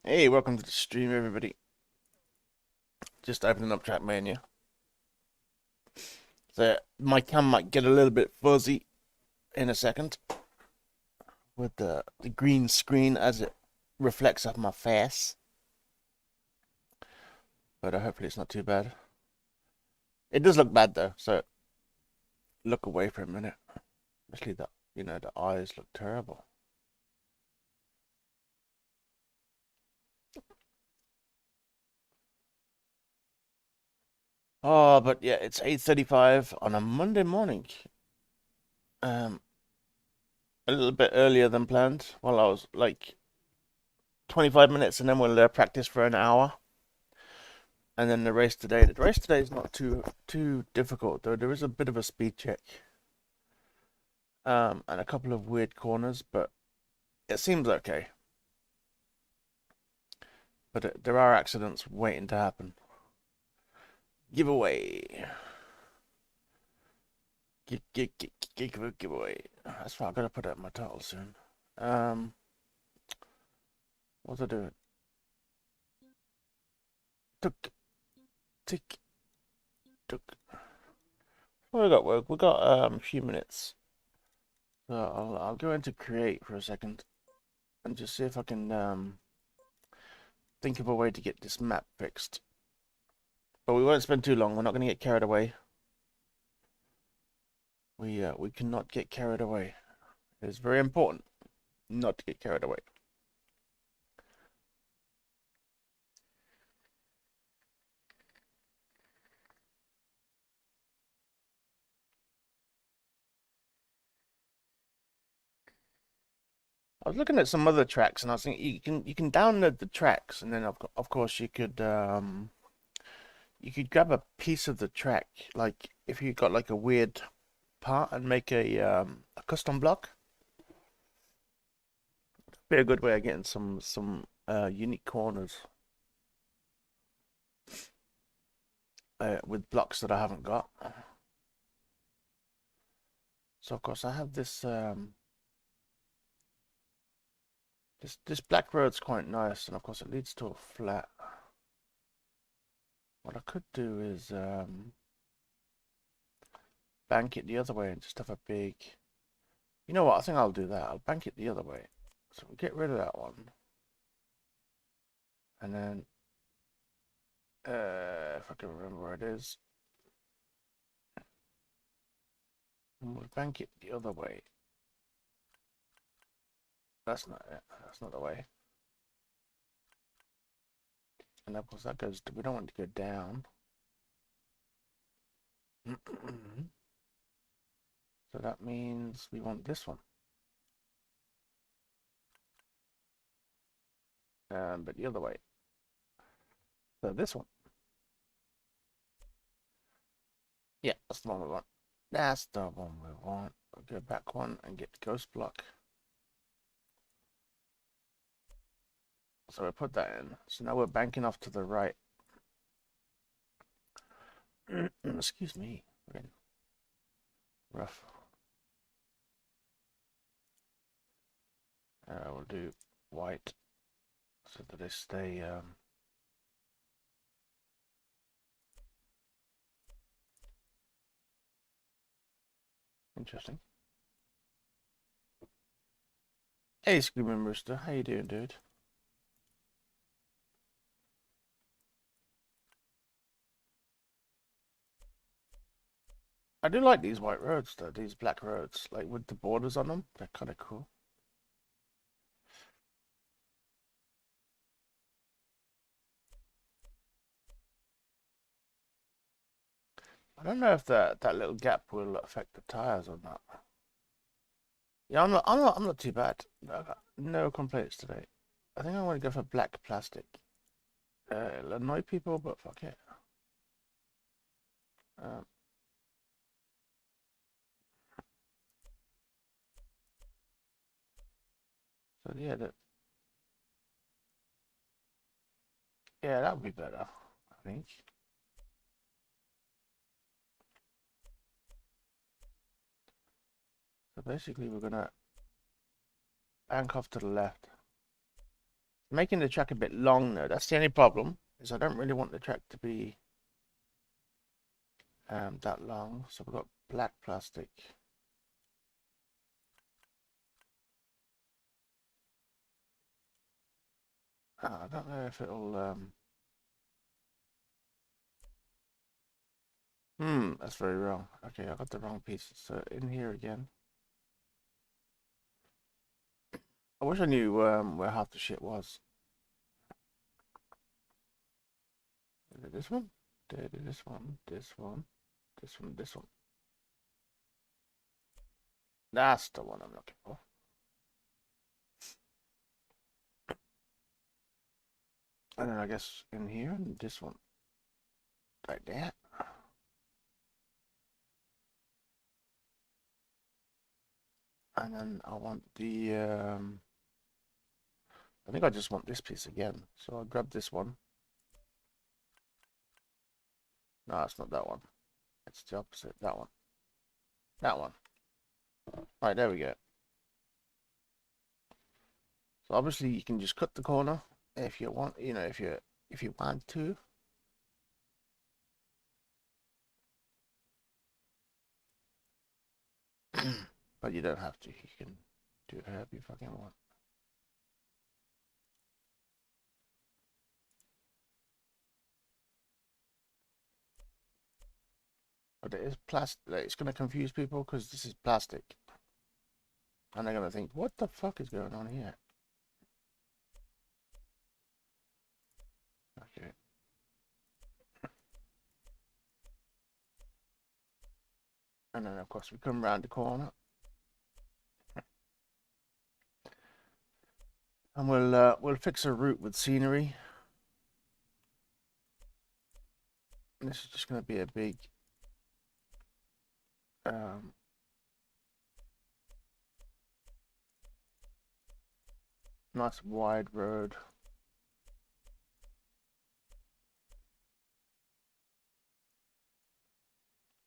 Hey, welcome to the stream, everybody. Just opening up TrackMania. So my cam might get a little bit fuzzy in a second with the green screen as it reflects off my face. But hopefully it's not too bad. It does look bad though, so look away for a minute. Especially the, the eyes look terrible. Oh, but yeah, it's 8:35 on a Monday morning. A little bit earlier than planned. Well, I was like 25 minutes, and then we'll practice for an hour. And then the race today. The race today is not too difficult, though. There is a bit of a speed check. And a couple of weird corners, but it seems okay. But there are accidents waiting to happen. Giveaway. Giveaway. That's right, I'm gonna put that in my title soon. What's I doing? Tick. What we got a few minutes. So I'll go into create for a second and just see if I can think of a way to get this map fixed. But we won't spend too long. We're not going to get carried away. We cannot get carried away. It is very important not to get carried away. I was looking at some other tracks, and I was thinking you can download the tracks, and then of course you could grab a piece of the track, like if you got like a weird part, and make a custom block. Be a good way of getting some unique corners with blocks that I haven't got. So of course I have this this black road's quite nice, and of course it leads to a flat. What I could do is bank it the other way and just have a big... You know what? I think I'll do that. I'll bank it the other way. So we'll get rid of that one. And then, if I can remember where it is, and we'll bank it the other way. That's not it. That's not the way. And of course that goes to, we don't want it to go down. So that means we want this one. But the other way. So this one. Yeah, that's the one we want. That's the one we want. I'll go back one and get ghost block. So we put that in. So now we're banking off to the right. Excuse me. Again. Rough. We'll do white so that they stay interesting. Hey, Screaming Rooster, how you doing, dude? I do like these white roads, though. These black roads, like with the borders on them. They're kind of cool. I don't know if that little gap will affect the tires or not. Yeah, I'm not too bad. I got no complaints today. I think I want to go for black plastic. It'll annoy people, but fuck it. Um, so yeah, that would be better, I think. So basically, we're gonna bank off to the left, making the track a bit long though. That's the only problem, is I don't really want the track to be that long. So we've got black plastic. I don't know if it'll that's very wrong. Okay, I got the wrong pieces. So in here again. I wish I knew where half the shit was. This one, this one, this one, this one, this one. That's the one I'm looking for. And then I guess in here, and this one, like that. And then I want the, I think I just want this piece again. So I'll grab this one. No, it's not that one. It's the opposite. That one. That one. Right, there we go. So obviously you can just cut the corner if you want, you know, if you want to. But you don't have to. You can do it however you fucking want. But it is plastic. It's going to confuse people because this is plastic. And they're going to think, what the fuck is going on here? Okay. And then, of course, we come around the corner. And we'll fix a route with scenery. And this is just going to be a big nice wide road.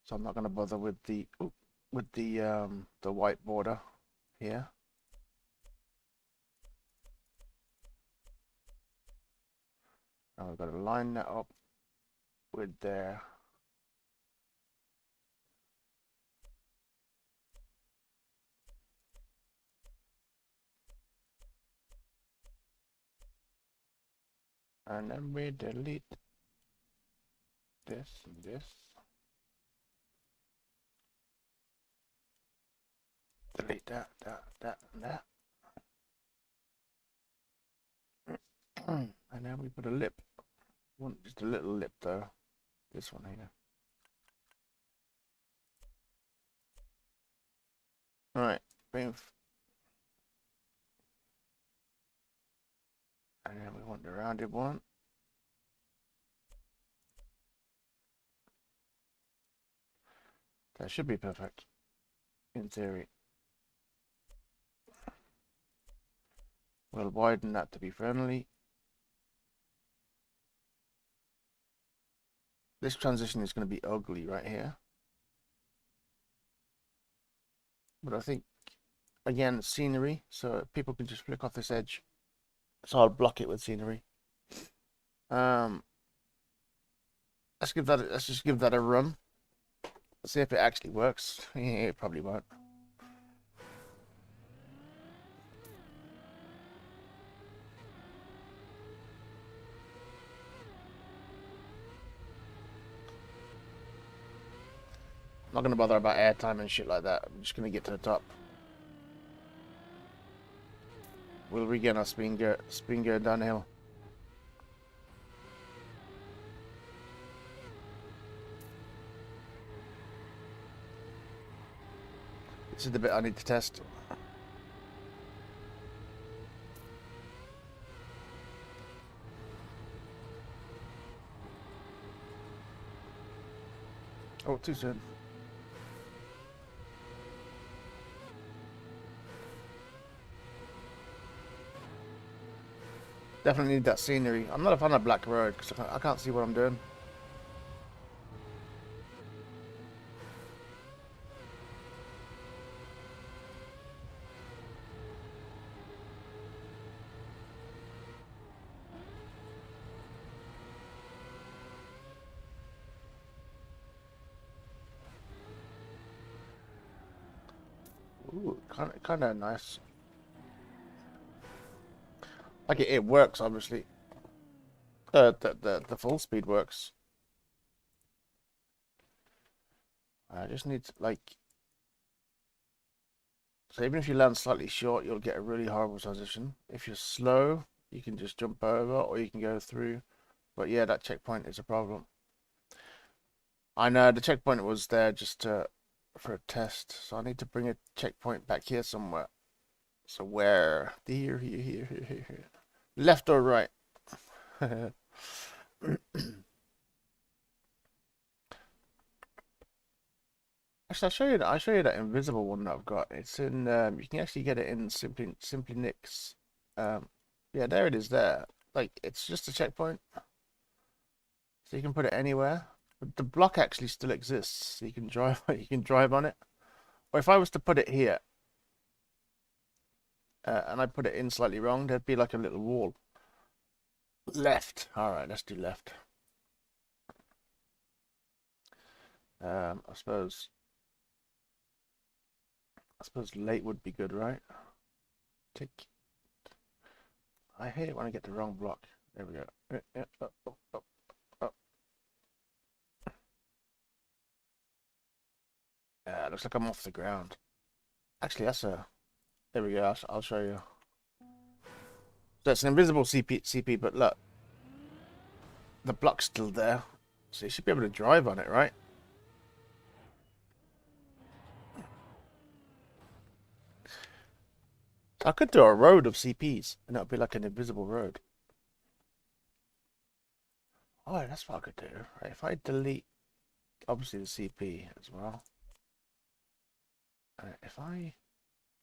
So I'm not going to bother with the white border here. And we've got to line that up with there. And then we delete this and this. Delete that, and that. And then we put a lip. Want just a little lip though. This one here. Alright, boom. And then we want the rounded one. That should be perfect, in theory. We'll widen that to be friendly. this transition is going to be ugly right here. But I think, again, scenery, so people can just flick off this edge. So I'll block it with scenery. Let's just give that a run. Let's see if it actually works. Yeah, it probably won't. I'm not gonna bother about airtime and shit like that. I'm just gonna get to the top. We'll regain our speed going downhill. This is the bit I need to test. Oh, too soon. Definitely need that scenery. I'm not a fan of black road because I can't see what I'm doing. Ooh, kind of nice. Like it works, obviously. The full speed works. I just need to, like, so even if you land slightly short, you'll get a really horrible transition. If you're slow, you can just jump over or you can go through. But yeah, that checkpoint is a problem. I know the checkpoint was there just for a test, so I need to bring a checkpoint back here somewhere. So where? Here. Left or right? Actually, I'll show you that invisible one that I've got. It's in you can actually get it in Simply Nicks. Yeah, there it is there. Like it's just a checkpoint. So you can put it anywhere. But the block actually still exists. So you can drive on it. Or if I was to put it here, and I put it in slightly wrong, there'd be like a little wall. Left. Alright, let's do left. I suppose late would be good, right? Tick. I hate it when I get the wrong block. There we go. Oh. Looks like I'm off the ground. Actually, that's a... There we go. I'll show you. So it's an invisible CP, but look. The block's still there. So you should be able to drive on it, right? So I could do a road of CPs, and that would be like an invisible road. Oh, that's what I could do. Right, if I delete, obviously, the CP as well. If I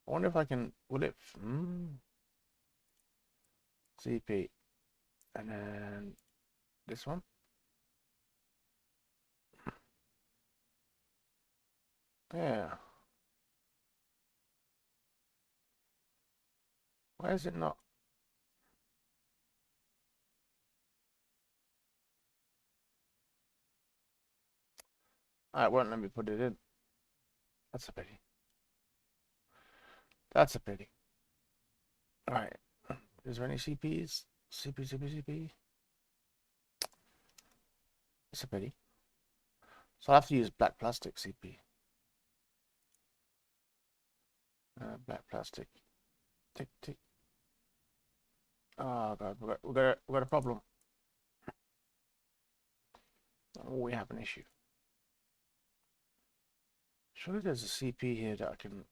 wonder if I can, will it, CP, and then this one. Yeah. Why is it not? Ah, it won't let me put it in. That's a pity. That's a pity. All right. Is there any CPs? CP. It's a pity. So I'll have to use black plastic CP. Black plastic. Tick. Oh god, we got a problem. Oh, we have an issue. Surely there's a CP here that I can.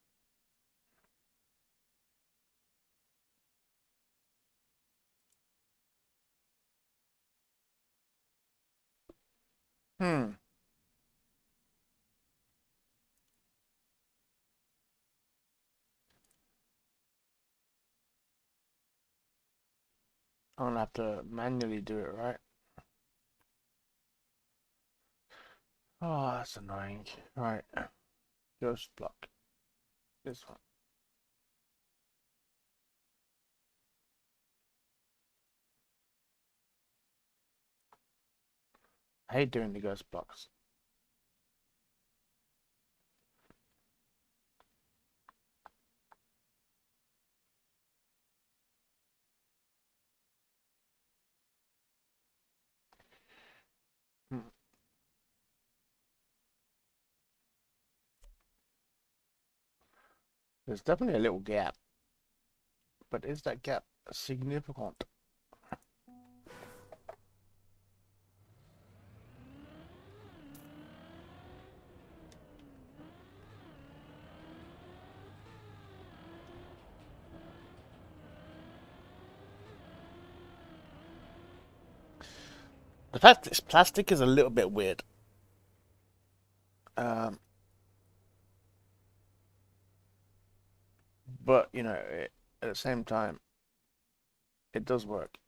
I'm gonna have to manually do it, right? Oh, that's annoying. Right. Ghost block. This one. I hate doing the ghost blocks. Hmm. There's definitely a little gap, but is that gap significant? The fact this plastic is a little bit weird. Um, but you know, at the same time, it does work.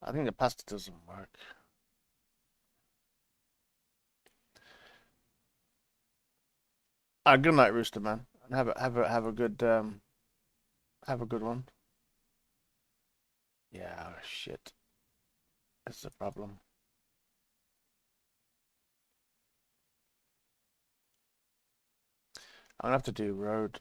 I think the plastic doesn't work. Good night, Rooster man, and have a good one. Yeah, oh, shit, this is a problem. I'm gonna have to do road.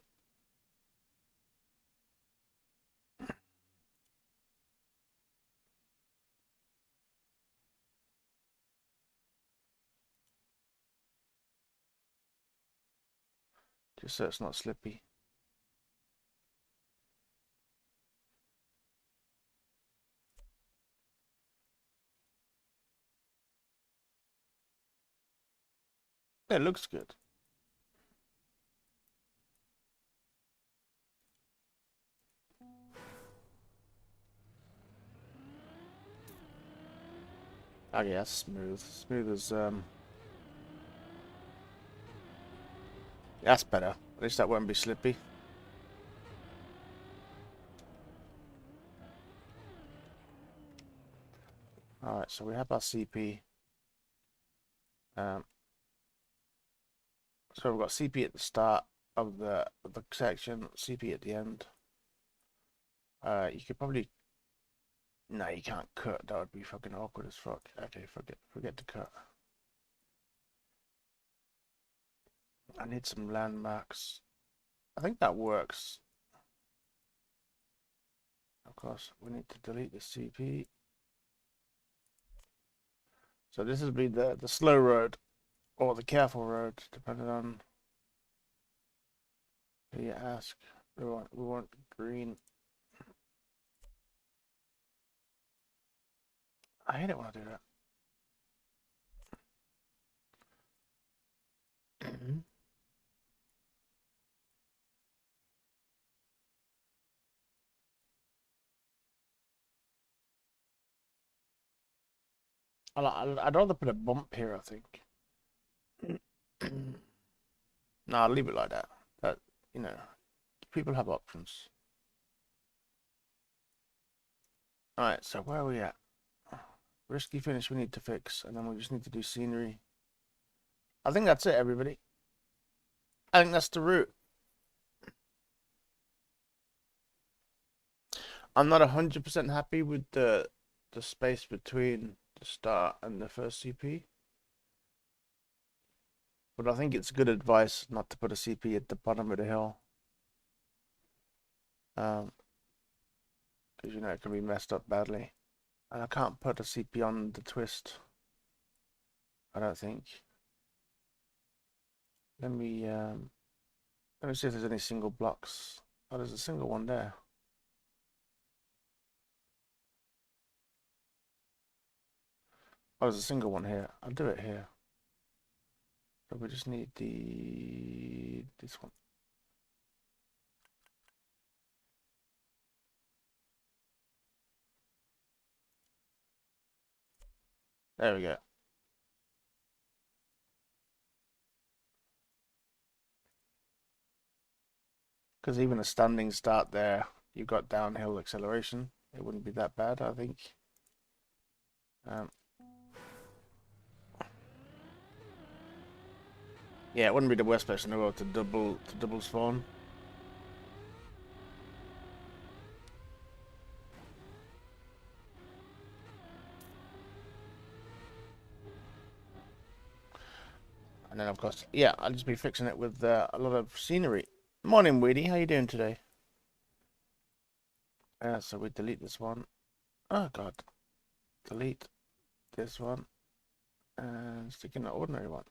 Just so it's not slippy. It looks good. Oh yeah, smooth. Smooth as that's better. At least that won't be slippy. Alright, so we have our CP. Um so we've got CP at the start of the section, CP at the end. You could probably no, you can't cut. That would be fucking awkward as fuck. Okay, forget to cut. I need some landmarks. I think that works. Of course, we need to delete the CP. So this would be the slow road or the careful road, depending on who you ask. We want green. I hate it when I do that. I'd rather put a bump here, I think. No, I'll leave it like that. That, you know, people have options. Alright, so where are we at? Risky finish we need to fix, and then we just need to do scenery. I think that's it, everybody. I think that's the route. I'm not 100% happy with the space between the start and the first CP. But I think it's good advice not to put a CP at the bottom of the hill. Because you know it can be messed up badly. And I can't put a CP on the twist. I don't think. Let me see if there's any single blocks. Oh, there's a single one there. Oh, there's a single one here. I'll do it here. So we just need this one. There we go. Because even a standing start there, you've got downhill acceleration. it wouldn't be that bad, I think. Yeah, it wouldn't be the worst place in the world to double spawn. And then, of course, yeah, I'll just be fixing it with a lot of scenery. Morning, Weedy. How you doing today? So we delete this one. Oh, God. Delete this one. And stick in the ordinary one.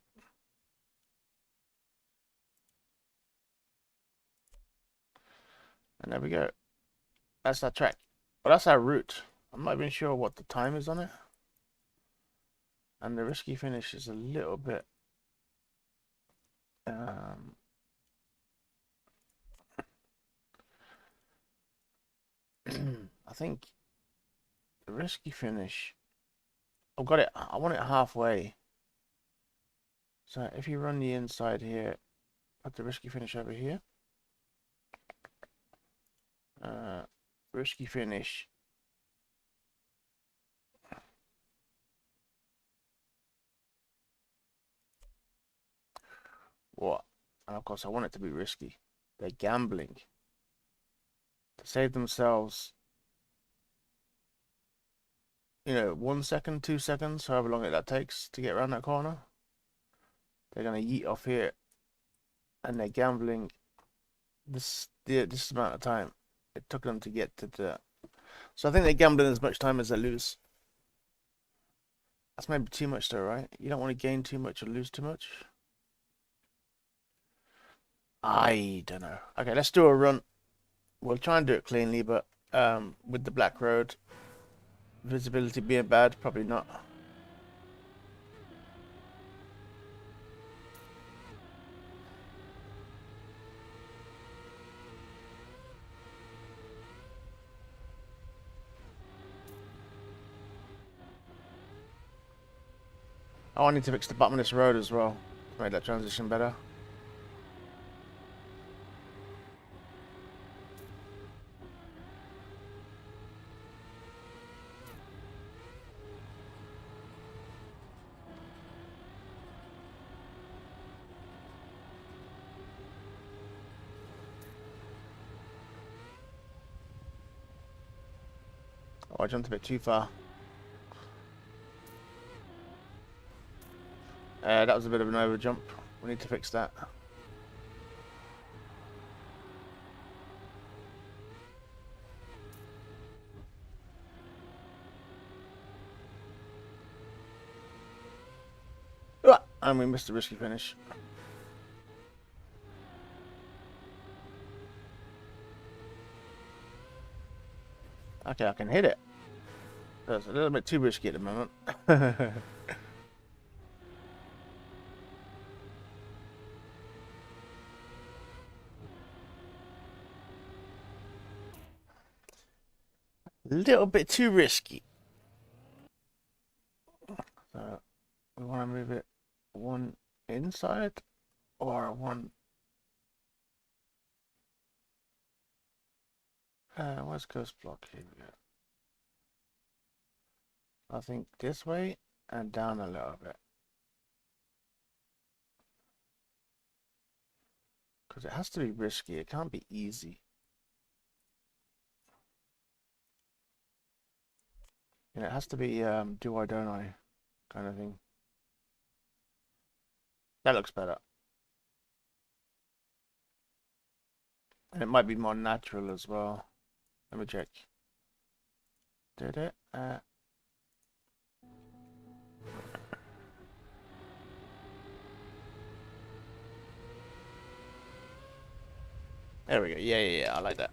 And there we go. That's our track. Well, that's our route. I'm not even sure what the time is on it. And the risky finish is a little bit... I think the risky finish... I've got it. I want it halfway. So if you run the inside here, put the risky finish over here. Risky finish. What? And of course, I want it to be risky. They're gambling to save themselves, 1 second, 2 seconds, however long that takes to get around that corner. They're gonna yeet off here, and they're gambling this amount of time it took them to get to the. So I think they're gambling as much time as they lose. That's maybe too much, though, right? You don't want to gain too much or lose too much. I don't know. Okay, let's do a run. We'll try and do it cleanly, but with the black road, visibility being bad, probably not. Oh, I need to fix the bottom of this road as well to make that transition better. Oh, I jumped a bit too far. That was a bit of an over jump. We need to fix that. And we missed a risky finish. Okay, I can hit it. That's a little bit too risky at the moment. A little bit too risky. So we want to move it one inside or one. Where's Ghost Block? Here we go. I think this way and down a little bit. Because it has to be risky. It can't be easy. It has to be do I don't I kind of thing. That looks better. And it might be more natural as well. Let me check. Did it? There we go. Yeah. I like that.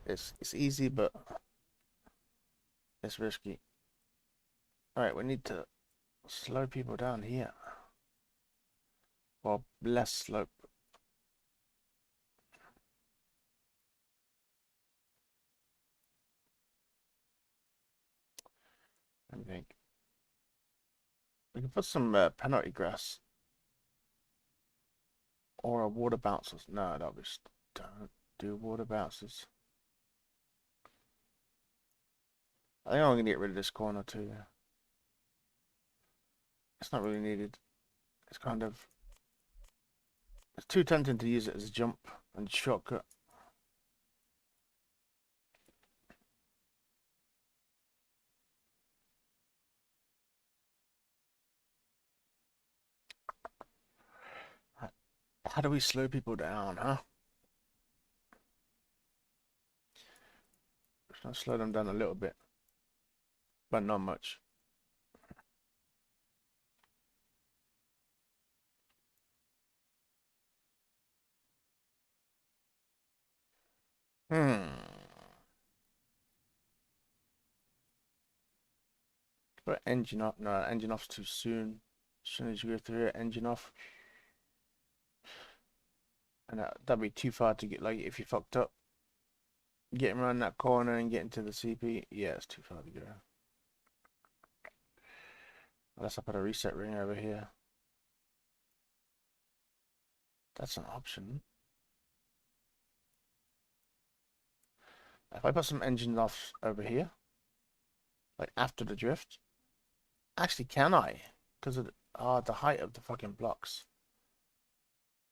It's easy, but it's risky. All right, we need to slow people down here. Well, less slope. I think we can put some penalty grass or a water bouncers. No, that was don't do water bouncers. I think I'm gonna get rid of this corner too. It's not really needed. It's kind of, it's too tempting to use it as a jump and shortcut. How do we slow people down, huh? Just gonna slow them down a little bit, but not much. Put engine off. No, engine off's too soon. As soon as you go through it, engine off. And that'd be too far to get, like, if you fucked up. Getting around that corner and getting to the CP, yeah, it's too far to go. Unless I put a reset ring over here. That's an option. If I put some engine off over here, like after the drift, actually, can I? Because of the height of the fucking blocks.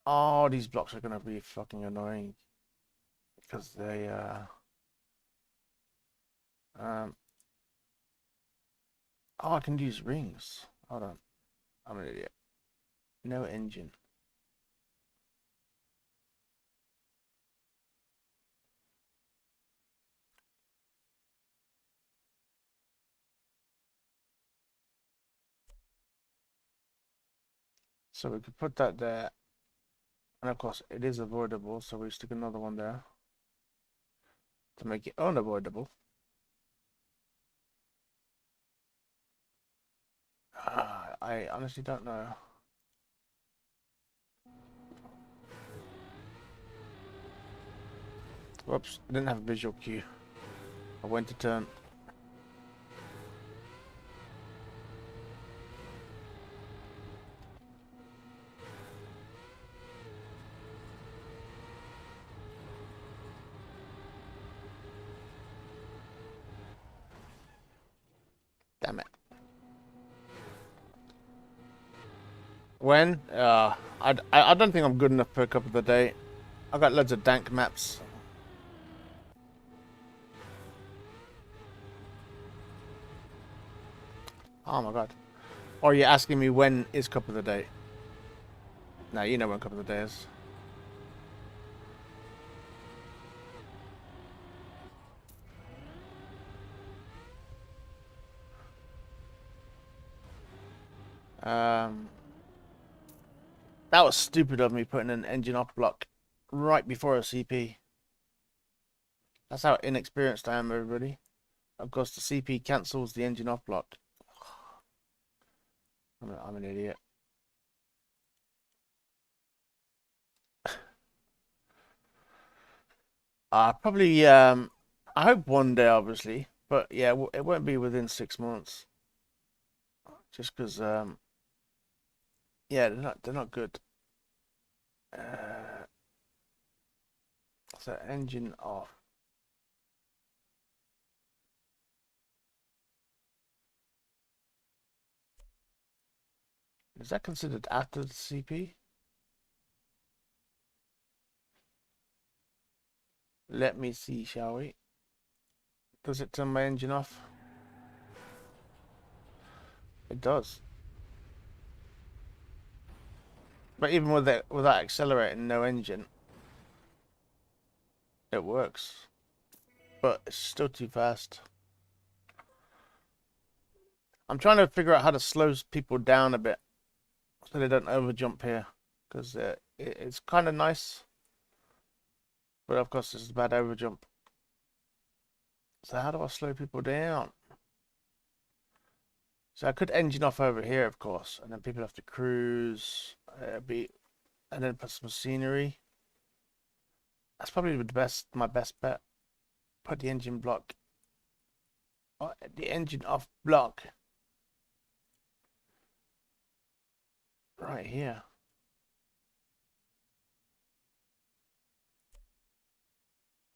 Oh, these blocks are gonna be fucking annoying because they oh, I can use rings. Hold on, I'm an idiot. No engine. So we could put that there. And of course, it is avoidable, so we stick another one there to make it unavoidable. I honestly don't know. Whoops, I didn't have a visual cue. I went to turn. Damn it. When? I don't think I'm good enough for a couple of the day. I've got loads of dank maps. Oh my god. Or are you asking me when is cup of the day? No, you know when cup of the day is. That was stupid of me putting an engine off block right before a CP. That's how inexperienced I am, everybody. Of course, the CP cancels the engine off block. I'm an idiot. Probably, I hope one day, obviously. But yeah, it won't be within 6 months. Just because, yeah, they're not good. So engine off. Is that considered after the CP? Let me see, shall we? Does it turn my engine off? It does. But even with it, without accelerating, no engine, it works. But it's still too fast. I'm trying to figure out how to slow people down a bit so they don't overjump here. Because it's kind of nice. But of course, this is a bad overjump. So how do I slow people down? So I could engine off over here, of course, and then people have to cruise, and then put some scenery. That's probably my best bet. Put the engine off block, right here.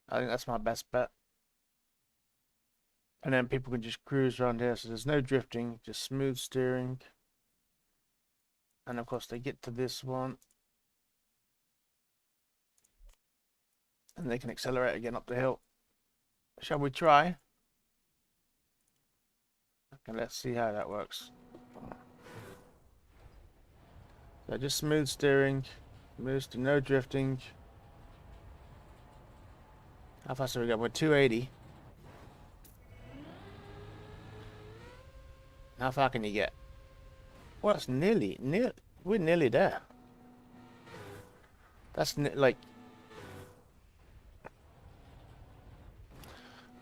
I think that's my best bet. And then people can just cruise around here, so there's no drifting, just smooth steering. And of course they get to this one, and they can accelerate again up the hill. Shall we try? Okay, let's see how that works. So just smooth steering, no drifting. How fast do we go? We're 280. How far can you get? Well, it's nearly, we're nearly there. That's like,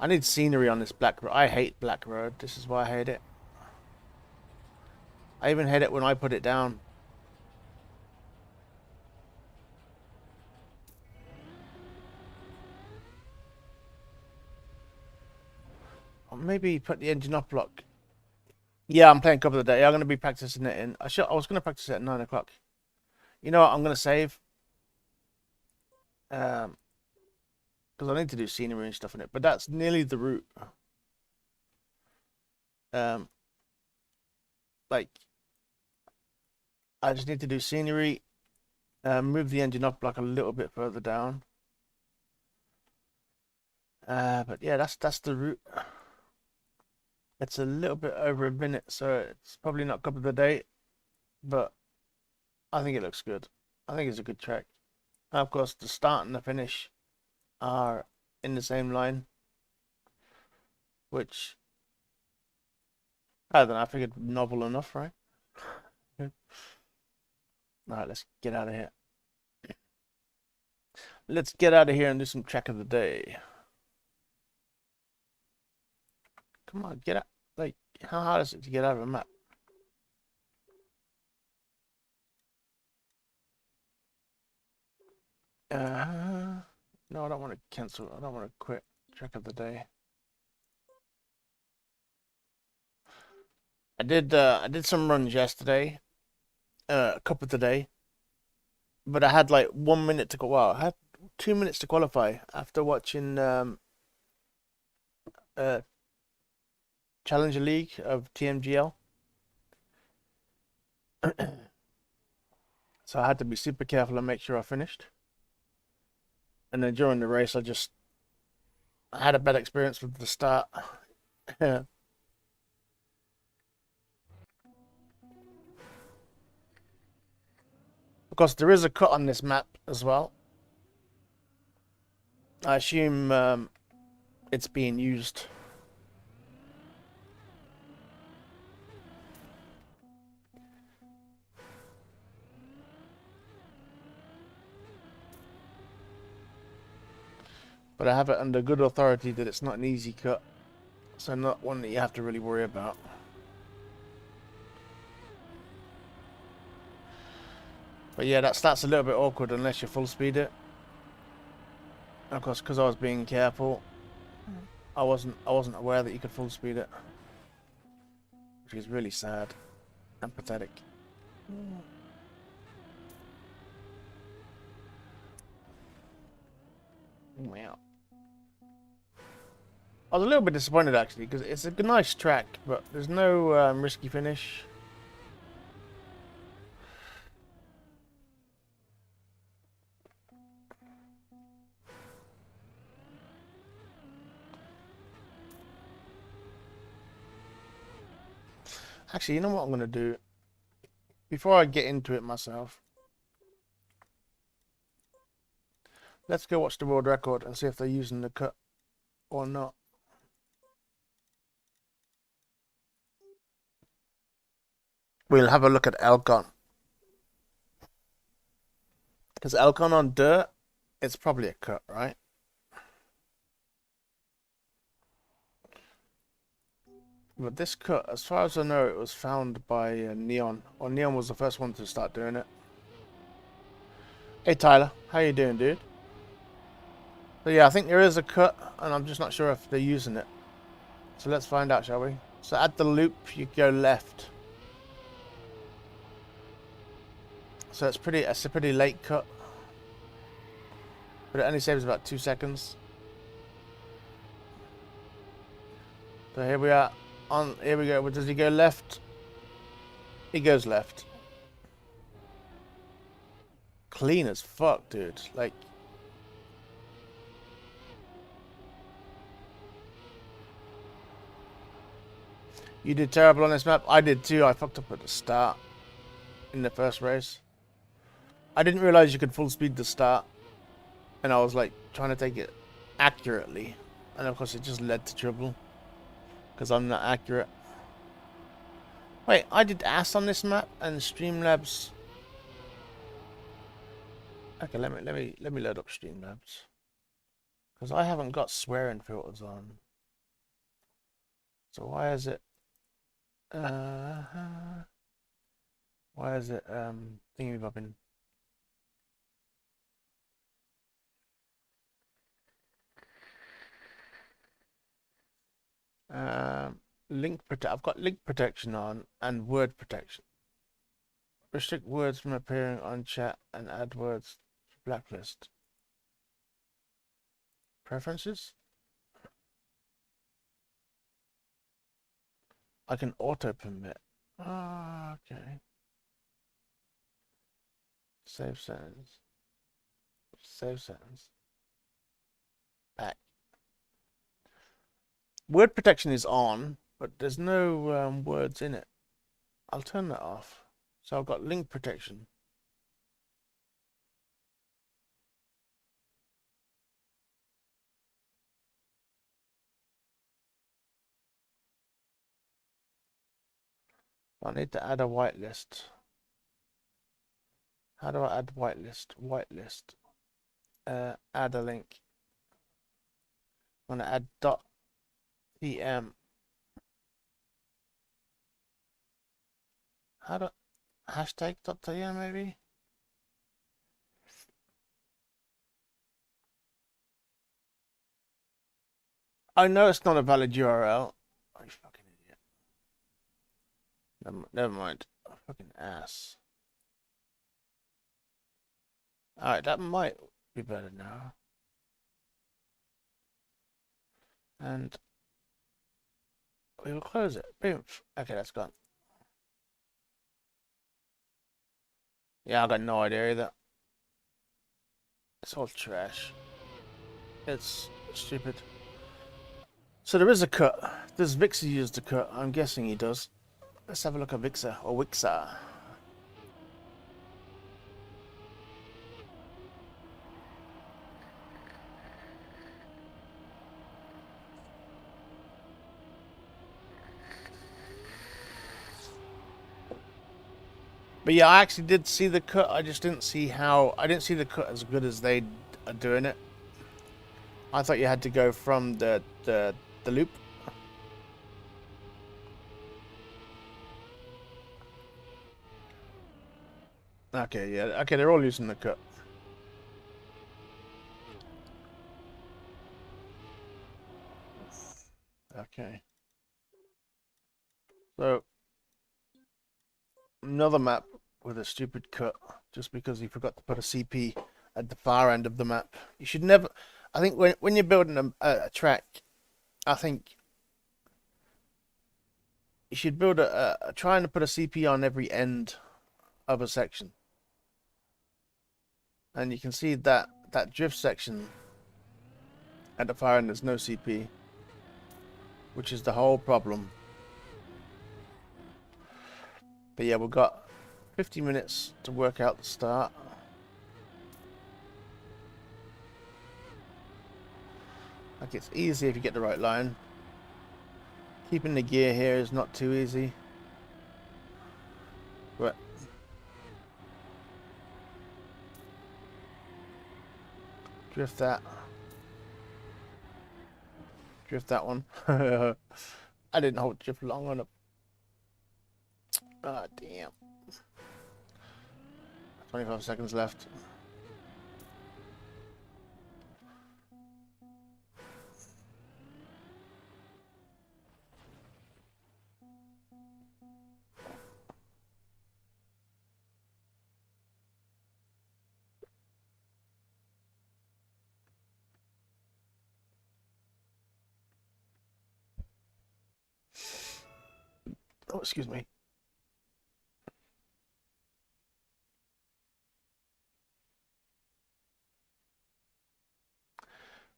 I need scenery on this black road. I hate black road. This is why I hate it. I even hate it when I put it down. Or maybe put the engine off block. Yeah, I'm playing Cup of the Day. I'm going to be practicing it in. I was going to practice it at 9 o'clock. You know what? I'm going to save. Because I need to do scenery and stuff in it. But that's nearly the route. Like, I just need to do scenery. Move the engine off block a little bit further down. But yeah, that's the route. It's a little bit over a minute, so it's probably not Cup of the Day, but I think it looks good. I think it's a good track. And of course, the start and the finish are in the same line, which I don't know. I figured novel enough, right? All right, let's get out of here. Let's get out of here and do some track of the day. Come on, get out. Like, how hard is it to get out of a map? No, I don't want to cancel. I don't want to quit track of the day. I did some runs yesterday, Cup of the Day, but I had like 1 minute to go. Wow, I had 2 minutes to qualify after watching Challenger League of TMGL. So I had to be super careful and make sure I finished. And then during the race, I had a bad experience with the start. Of course, there is a cut on this map as well. I assume it's being used. But I have it under good authority that it's not an easy cut. So not one that you have to really worry about. But yeah, that starts a little bit awkward unless you full speed it. Of course, because I was being careful, I wasn't aware that you could full speed it, which is really sad and pathetic. Wow. I was a little bit disappointed actually because it's a nice track, but there's no risky finish. Actually, you know what I'm going to do? Before I get into it myself, let's go watch the world record and see if they're using the cut or not. We'll have a look at Elcon. Because Elcon on dirt, it's probably a cut, right? But this cut, as far as I know, it was found by Neon. Or Neon was the first one to start doing it. Hey Tyler, how you doing, dude? So yeah, I think there is a cut, and I'm just not sure if they're using it. So let's find out, shall we? So at the loop, you go left. So it's a pretty late cut. But it only saves about 2 seconds. So here we are. Here we go. Does he go left? He goes left. Clean as fuck, dude. Like, you did terrible on this map. I did too. I fucked up at the start in the first race. I didn't realize you could full speed the start, and I was like trying to take it accurately, and of course it just led to trouble because I'm not accurate. Wait, I did ass on this map and Streamlabs. Okay, let me load up Streamlabs because I haven't got swearing filters on. So why is it? Why is it thingy bobbing? I've got link protection on and word protection. Restrict words from appearing on chat and add words to blacklist. Preferences? I can auto permit. Ah, okay. Save settings. Save settings. Back. Word protection is on, but there's no words in it. I'll turn that off. So I've got link protection. I need to add a whitelist. How do I add whitelist? Whitelist. Add a link. I'm gonna add .tm. How do hashtag .tm maybe? I know it's not a valid URL. Oh, you fucking idiot. Never mind. Oh, fucking ass. Alright, that might be better now. And we will close it. Boom. Okay, that's gone. Yeah, I got no idea either. It's all trash. It's stupid. So there is a cut. Does Vixer use the cut? I'm guessing he does. Let's have a look at Vixer or Wixer. But yeah, I actually did see the cut. I just didn't see how. I didn't see the cut as good as they are doing it. I thought you had to go from the loop. Okay, yeah. Okay, they're all using the cut. Okay. So another map with a stupid cut just because he forgot to put a CP at the far end of the map. You should never. I think when you're building a track, I think you should build trying to put a CP on every end of a section. And you can see that drift section at the far end there's no CP, which is the whole problem. But yeah, we've got 50 minutes to work out the start. Like, it's easy if you get the right line. Keeping the gear here is not too easy. But drift that one. I didn't hold drift long enough. Ah, damn. 25 seconds left. Oh, excuse me.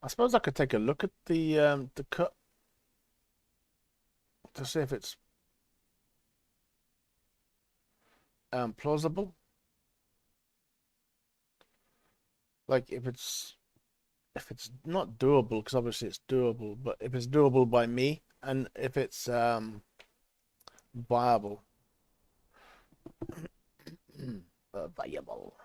I suppose I could take a look at the cut to see if it's plausible. Like if it's not doable, because obviously it's doable, but if it's doable by me and if it's viable. Viable.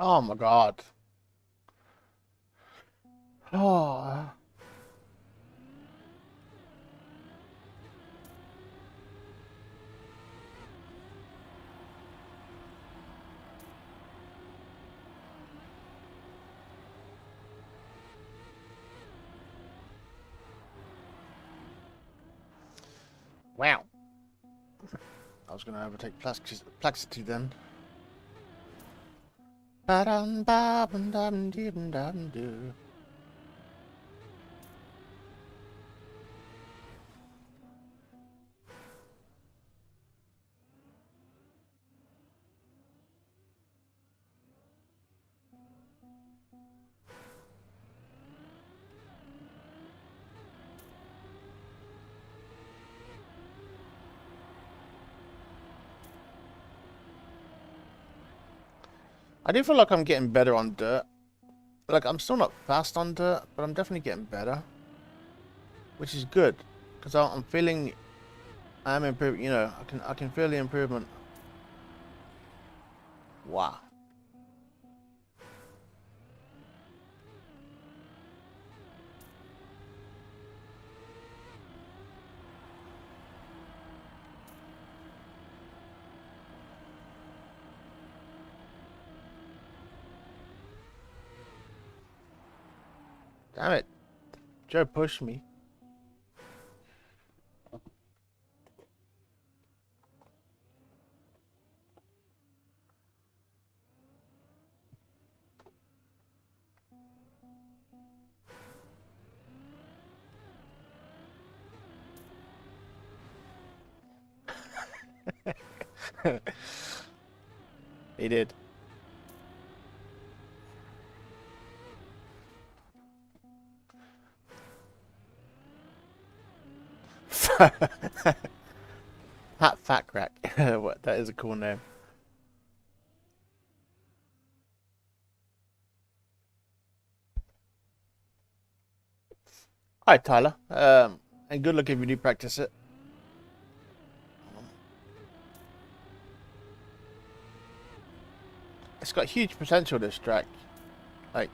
Oh my God. Oh. Wow. I was going to overtake Plexity then. Ba-dum-ba-bum-dum-dee-bum-dum-doo. I do feel like I'm getting better on dirt. Like, I'm still not fast on dirt, but I'm definitely getting better. Which is good. Because I'm feeling I'm improving, you know, I can feel the improvement. Wow. Damn it. Joe pushed me. He did. Fat crack. What? That is a cool name. Hi, Tyler. And good luck if you do practice it. It's got huge potential, this track. Like,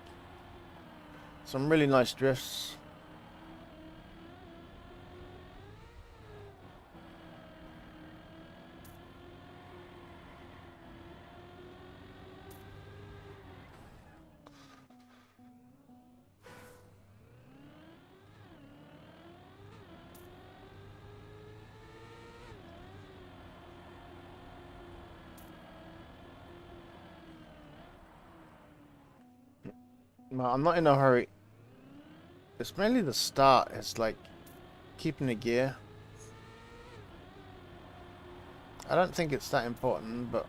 some really nice drifts. Well, I'm not in a hurry. It's mainly the start. It's like keeping the gear. I don't think it's that important, but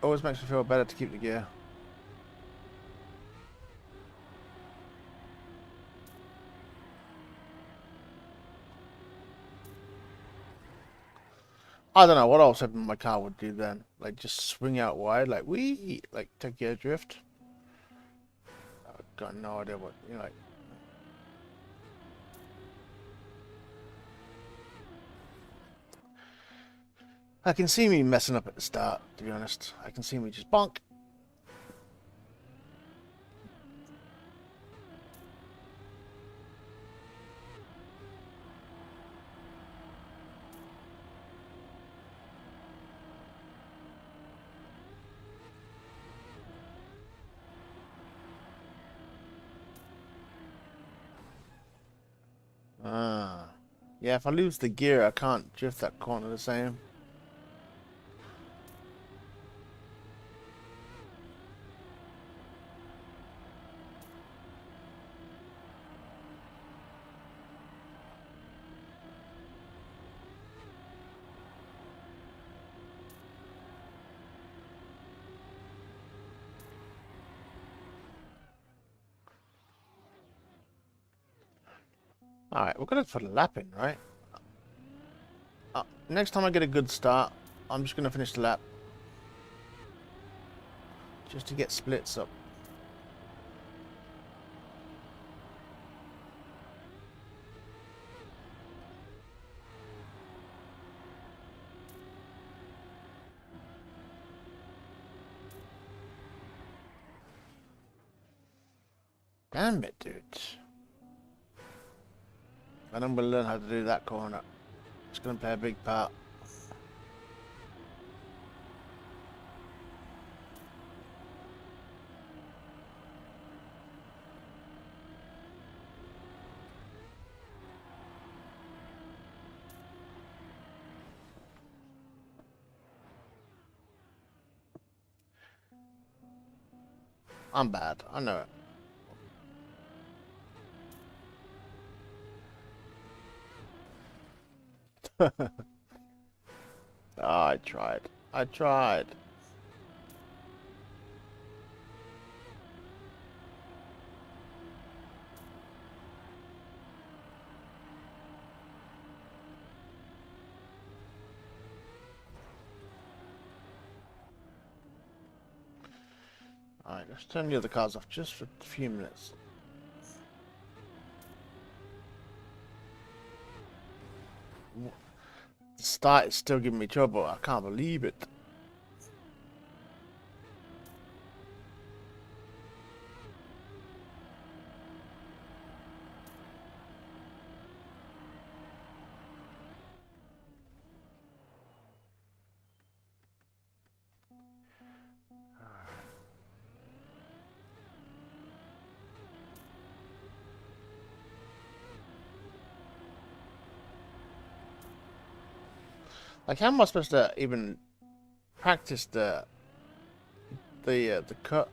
it always makes me feel better to keep the gear. I don't know what I was hoping my car would do then. Like just swing out wide, like wee, like take gear drift. I've got no idea what like. I can see me messing up at the start, to be honest. I can see me just bonk. Ah. Yeah, if I lose the gear, I can't drift that corner the same. Alright, we're gonna put a lap in, right? Next time I get a good start, I'm just gonna finish the lap. Just to get splits up. Damn it, dude. And I'm gonna learn how to do that corner. It's gonna play a big part. I'm bad. I know it. Oh, I tried. I tried. Alright, let's turn the other cars off just for a few minutes. The start is still giving me trouble. I can't believe it. Like, how am I supposed to even practice the cut?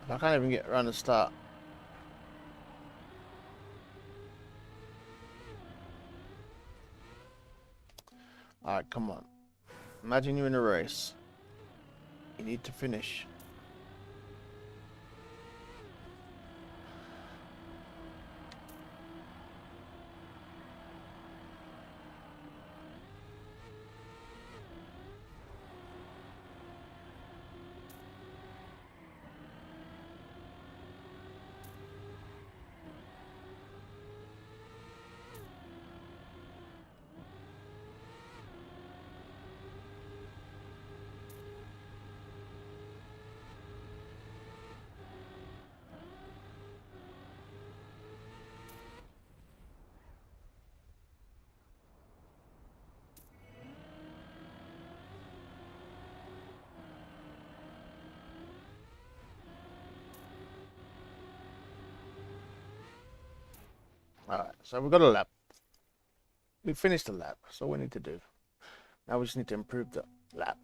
I can't even get around the start. Alright, come on. Imagine you're in a race. You need to finish. Alright, so we've got a lap. We finished the lap, so we need to do. Now we just need to improve the lap.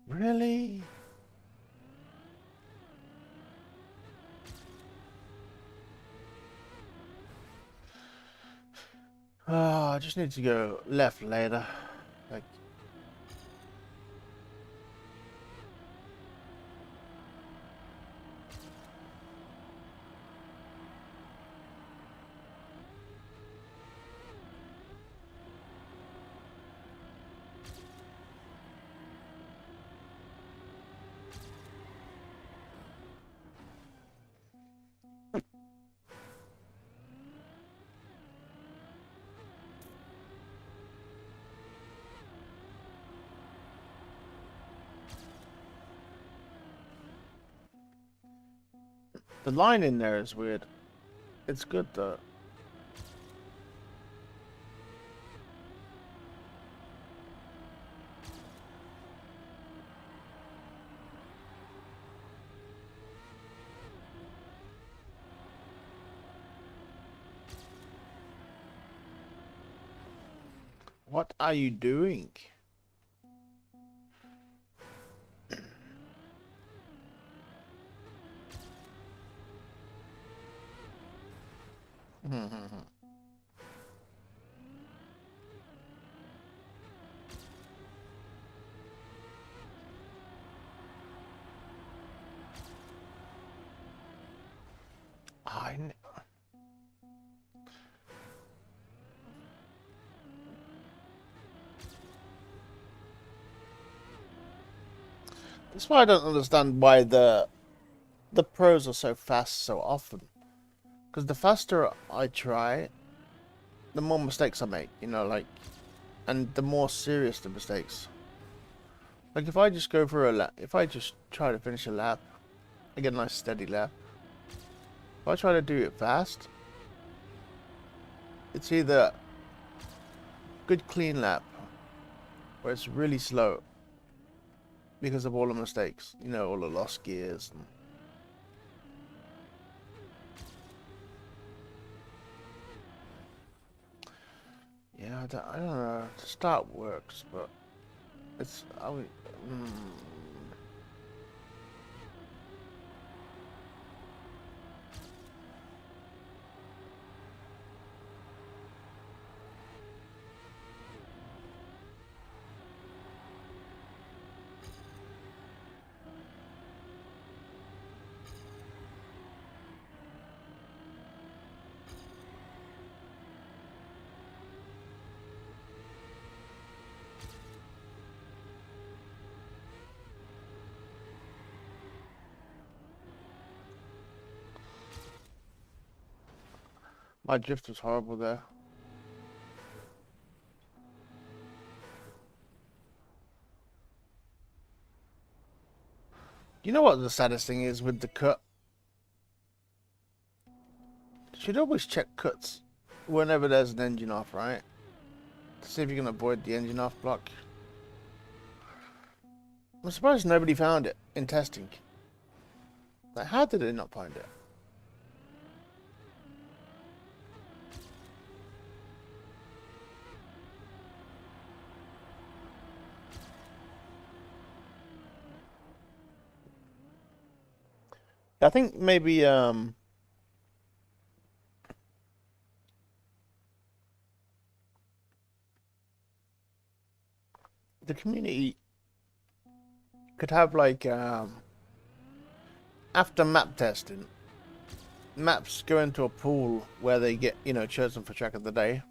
Really? Oh, I just need to go left later. Like, the line in there is weird. It's good though. What are you doing? I know. That's why I don't understand why the pros are so fast so often. Because the faster I try, the more mistakes I make, you know, like, and the more serious the mistakes. Like if I just go for a lap, if I just try to finish a lap, I get a nice steady lap. If I try to do it fast, it's either good clean lap, or it's really slow because of all the mistakes, you know, all the lost gears. And yeah, I don't know. The start works, but it's my drift was horrible there. You know what the saddest thing is with the cut? You should always check cuts whenever there's an engine off, right? To see if you can avoid the engine off block. I'm surprised nobody found it in testing. Like, how did they not find it? I think maybe the community could have like after map testing, maps go into a pool where they get, you know, chosen for track of the day.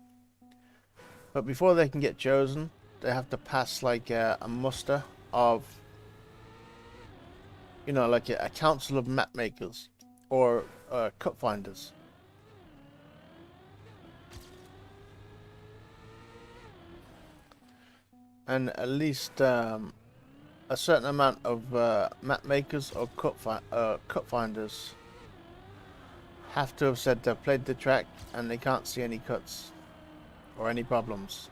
But before they can get chosen, they have to pass like a muster of, you know, like a council of map makers or cut finders. And at least a certain amount of map makers or cut finders have to have said they've played the track and they can't see any cuts or any problems.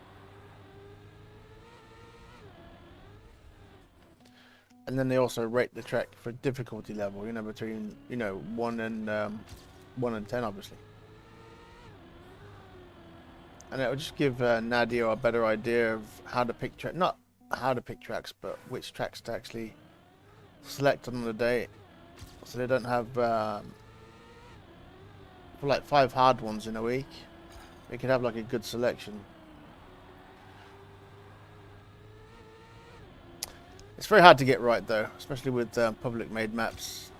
And then they also rate the track for difficulty level, you know, between, you know, 1 and 10, obviously. And it will just give Nadia a better idea of how to pick track, not how to pick tracks, but which tracks to actually select on the day, so they don't have for like 5 hard ones in a week. They could have like a good selection. It's very hard to get right though, especially with public made maps,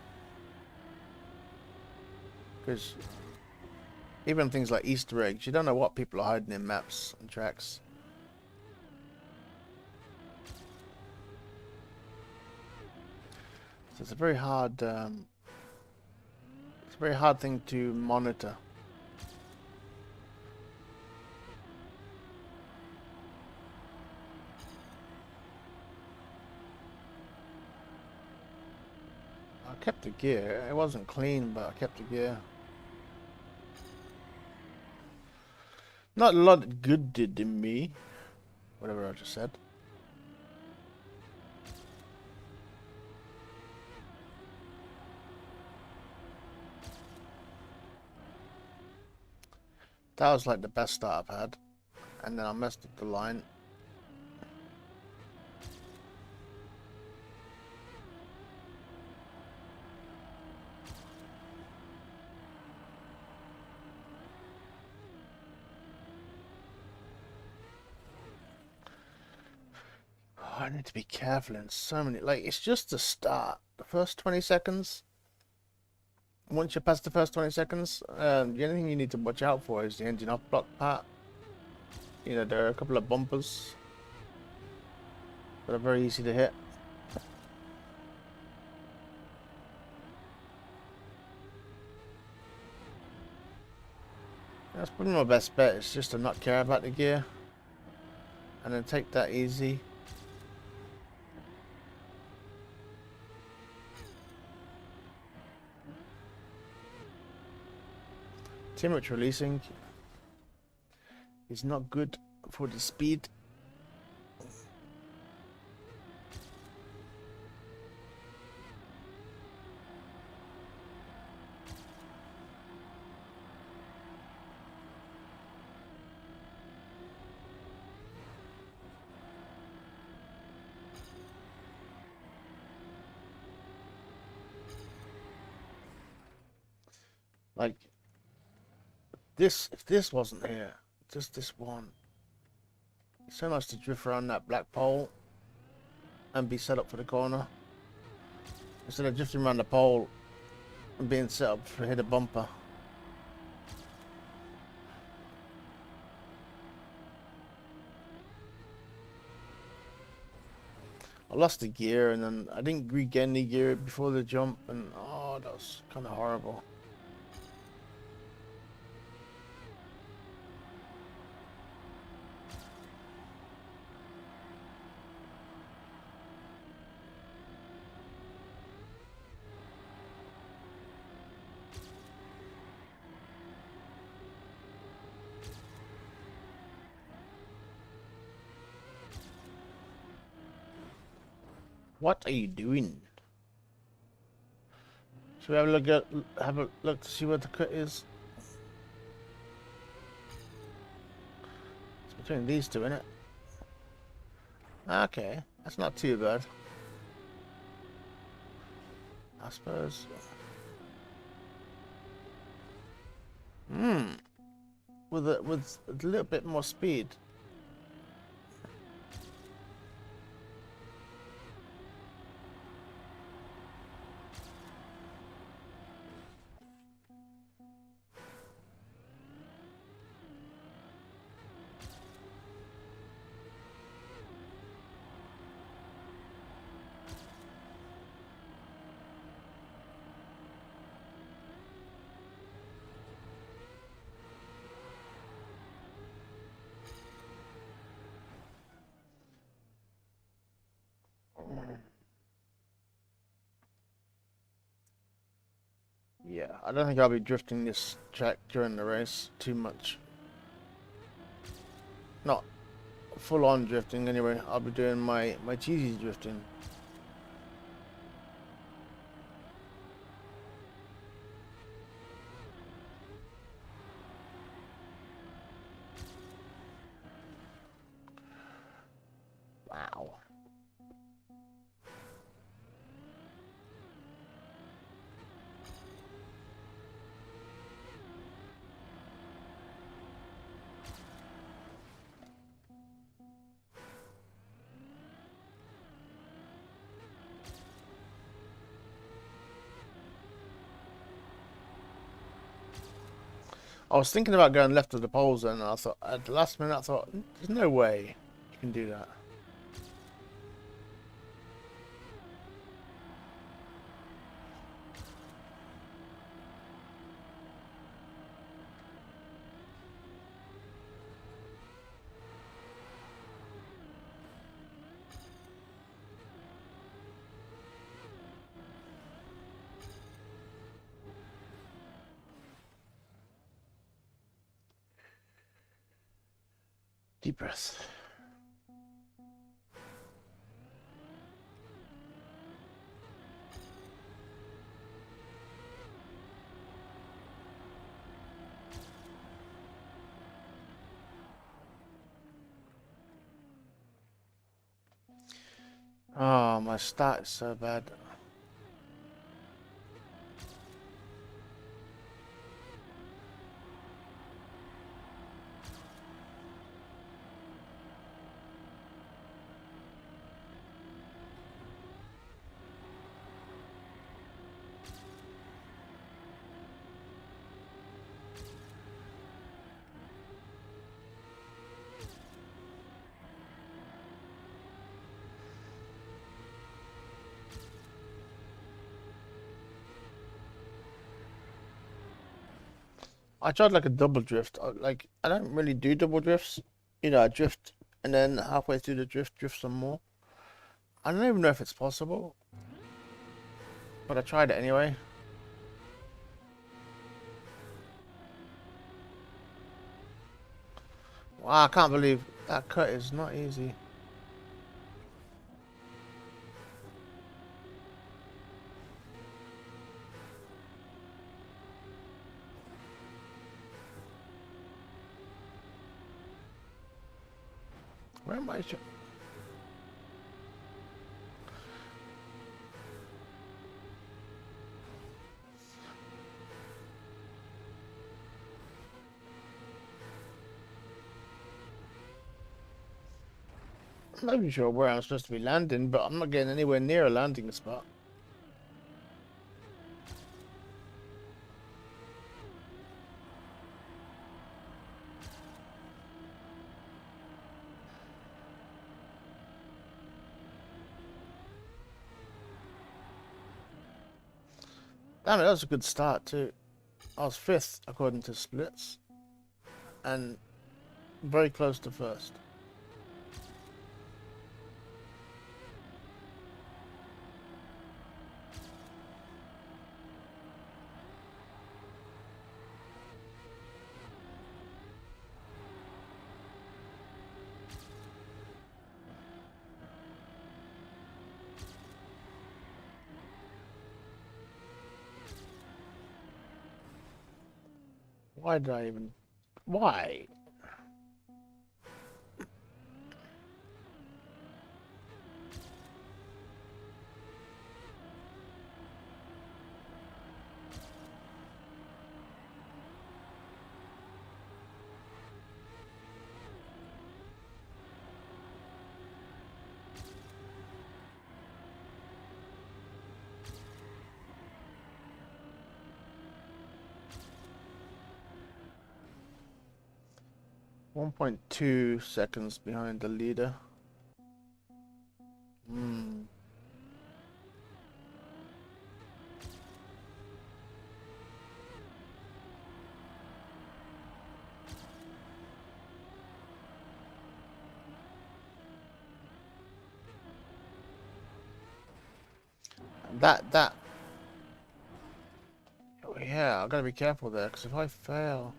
because even things like Easter eggs, you don't know what people are hiding in maps and tracks. So it's a very hard thing to monitor. I kept the gear. It wasn't clean, but I kept the gear. Not a lot of good did in me. Whatever I just said. That was like the best start I've had. And then I messed up the line. I need to be careful in so many, like, it's just the start. The first 20 seconds. Once you pass the first 20 seconds, the only thing you need to watch out for is the engine off block part. You know, there are a couple of bumpers that are very easy to hit. That's probably my best bet, is just to not care about the gear. And then take that easy. Too much releasing is not good for the speed. Like this, if this wasn't here, just this one. It's so nice to drift around that black pole and be set up for the corner, instead of drifting around the pole and being set up to hit a bumper. I lost the gear and then I didn't regain the gear before the jump, and oh, that was kind of horrible. What are you doing? Should we have a look to see what the cut is? It's between these two, isn't it? Okay, that's not too bad, I suppose. With a little bit more speed. Yeah, I don't think I'll be drifting this track during the race too much. Not full on drifting anyway. I'll be doing my cheesy drifting. I was thinking about going left of the poles, and I thought at the last minute I thought, there's no way you can do that. Deep breath. Oh, my start is so bad. I tried like a double drift. Like I don't really do double drifts. You know, I drift and then halfway through the drift some more. I don't even know if it's possible, but I tried it anyway. Wow, I can't believe that cut is not easy. Where am I? I'm not even sure where I'm supposed to be landing, but I'm not getting anywhere near a landing spot. Damn it, that was a good start too. I was 5th according to splits, and very close to 1st. Why did I even... Why? .2 seconds behind the leader. That. Oh, yeah, I gotta be careful there, because if I fail...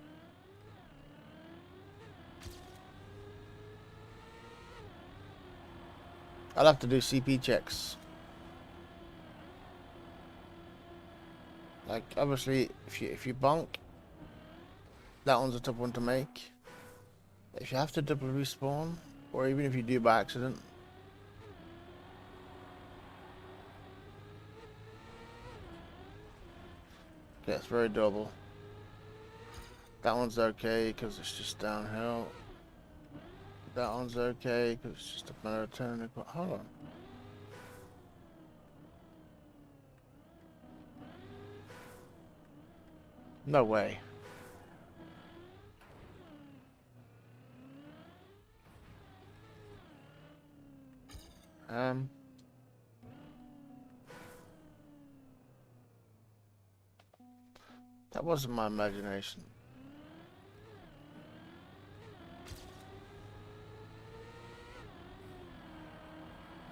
I'll have to do CP checks. Like, obviously, if you bonk, that one's a tough one to make. If you have to double respawn, or even if you do by accident. Yeah, it's very double. That one's okay, because it's just downhill. That one's okay, because it's just a matter of turning. Hold on. No way. That wasn't my imagination.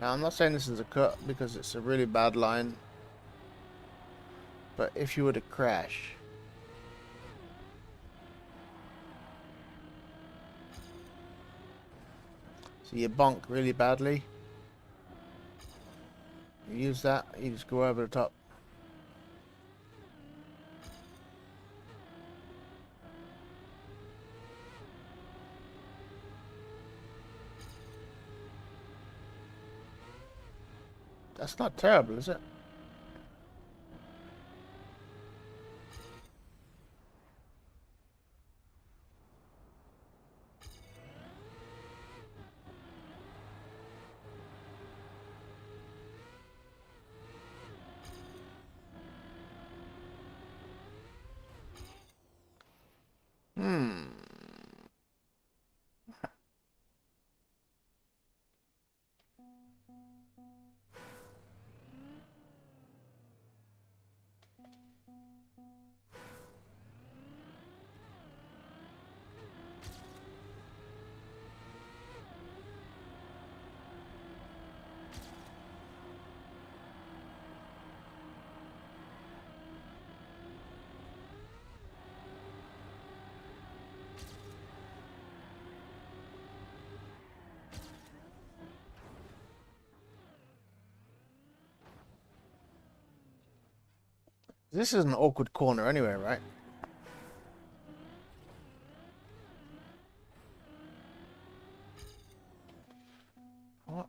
Now, I'm not saying this is a cut because it's a really bad line. But if you were to crash, so you bonk really badly, you use that, you just go over the top. That's not terrible, is it? Hmm. This is an awkward corner anyway, right? What?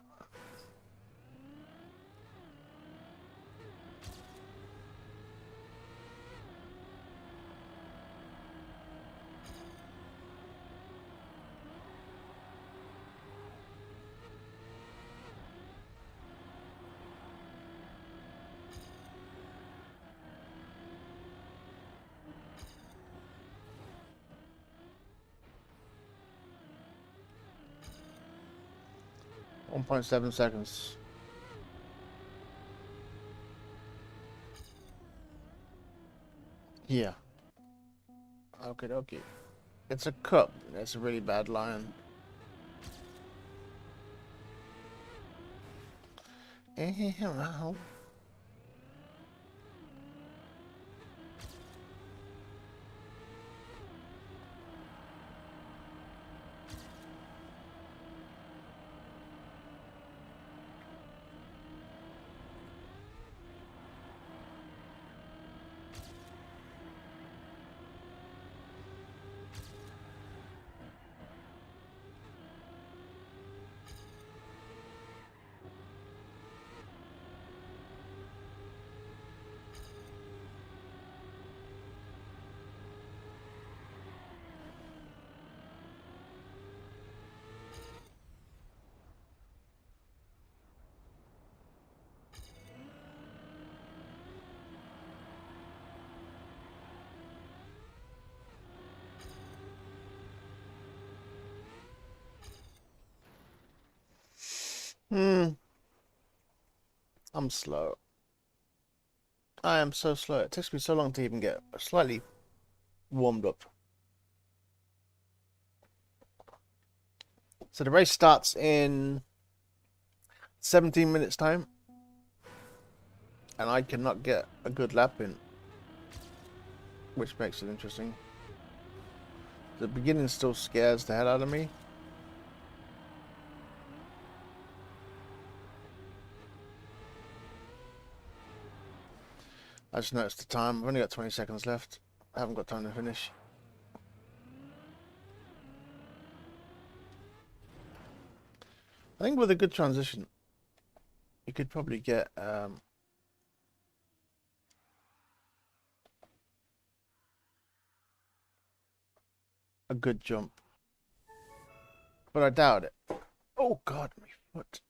1.7 seconds. Yeah. Okay, okay. It's a cup. That's a really bad line. Well. I'm slow. I am so slow. It takes me so long to even get slightly warmed up. So the race starts in 17 minutes time. And I cannot get a good lap in. Which makes it interesting. The beginning still scares the hell out of me. I just noticed the time. I've only got 20 seconds left. I haven't got time to finish. I think with a good transition, you could probably get a good jump. But I doubt it. Oh god, my foot.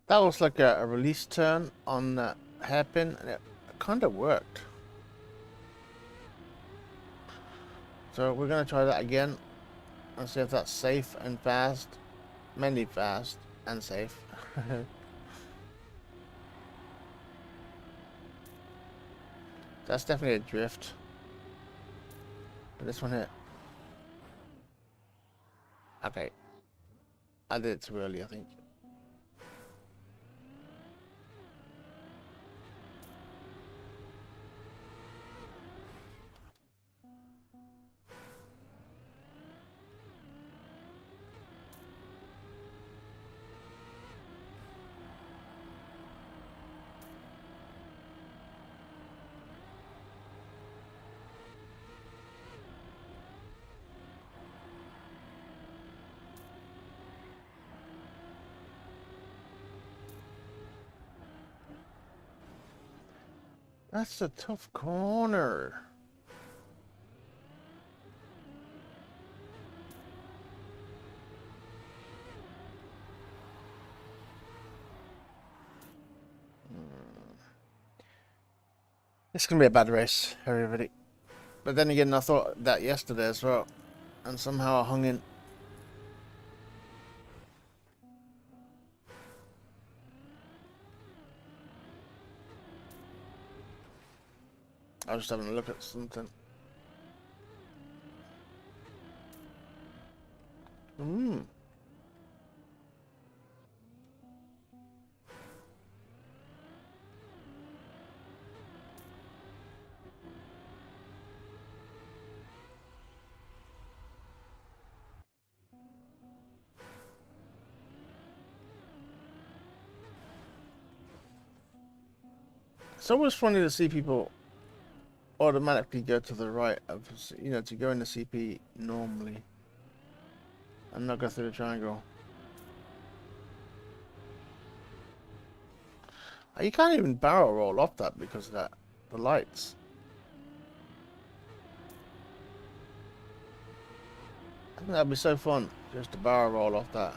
That was like a release turn on the hairpin, and it kind of worked. So we're going to try that again and see if that's safe and fast. Mainly fast and safe. That's definitely a drift. But this one here. Okay. I did it too early, I think. That's a tough corner. It's gonna be a bad race, everybody. But then again, I thought that yesterday as well, and somehow I hung in. I was just having a look at something. It's always funny to see people automatically go to the right of, you know, to go in the CP normally and not go through the triangle. You can't even barrel roll off that because of that, the lights. I think that'd be so fun just to barrel roll off that.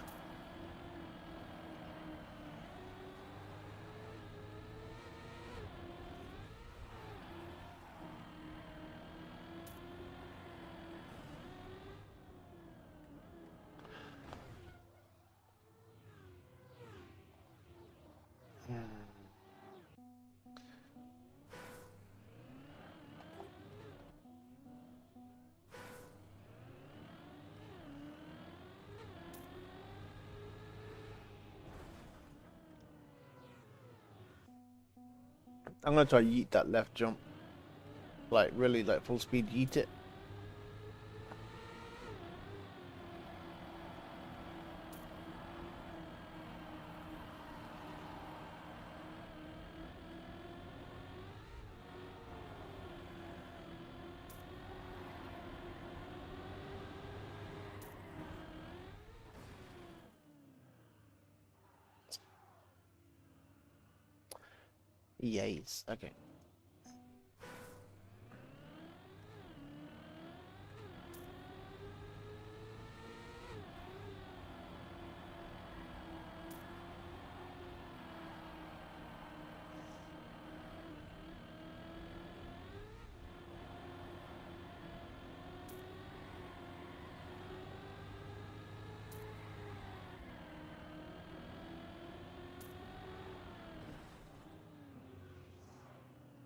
I'm gonna try yeet that left jump. Like really like full speed yeet it. Yes, okay.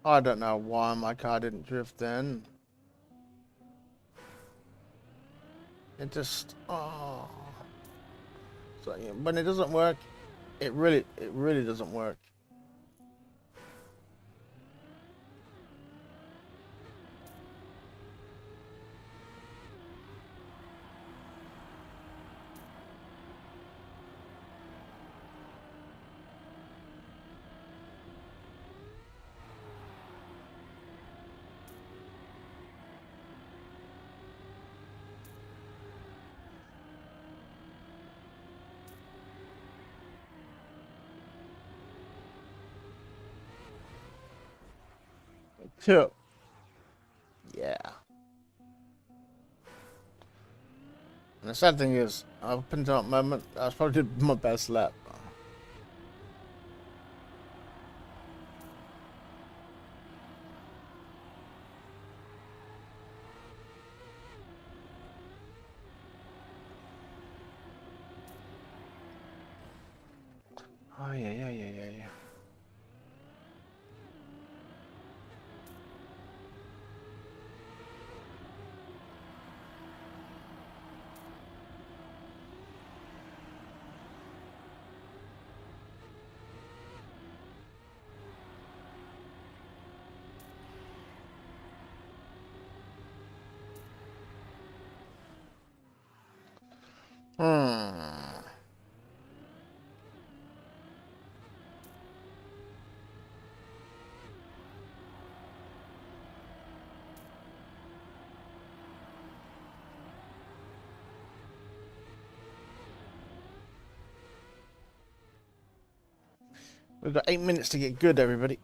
I don't know why my car didn't drift then. It just, oh. So yeah, when it doesn't work, it really doesn't work. Yeah. And the sad thing is, up until that moment, that was probably my best lap. Oh yeah. Hmm. We've got 8 minutes to get good, everybody.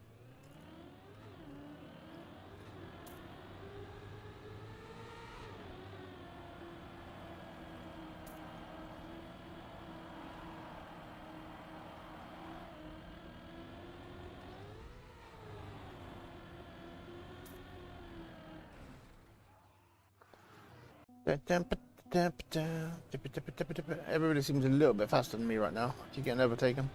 Everybody seems a little bit faster than me right now. Keep getting overtaken.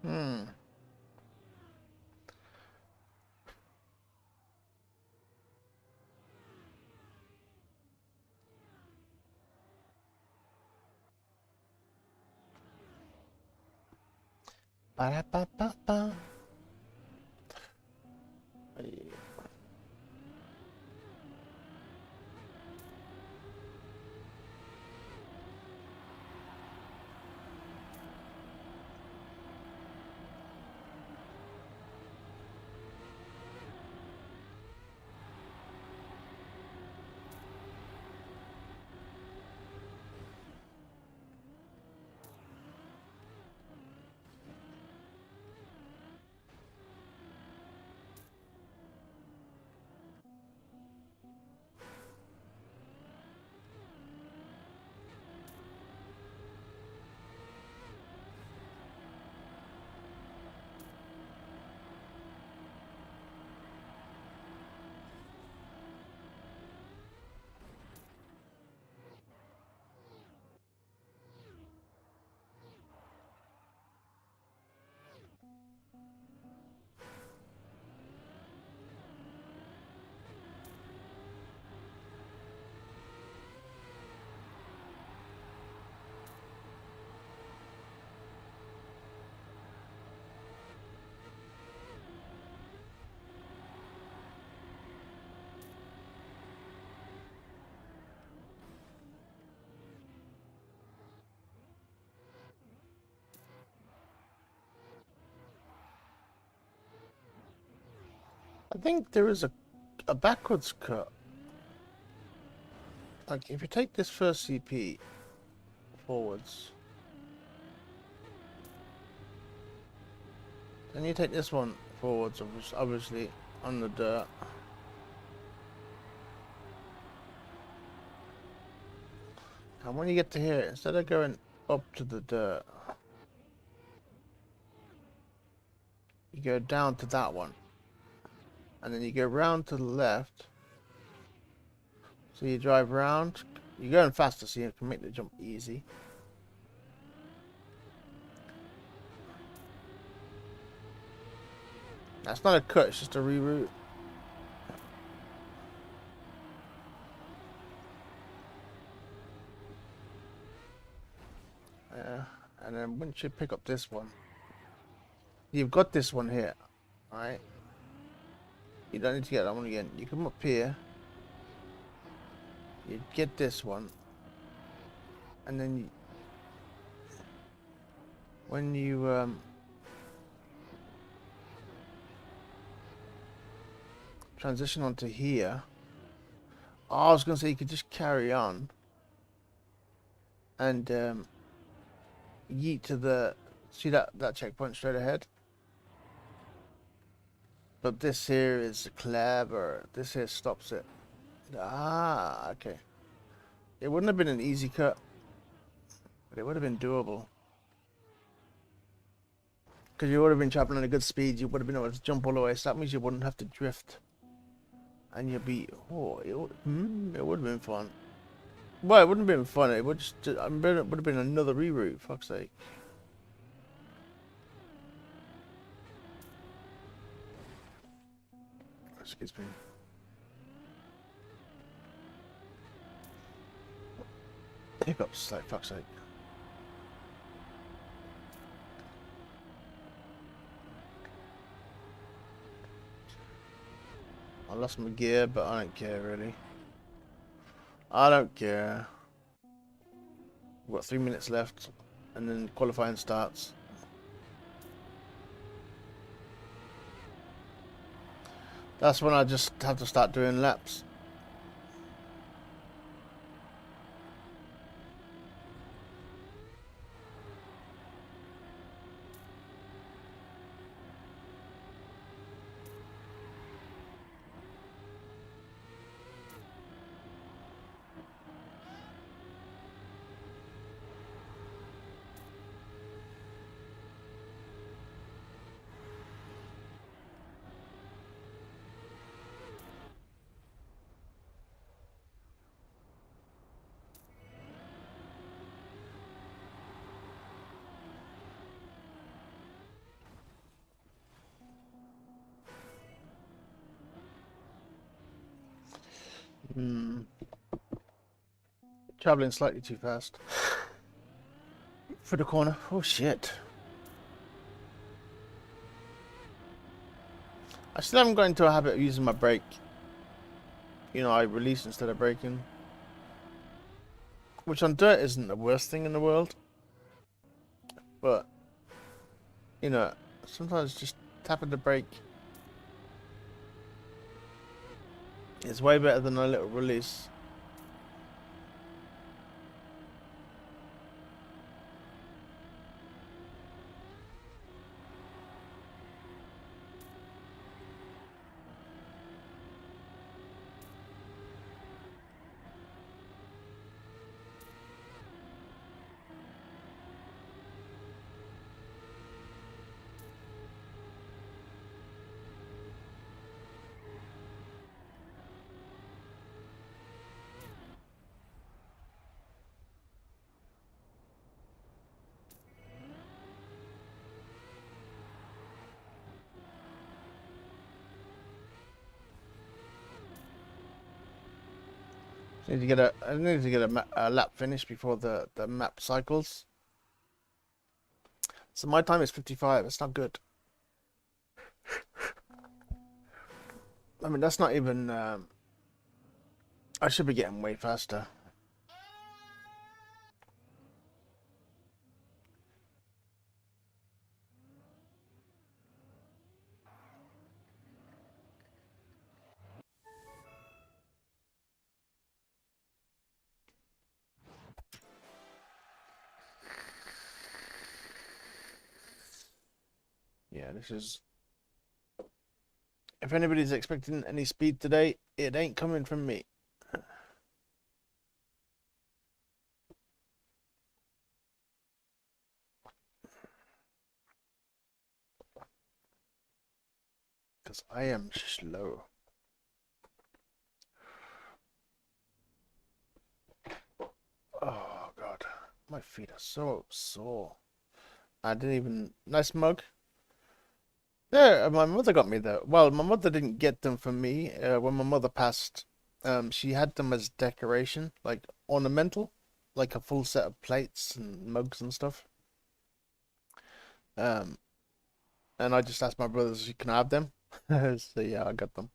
Hmm. Ba-da-ba-ba-ba. I think there is a backwards cut. Like, if you take this first CP forwards, then you take this one forwards, obviously, on the dirt. And when you get to here, instead of going up to the dirt, you go down to that one. And then you go round to the left. So you drive round. You're going faster, so you can make the jump easy. That's not a cut, it's just a reroute. Yeah, and then once you pick up this one, you've got this one here, alright? You don't need to get that one again. You come up here, you get this one, and then when you transition onto here, I was gonna say you could just carry on and yeet to the, see that checkpoint straight ahead. But this here is clever. This here stops it. Ah, okay. It wouldn't have been an easy cut, but it would have been doable. Because you would have been traveling at a good speed, you would have been able to jump all the way, so that means you wouldn't have to drift. And you'd be, oh, it would have been fun. Well, it wouldn't have been fun, it would just, it would have been another reroute, fuck's sake. Excuse me. Hiccups, like, fuck's sake. I lost my gear, but I don't care, really. I don't care. We've got 3 minutes left, and then qualifying starts. That's when I just have to start doing laps. Traveling slightly too fast. For the corner. Oh shit. I still haven't got into a habit of using my brake. You know, I release instead of braking. Which on dirt isn't the worst thing in the world. But, you know, sometimes just tapping the brake is way better than a little release. I need to get a lap finished before the map cycles. So my time is 55. It's not good. I mean, that's not even. I should be getting way faster. Yeah, this is. If anybody's expecting any speed today, it ain't coming from me. Because I am slow. Oh, God. My feet are so sore. I didn't even... Nice mug. Yeah, my mother got me though. Well, my mother didn't get them for me. When my mother passed, she had them as decoration, like ornamental, like a full set of plates and mugs and stuff. Um, and I just asked my brothers if you can have them. So yeah, I got them.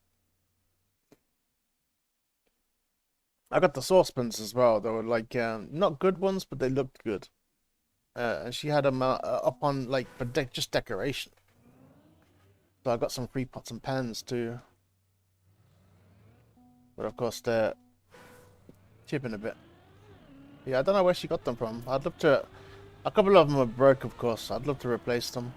I got the saucepans as well. They were like not good ones, but they looked good. And she had them up on like for just decoration. So I got some free pots and pans too. But of course they're chipping a bit. Yeah, I don't know where she got them from. I'd love to. A couple of them are broke, of course. I'd love to replace them.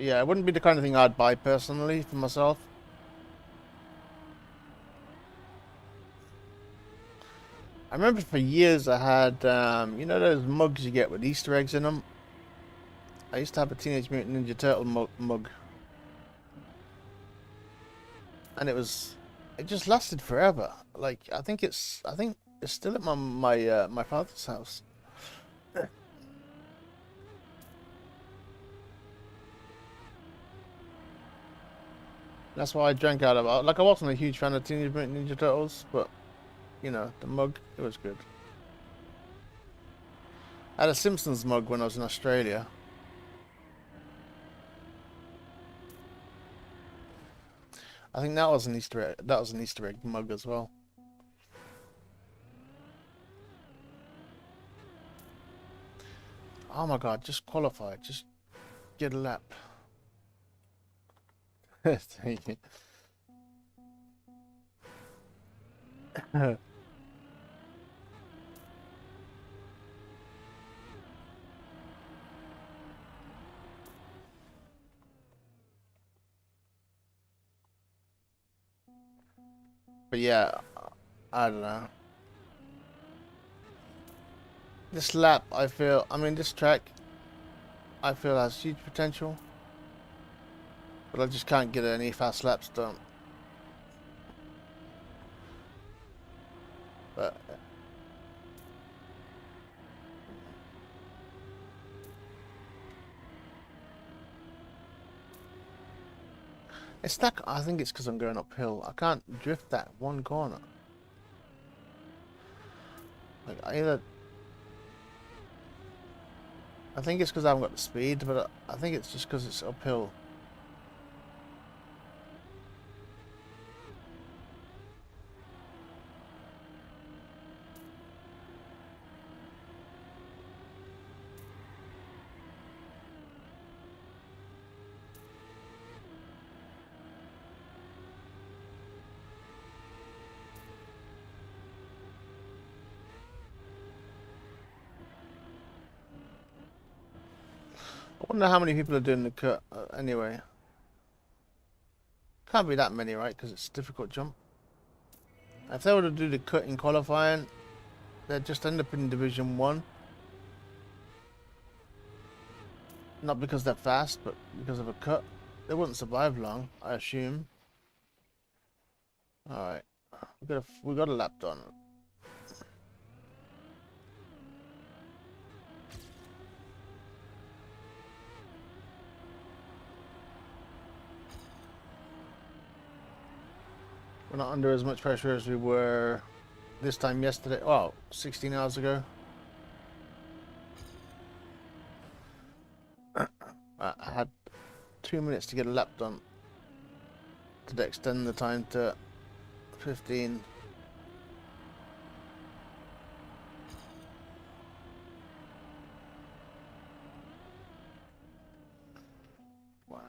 yeah, it wouldn't be the kind of thing I'd buy personally for myself. I remember for years I had, you know those mugs you get with Easter eggs in them? I used to have a Teenage Mutant Ninja Turtle mug. And it just lasted forever. Like, I think it's still at my father's house. That's why I drank out of it. Like, I wasn't a huge fan of Teenage Mutant Ninja Turtles, but, you know, the mug, it was good. I had a Simpsons mug when I was in Australia. I think that was an Easter egg. That was an Easter egg mug as well. Oh my God! Just qualify. Just get a lap. Thank you. But yeah, I don't know. This lap, I mean, this track, I feel has huge potential, but I just can't get any fast laps done. But it's not. I think it's because I'm going uphill. I can't drift that one corner. Like I think it's because I haven't got the speed, but I think it's just because it's uphill. I wonder how many people are doing the cut anyway. Can't be that many, right? Because it's a difficult jump. If they were to do the cut in qualifying, they'd just end up in Division 1. Not because they're fast, but because of a cut. They wouldn't survive long, I assume. Alright. We got a lap done. We're not under as much pressure as we were this time yesterday. Well, 16 hours ago. I had 2 minutes to get a lap done. To extend the time to 15. Wow.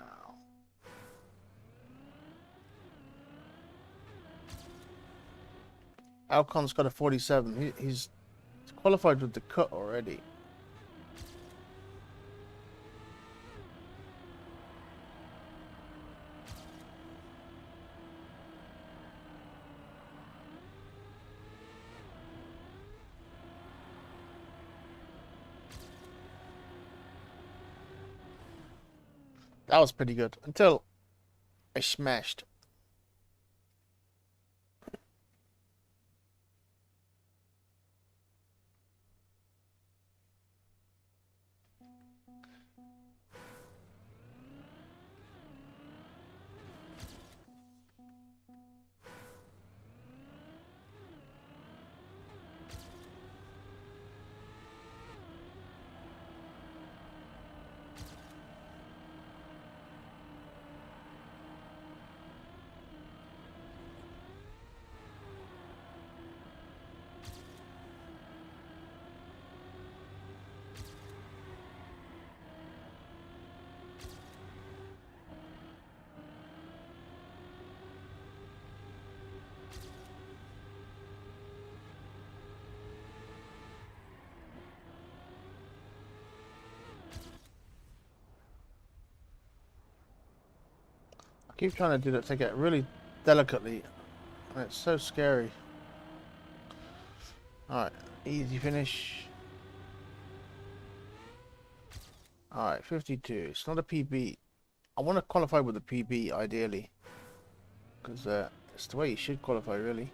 Alcon's got a 47. He's qualified with the cut already. That was pretty good until I smashed. keep trying to do that, take it really delicately, and it's so scary. Alright, easy finish. Alright, 52. It's not a PB. I want to qualify with a PB, ideally. Because it's the way you should qualify, really.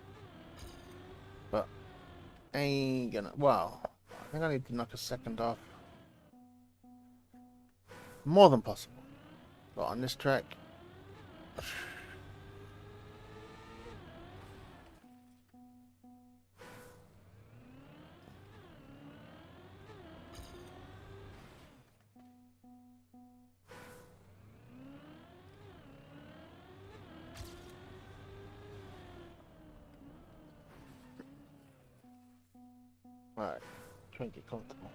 But, ain't gonna... Wow. I think I need to knock a second off. More than possible. But on this track... Alright, try and get comfortable.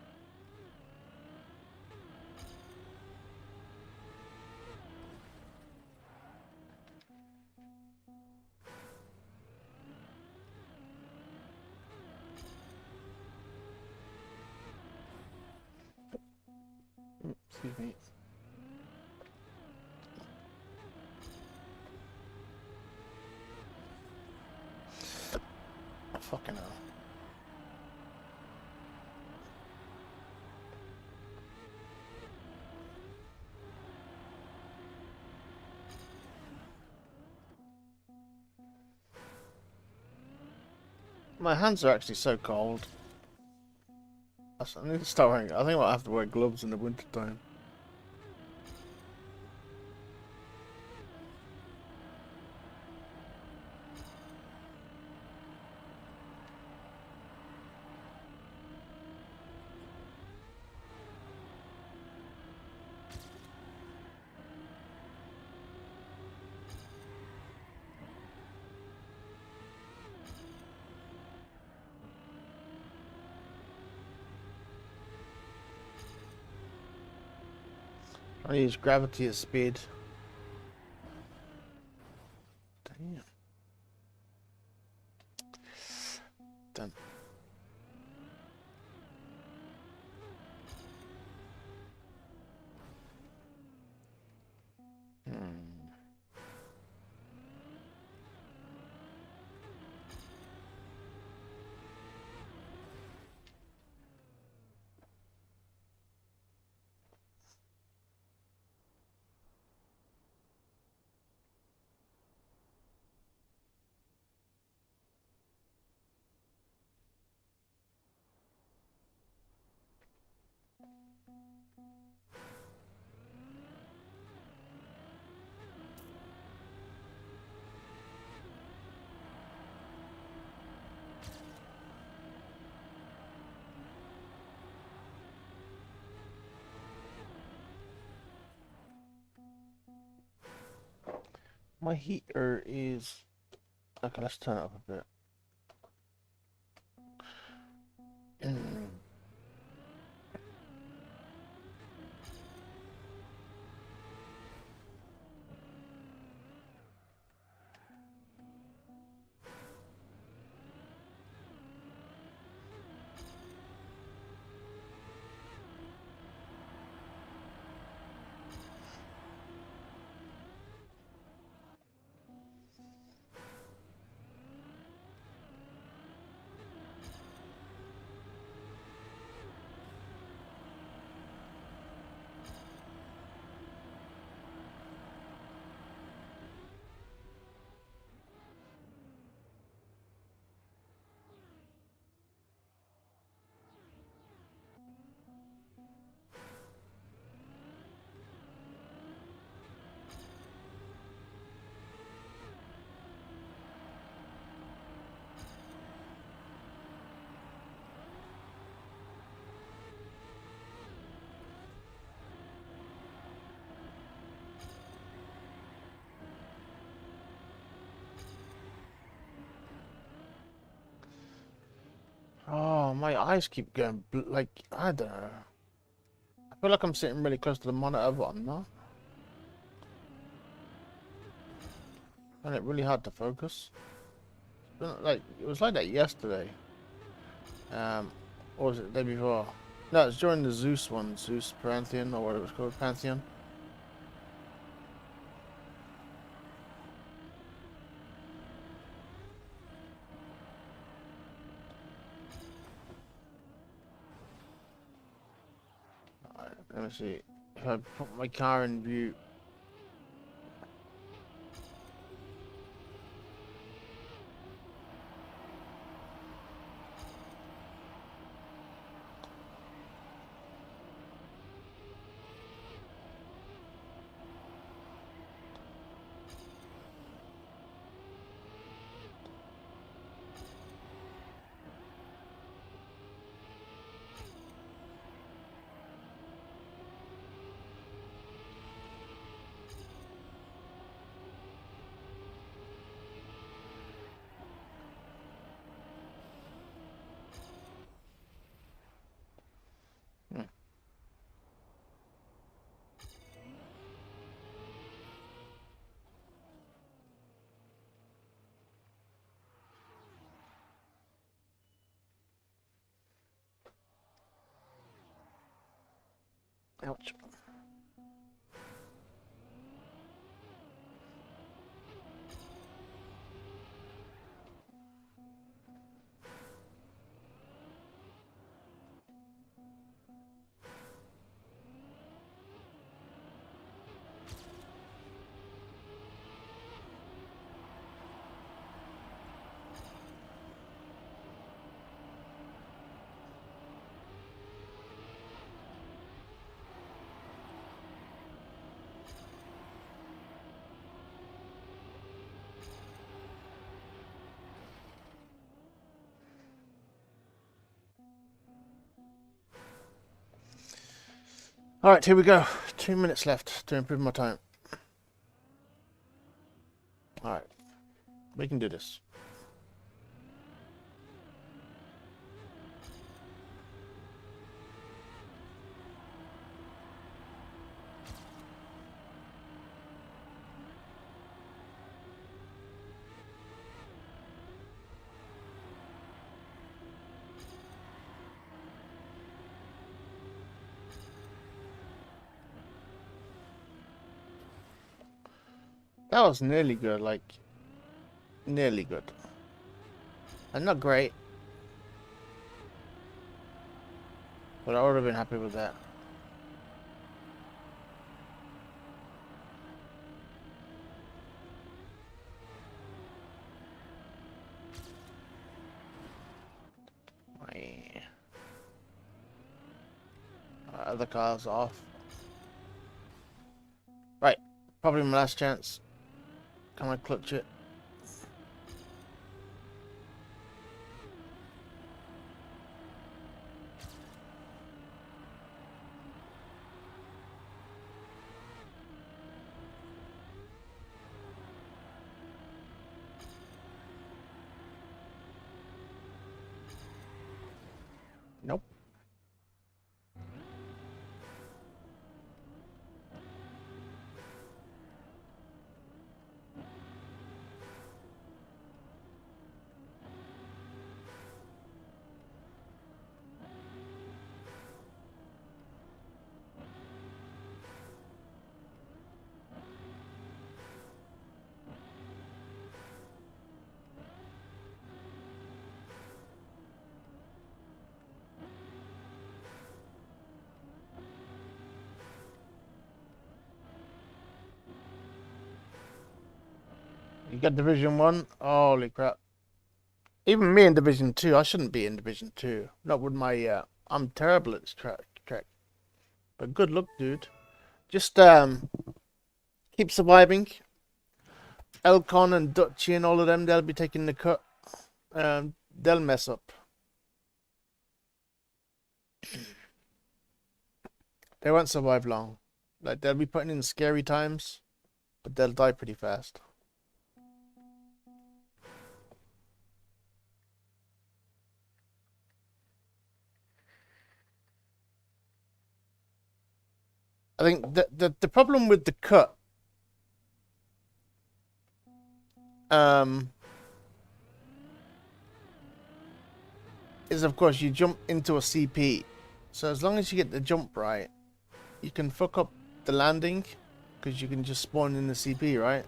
Excuse me. Fucking hell. My hands are actually so cold. I need to start wearing. I think I'll have to wear gloves in the winter time. I use gravity as speed. Damn. Done. My heater is... Okay, let's turn it up a bit. Oh, my eyes keep going like, I don't know. I feel like I'm sitting really close to the monitor, but I'm not. And it's really hard to focus. Like, it was like that yesterday. Or was it the day before? No, it was during the Zeus one, Zeus Pantheon, or what it was called, Pantheon. Let's see. If I put my car in view. Ouch. Alright, here we go. 2 minutes left to improve my time. Alright. We can do this. That was nearly good, like, nearly good. And not great. But I would have been happy with that. Other car's off. Right, probably my last chance. Can I clutch it? Nope. You got Division 1? Holy crap. Even me in Division 2, I shouldn't be in Division 2. Not with my, I'm terrible at this track. But good luck, dude. Just, keep surviving. Elcon and Dutchy and all of them, they'll be taking the cut. They'll mess up. They won't survive long. Like, they'll be putting in scary times, but they'll die pretty fast. I think the problem with the cut is, of course, you jump into a CP. So as long as you get the jump right, you can fuck up the landing because you can just spawn in the CP, right?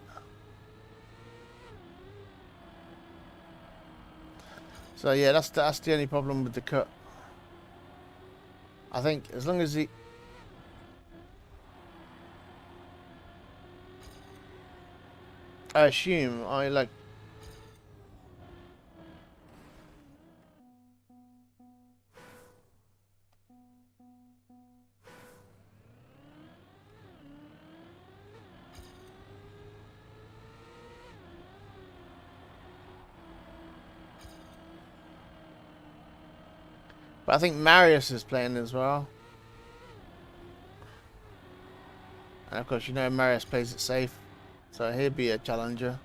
So yeah, that's the only problem with the cut. I think as long as I assume I like. But I think Marius is playing as well. And of course, you know Marius plays it safe. So he'll be a challenger.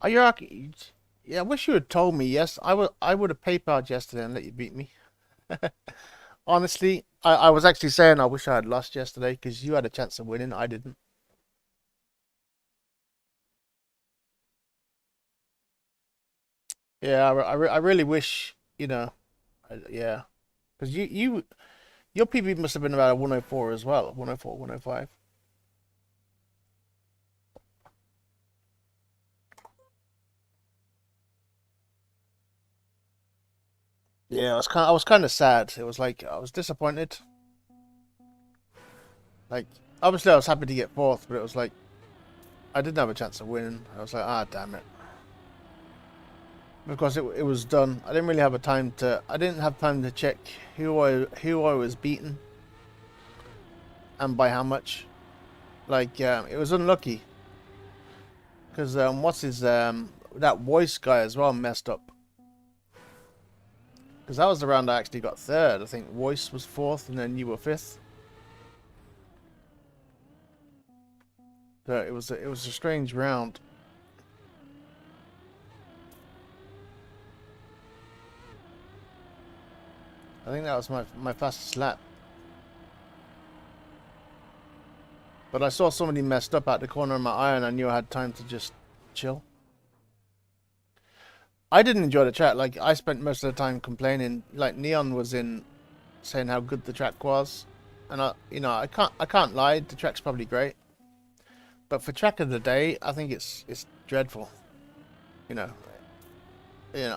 Are you okay? Yeah, I wish you had told me. Yes, I would have PayPal'd yesterday and let you beat me. Honestly, I was actually saying I wish I had lost yesterday because you had a chance of winning. I didn't. Yeah, I really wish, you know, yeah. Because your PB must have been about a 104 as well. 104, 105. Yeah, I was kind of sad. It was like I was disappointed. Like obviously I was happy to get fourth, but it was like I didn't have a chance of winning. I was like, ah, damn it. Because it was done. I didn't really have a time to. I didn't have time to check who I was beating and by how much. Like it was unlucky because what's his that voice guy as well messed up. Because that was the round I actually got third. I think voice was fourth and then you were fifth. So it was a strange round. I think that was my fastest lap. But I saw somebody messed up at the corner of my eye and I knew I had time to just chill. I didn't enjoy the track. Like, I spent most of the time complaining. Like, Neon was in saying how good the track was. And, I can't lie. The track's probably great. But for track of the day, I think it's dreadful. You know,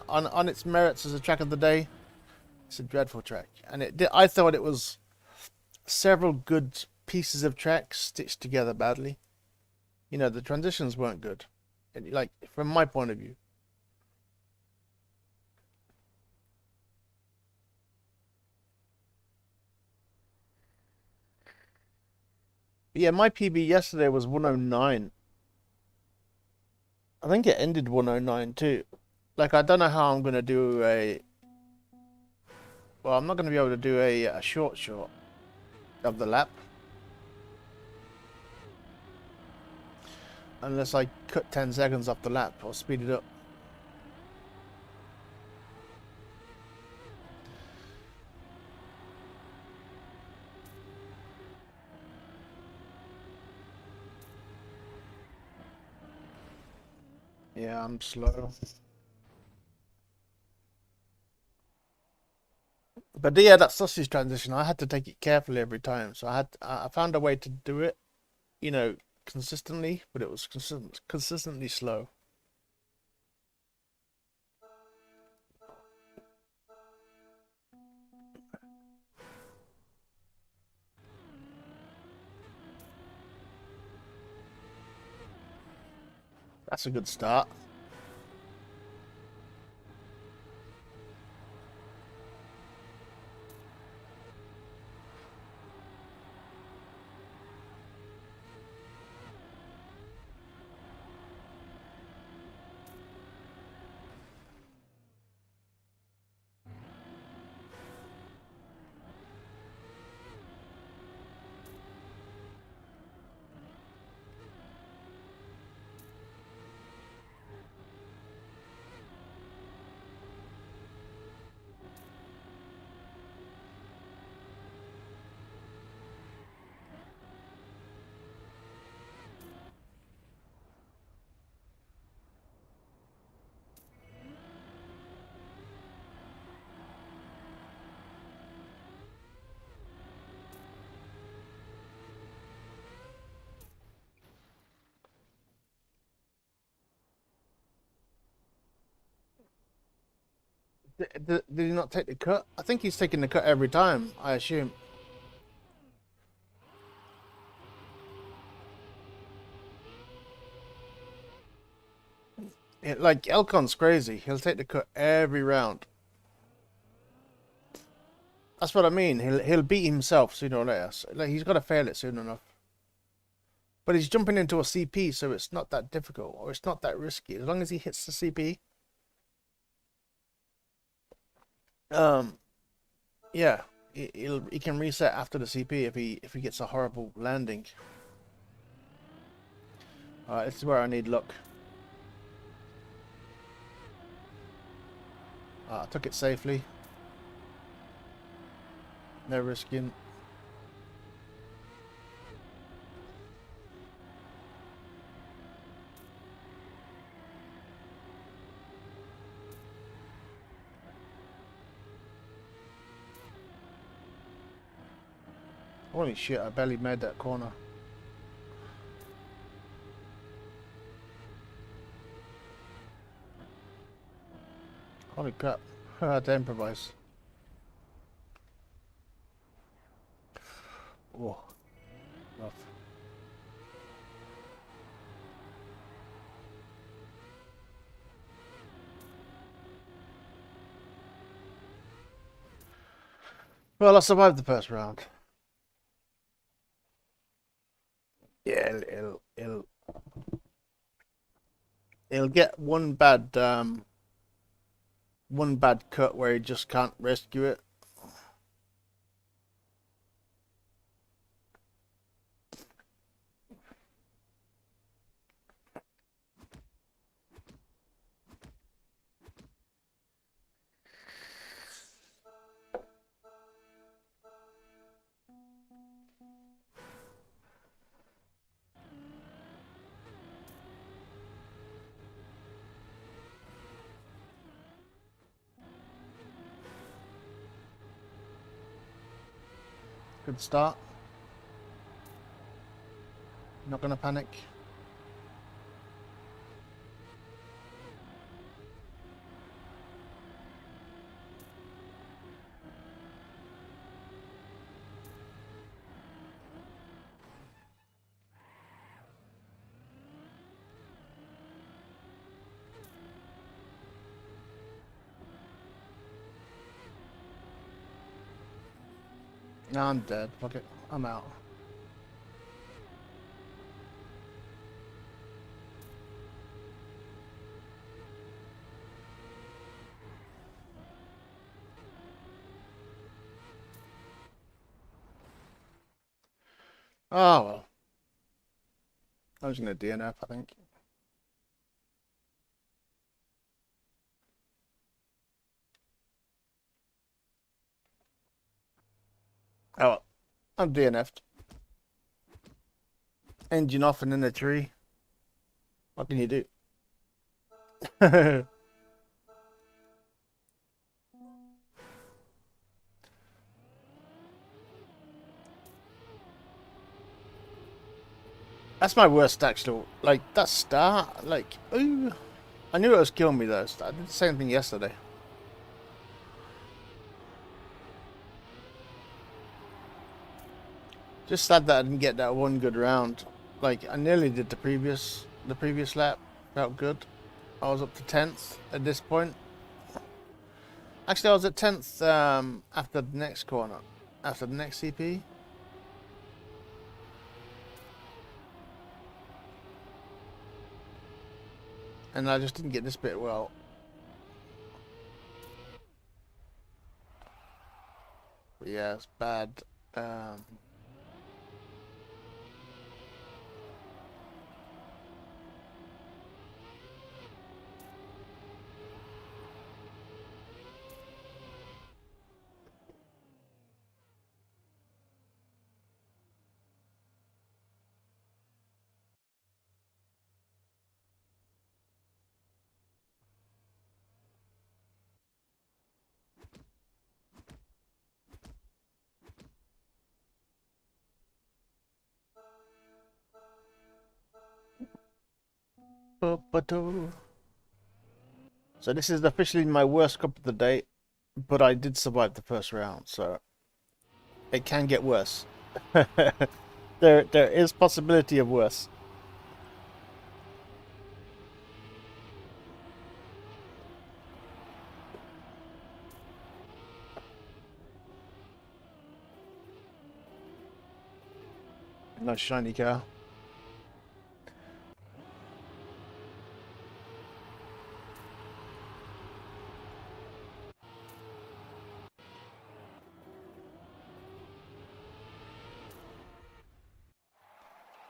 on its merits as a track of the day, it's a dreadful track. And I thought it was several good pieces of track stitched together badly. The transitions weren't good. And, like, from my point of view. But yeah, my PB yesterday was 109. I think it ended 109 too. Like, I don't know how I'm going to do a... Well, I'm not going to be able to do a short of the lap. Unless I cut 10 seconds off the lap or speed it up. Yeah, I'm slow. But yeah, that sausage transition, I had to take it carefully every time. So I found a way to do it, you know, consistently, but it was consistently slow. That's a good start. Did he not take the cut? I think he's taking the cut every time, I assume. Like, Elcon's crazy. He'll take the cut every round. That's what I mean. He'll beat himself sooner or later. So, like, he's got to fail it soon enough. But he's jumping into a CP, so it's not that difficult, or it's not that risky. As long as he hits the CP, yeah, he can reset after the CP if he gets a horrible landing. Alright, this is where I need luck. I took it safely. No risking. Holy shit, I barely made that corner. Holy crap. I had to improvise. Oh, rough. Well, I survived the first round. Yeah, he'll get one bad cut where he just can't rescue it. Good start. Not gonna panic. No, I'm dead. Fuck it. I'm out. Oh well. I was gonna DNF, I think. Oh well. I'm DNF'd. Engine off and in a tree. What can you do? That's my worst actual. Like, that start. Like, ooh. I knew it was killing me though. I did the same thing yesterday. Just sad that I didn't get that one good round. Like, I nearly did the previous lap. Felt good. I was up to 10th at this point. Actually, I was at 10th after the next corner. After the next CP. And I just didn't get this bit well. But yeah, it's bad. So this is officially my worst cup of the day, but I did survive the first round, so it can get worse. There is possibility of worse. Nice shiny car.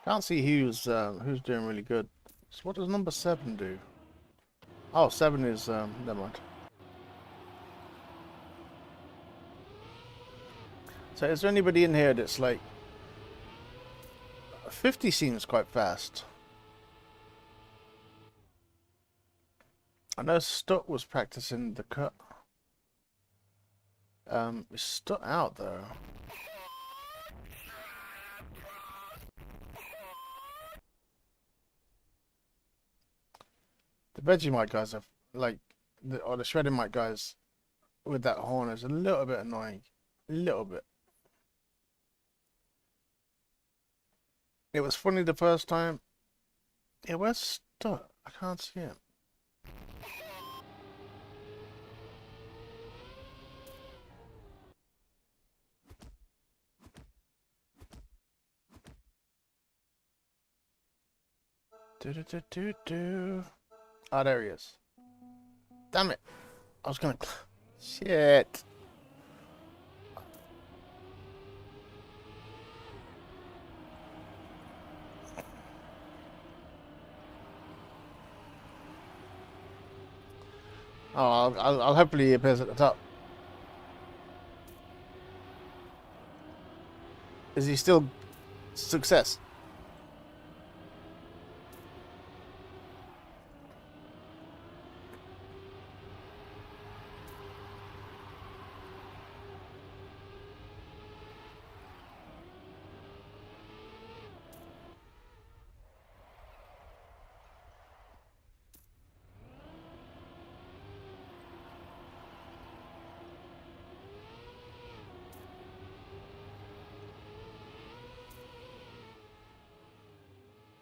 Can't see who's doing really good. So what does number 7 do? Oh, 7 is never mind. So is there anybody in here that's like 50 seems quite fast. I know Stutt was practicing the cut. Is Stutt out though? The Vegemite guys are like, or the shredding mic guys with that horn is a little bit annoying. A little bit. It was funny the first time. It was Stutt. I can't see him. Do. Oh, there he is. Damn it. I was gonna... Shit. Oh, I'll hopefully he appears at the top. Is he still success?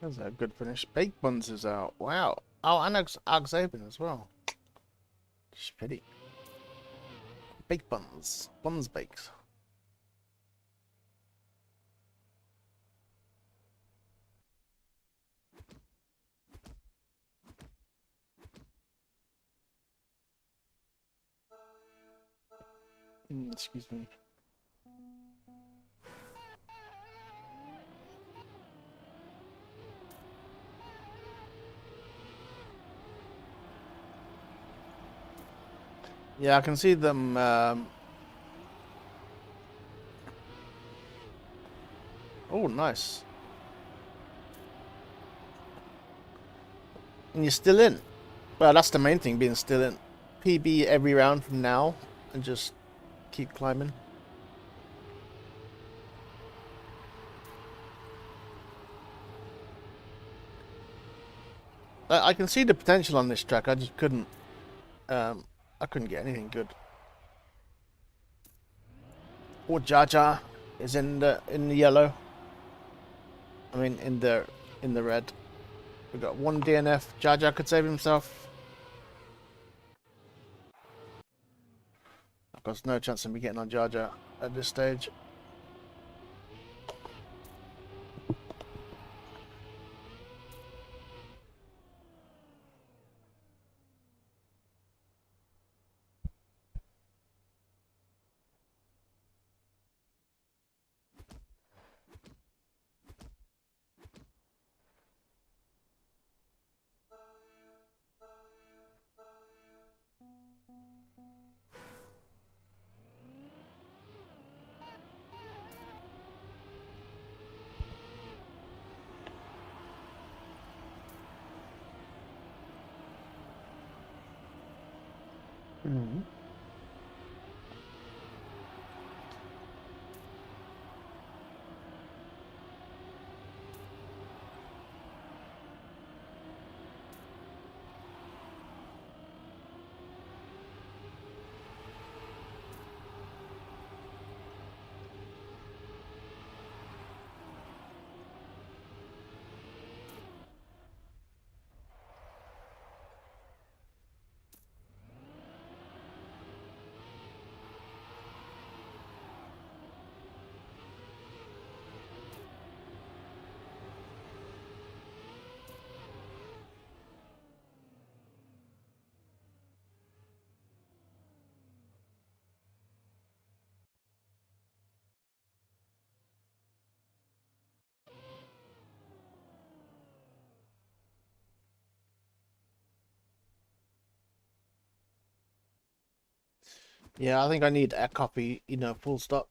That's a good finish. Baked Buns is out. Wow. Oh, and Xavier as well. Just pity. Baked Buns. Buns baked. Excuse me. Yeah, I can see them. Oh, nice. And you're still in. Well, that's the main thing, being still in. PB every round from now, and just keep climbing. I can see the potential on this track. I just couldn't. I couldn't get anything good. Or Jaja is in the yellow. I mean, in the red. We've got one DNF. Jaja could save himself. I've got no chance of me getting on Jaja at this stage. Mm-hmm. Yeah, I think I need a copy, you know, full stop.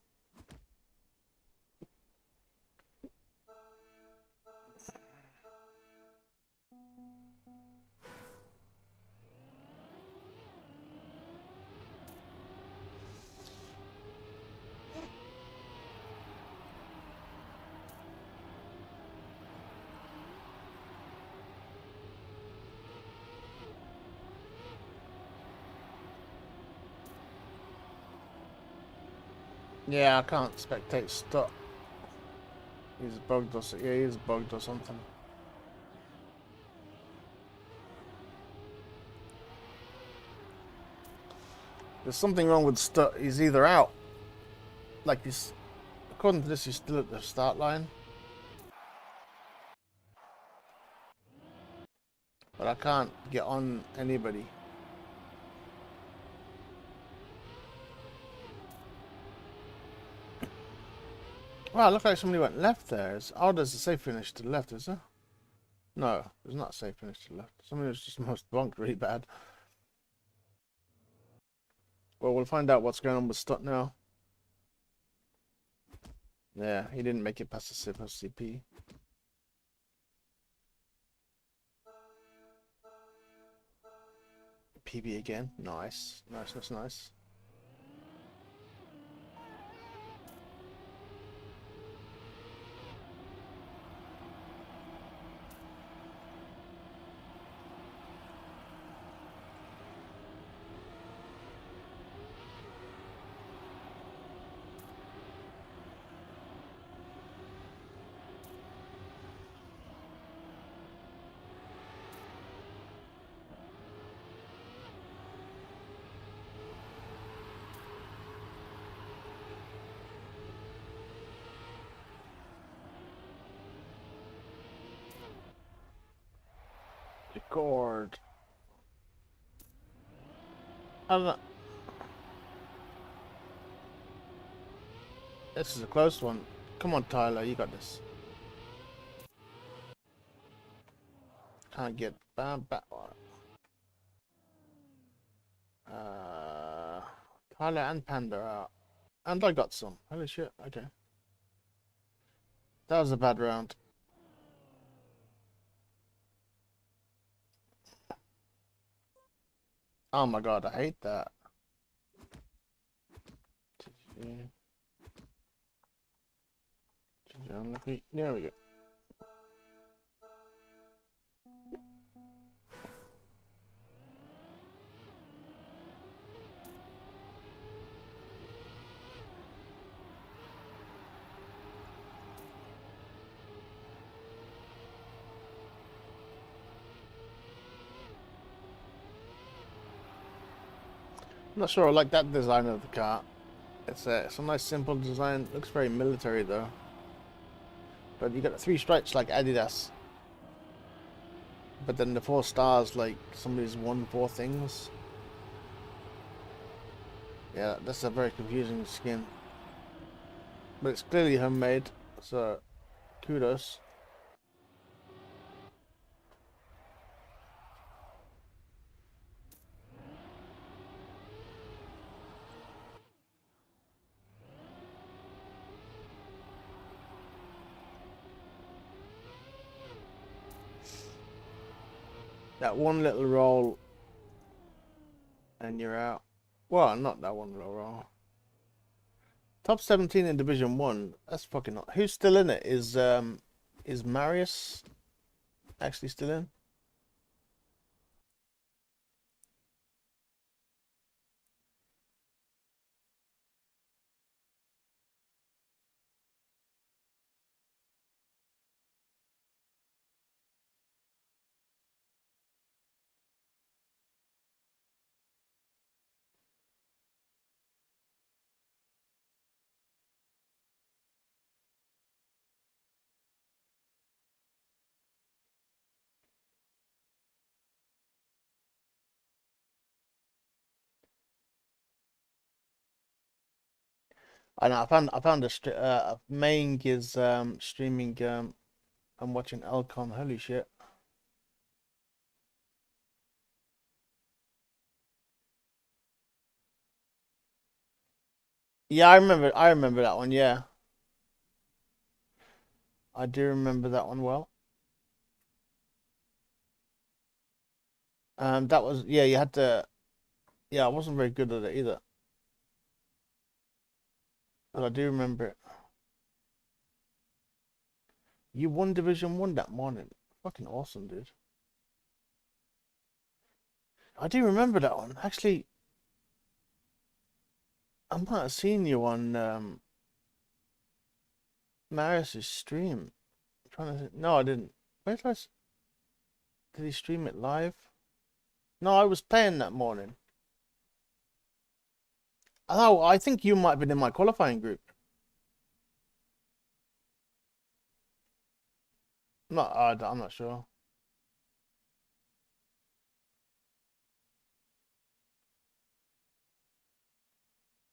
Yeah, I can't spectate stop. He's bugged or so. Yeah, he's bugged or something. There's something wrong with stop. He's either out, like he's, according to this, he's still at the start line. But I can't get on anybody. Wow, look like somebody went left there. Oh, there's a safe finish to the left, is there? No, there's not a safe finish to the left. Somebody was just most bunked really bad. Well, we'll find out what's going on with Stott now. Yeah, he didn't make it past the CP. PB again. Nice. Nice. Record. This is a close one. Come on, Tyler, you got this. Can't get bam back. Tyler and Panda are out. And I got some. Holy shit, okay. That was a bad round. Oh my god, I hate that. There we go. I'm not sure I like that design of the car. It's a nice simple design. Looks very military though. But you got the 3 stripes like Adidas. But then the 4 stars like somebody's won 4 things. Yeah, that's a very confusing skin. But it's clearly homemade, so kudos. That one little roll and you're out. Well, not that one little roll. Top 17 in Division 1. That's fucking not. Who's still in it? Is Marius actually still in? I know. I found a main is streaming. I'm watching Alcon. Holy shit! Yeah, I remember. I remember that one. Yeah, I do remember that one well. That was yeah. You had to. Yeah, I wasn't very good at it either, but I do remember it. You won Division 1 that morning. Fucking awesome, dude. I do remember that one. Actually, I might have seen you on Marius's stream. I'm trying to. No, I didn't. Where did did he stream it live? No, I was playing that morning. Oh, I think you might have been in my qualifying group. I'm not sure.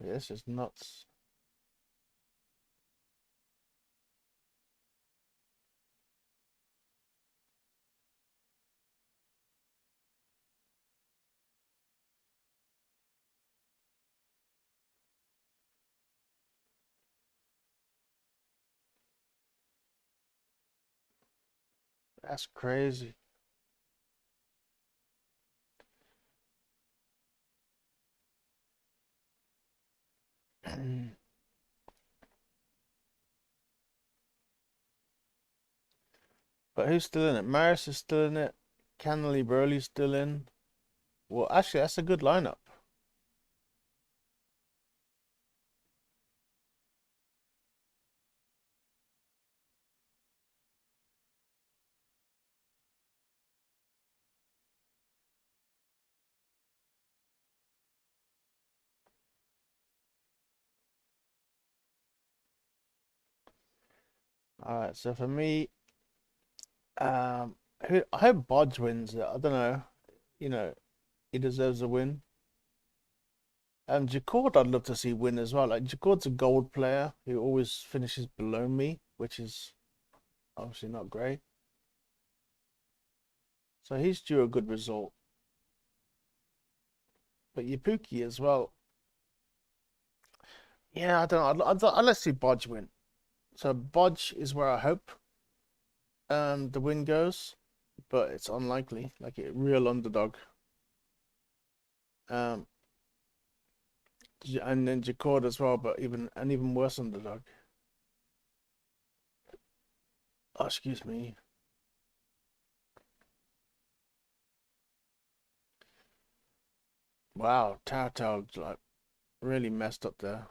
Yeah, it's just nuts. That's crazy. But who's still in it? Maris is still in it. Canley Burley's still in. Well, actually, that's a good lineup. All right, so for me, I hope Bodge wins it. I don't know. You know, he deserves a win. Jacord, I'd love to see win as well. Like Jacord's a gold player who always finishes below me, which is obviously not great. So he's due a good result. But Yapuki as well. Yeah, I don't know. Let's see Bodge win. So Bodge is where I hope the win goes, but it's unlikely. Like a real underdog. Um, and then Jacord as well, but even worse underdog. Oh, excuse me. Wow, Tao like really messed up there.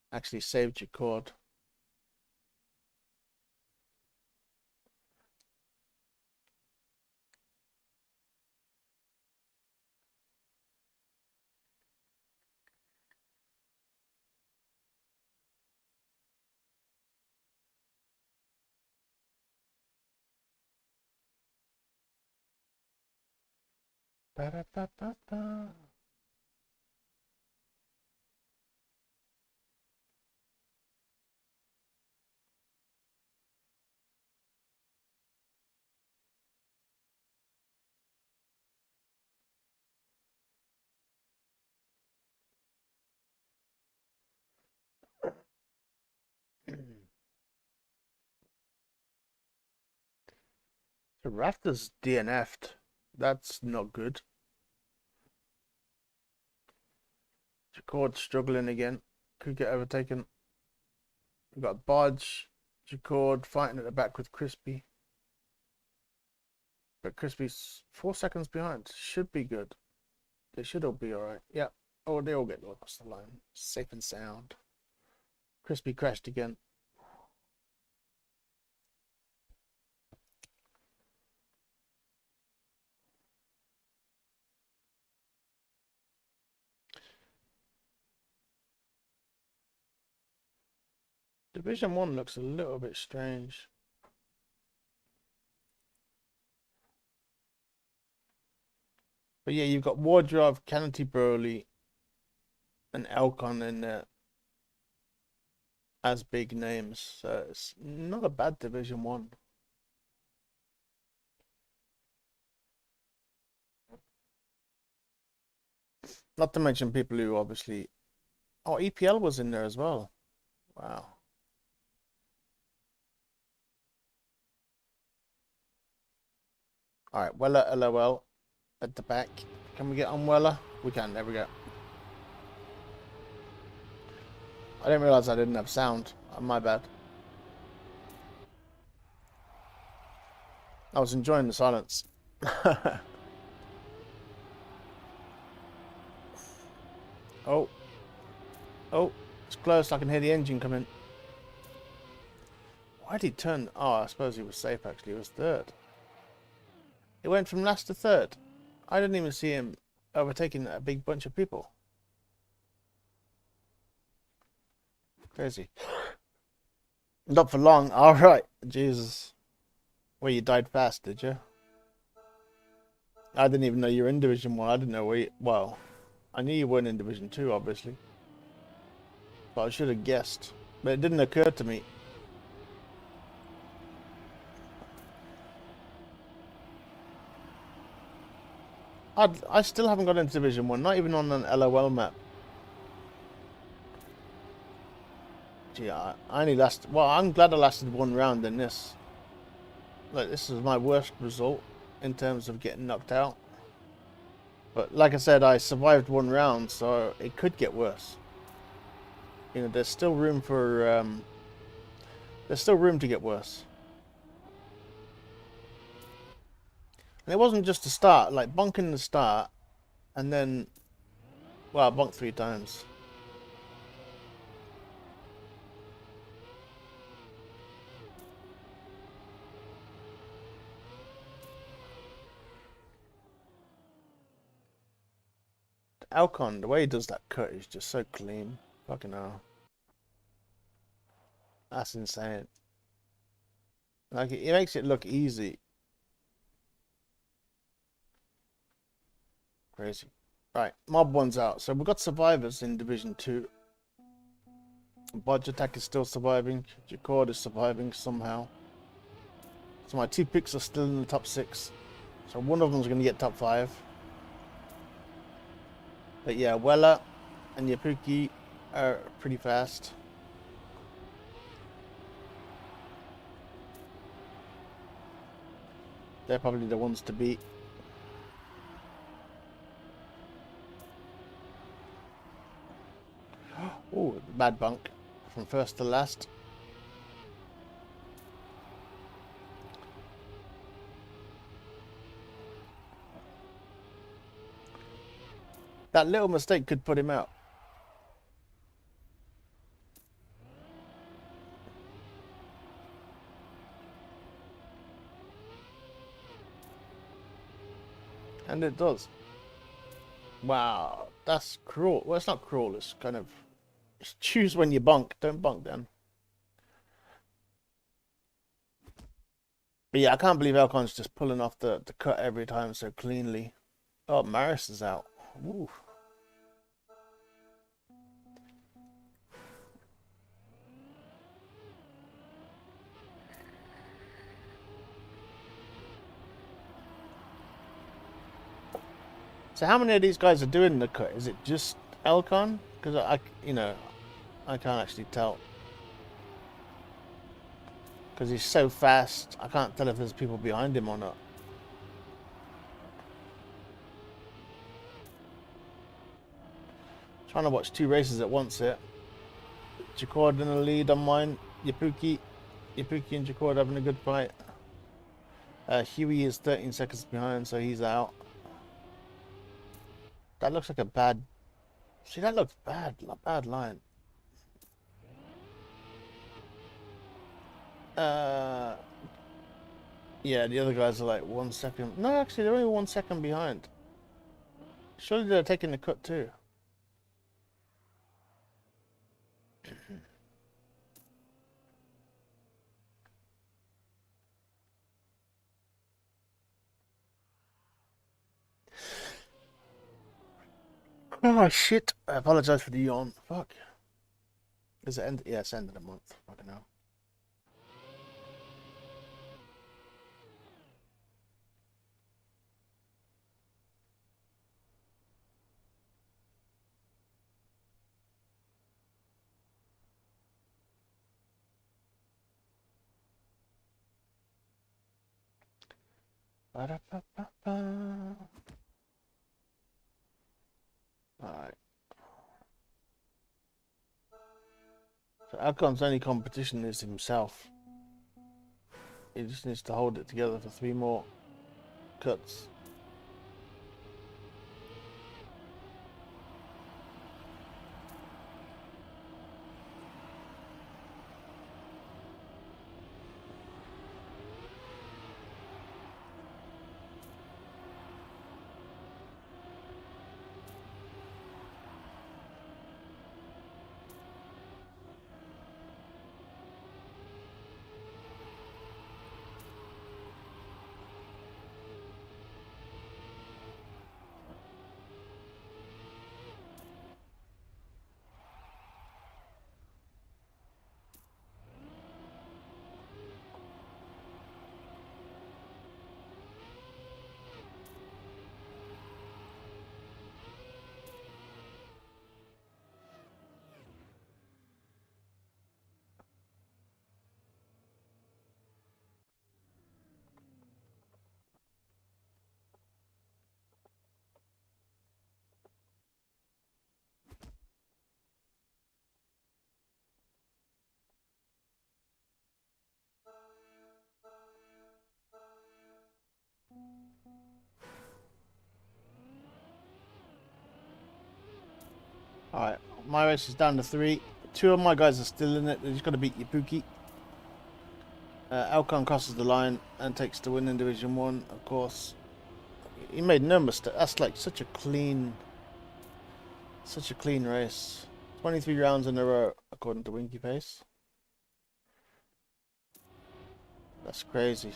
Actually saved Jacord. Ba-da-ba-ba-ba. The Raptors DNF'd. That's not good. Jacord struggling again. Could get overtaken. We've got Bodge, Jacord fighting at the back with Crispy. But Crispy's 4 seconds behind. Should be good. They should all be alright. Yeah. Oh, they all get across the line. Safe and sound. Crispy crashed again. Division 1 looks a little bit strange. But yeah, you've got Wardrobe, Kennedy Burley, and Elcon in there as big names. So it's not a bad Division 1. Not to mention people who obviously Oh, EPL was in there as well. Wow. All right, Weller, LOL at the back. Can we get on Weller? We can. There we go. I didn't realize I didn't have sound. My bad. I was enjoying the silence. Oh. Oh. It's close. I can hear the engine coming. Why did he turn? Oh, I suppose he was safe, actually. He was third. He went from last to third. I didn't even see him overtaking a big bunch of people. Crazy. Not for long. All right. Jesus. Well, you died fast, did you? I didn't even know you were in Division 1. I didn't know where you... Well, I knew you weren't in Division 2, obviously. But I should have guessed. But it didn't occur to me. I still haven't got into Division 1. Not even on an LOL map. Gee, I only lasted... Well, I'm glad I lasted one round in this. Like, this is my worst result in terms of getting knocked out. But like I said, I survived one round, so it could get worse. You know, there's still room for... there's still room to get worse. And it wasn't just the start, like bonking the start, and then... Well, I bonked 3 times. Alcon, the way he does that cut is just so clean. Fucking hell. That's insane. Like, it makes it look easy. Crazy. Right, Mob 1's out. So we've got survivors in Division 2. Bodge Attack is still surviving. Jacord is surviving somehow. So my 2 picks are still in the top 6. So one of them's going to get top 5. But yeah, Weller and Yapuki are pretty fast. They're probably the ones to beat. Oh, bad bunk. From first to last. That little mistake could put him out. And it does. Wow, that's cruel. Well, it's not cruel. It's kind of... Just choose when you bunk. Don't bunk then. But yeah, I can't believe Elcon's just pulling off the cut every time so cleanly. Oh, Maris is out. Ooh. So how many of these guys are doing the cut? Is it just Elcon? Because you know, I can't actually tell. Because he's so fast, I can't tell if there's people behind him or not. Trying to watch 2 races at once here. Jacord in the lead on mine. Yapuki and Jacord having a good fight. Huey is 13 seconds behind, so he's out. That looks like a bad... See, that looks bad. A bad line. Yeah, the other guys are like 1 second. No, actually, they're only 1 second behind. Surely they're taking the cut too. Oh shit! I apologize for the yawn. Fuck. Is it end? Yeah, it's end of the month. Fucking hell. Alright. So Alcon's only competition is himself. He just needs to hold it together for 3 more cuts. Alright, my race is down to 3. 2 of my guys are still in it. They just got to beat Yapuki. Alcon crosses the line and takes the win in Division 1, of course. He made no mistake. That's like such a clean race. 23 rounds in a row, according to Winky Pace. That's crazy.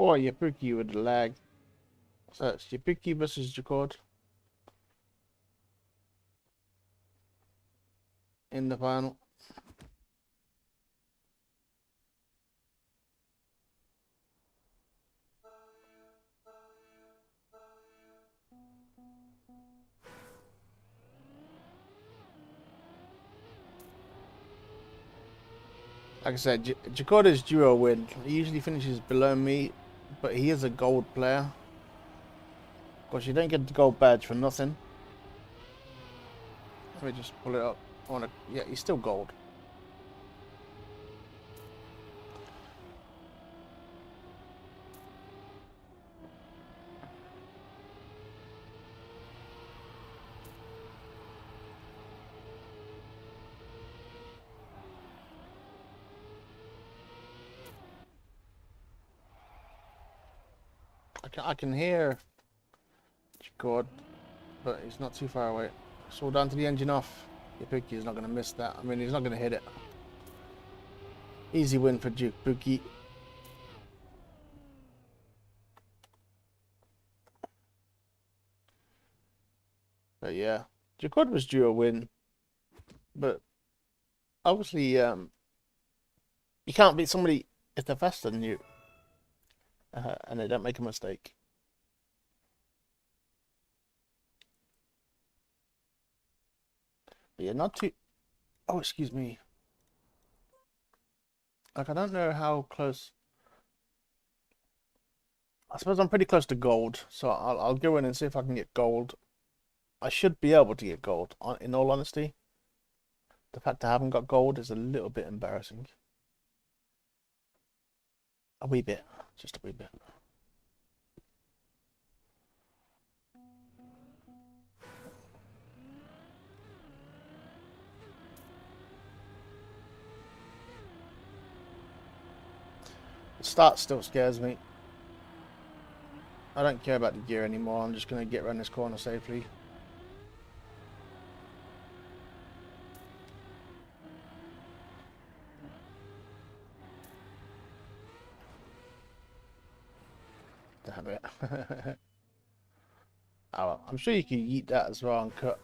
Oh, Yapuki with the lag. So it's Yapuki versus Jacord in the final. Like I said, Jakorda's duo win. He usually finishes below me, but he is a gold player. Of course, you don't get the gold badge for nothing. Let me just pull it up. Yeah, he's still gold. I can hear Jacord, but he's not too far away. It's all down to the engine off. Yapuki is not going to miss that. I mean, he's not going to hit it. Easy win for Yapuki. But yeah, Jacord was due a win, but obviously, you can't beat somebody if they're faster than you, and they don't make a mistake. But yeah, not too. Oh, excuse me. Like, I don't know how close. I suppose I'm pretty close to gold, so I'll go in and see if I can get gold. I should be able to get gold, in all honesty. The fact I haven't got gold is a little bit embarrassing. A wee bit. Just a wee bit. The start still scares me. I don't care about the gear anymore. I'm just going to get around this corner safely. Damn it. Oh, well, I'm sure you can eat that as well and cut.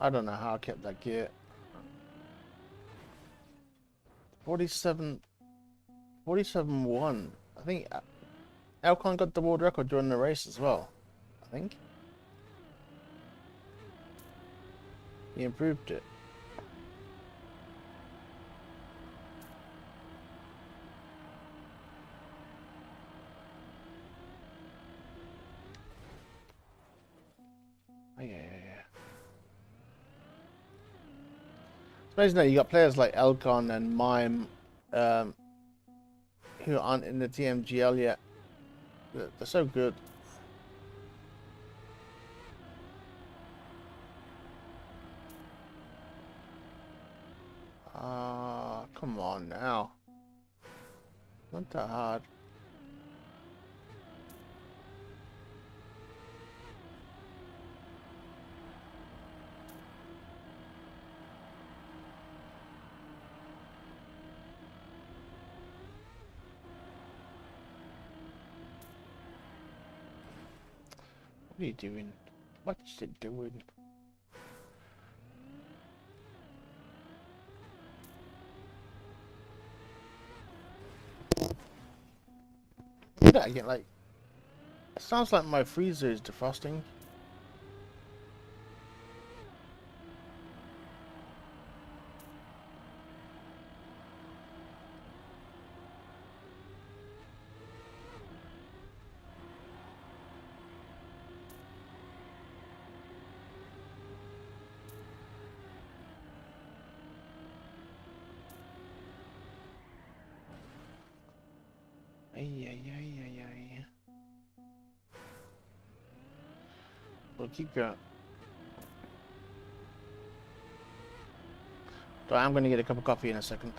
I don't know how I kept that gear. 47, 47-1. I think Alcon got the world record during the race as well. I think he improved it. Oh, yeah. It's amazing that you got players like Elcon and Mime, who aren't in the TMGL yet. They're so good. Come on now. Not that hard. What are you doing? What's it doing? Yeah, again, like, it sounds like my freezer is defrosting. Ay. We'll keep going. So I'm gonna get a cup of coffee in a second.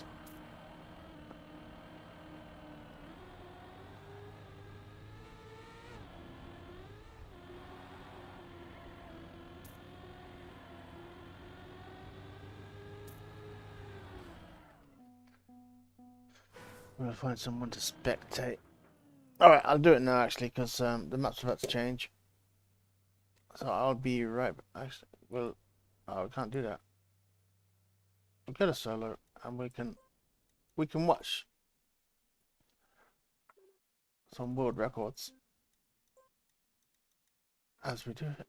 I'm gonna find someone to spectate. Alright, I'll do it now actually, because the map's about to change. So I'll be right back. Actually, well, oh, we can't do that. We'll get a solo and we can watch some world records as we do it.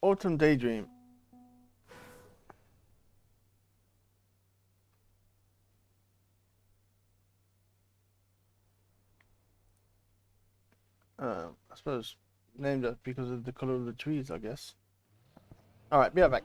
Autumn Daydream. I suppose named it because of the color of the trees, I guess. Alright, be right back.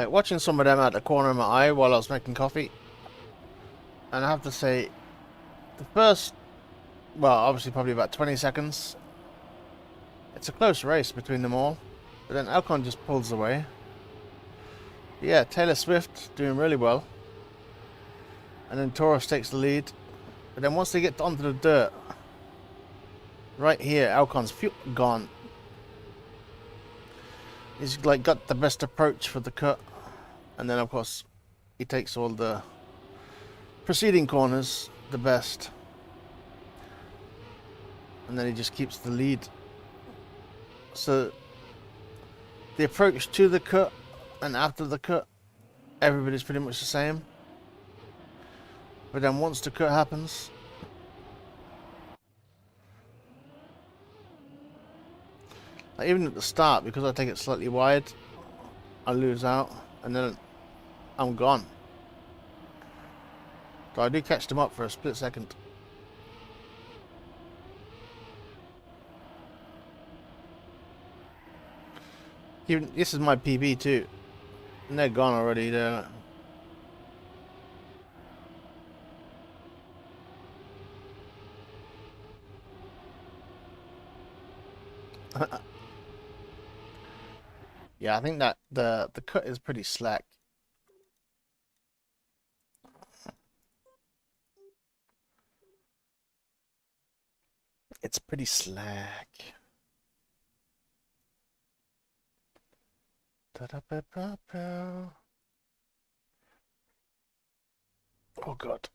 Like watching some of them out the corner of my eye while I was making coffee. And I have to say, the first, well, obviously probably about 20 seconds, it's a close race between them all. But then Alcon just pulls away. Yeah, Taylor Swift doing really well. And then Taurus takes the lead. But then once they get onto the dirt, right here, Alcon's gone. He's like got the best approach for the cut. And then of course, he takes all the preceding corners the best. And then he just keeps the lead. So the approach to the cut and after the cut, everybody's pretty much the same. But then once the cut happens, like even at the start, because I take it slightly wide, I lose out and then I'm gone. So I do catch them up for a split second. Even this is my PB too. And they're gone already. They're yeah, I think that the cut is pretty slack. It's pretty slack. Oh god.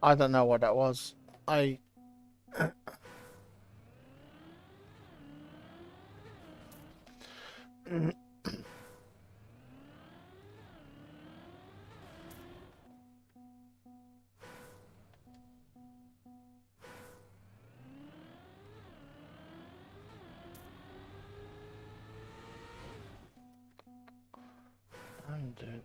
I don't know what that was. I undo.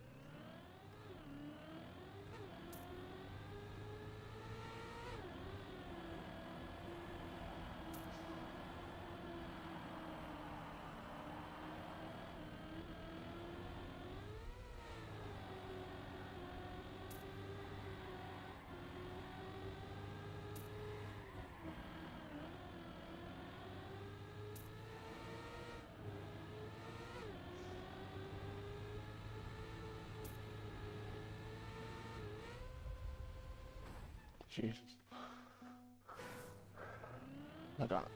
Jesus. I got it.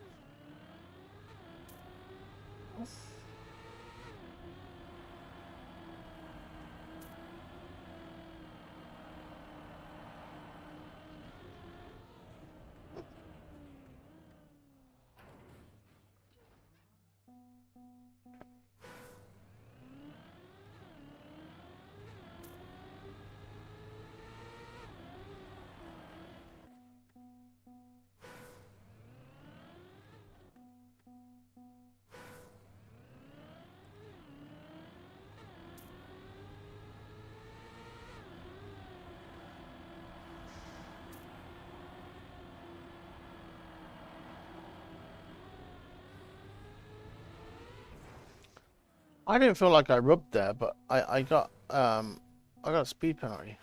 I didn't feel like I rubbed there, but I got a speed penalty.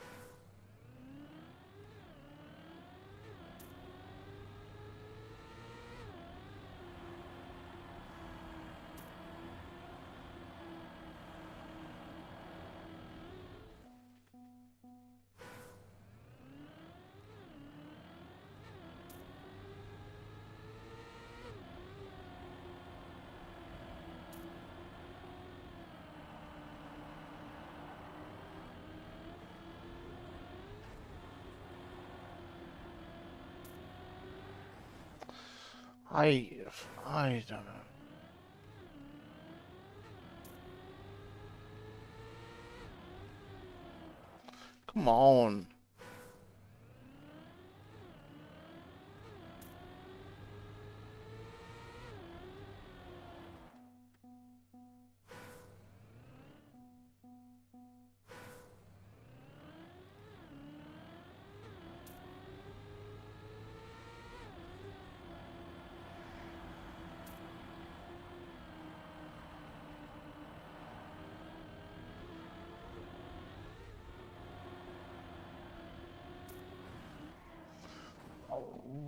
I don't know. Come on.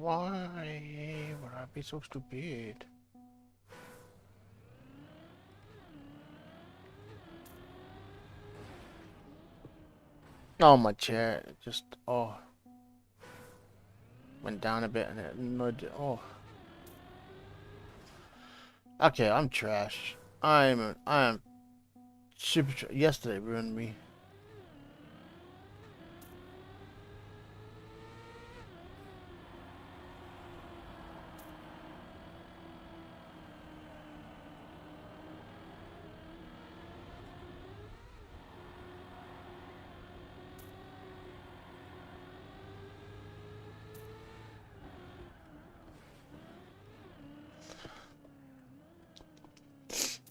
Why would I be so stupid? Oh, my chair just, oh, went down a bit and it annoyed, oh. Okay, I'm trash. I am super yesterday ruined me.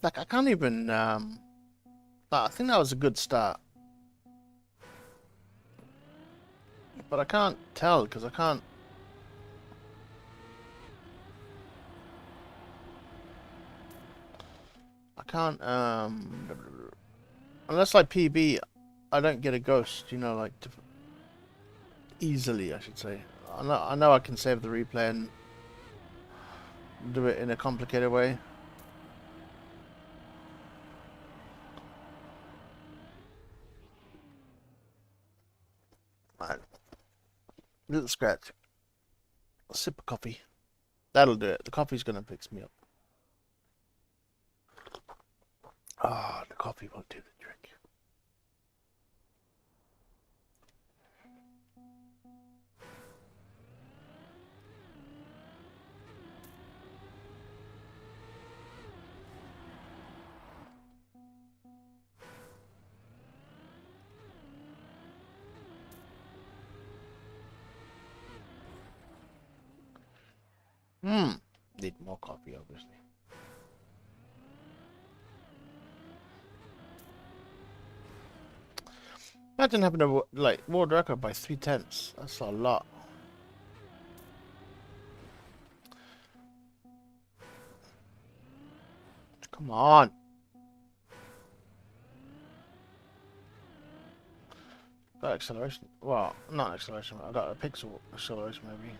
Like, I can't even, I think that was a good start. But I can't tell, because I can't, unless I PB, I don't get a ghost, you know, like, easily, I should say. I know I can save the replay and do it in a complicated way. Right. Little scratch. A sip of coffee. That'll do it. The coffee's gonna fix me up. Ah, oh, the coffee won't do the trick. Need more coffee, obviously. Imagine having a world record by 3/10. That's a lot. Come on. Got acceleration. Well, not acceleration. I got a pixel acceleration maybe.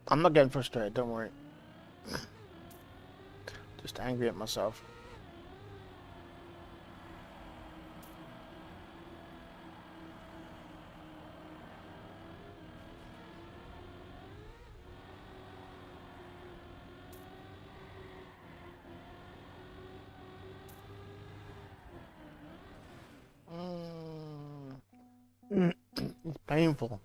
I'm not getting frustrated, don't worry. Just angry at myself. It's painful.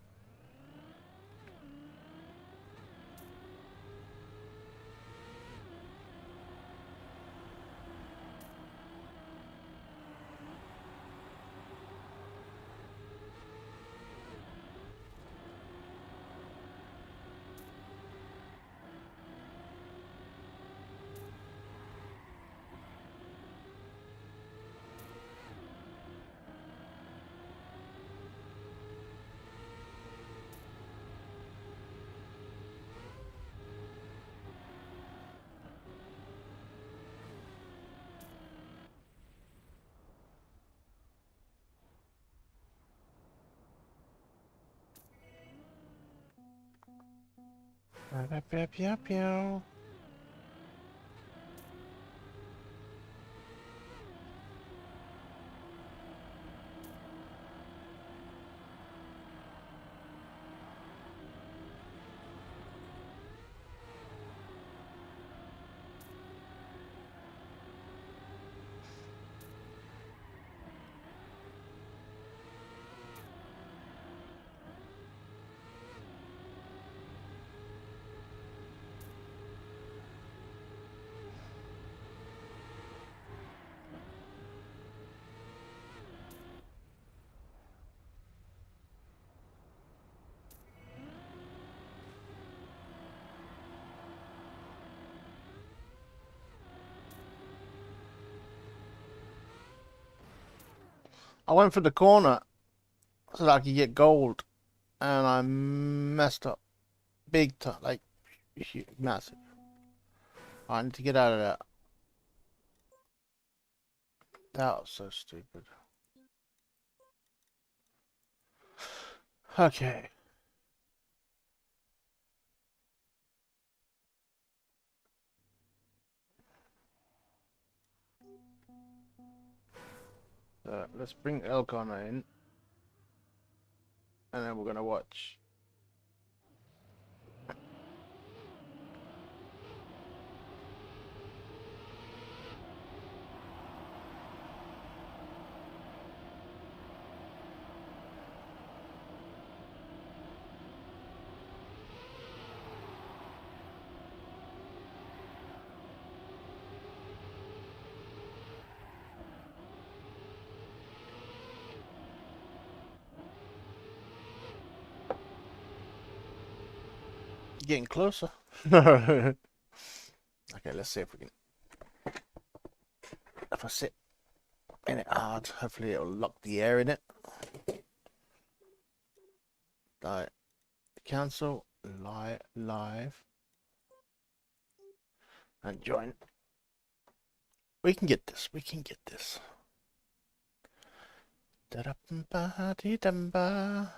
Pew. I went for the corner so that I could get gold, and I messed up big time, like massive. I need to get out of that. That was so stupid. Okay. Let's bring Elconna in, and then we're gonna watch. Getting closer. Okay, let's see if we can. If I sit in it hard, hopefully it'll lock the air in it. Right. Cancel live and join. We can get this. We can get this. Da-da-ba-dee-dum-ba.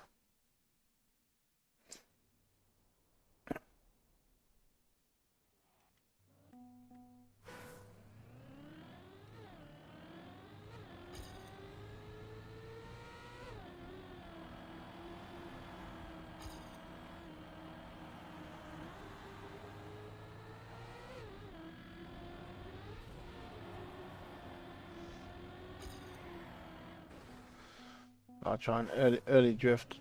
I'll try an early drift.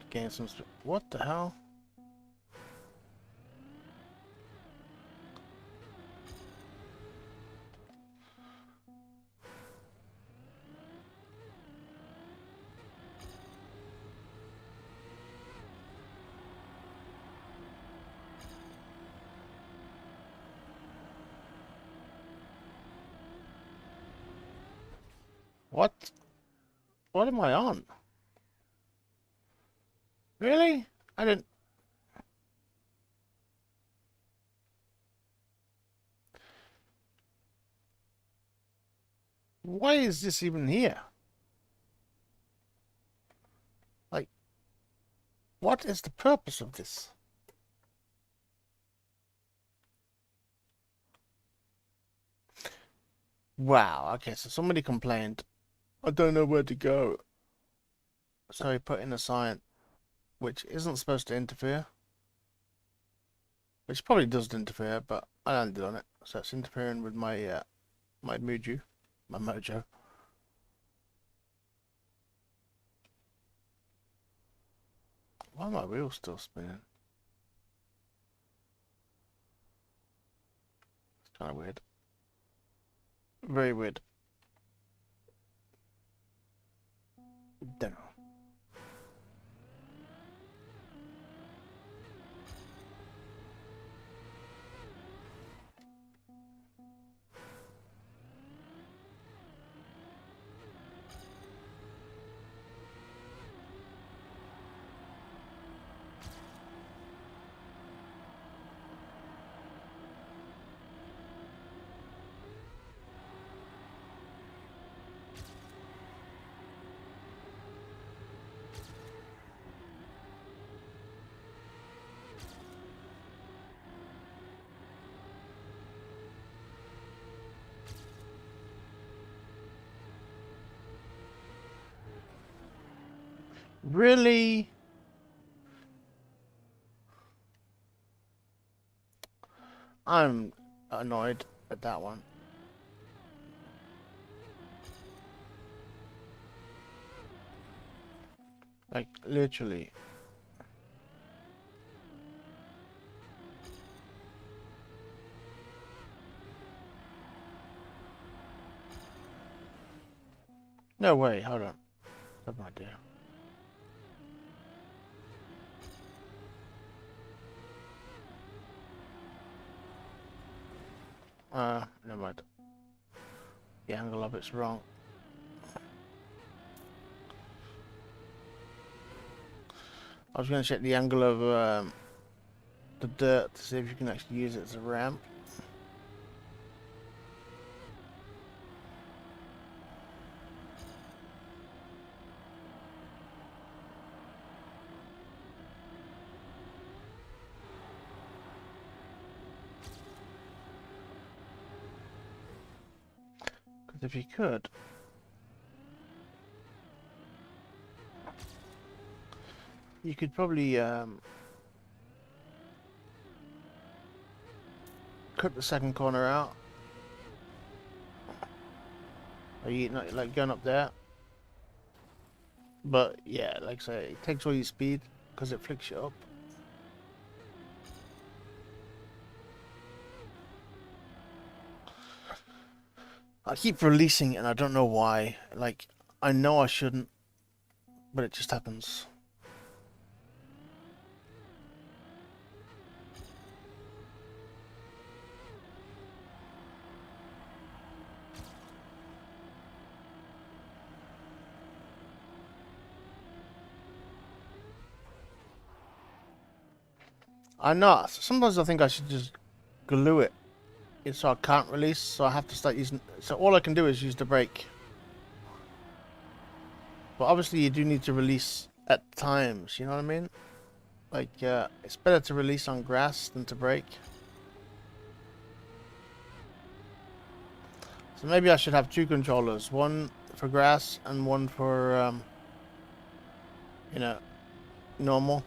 Gain some. What the hell? What? What am I on? Really? I didn't. Why is this even here? Like, what is the purpose of this? Wow, okay, so somebody complained. I don't know where to go. So he put in a sign which isn't supposed to interfere. Which probably does interfere, but I landed on it. So it's interfering with my my mojo. My mojo. Why are my wheels still spinning? It's kind of weird. Very weird. Don't know. Really? I'm annoyed at that one. Like, literally. No way, hold on. I have no idea. Never mind. The angle of it's wrong. I was going to check the angle of the dirt to see if you can actually use it as a ramp. Because if you could, you could probably cut the second corner out. Are you not like going up there? But yeah, like I say, it takes all your speed because it flicks you up. I keep releasing it and I don't know why. Like, I know I shouldn't, but it just happens. I'm not. Sometimes I think I should just glue it. So I can't release, so I have to start using... So all I can do is use the brake. But obviously you do need to release at times, you know what I mean? Like, it's better to release on grass than to brake. So maybe I should have two controllers. One for grass and one for, you know, normal.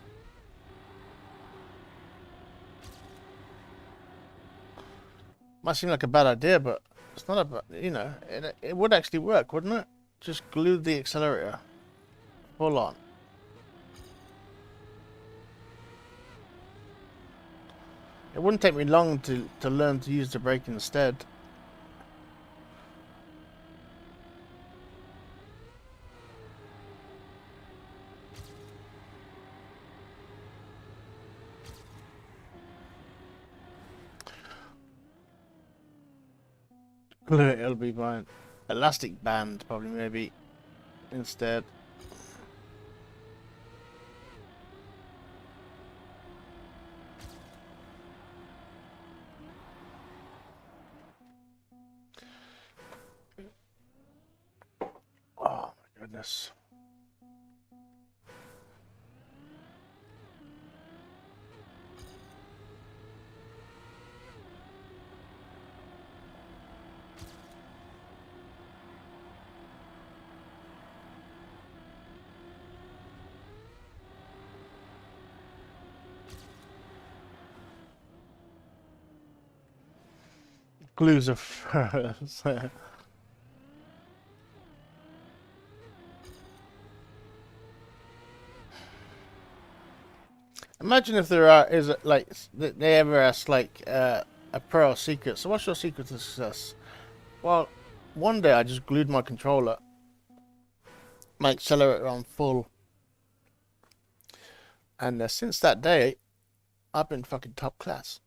Might seem like a bad idea, but it's not a bad, you know, it would actually work, wouldn't it? Just glue the accelerator full on. It wouldn't take me long to learn to use the brake instead. Glue it, it'll be fine. Elastic band, probably, maybe, instead. Oh my goodness. Glues are first. Imagine if is like they ever ask like a pro secret. So what's your secret to success? Well, one day I just glued my controller, my accelerator on full, and since that day, I've been fucking top class.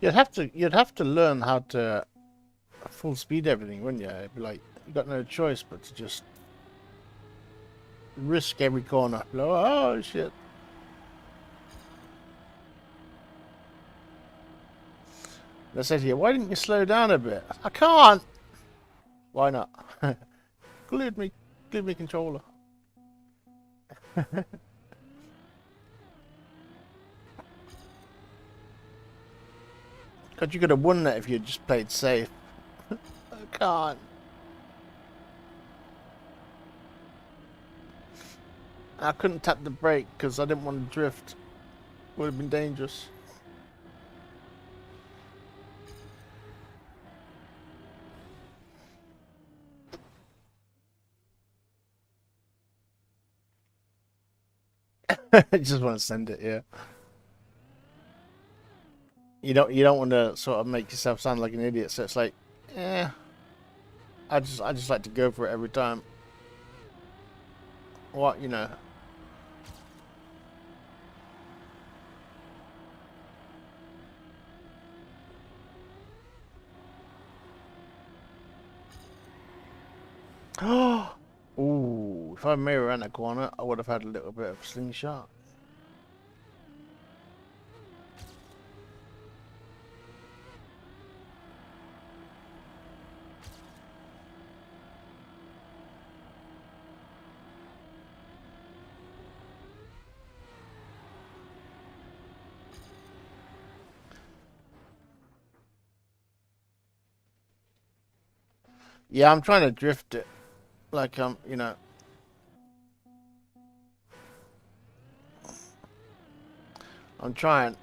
You'd have to learn how to full speed everything, wouldn't you? It'd be like you got no choice but to just risk every corner. Like, oh shit. They say to you, why didn't you slow down a bit? I can't. Why not? Glued me controller. God, you could have won that if you had just played safe. I can't. I couldn't tap the brake because I didn't want to drift. Would have been dangerous. I just want to send it, yeah. You don't want to sort of make yourself sound like an idiot, so it's like, eh, I just like to go for it every time. What, you know. Ooh, if I made around that corner, I would have had a little bit of slingshot. Yeah, I'm trying to drift it. Like, you know, I'm trying.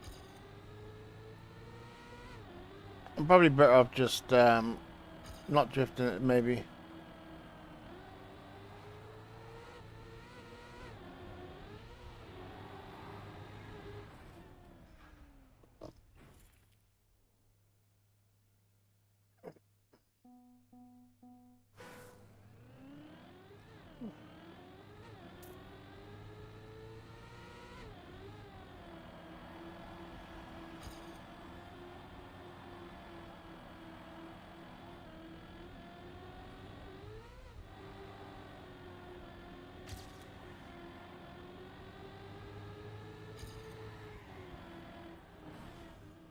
I'm probably better off just, not drifting it, maybe.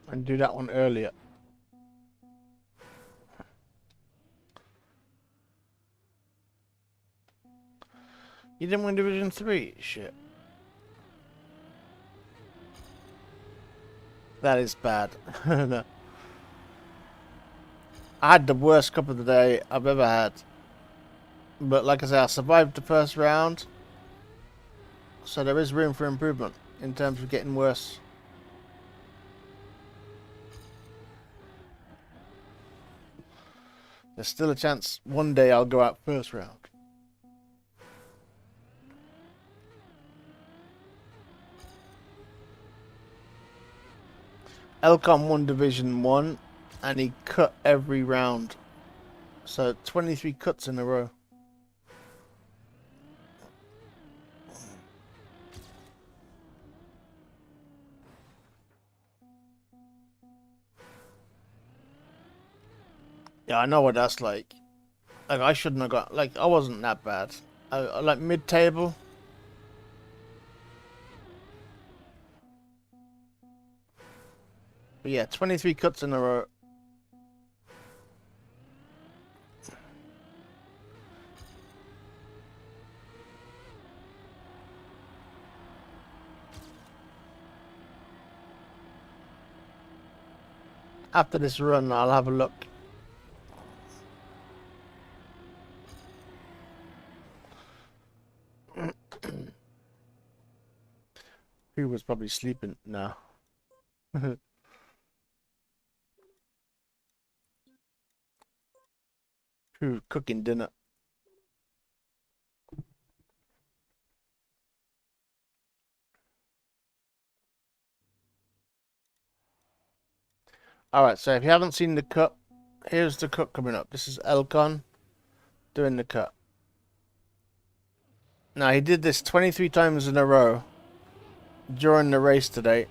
And do that one earlier. You didn't win Division 3? Shit. That is bad. No. I had the worst cup of the day I've ever had. But like I say, I survived the first round. So there is room for improvement in terms of getting worse. There's still a chance one day I'll go out first round. Elcon won Division 1 and he cut every round. So 23 cuts in a row. Yeah, I know what that's like. Like, I shouldn't have got... Like, I wasn't that bad. I like, mid-table. But yeah, 23 cuts in a row. After this run, I'll have a look. Who was probably sleeping now? Who cooking dinner? Alright, so if you haven't seen the cut, here's the cut coming up. This is Elcon doing the cut. Now, he did this 23 times in a row during the race today.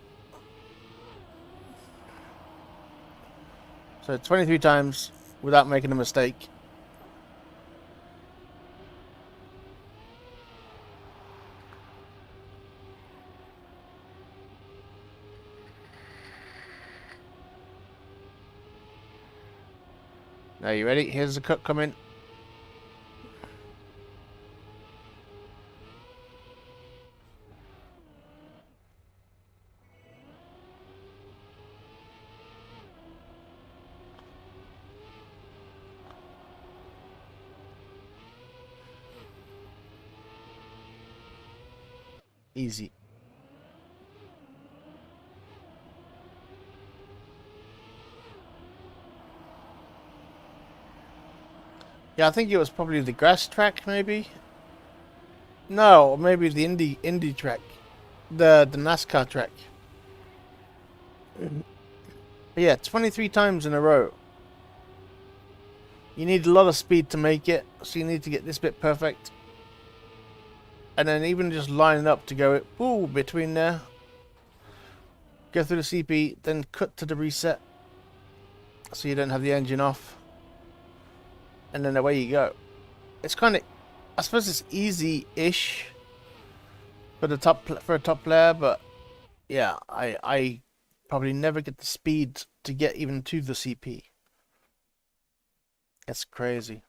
So 23 times without making a mistake. Now, you ready? Here's the cut coming. Easy. Yeah, I think it was probably the grass track, maybe. No, maybe the indie track. The NASCAR track. But yeah, 23 times in a row. You need a lot of speed to make it, so you need to get this bit perfect. And then even just lining up to go ooh, between there. Go through the CP, then cut to the reset. So you don't have the engine off. And then away you go. It's kind of, I suppose it's easy-ish for a top player, but yeah, I probably never get the speed to get even to the CP. It's crazy.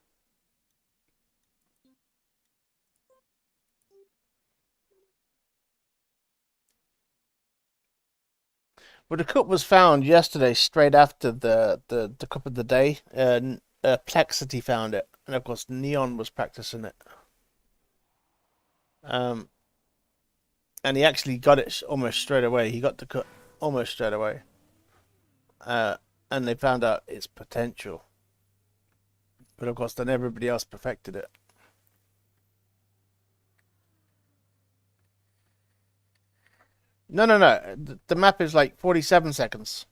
Well, the cup was found yesterday, straight after the cup of the day. Plexity found it, and of course Neon was practicing it. And he actually got it almost straight away. He got the cut almost straight away. And they found out its potential. But of course, then everybody else perfected it. No. The map is like 47 seconds.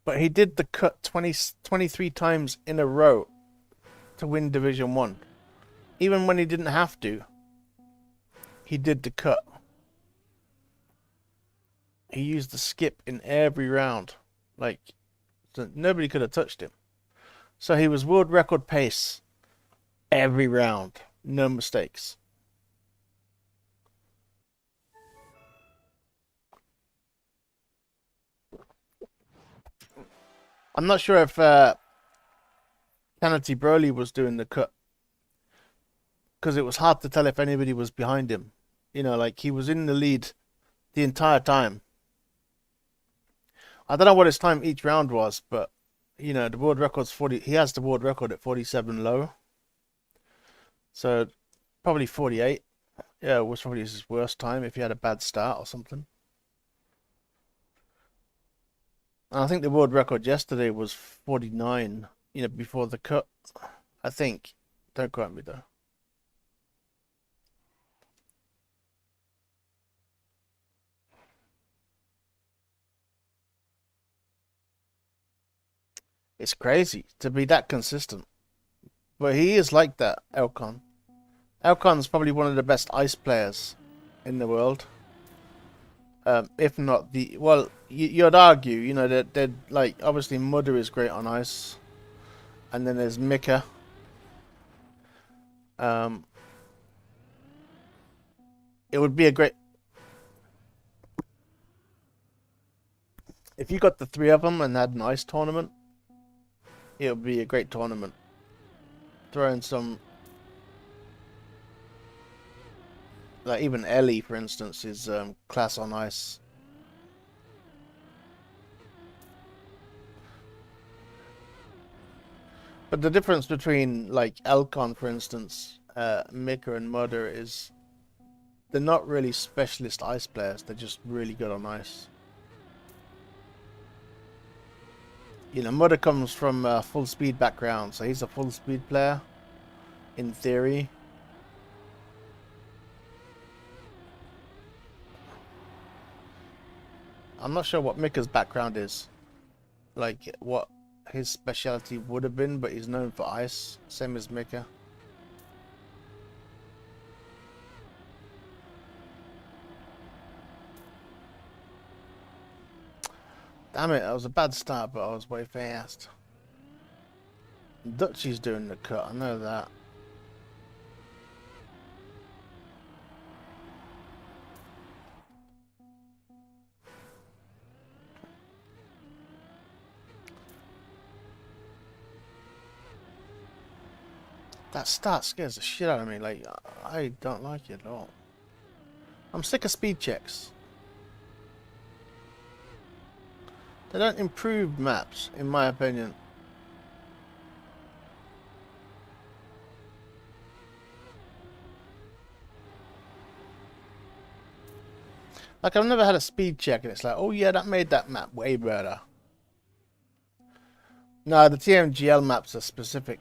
But he did the cut 23 times in a row to win Division 1. Even when he didn't have to, he did the cut. He used the skip in every round. Like, so nobody could have touched him. So he was world record pace every round. No mistakes. I'm not sure if Kennedy Broly was doing the cut, because it was hard to tell if anybody was behind him. You know, like he was in the lead the entire time. I don't know what his time each round was, but you know, the world record's 40. He has the world record at 47 low. So probably 48. Yeah, it was probably his worst time if he had a bad start or something. And I think the world record yesterday was 49, you know, before the cut. I think. Don't quote me though. It's crazy to be that consistent. But he is like that, Elcon. Elcon's probably one of the best ice players in the world. If not the... Well, you'd argue, you know, that they're like... Obviously, Mudder is great on ice. And then there's Mika. It would be a great... If you got the three of them and had an ice tournament, it would be a great tournament. Throw in some... Like even Ellie, for instance, is class on ice. But the difference between like Elcon, for instance, Mika and Mudder is they're not really specialist ice players. They're just really good on ice. You know, Mudder comes from a full speed background, so he's a full speed player, in theory. I'm not sure what Mika's background is, like what his specialty would have been, but he's known for ice, same as Mika. Damn it, that was a bad start, but I was way fast. Dutchie's doing the cut, I know that. That start scares the shit out of me. Like, I don't like it at all. I'm sick of speed checks. They don't improve maps, in my opinion. Like, I've never had a speed check and it's like, oh yeah, that made that map way better. No, the TMGL maps are specific.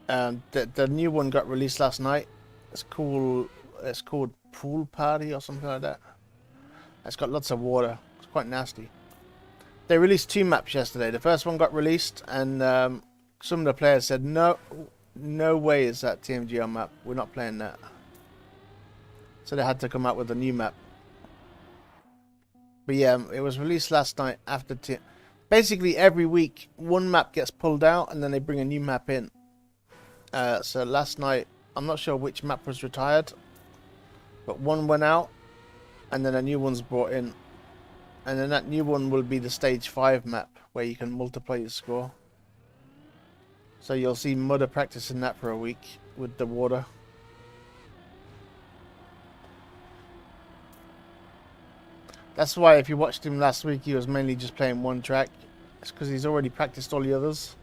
The new one got released last night. It's cool. It's called pool party or something like that. It's got lots of water. It's quite nasty. They released 2 maps yesterday. The first one got released, and some of the players said, no way is that TMGR map. We're not playing that. So they had to come out with a new map. But yeah, it was released last night after... Basically, every week, one map gets pulled out, and then they bring a new map in. So last night, I'm not sure which map was retired, but one went out, and then a new one's brought in. And then that new one will be the stage 5 map, where you can multiply your score. So you'll see Mudder practicing that for a week with the water. That's why if you watched him last week, he was mainly just playing one track. It's because he's already practiced all the others.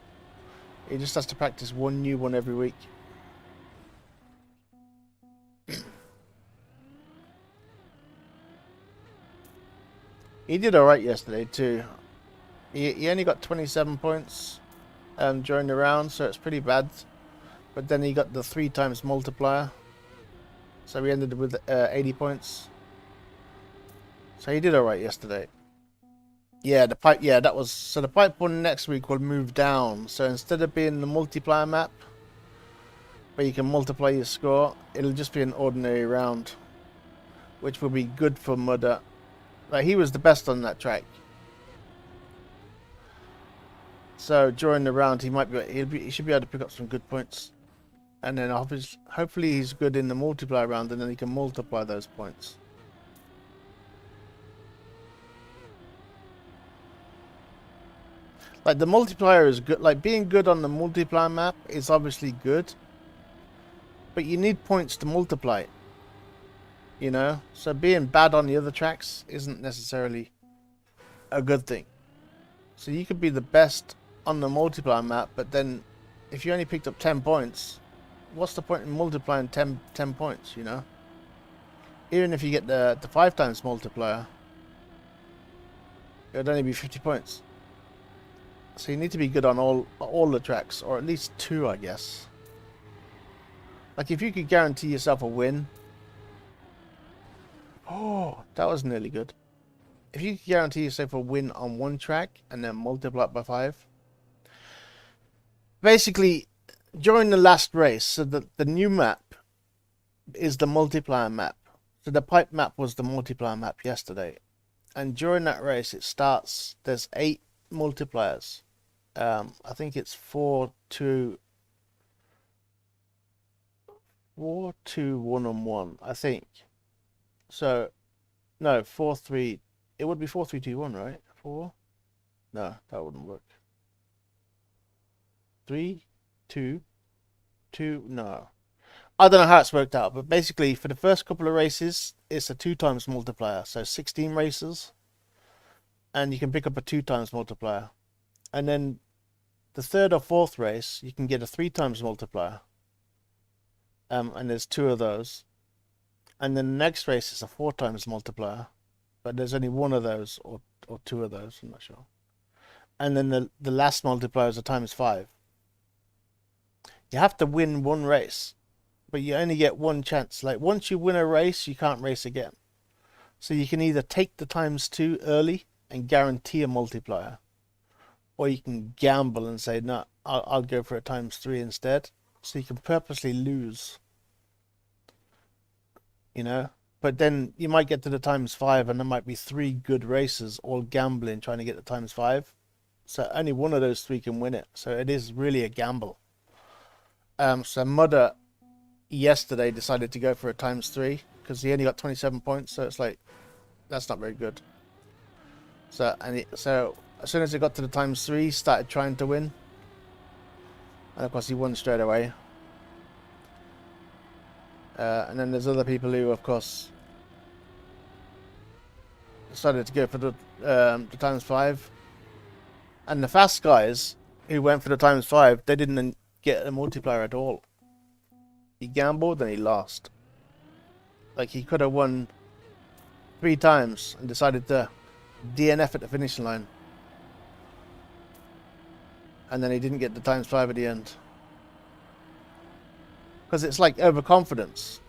He just has to practice one new one every week. He did alright yesterday too. He only got 27 points during the round, so it's pretty bad. But then he got the 3 times multiplier. So we ended with 80 points. So he did alright yesterday. Yeah, the pipe. Yeah, that was... So the pipe one next week will move down. So instead of being the multiplier map, where you can multiply your score, it'll just be an ordinary round, which will be good for Mudder. Like, he was the best on that track. So during the round, he should be able to pick up some good points, and then hopefully he's good in the multiplier round, and then he can multiply those points. Like, the multiplier is good. Like, being good on the multiplier map is obviously good, but you need points to multiply. You know? So being bad on the other tracks isn't necessarily a good thing. So you could be the best on the multiplier map, but then if you only picked up 10 points, what's the point in multiplying 10 points, you know? Even if you get the 5 times multiplier, it would only be 50 points. So you need to be good on all the tracks, or at least 2, I guess. Like, if you could guarantee yourself a win... Oh, that was nearly good. If you could guarantee yourself a win on one track, and then multiply it by 5... Basically, during the last race, so the new map is the multiplier map. So the pipe map was the multiplier map yesterday. And during that race, it starts... There's 8 multipliers. I think it's 4, 2, 1 and 1, I think. So, no, 4, 3. It would be 4, 3, 2, 1, right? 4? No, that wouldn't work. 3, 2, 2. No, I don't know how it's worked out, but basically for the first couple of races, it's a 2 times multiplier. So 16 races, and you can pick up a 2 times multiplier. And then the 3rd or 4th race, you can get a 3 times multiplier. And there's 2 of those. And then the next race is a 4 times multiplier. But there's only 1 of those, or 2 of those, I'm not sure. And then the last multiplier is a times 5. You have to win 1 race, but you only get 1 chance. Like, once you win a race, you can't race again. So you can either take the times 2 early and guarantee a multiplier, or you can gamble and say, no, I'll go for a times 3 instead. So you can purposely lose, you know. But then you might get to the times 5, and there might be 3 good races, all gambling, trying to get the times 5. So only 1 of those 3 can win it. So it is really a gamble. So Mudder yesterday decided to go for a times 3 because he only got 27 points. So it's like, that's not very good. So so as soon as he got to the times 3, he started trying to win, and of course he won straight away. And then there's other people who, of course, decided to go for the times 5. And the fast guys who went for the times 5, they didn't get a multiplier at all. He gambled and he lost. Like, he could have won 3 times and decided to DNF at the finish line. And then he didn't get the times 5 at the end. Because it's like overconfidence.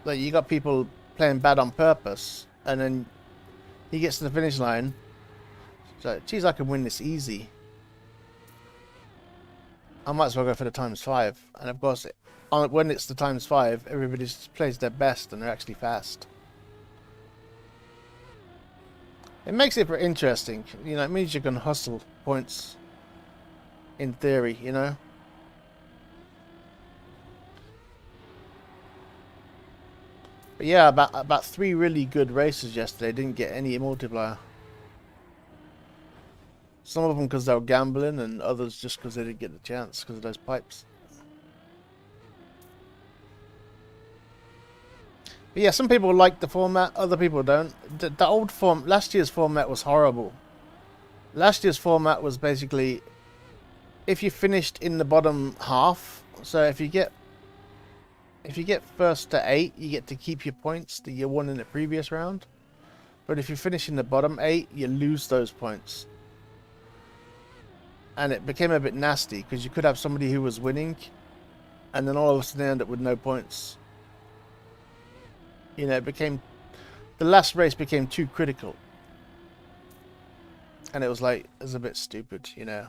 Like, you got people playing bad on purpose, and then he gets to the finish line. So, geez, I can win this easy. I might as well go for the ×5. And of course, when it's the ×5, everybody just plays their best and they're actually fast. It makes it very interesting. You know, it means you can hustle points. In theory, you know. But yeah, about 3 really good races yesterday. Didn't get any multiplier. Some of them because they were gambling, and others just because they didn't get the chance because of those pipes. But yeah, some people like the format, other people don't. The old form, last year's format was horrible. Last year's format was basically, if you finished in the bottom half, so if you get first to 8, you get to keep your points that you won in the previous round. But if you finish in the bottom 8, you lose those points. And it became a bit nasty because you could have somebody who was winning, and then all of a sudden they end up with no points. You know, the last race became too critical. And it was like, it was a bit stupid, you know.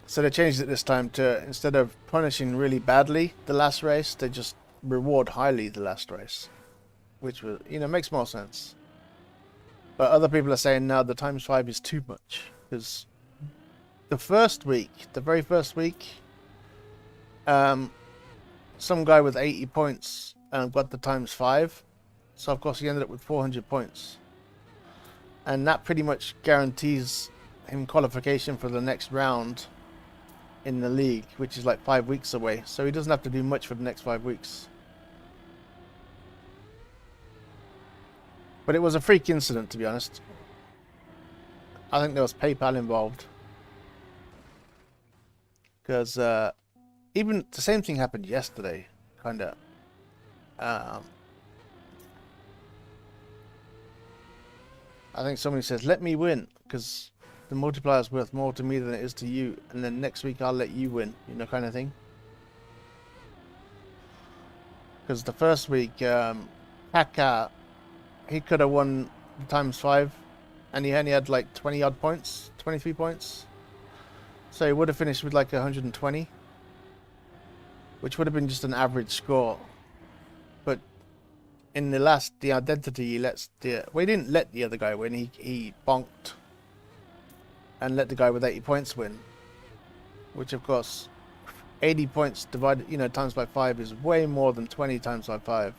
So they changed it this time to, instead of punishing really badly the last race, they just reward highly the last race. Which was, you know, makes more sense. But other people are saying now the ×5 is too much. Because the first week, the very first week, some guy with 80 points got the ×5. So of course he ended up with 400 points. And that pretty much guarantees him qualification for the next round in the league, which is like 5 weeks away. So he doesn't have to do much for the next 5 weeks. But it was a freak incident, to be honest. I think there was PayPal involved. Because even the same thing happened yesterday, kind of. I think somebody says, let me win, because the multiplier is worth more to me than it is to you, and then next week I'll let you win, you know, kind of thing. Because the first week, Haka, he could have won the ×5, and he only had like 20 odd points, 23 points. So he would have finished with like 120, which would have been just an average score. But in the identity, he lets well, he didn't let the other guy win. He bonked and let the guy with 80 points win, which of course 80 points divided, you know, times by 5 is way more than 20 times by 5.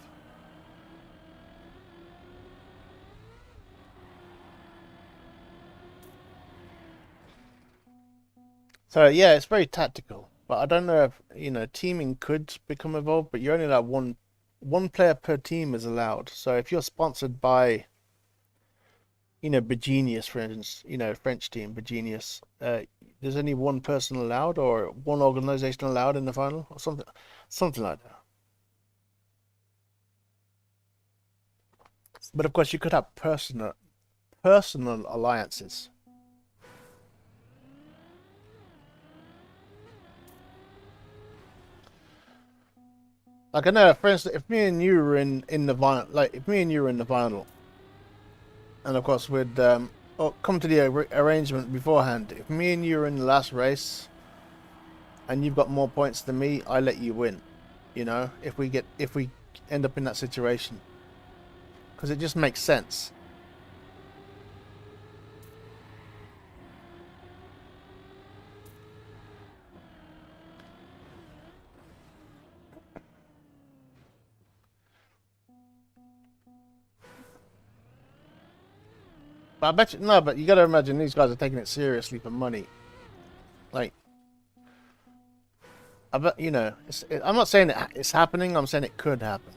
So yeah, it's very tactical, but I don't know if, you know, teaming could become involved, but you're only allowed one player per team is allowed. So if you're sponsored by, you know, Begenius, for instance, you know, French team, Begenius, there's only one person allowed, or one organization allowed in the final, or something like that. But of course, you could have personal alliances. Like, I know, for instance, if me and you were in the final, like if me and you were in the final, and of course we'd come to the arrangement beforehand. If me and you are in the last race, and you've got more points than me, I let you win. You know, if we end up in that situation, because it just makes sense. But I bet you, no, but you got to imagine these guys are taking it seriously for money. Like, I bet, you know, I'm not saying it's happening, I'm saying it could happen.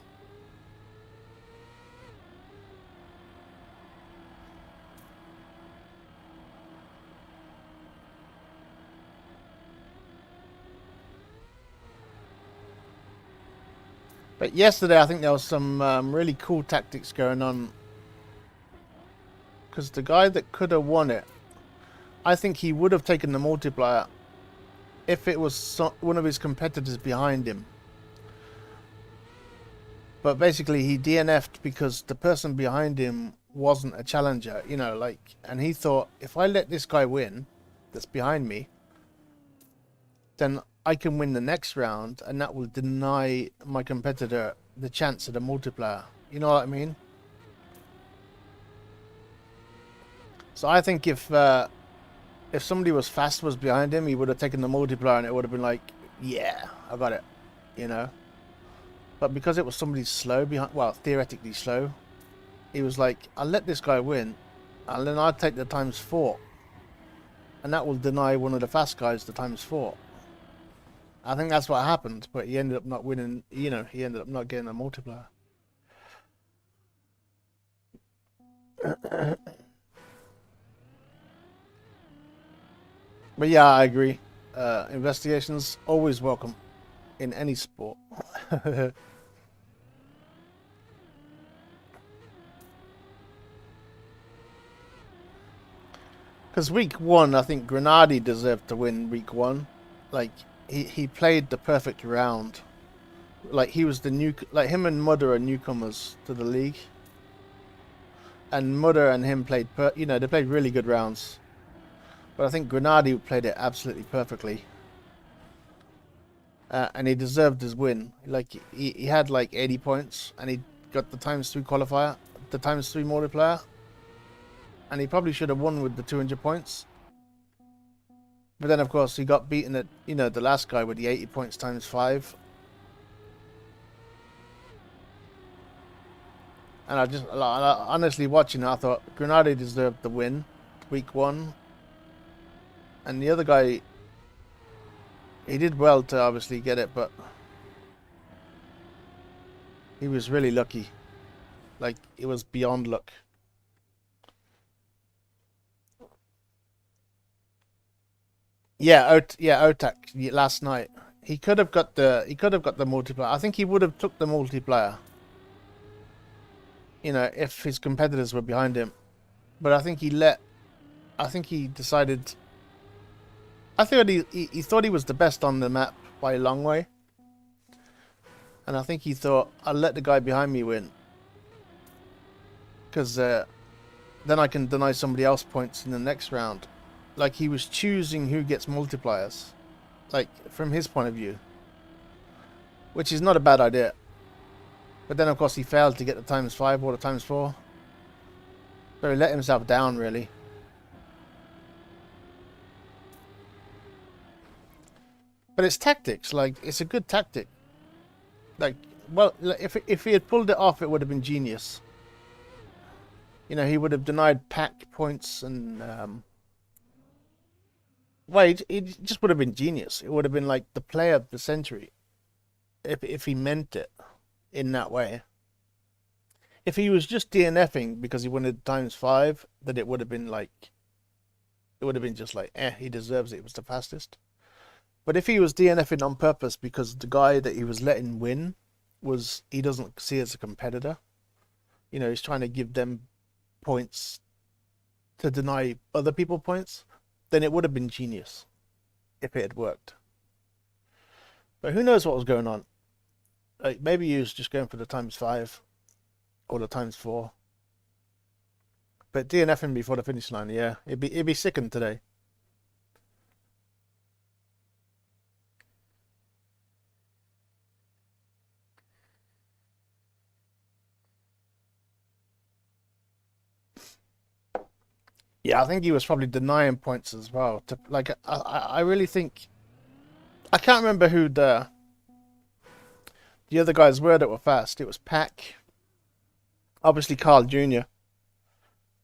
But yesterday, I think there was some really cool tactics going on. Because the guy that could have won it, I think he would have taken the multiplier if it was one of his competitors behind him. But basically, he DNF'd because the person behind him wasn't a challenger, you know, like, and he thought, if I let this guy win, that's behind me, then I can win the next round, and that will deny my competitor the chance at a multiplier. You know what I mean? So I think if somebody was behind him, he would have taken the multiplier, and it would have been like, yeah, I got it, you know. But because it was somebody slow behind, well, theoretically slow, he was like, I'll let this guy win, and then I'll take the ×4, and that will deny one of the fast guys the ×4. I think that's what happened, but he ended up not winning, you know, he ended up not getting a multiplier. But yeah, I agree. Investigations always welcome in any sport. Because week 1, I think Grenadi deserved to win week 1. Like, he played the perfect round. Like, he was like, him and Mudder are newcomers to the league. And Mudder and him played, you know, they played really good rounds. But I think Grenadi played it absolutely perfectly. And he deserved his win. Like, he had like 80 points, and he got the ×3 qualifier, the ×3 multiplier. And he probably should have won with the 200 points. But then, of course, he got beaten at, you know, the last guy with the 80 points ×5. And honestly, watching it, I thought Grenadi deserved the win week 1. And the other guy, he did well to obviously get it, but he was really lucky. Like, it was beyond luck. Yeah, Otak last night. He could have got the multiplier. I think he would have took the multiplier, you know, if his competitors were behind him. But I think he decided. I thought he thought he was the best on the map by a long way. And I think he thought, I'll let the guy behind me win, because then I can deny somebody else points in the next round. Like, he was choosing who gets multipliers, like, from his point of view, which is not a bad idea. But then, of course, he failed to get the ×5 or the ×4, so he let himself down, really. But it's tactics. Like, it's a good tactic. Like, well, if he had pulled it off, it would have been genius. You know, he would have denied pack points and well, it just would have been genius. It would have been like the player of the century if he meant it in that way. If he was just DNFing because he wanted ×5, then it would have been like, it would have been just like, he deserves it. It was the fastest. But if he was DNFing on purpose because the guy that he was letting win he doesn't see as a competitor, you know, he's trying to give them points to deny other people points, then it would have been genius if it had worked. But who knows what was going on? Like, maybe he was just going for the ×5 or the ×4. But DNFing before the finish line, yeah, it'd be sickened today. Yeah, I think he was probably denying points as well. Like, I really think, I can't remember who the other guys were that were fast. It was Pack. Obviously, Carl Jr.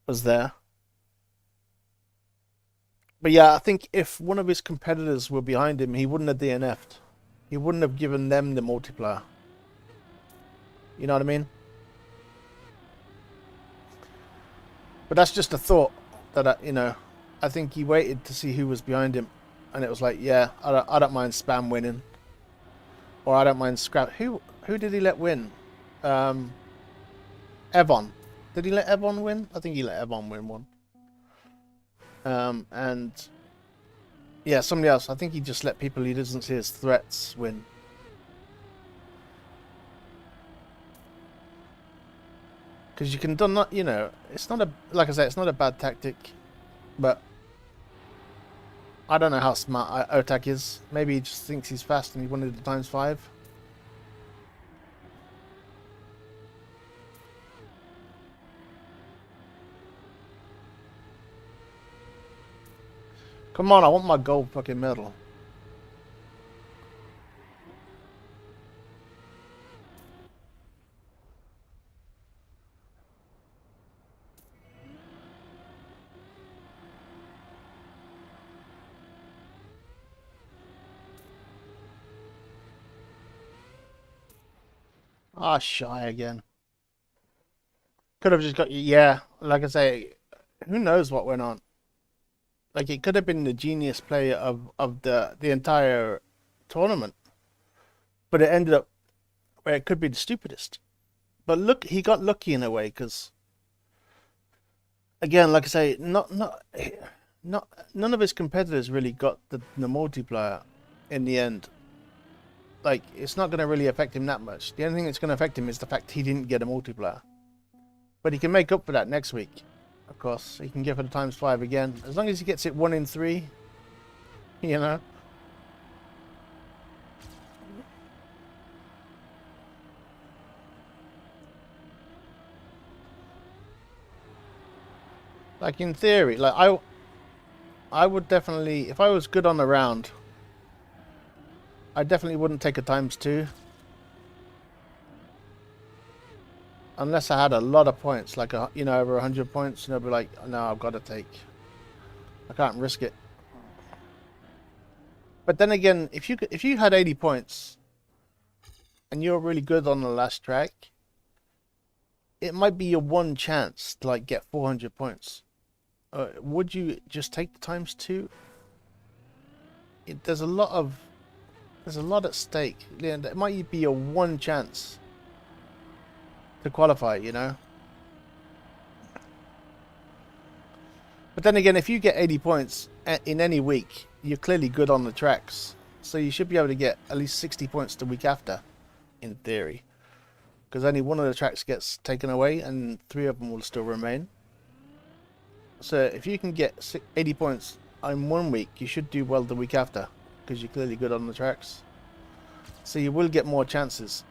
was there. But yeah, I think if one of his competitors were behind him, he wouldn't have DNF'd. He wouldn't have given them the multiplier. You know what I mean? But that's just a thought that, you know, I think he waited to see who was behind him. And it was like, yeah, I don't mind Spam winning. Or I don't mind Scrap. Who did he let win? Evon. Did he let Evon win? I think he let Evon win one. And yeah, somebody else. I think he just let people he doesn't see as threats win. Because you can do not, you know, it's not a, like I say, it's not a bad tactic, but I don't know how smart Otak is. Maybe he just thinks he's fast and he wanted the ×5. Come on, I want my gold fucking medal. Ah, shy again. Could have just got you. Yeah, like I say, who knows what went on? Like it could have been the genius play of the entire tournament, but it ended up where it could be the stupidest. But look, he got lucky in a way because, again, like I say, none of his competitors really got the multiplier in the end. Like it's not going to really affect him that much. The only thing that's going to affect him is the fact he didn't get a multiplier. But he can make up for that next week. Of course, he can go for the ×5 again. As long as he gets it 1 in 3, you know. Like in theory, like I would definitely, if I was good on the round, I definitely wouldn't take a ×2. Unless I had a lot of points, like you know, over 100 points, and I'd be like, no, I've got to take. I can't risk it. But then again, if you had 80 points, and you're really good on the last track, it might be your one chance to like get 400 points. Would you just take the ×2? There's a lot at stake. Yeah, it might be your one chance to qualify, you know. But then again, if you get 80 points in any week, you're clearly good on the tracks. So you should be able to get at least 60 points the week after, in theory. Because only one of the tracks gets taken away and 3 of them will still remain. So if you can get 80 points in 1 week, you should do well the week after. Because you're clearly good on the tracks. So you will get more chances.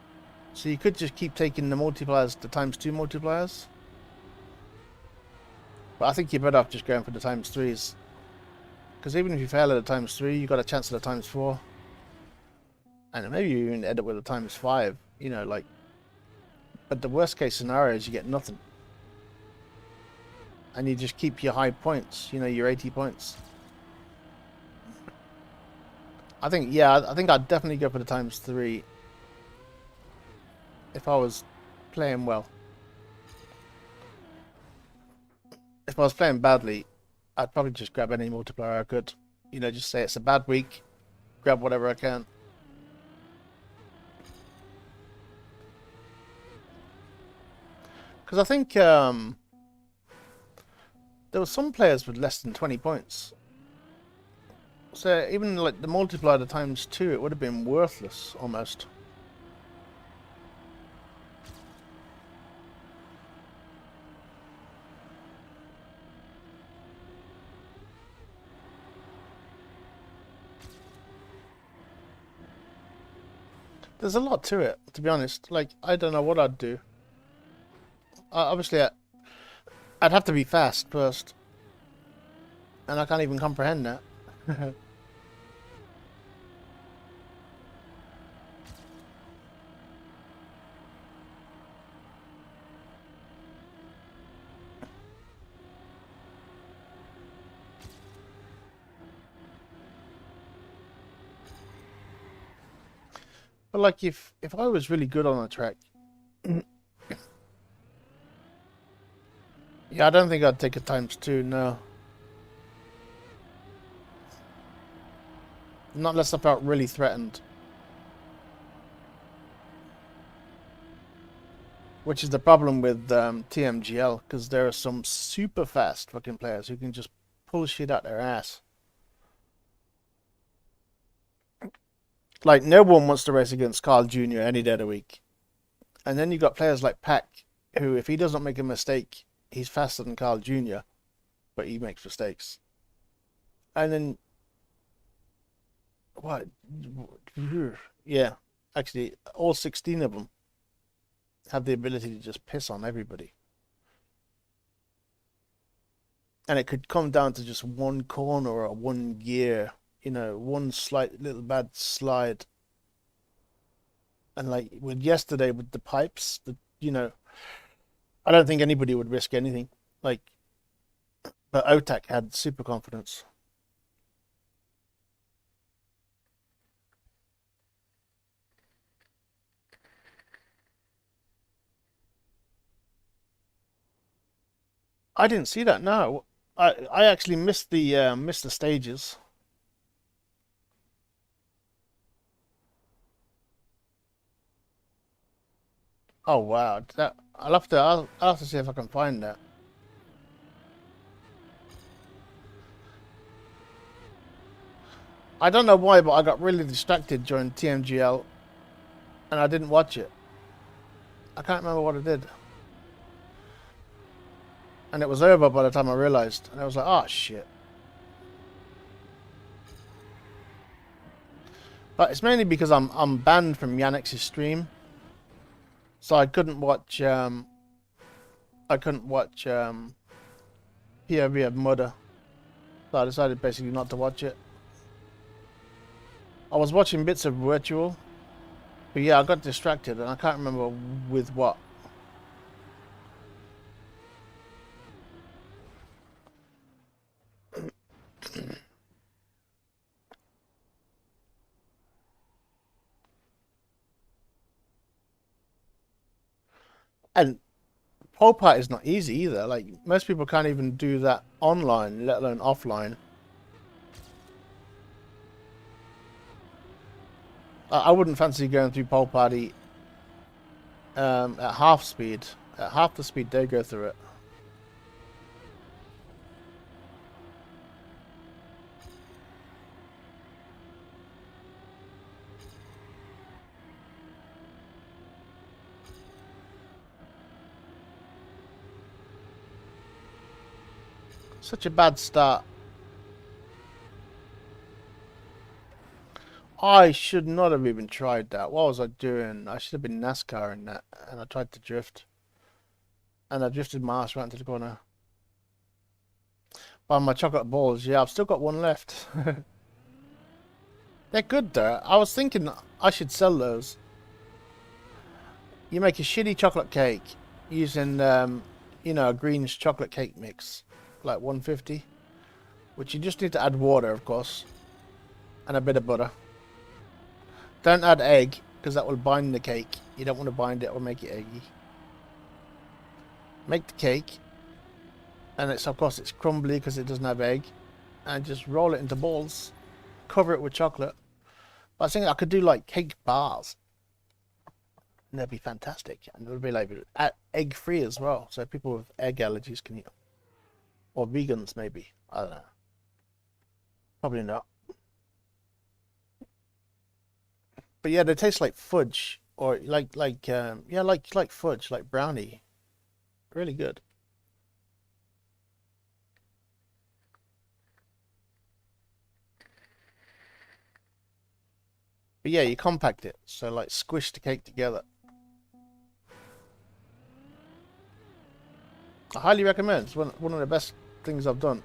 So you could just keep taking the multipliers, the ×2 multipliers. But I think you're better off just going for the ×3s. Because even if you fail at the ×3, you got a chance at the ×4. And maybe you even end up with a ×5. You know, like. But the worst case scenario is you get nothing. And you just keep your high points. You know, your 80 points. I think, yeah, I think I'd definitely go for the ×3. If I was playing well. If I was playing badly, I'd probably just grab any multiplier I could. You know, just say it's a bad week. Grab whatever I can. Because I think there were some players with less than 20 points. So even like the multiplier to ×2, it would have been worthless almost. There's a lot to it, to be honest. Like, I don't know what I'd do. Obviously, I'd have to be fast first. And I can't even comprehend that. But like, if I was really good on a track, yeah, I don't think I'd take a ×2. No, not unless I felt really threatened. Which is the problem with TMGL, because there are some super fast fucking players who can just pull shit out their ass. Like, no one wants to race against Carl Jr. any day of the week. And then you've got players like Pac, who, if he doesn't make a mistake, he's faster than Carl Jr., but he makes mistakes. And then, what? Yeah, actually, all 16 of them have the ability to just piss on everybody. And it could come down to just one corner or one gear, you know, one slight little bad slide. And like with yesterday with the pipes, you know, I don't think anybody would risk anything. Like, but OTAC had super confidence. I didn't see that. No, I actually missed the stages. Oh wow, that I'll have to see if I can find that. I don't know why, but I got really distracted during TMGL, and I didn't watch it. I can't remember what I did, and it was over by the time I realized, and I was like, oh shit. But it's mainly because I'm banned from Yannick's stream, so I couldn't watch POV of Mudder. So I decided basically not to watch it. I was watching bits of Virtual, but yeah, I got distracted and I can't remember with what. And pole part is not easy either. Like, most people can't even do that online, let alone offline. I wouldn't fancy going through pole party at half speed. At half the speed they go through it. Such a bad start. I should not have even tried that. What was I doing? I should have been NASCAR in that. And I tried to drift. And I drifted my ass right into the corner. By my chocolate balls. Yeah, I've still got one left. They're good though. I was thinking I should sell those. You make a shitty chocolate cake using, you know, a Green's chocolate cake mix. Like 150. Which you just need to add water, of course. And a bit of butter. Don't add egg, because that will bind the cake. You don't want to bind it or make it eggy. Make the cake. And it's, of course, it's crumbly because it doesn't have egg. And just roll it into balls. Cover it with chocolate. But I was thinking I could do like cake bars. And that'd be fantastic. And it would be like egg free as well. So people with egg allergies can eat them. Or vegans, maybe. I don't know. Probably not. But yeah, they taste like fudge. Or like fudge, like brownie. Really good. But yeah, you compact it. So like squish the cake together. I highly recommend. It's one of the best things I've done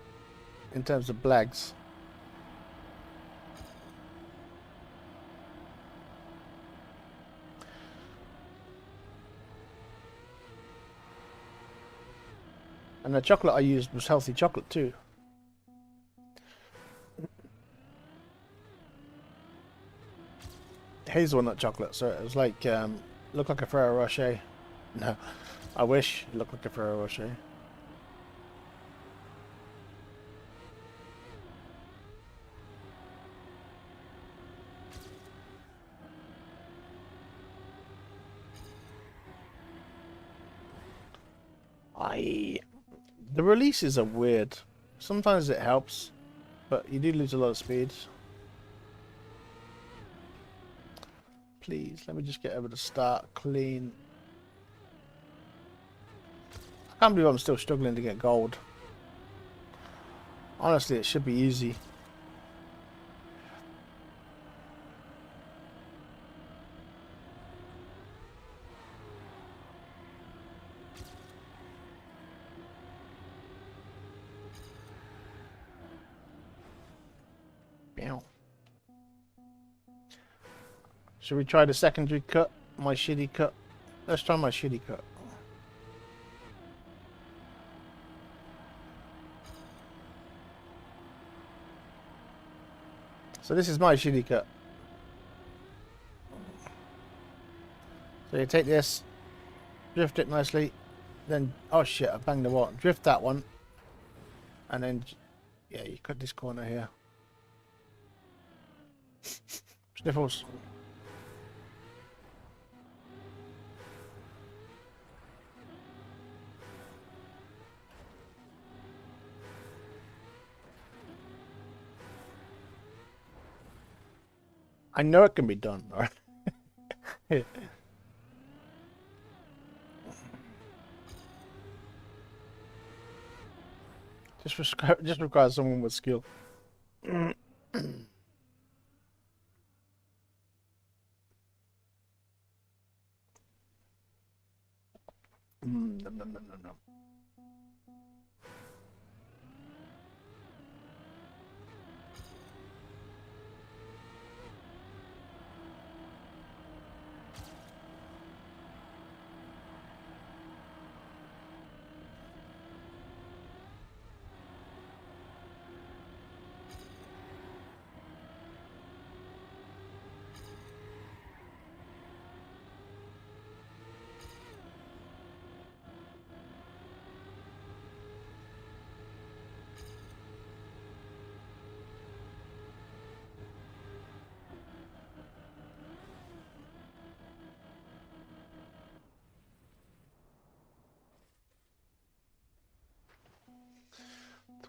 in terms of blags. And the chocolate I used was healthy chocolate too. Hazelnut chocolate, so it was like looked like a Ferrero Rocher. No, I wish it looked like a Ferrero Rocher. The releases are weird. Sometimes it helps, but you do lose a lot of speed. Please, let me just get over to start clean. Can't believe I'm still struggling to get gold. Honestly, it should be easy. Should we try the secondary cut? My shitty cut? Let's try my shitty cut. So this is my shitty cut. So you take this, drift it nicely, then, oh shit, I banged the wall. Drift that one, and then, yeah, you cut this corner here. Sniffles. I know it can be done, alright? just requires someone with skill. No.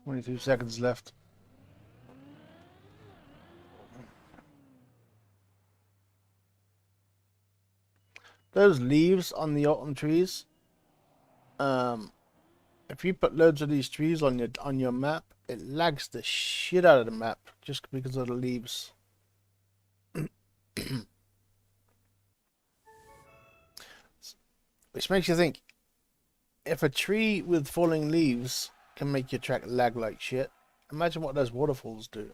"22 seconds left. Those leaves on the autumn trees, if you put loads of these trees on your map, it lags the shit out of the map just because of the leaves. Which makes you think, if a tree with falling leaves can make your track lag like shit, imagine what those waterfalls do.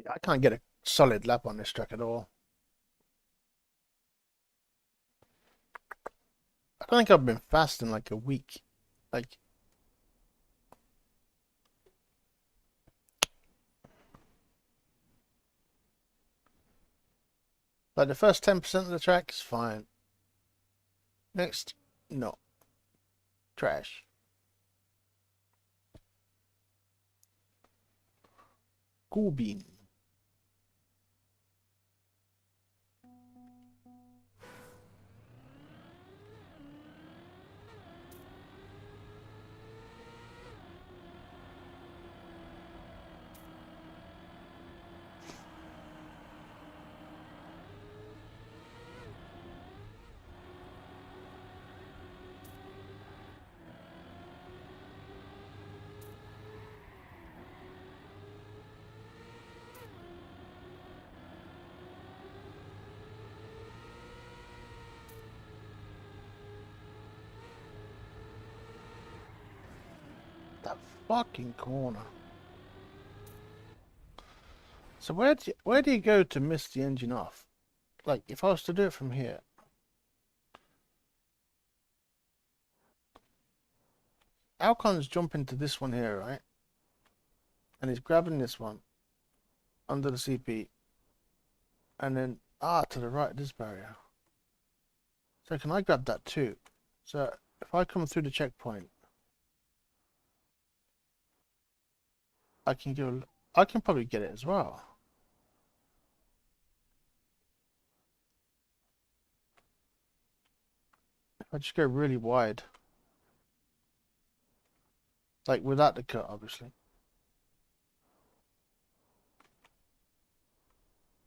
I can't get a solid lap on this track at all. I don't think I've been fast in like a week. Like, the first 10% of the track is fine. Next, no. Trash. Cool bean. That fucking corner. So where do you go to miss the engine off? Like, if I was to do it from here. Alcon's jumping to this one here, right? And he's grabbing this one under the CP. And then, to the right of this barrier. So can I grab that too? So if I come through the checkpoint, I can probably get it as well. If I just go really wide. Like without the cut, obviously.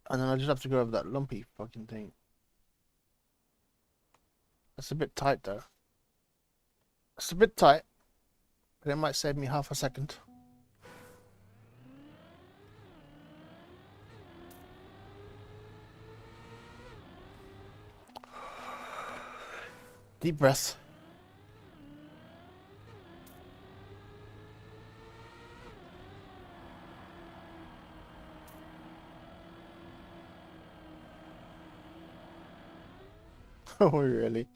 And then I just have to go over that lumpy fucking thing. That's a bit tight though. It's a bit tight, but it might save me half a second. Deep breath. Oh, really?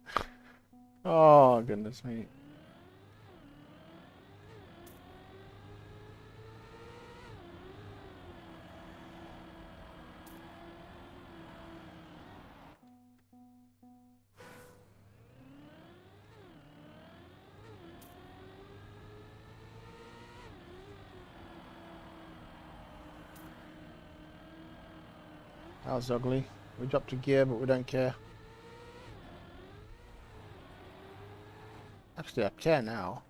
Oh, goodness me. That was ugly. We dropped a gear, but we don't care. Actually, I care now.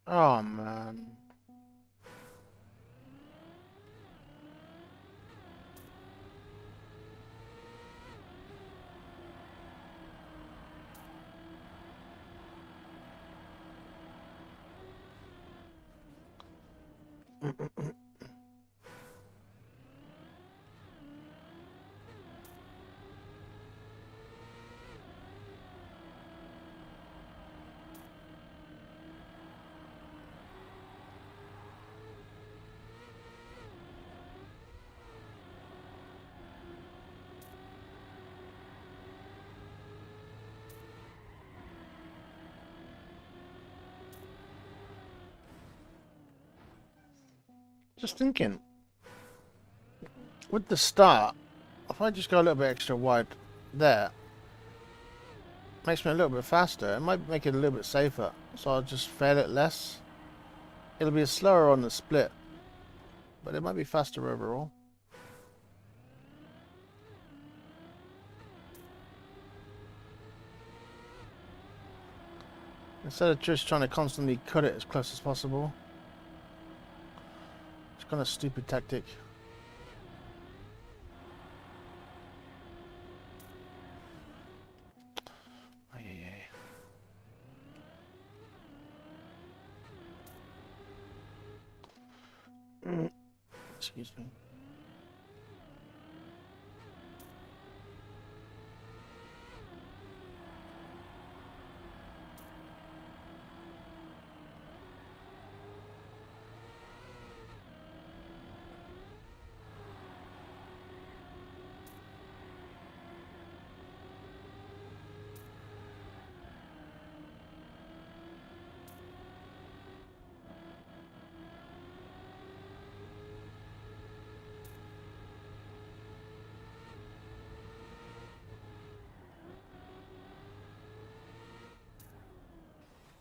Oh, man. Just thinking, with the start, if I just go a little bit extra wide there, makes me a little bit faster. It might make it a little bit safer. So I'll just fail it less. It'll be slower on the split, but it might be faster overall. Instead of just trying to constantly cut it as close as possible. It's kind of stupid tactic. Excuse me.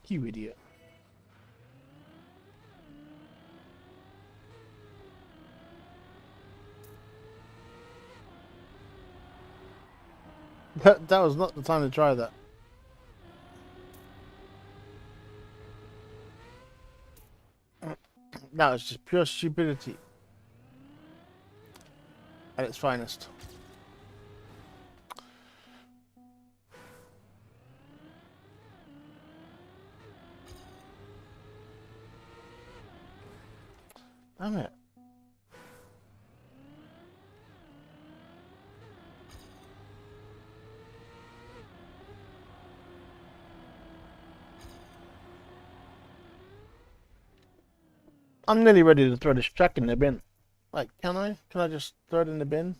You idiot. That was not the time to try that. That was just pure stupidity at its finest. Damn it. I'm nearly ready to throw this track in the bin. Like, can I? Can I just throw it in the bin?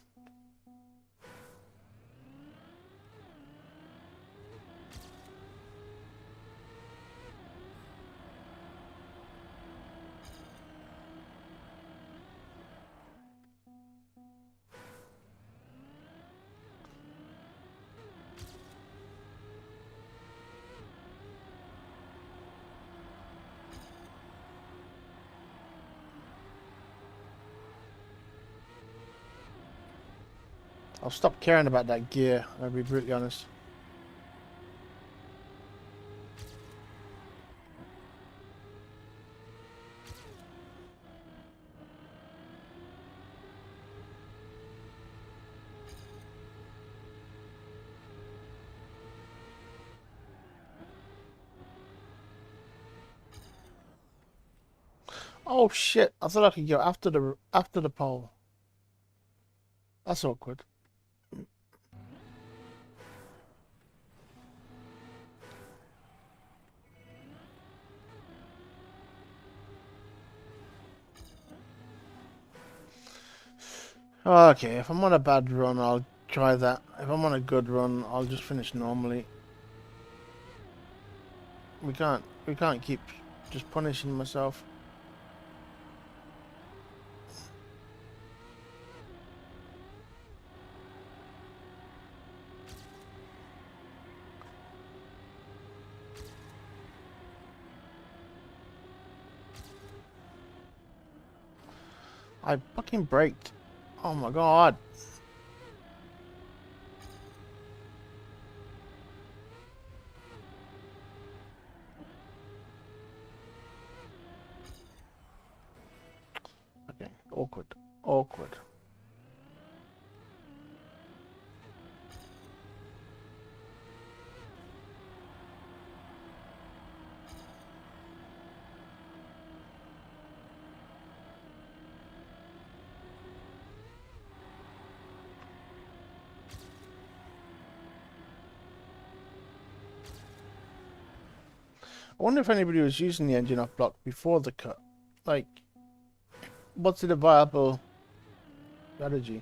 I'll stop caring about that gear, I'll be brutally honest. Oh shit, I thought I could go after the pole. That's awkward. Okay, if I'm on a bad run, I'll try that. If I'm on a good run, I'll just finish normally. We can't keep just punishing myself. I fucking braked. Oh my god. Okay, awkward. Awkward. I wonder if anybody was using the engine off block before the cut. Like, what's it a viable strategy?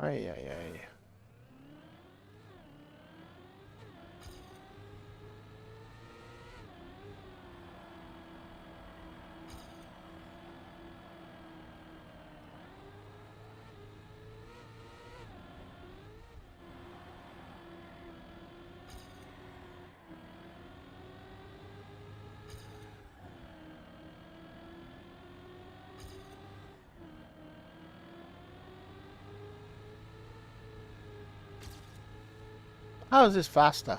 Ay, ay, ay. How is this faster?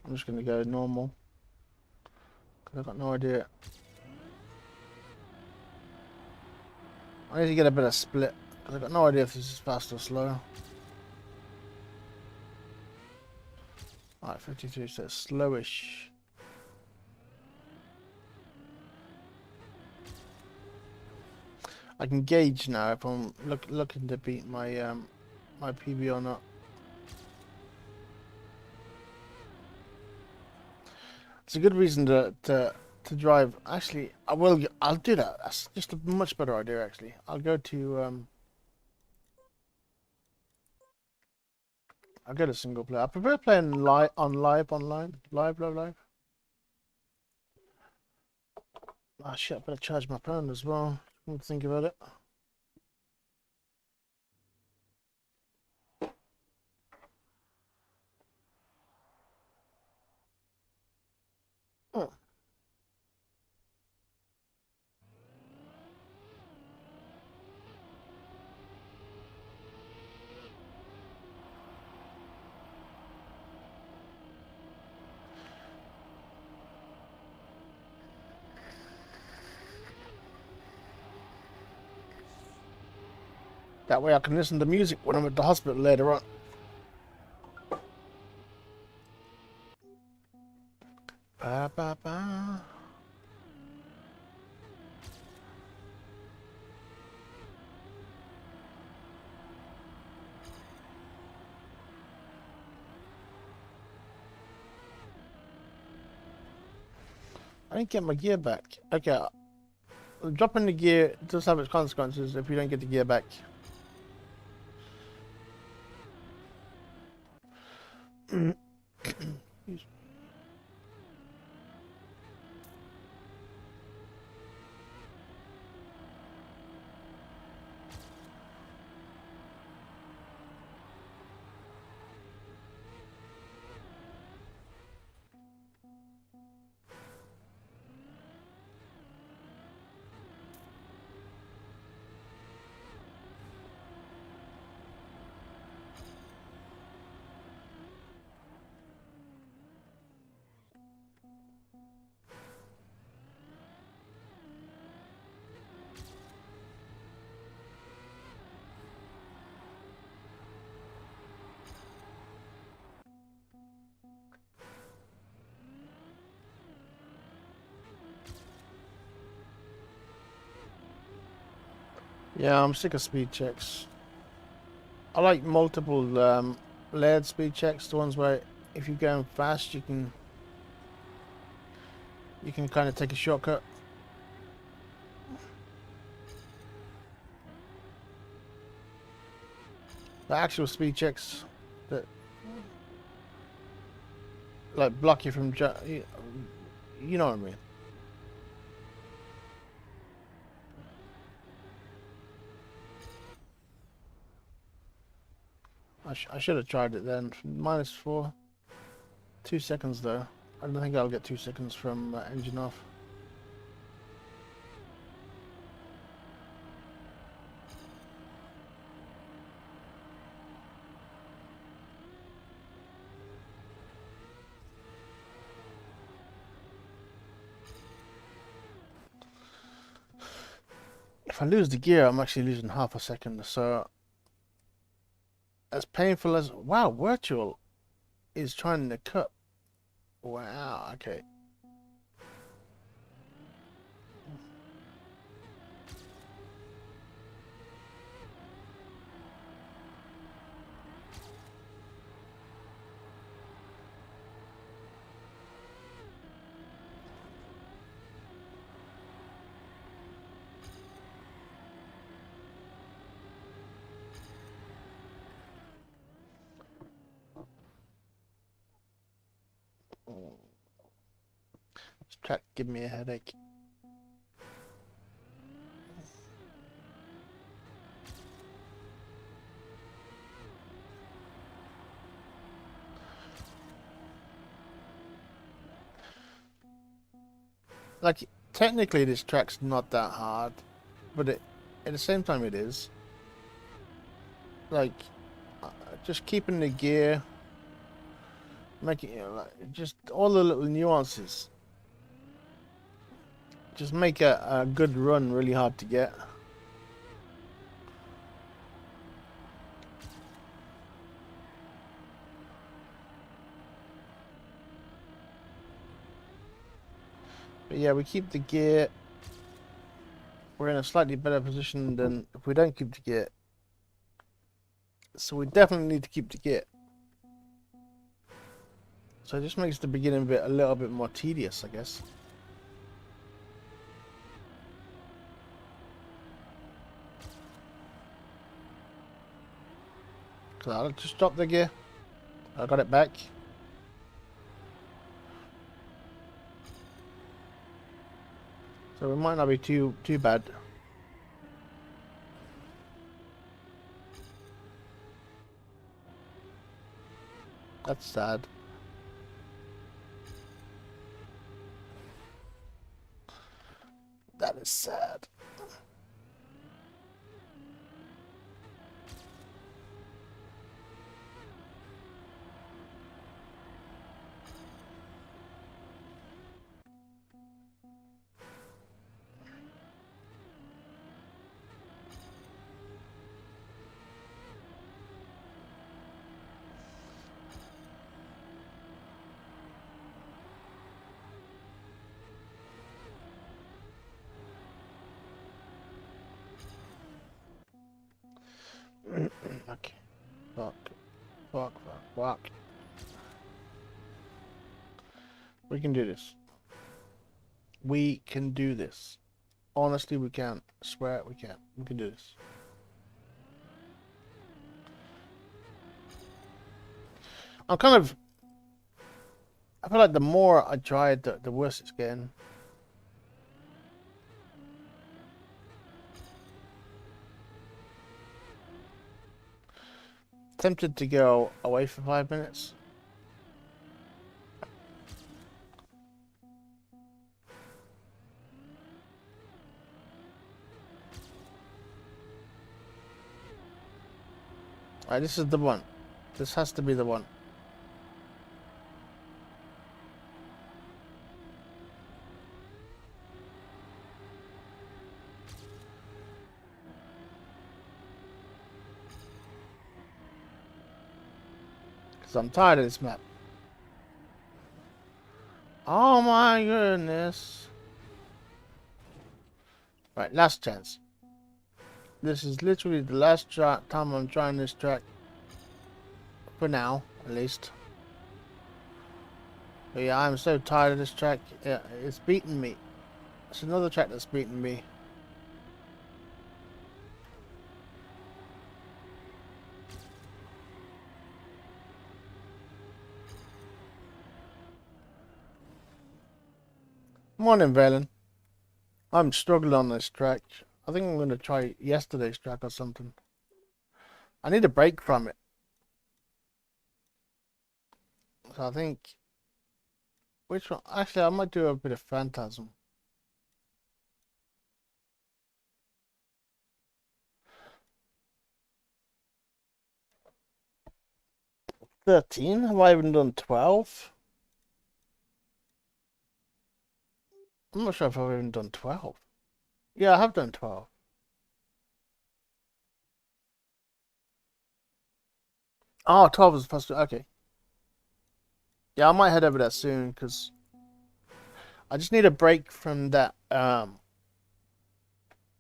I'm just gonna go normal. Cause I've got no idea. I need to get a better split. Cause I've got no idea if this is fast or slow. Alright, 53, so it's slowish. I can gauge now if I'm looking to beat my my PB or not. It's a good reason to drive. Actually, I'll do that. That's just a much better idea. Actually, I'll go to I'll go to single player. I prefer playing live online. Live. Ah shit! I better charge my phone as well. Don't think about it. Oh. That way I can listen to music when I'm at the hospital later on. Ba, ba, ba. I didn't get my gear back. Okay, dropping the gear does have its consequences if you don't get the gear back. Yeah, I'm sick of speed checks. I like multiple layered speed checks. The ones where if you're going fast, you can kind of take a shortcut. The actual speed checks that like block you from you know what I mean. I should have tried it then. -4. 2 seconds though. I don't think I'll get 2 seconds from engine off. If I lose the gear, I'm actually losing half a second. So as painful as wow, virtual is trying to cut. Wow, okay. This track give me a headache. Like technically this track's not that hard, but at the same time it is. Like just keeping the gear, making like, just all the little nuances. Just make a good run really hard to get. But yeah, we keep the gear. We're in a slightly better position than if we don't keep the gear. So we definitely need to keep the gear. So it just makes the beginning bit a little bit more tedious, I guess. So I'll just drop the gear. I got it back. So it might not be too bad. That's sad. That is sad. Okay. Fuck. Fuck, fuck, fuck. We can do this. We can do this. Honestly, we can. I swear we can. We can do this. I'm kind of... I feel like the more I try it, the worse it's getting. Tempted to go away for 5 minutes. Alright, this is the one. This has to be the one. Because I'm tired of this map. Oh my goodness. Right, last chance. This is literally the last time I'm trying this track. For now, at least. But yeah, I'm so tired of this track. Yeah, it's beating me. It's another track that's beating me. Morning, Valen. I'm struggling on this track. I think I'm going to try yesterday's track or something. I need a break from it. So I think... Which one? Actually, I might do a bit of Phantasm. "13? Have I even done 12? I'm not sure if I've even done 12. Yeah, I have done 12. Oh, 12 is supposed to... Okay. Yeah, I might head over there soon, because I just need a break from that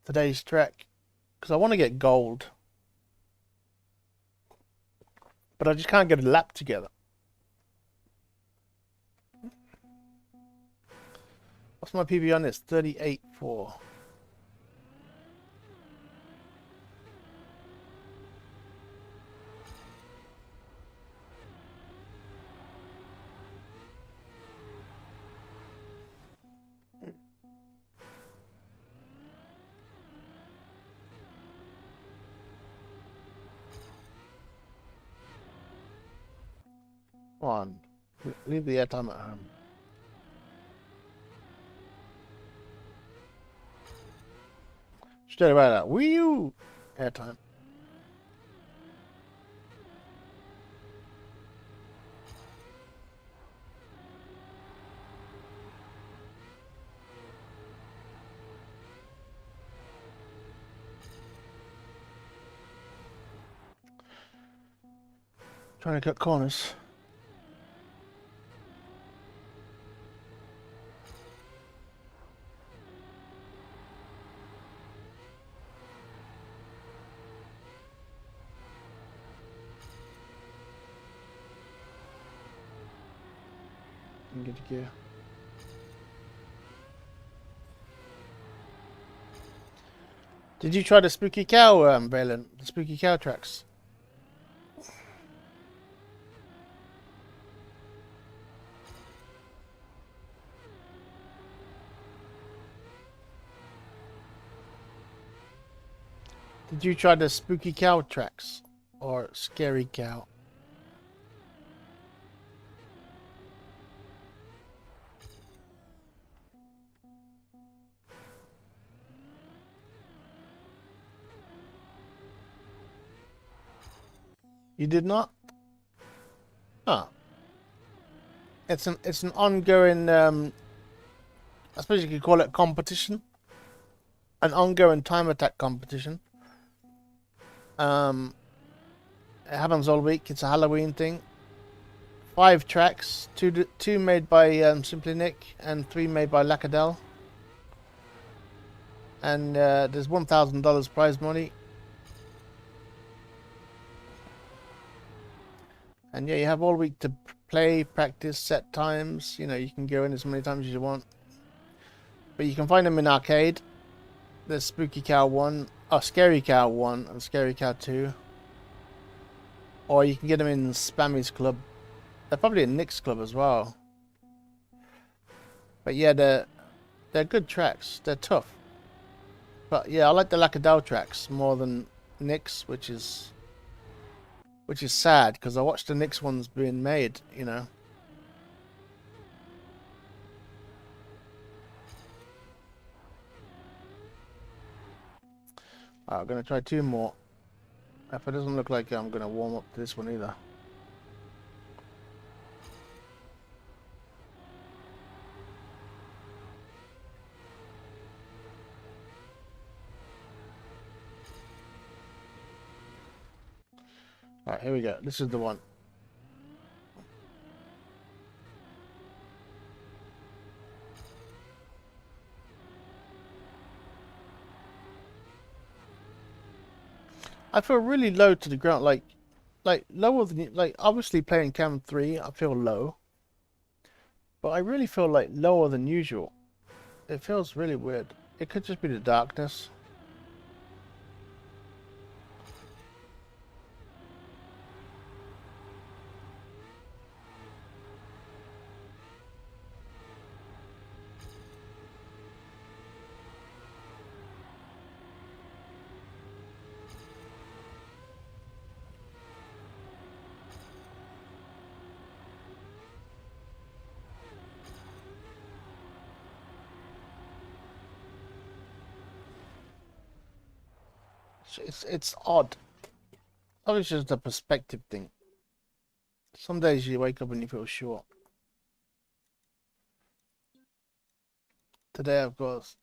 today's track. Because I want to get gold. But I just can't get a lap together. What's my PB on this? 38.4. Come on. Leave the airtime at home. Straight away that. Wee-oo! Airtime. Trying to cut corners. And get a gear. Did you try the Spooky Cow, Valen? The Spooky Cow tracks? Did you try the Spooky Cow tracks? Or Scary Cow? You did not? Huh. It's an ongoing I suppose you could call it competition. An ongoing time attack competition. It happens all week. It's a Halloween thing. 5 tracks, two made by Simply Nick and 3 made by Lacadelle. And there's $1,000 prize money. And yeah, you have all week to play, practice, set times. You know, you can go in as many times as you want. But you can find them in arcade. There's Spooky Cow 1, Scary Cow 1 and Scary Cow 2. Or you can get them in Spammy's Club. They're probably in Nick's Club as well. But yeah, they're good tracks. They're tough. But yeah, I like the Lacadelle tracks more than Nick's, which is sad because I watched the Nick's ones being made, you know. Alright, I'm gonna try 2 more. If it doesn't look like I'm gonna warm up to this one either. Alright, here we go. This is the one. I feel really low to the ground, like lower than like obviously playing Cam 3, I feel low, but I really feel like lower than usual. It feels really weird. It could just be the darkness. It's odd. Obviously, it's just a perspective thing. Some days you wake up and you feel short. Today, of course,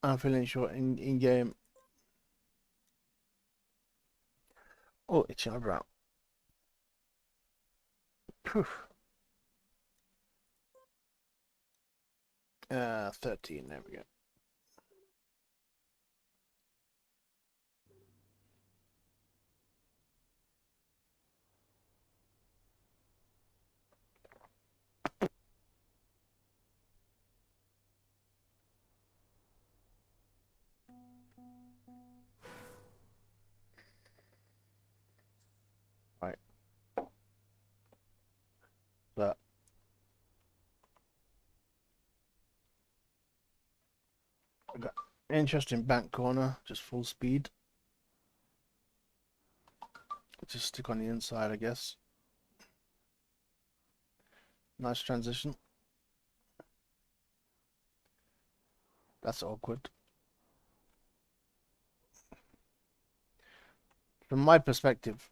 I'm feeling short in game. Oh, it's eyebrow. Poof. 13. There we go. Right. But I got interesting back corner, just full speed. Just stick on the inside, I guess. Nice transition. That's awkward. From my perspective,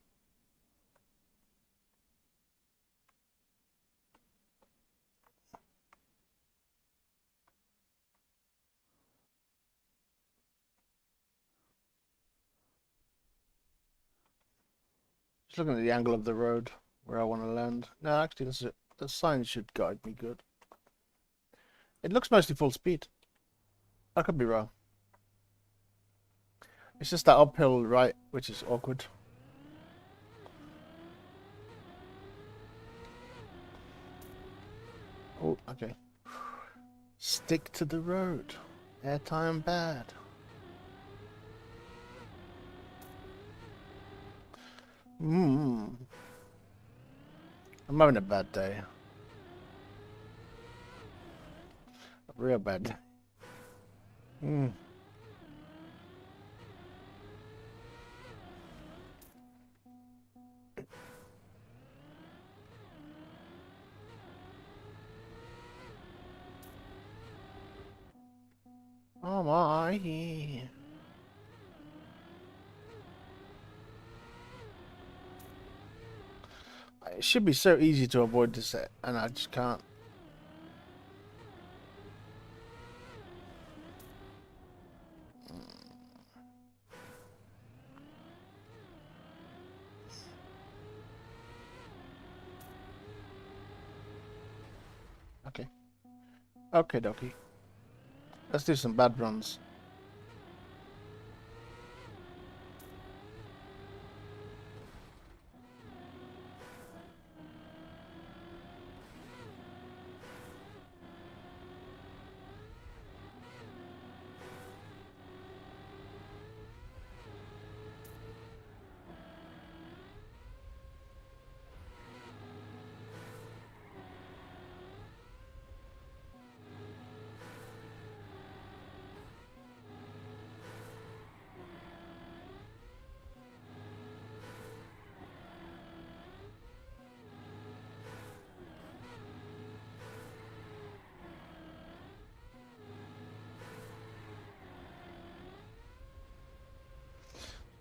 just looking at the angle of the road where I want to land. No, actually, that's it. The sign should guide me good. It looks mostly full speed. I could be wrong. It's just that uphill right, which is awkward. Oh, okay. Stick to the road. Airtime bad. I'm having a bad day. A real bad day. Oh my. It should be so easy to avoid this, and I just can't. Okay. Okay, dokie. Let's do some bad runs.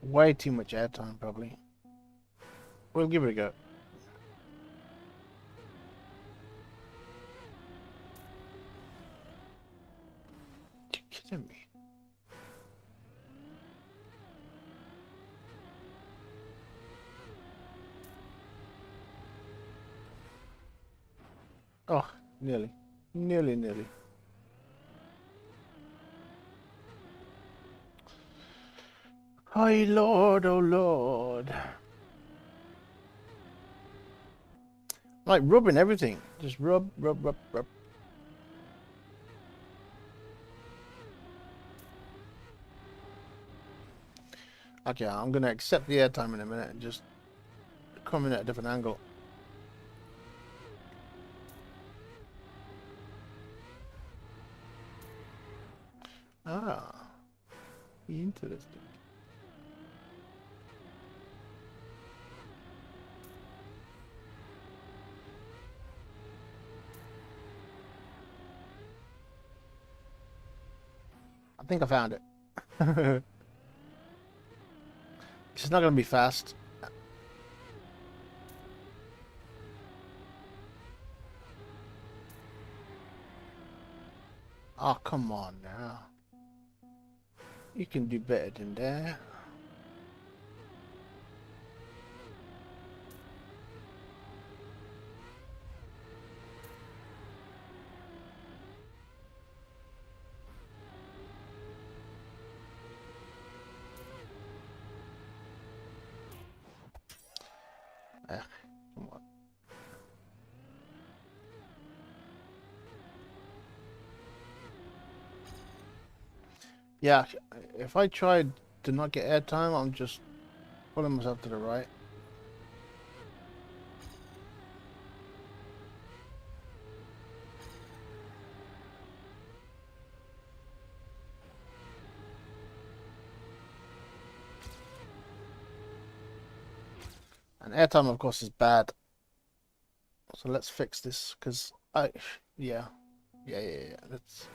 Way too much airtime, probably. We'll give it a go. You kidding me? Oh, nearly. Nearly. Hi, Lord, oh Lord. Like rubbing everything. Just rub, rub, rub, rub. Okay, I'm going to accept the airtime in a minute and just come in at a different angle. Ah, interesting. I think I found it. It's not going to be fast. Oh, come on now. You can do better than that. Ah, come on. Yeah, if I tried to not get airtime, I'm just pulling myself to the right. And airtime, of course, is bad. So let's fix this, because yeah. Let's.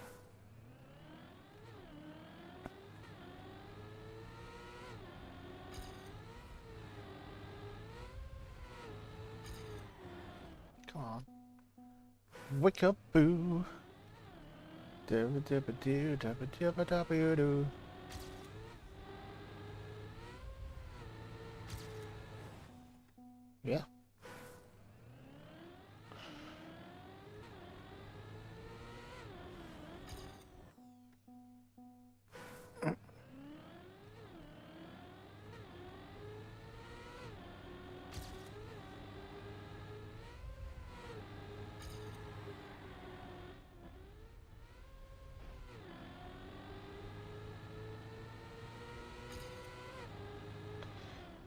Come on. Wake up, boo. Yeah.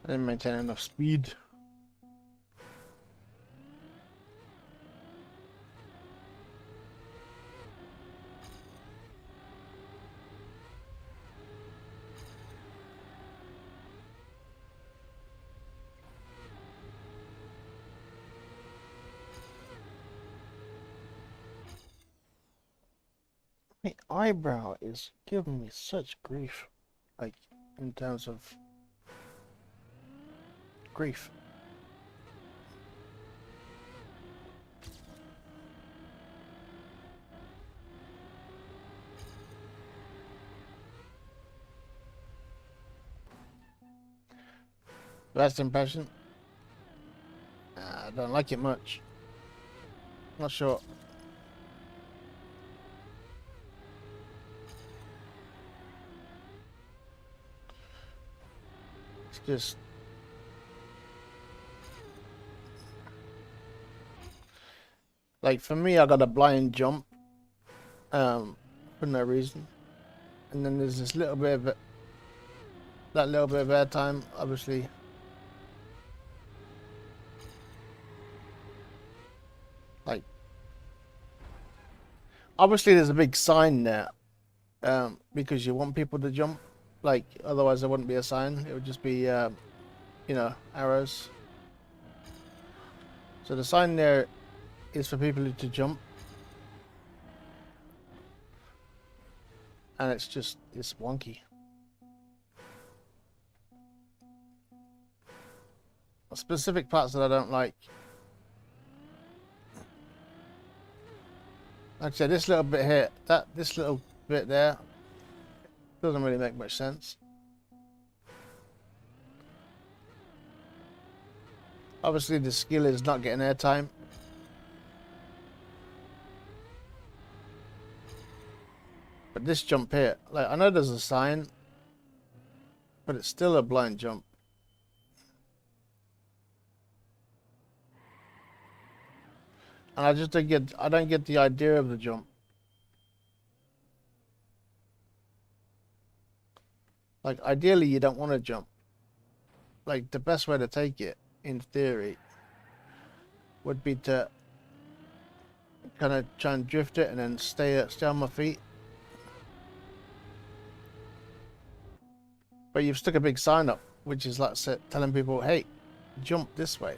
I didn't maintain enough speed. My eyebrow is giving me such grief. Like, in terms of grief. Last impression? I don't like it much. Not sure. It's just. Like, for me, I got a blind jump. For no reason. And then there's this little bit of it. That little bit of airtime, obviously. Like, obviously there's a big sign there. Because you want people to jump. Like, otherwise there wouldn't be a sign. It would just be, you know, arrows. So the sign there is for people to jump. And it's wonky. Specific parts that I don't like. Like I said, this little bit here, this little bit there doesn't really make much sense. Obviously the skill is not getting airtime. But this jump here, like, I know there's a sign, but it's still a blind jump. And I just don't get the idea of the jump. Like, ideally, you don't want to jump. Like, the best way to take it, in theory, would be to kind of try and drift it and then stay on my feet. But you've stuck a big sign up, which is like telling people, hey, jump this way.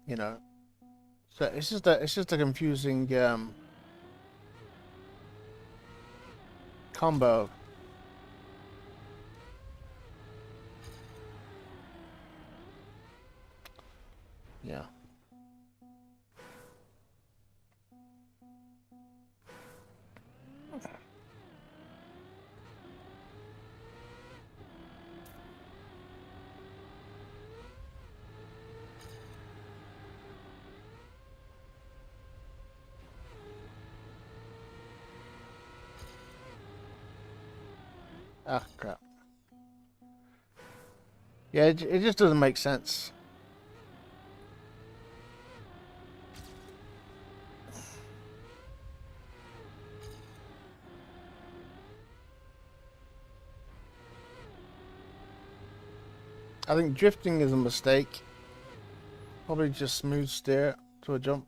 You know. So it's just a confusing combo. Yeah. Ah, crap. Yeah, it just doesn't make sense. I think drifting is a mistake. Probably just smooth steer to a jump.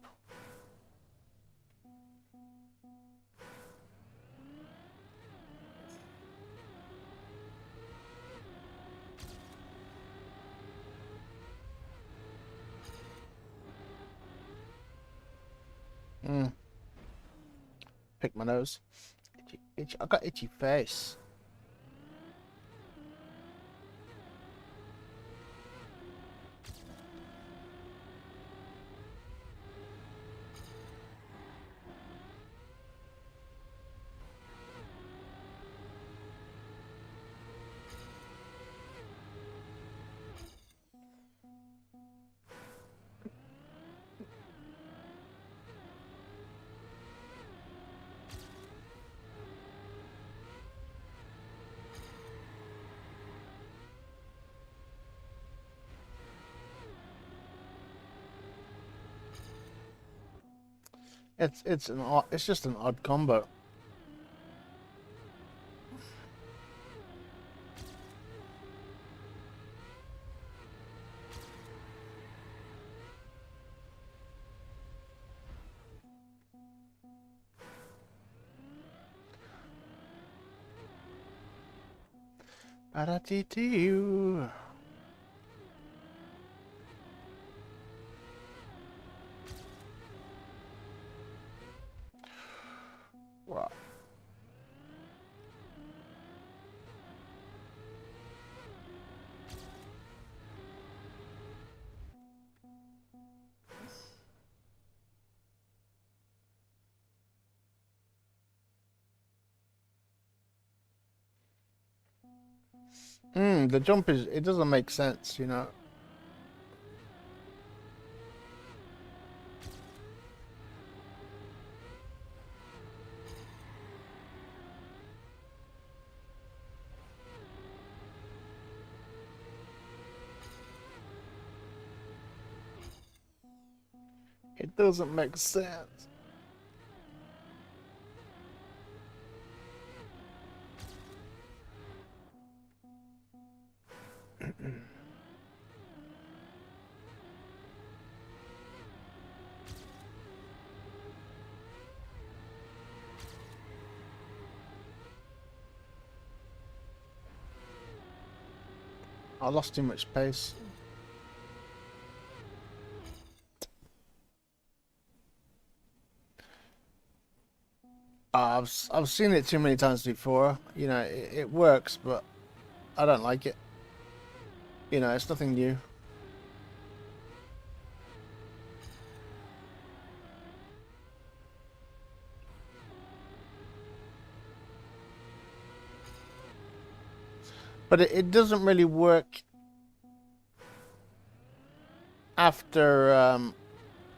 Pick my nose. Itchy. I got itchy face. It's just an odd combo. Ba-da-dee-dee-oo. Wow. The jump it doesn't make sense, you know. It doesn't make sense. I lost too much pace. I've seen it too many times before. You know, it works, but I don't like it. You know, it's nothing new. But it doesn't really work after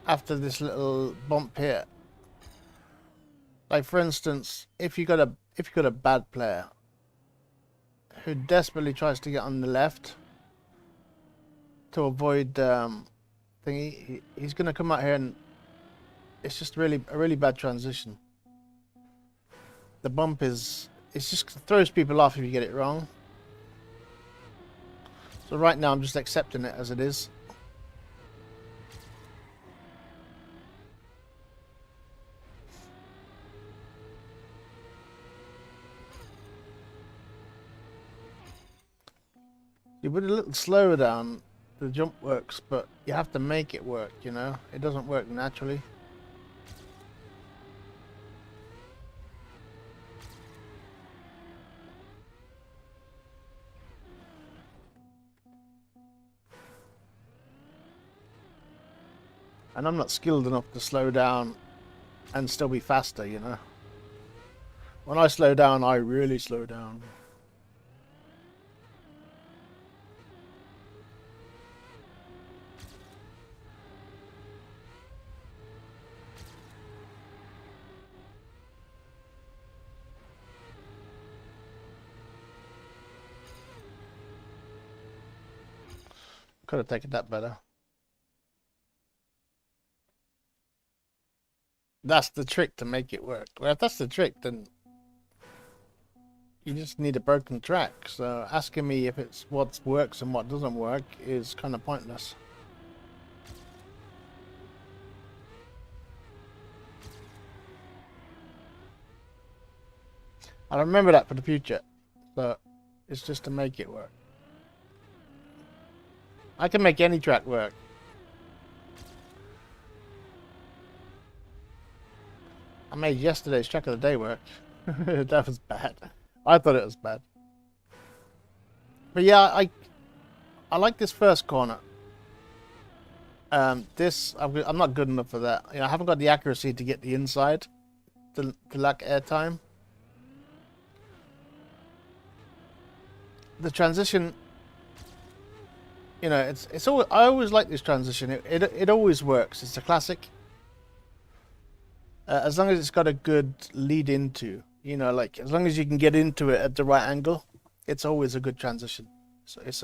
after this little bump here. Like for instance, if you got a bad player who desperately tries to get on the left to avoid thingy, he's gonna come out here and it's just a really bad transition. The bump is, it just throws people off if you get it wrong. So right now I'm just accepting it as it is. You put a little slower down, the jump works, but you have to make it work, you know? It doesn't work naturally. And I'm not skilled enough to slow down and still be faster, you know? When I slow down, I really slow down. Could have taken that better. That's the trick to make it work. Well, if that's the trick, then you just need a broken track. So asking me if it's what works and what doesn't work is kind of pointless. I remember that for the future. So it's just to make it work. I can make any track work. I made yesterday's track of the day work. That was bad. I thought it was bad. But yeah, I like this first corner. I'm not good enough for that. You know, I haven't got the accuracy to get the inside to lack airtime. The transition, you know, it's always, I always like this transition. It always works. It's a classic. As long as it's got a good lead into, you know, like as long as you can get into it at the right angle, it's always a good transition. So it's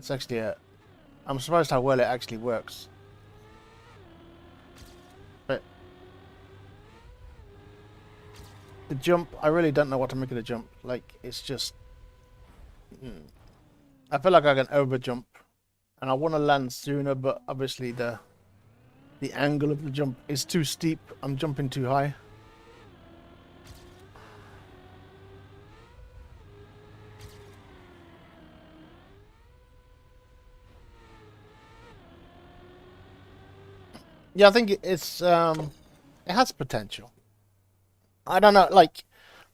actually a, I'm surprised how well it actually works. But the jump, I really don't know what to make of the jump. Like it's just, I feel like I can over jump, and I want to land sooner, but obviously the angle of the jump is too steep. I'm jumping too high. Yeah, I think it has potential. I don't know, like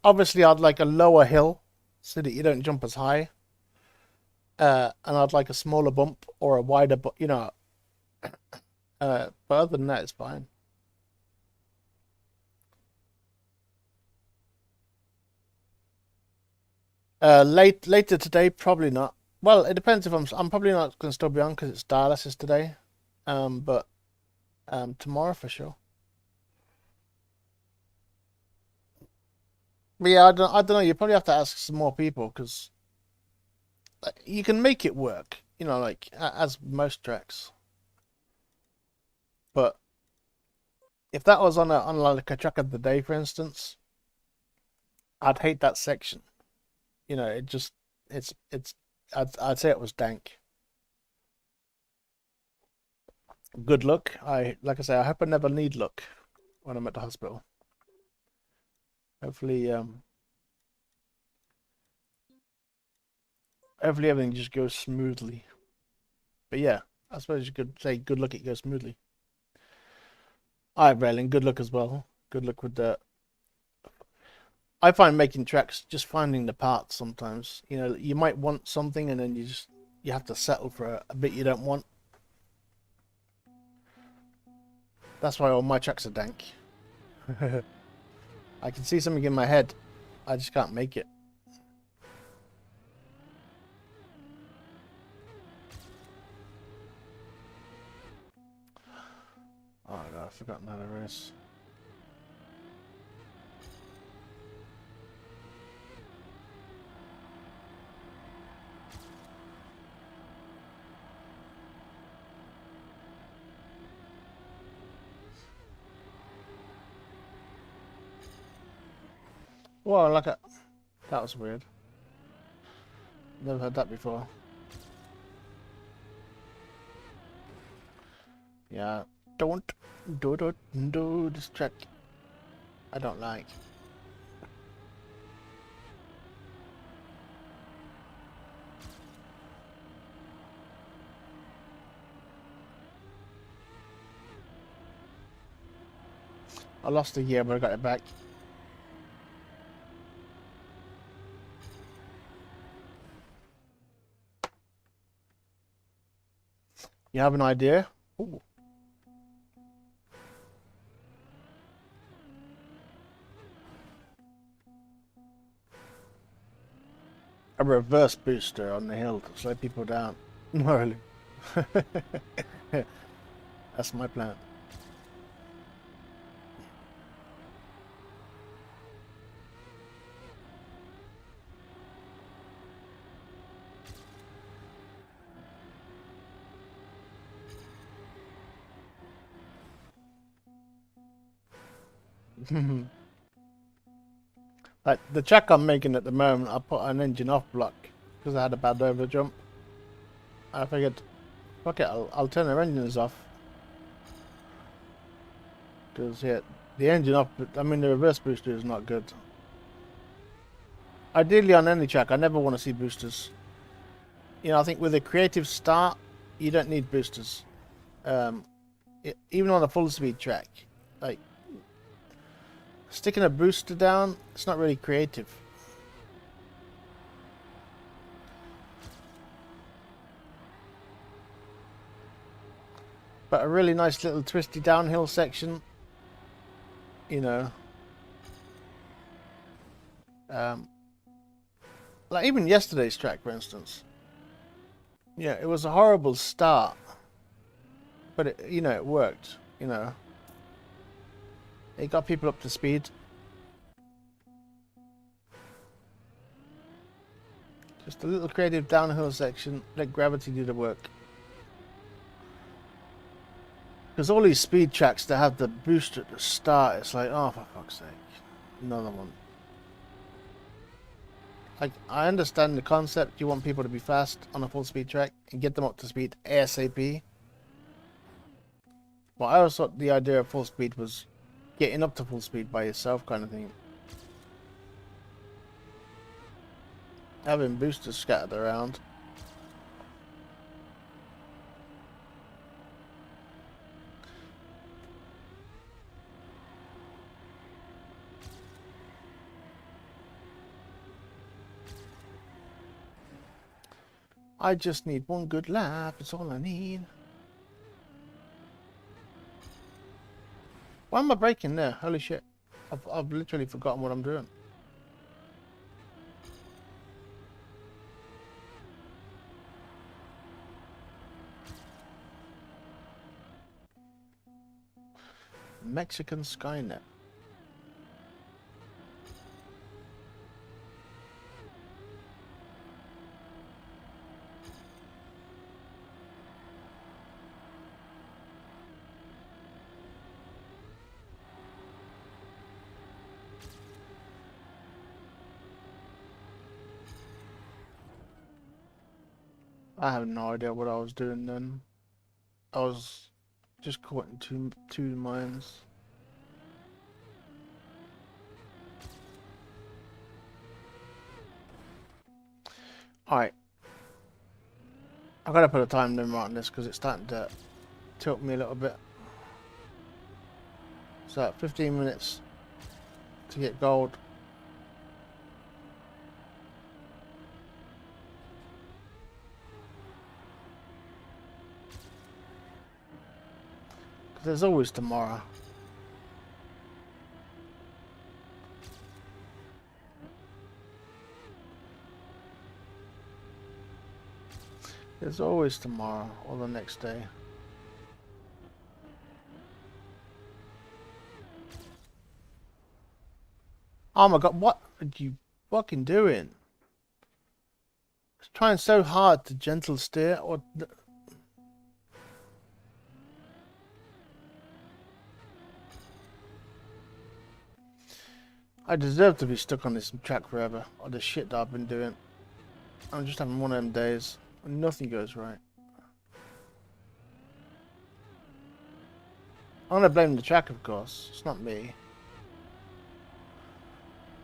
obviously I'd like a lower hill so that you don't jump as high. And I'd like a smaller bump or a wider, you know. But other than that, it's fine. Later today, probably not. Well, it depends if I'm probably not going to still be on because it's dialysis today. But tomorrow for sure. But yeah, I don't know. You probably have to ask some more people because you can make it work. You know, like as most tracks. But if that was on like a track of the day, for instance, I'd hate that section. You know, it just it's I'd say it was dank. Good luck. Like I say, I hope I never need luck when I'm at the hospital. Hopefully, hopefully everything just goes smoothly. But yeah, I suppose you could say good luck it goes smoothly. Alright, Braylon, good luck as well. Good luck with the. I find making tracks just finding the parts sometimes. You know, you might want something and then you have to settle for a bit you don't want. That's why all my tracks are dank. I can see something in my head. I just can't make it. Oh god, I've forgotten how to race. Well, like a... That was weird. Never heard that before. Yeah. Don't do this track. I don't like. I lost a year, but I got it back. You have an idea? Ooh. A reverse booster on the hill to slow people down. No, really. That's my plan. Like the track I'm making at the moment, I put an engine off block because I had a bad over jump. I figured, fuck it, I'll turn the engines off. Because yeah, the engine off, I mean the reverse booster is not good. Ideally on any track, I never want to see boosters. You know, I think with a creative start, you don't need boosters. Even on a full speed track, like sticking a booster down, it's not really creative. But a really nice little twisty downhill section, you know. Like even yesterday's track, for instance. Yeah, it was a horrible start, but it, you know, it worked. You know, it got people up to speed. Just a little creative downhill section. Let gravity do the work. Because all these speed tracks that have the booster at the start, it's like, oh, for fuck's sake, another one. Like, I understand the concept. You want people to be fast on a full speed track and get them up to speed ASAP. But I always thought the idea of full speed was getting up to full speed by yourself, kind of thing. Having boosters scattered around. I just need one good lap, that's all I need. Why am I braking there? Holy shit. I've literally forgotten what I'm doing. Mexican Skynet. I have no idea what I was doing then. I was just caught in two minds. Alright. I've got to put a time limit on this because it's starting to tilt me a little bit. So 15 minutes to get gold. There's always tomorrow. There's always tomorrow or the next day. Oh my god, what are you fucking doing? It's trying so hard to gentle steer or... I deserve to be stuck on this track forever, or the shit that I've been doing. I'm just having one of them days when nothing goes right. I'm gonna blame the track, of course. It's not me.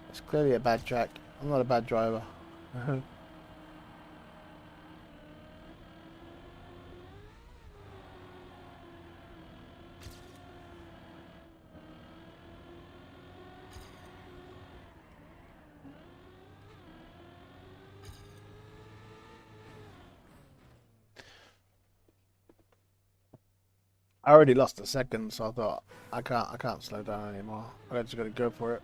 It's clearly a bad track. I'm not a bad driver. I already lost a second, so I thought I can't slow down anymore. I just gotta go for it.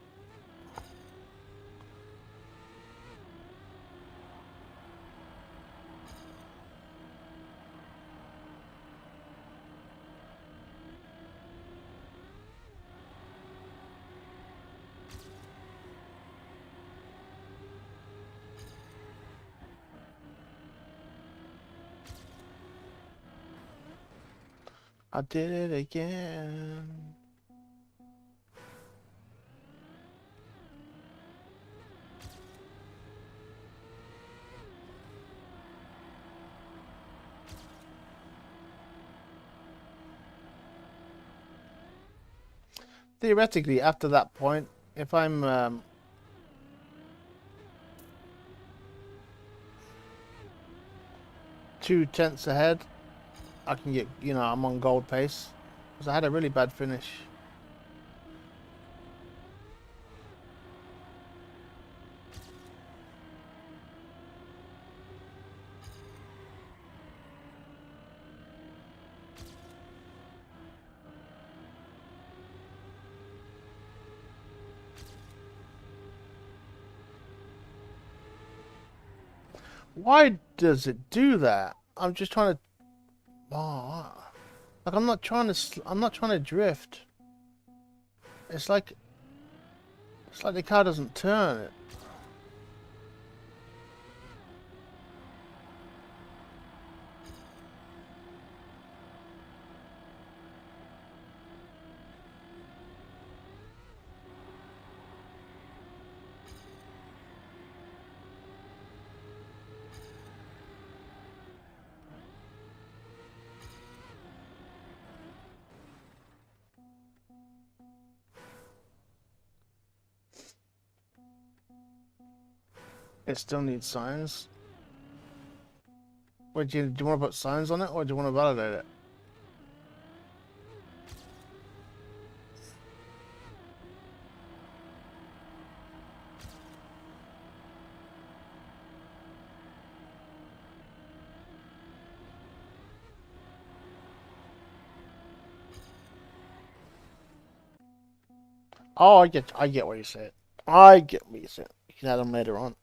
I did it again. Theoretically, after that point, if I'm 2/10 ahead, I can get, I'm on gold pace. Because I had a really bad finish. Why does it do that? I'm just trying to... Oh, like I'm not trying to drift. It's like the car doesn't turn. It still needs signs. Wait, do you want to put signs on it, or do you want to validate it? Oh, I get what you said. I get what you said. You can add them later on.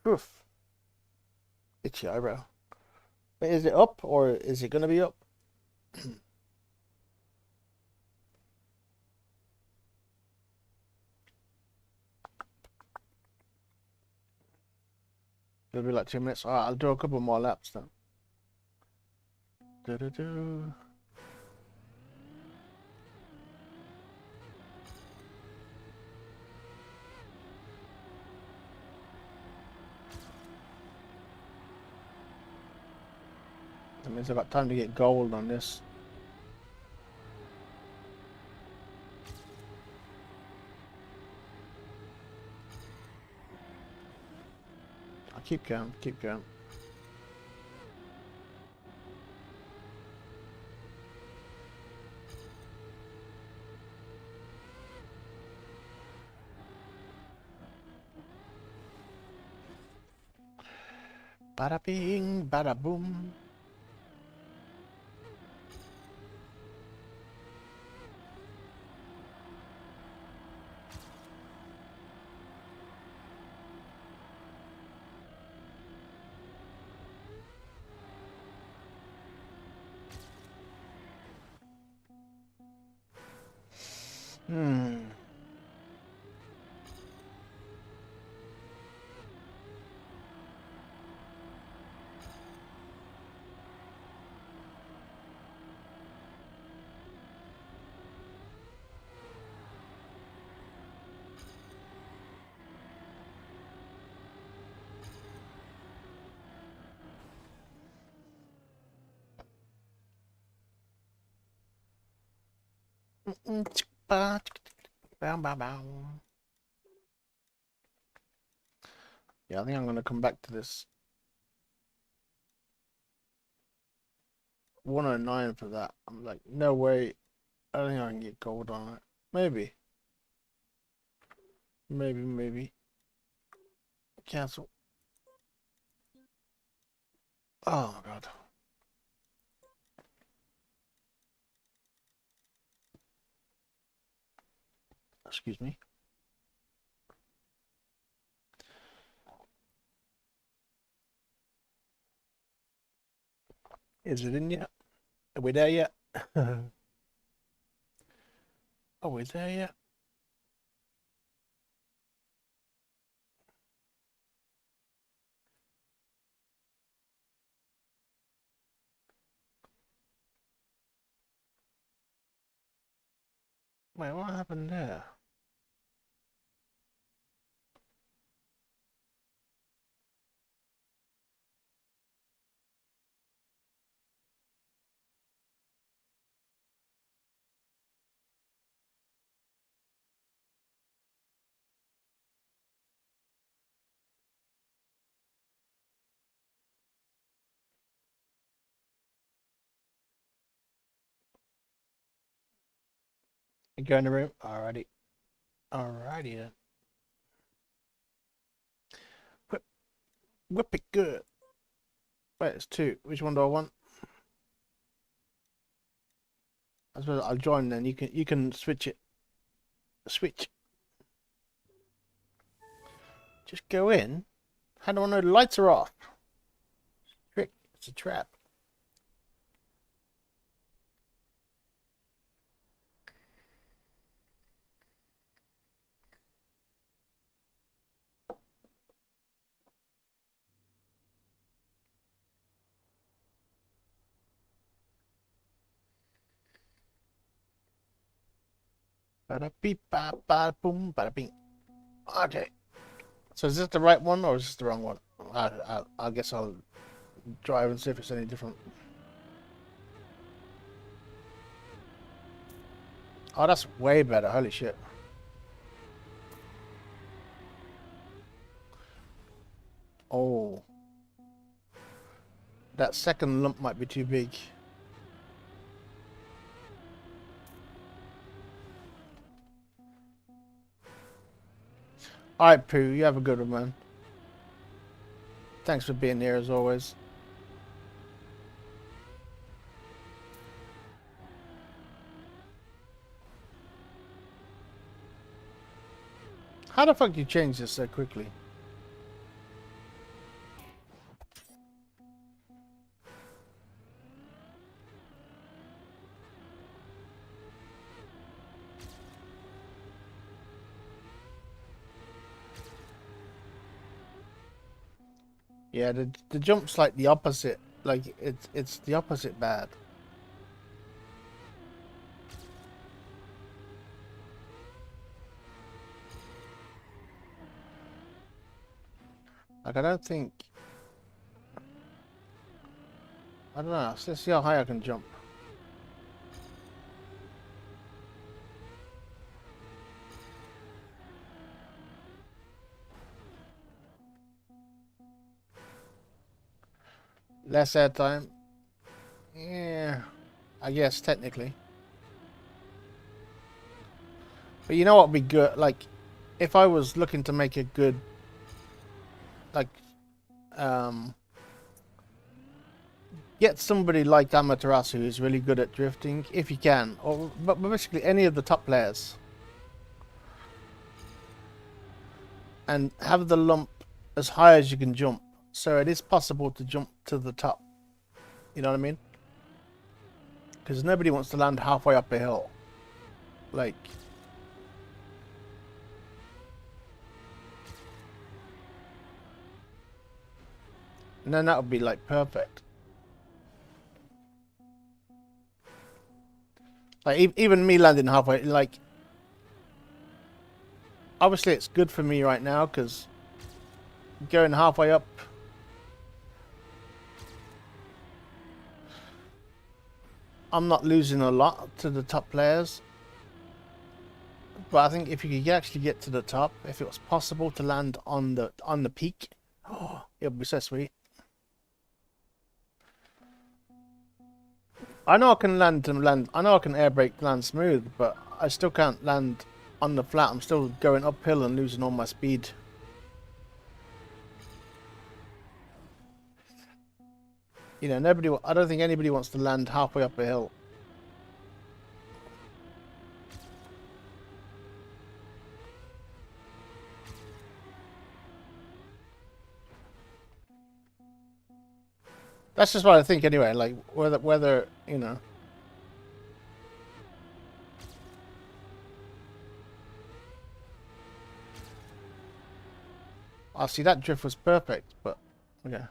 Oof. Itchy eyebrow. But is it up, or is it going to be up? It'll be like 2 minutes. Alright, I'll do a couple more laps then. Do-do-do. That means I've got time to get gold on this. I'll keep going, keep going. Bada bing, bada boom. Hmm. Yeah, I think I'm gonna come back to this 109 for that. I'm like, no way. I don't think I can get gold on it. Maybe. Maybe. Cancel. Oh my god. Excuse me. Is it in yet? Are we there yet? Are we there yet? Wait, what happened there? You go in the room? Alrighty. Alrighty then. Whip it good. Wait, it's two. Which one do I want? I suppose I'll join then. You can switch it. Switch. Just go in. How do I know the lights are off? Trick. It's a trap. Bada beep ba ba boom bada bing. Okay. So is this the right one or is this the wrong one? I guess I'll drive and see if it's any different. Oh, that's way better. Holy shit. Oh. That second lump might be too big. Alright, Pooh. You have a good one, man. Thanks for being here as always. How the fuck do you change this so quickly? Yeah, the jump's like the opposite. Like it's the opposite bad. Like I don't think. I don't know. Let's see how high I can jump. Less air time. Yeah, I guess technically. But you know what would be good? Like, if I was looking to make a good, like, get somebody like Amaterasu who's really good at drifting, if you can, or but basically any of the top players, and have the lump as high as you can jump, so it is possible to jump to the top. You know what I mean? Because nobody wants to land halfway up a hill, like. And then that would be like perfect. Like even me landing halfway, like obviously it's good for me right now because going halfway up, I'm not losing a lot to the top players. But I think if you could actually get to the top, if it was possible to land on the peak, oh, it would be so sweet. I know I can land. I know I can air brake to land smooth, but I still can't land on the flat. I'm still going uphill and losing all my speed. You know, nobody. I don't think anybody wants to land halfway up a hill. That's just what I think anyway. Like whether you know. I see that drift was perfect, but okay.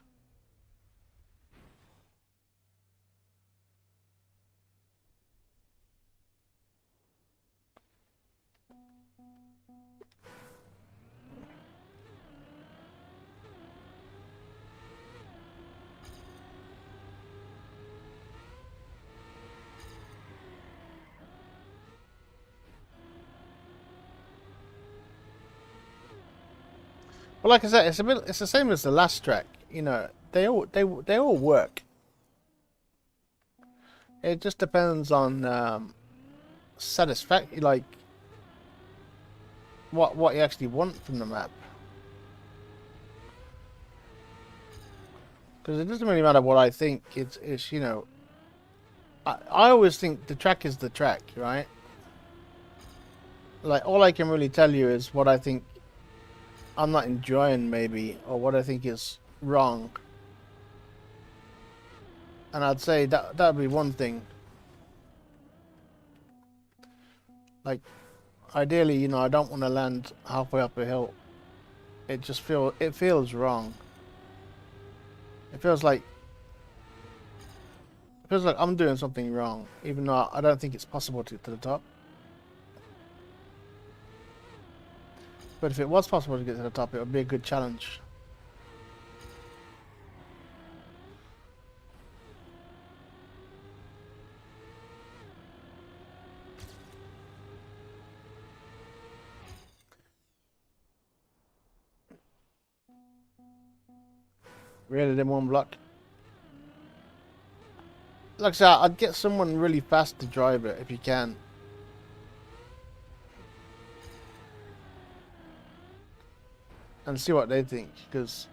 Well, like I said, it's the same as the last track. You know, they all work. It just depends on satisfaction, like what you actually want from the map. Because it doesn't really matter what I think. It's you know, I always think the track is the track, right? Like all I can really tell you is what I think I'm not enjoying, maybe, or what I think is wrong. And I'd say that'd be one thing. Like, ideally, you know, I don't want to land halfway up a hill. It feels wrong. It feels like I'm doing something wrong, even though I don't think it's possible to get to the top. But if it was possible to get to the top, it would be a good challenge. Really, in one block. Like I said, I'd get someone really fast to drive it if you can. And see what they think, because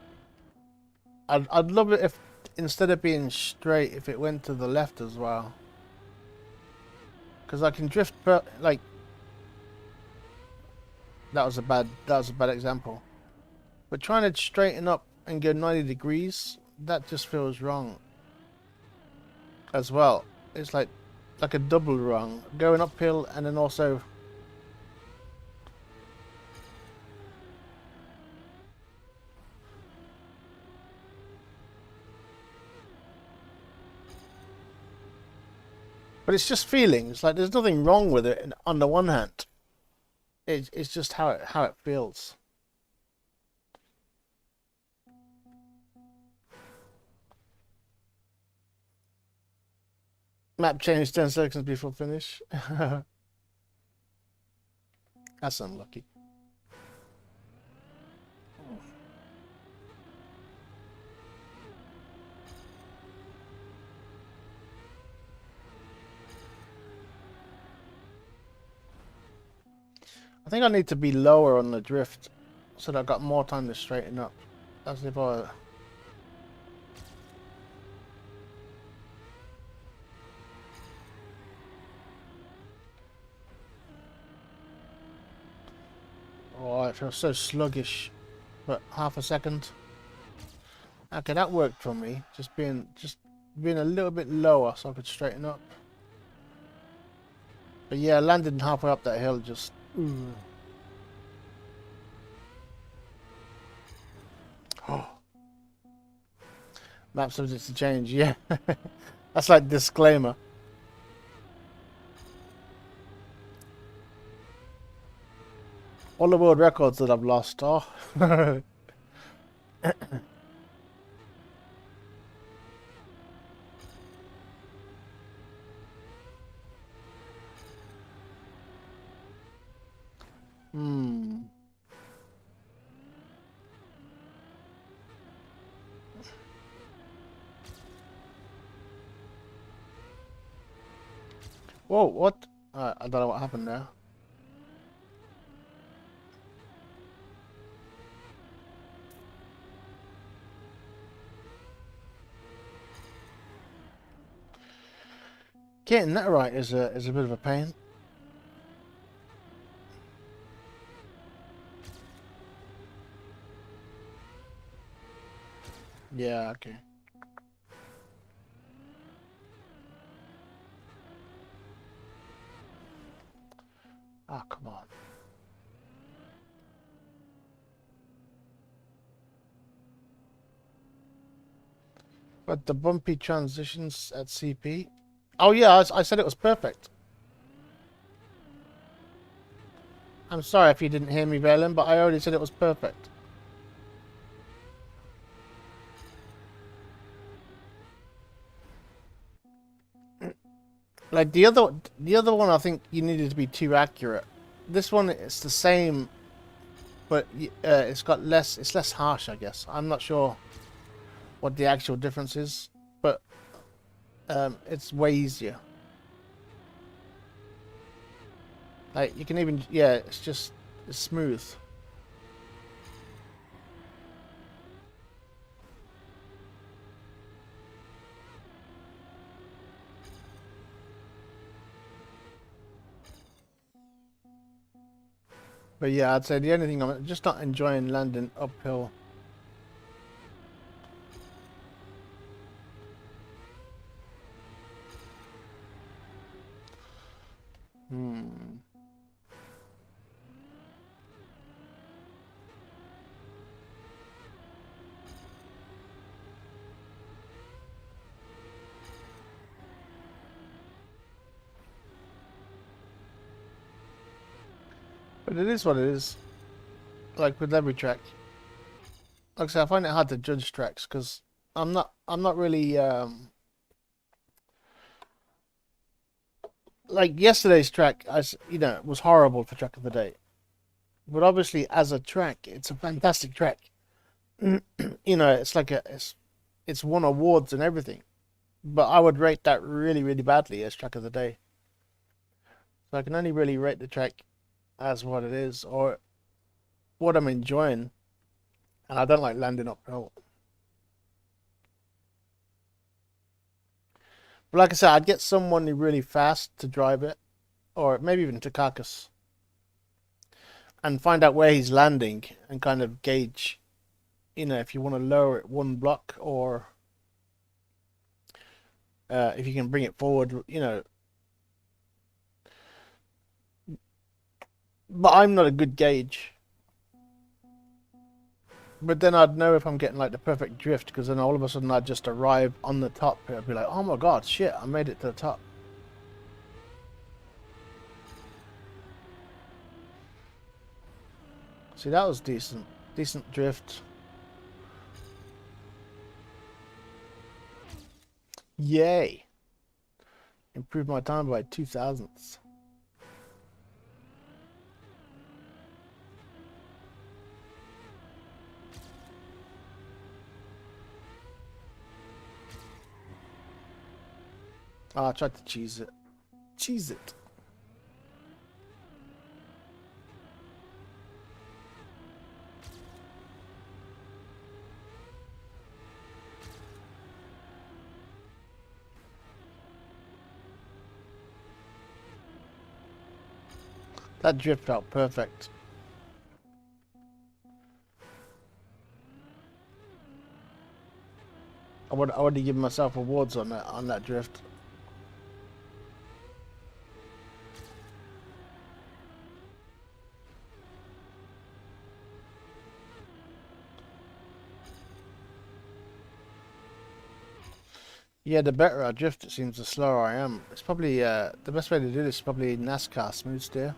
I'd love it if instead of being straight, if it went to the left as well. Because I can drift like that was a bad example. But trying to straighten up and go 90 degrees, that just feels wrong. As well, it's like a double wrong, going uphill and then also. But it's just feelings. Like there's nothing wrong with it. On the one hand, it's just how it feels. Map change 10 seconds before finish. That's unlucky. I think I need to be lower on the drift so that I've got more time to straighten up. That's if I... Oh, it feels so sluggish. But half a second. Okay, that worked for me. Just being a little bit lower so I could straighten up. But yeah, landing halfway up that hill just... Ooh. Oh. Map subject to change, yeah. That's like disclaimer. All the world records that I've lost. Oh. Hmm. Whoa, what? I don't know what happened there. Getting that right is a bit of a pain. Yeah, okay. Ah, come on. But the bumpy transitions at CP. Oh yeah, I said it was perfect. I'm sorry if you didn't hear me, Valen, but I already said it was perfect. Like the other one, I think you needed to be too accurate. This one, it's the same, but it's got less. It's less harsh, I guess. I'm not sure what the actual difference is, but it's way easier. Like you can even, yeah, it's smooth. But yeah, I'd say the only thing I'm just not enjoying landing uphill. Hmm. But it is what it is. Like with every track. Like I said, I find it hard to judge tracks because I'm not really like yesterday's track. As you know, was horrible for track of the day. But obviously, as a track, it's a fantastic track. You know, it's like it's won awards and everything. But I would rate that really, really badly as track of the day. So I can only really rate the track as what it is or what I'm enjoying. And I don't like landing uphill. But like I said, I'd get someone really fast to drive it, or maybe even to Carcass, and find out where he's landing and kind of gauge, you know, if you want to lower it one block or if you can bring it forward, you know. But I'm not a good gauge. But then I'd know if I'm getting like the perfect drift because then all of a sudden I'd just arrive on the top. I'd be like, oh my god, shit, I made it to the top. See, that was decent. Decent drift. Yay. Improved my time by 2 thousandths. Oh, I tried to cheese it. Cheese it. That drift felt perfect. I would have given myself awards on that drift. Yeah, the better I drift, it seems the slower I am. It's probably the best way to do this is probably NASCAR smooth steer.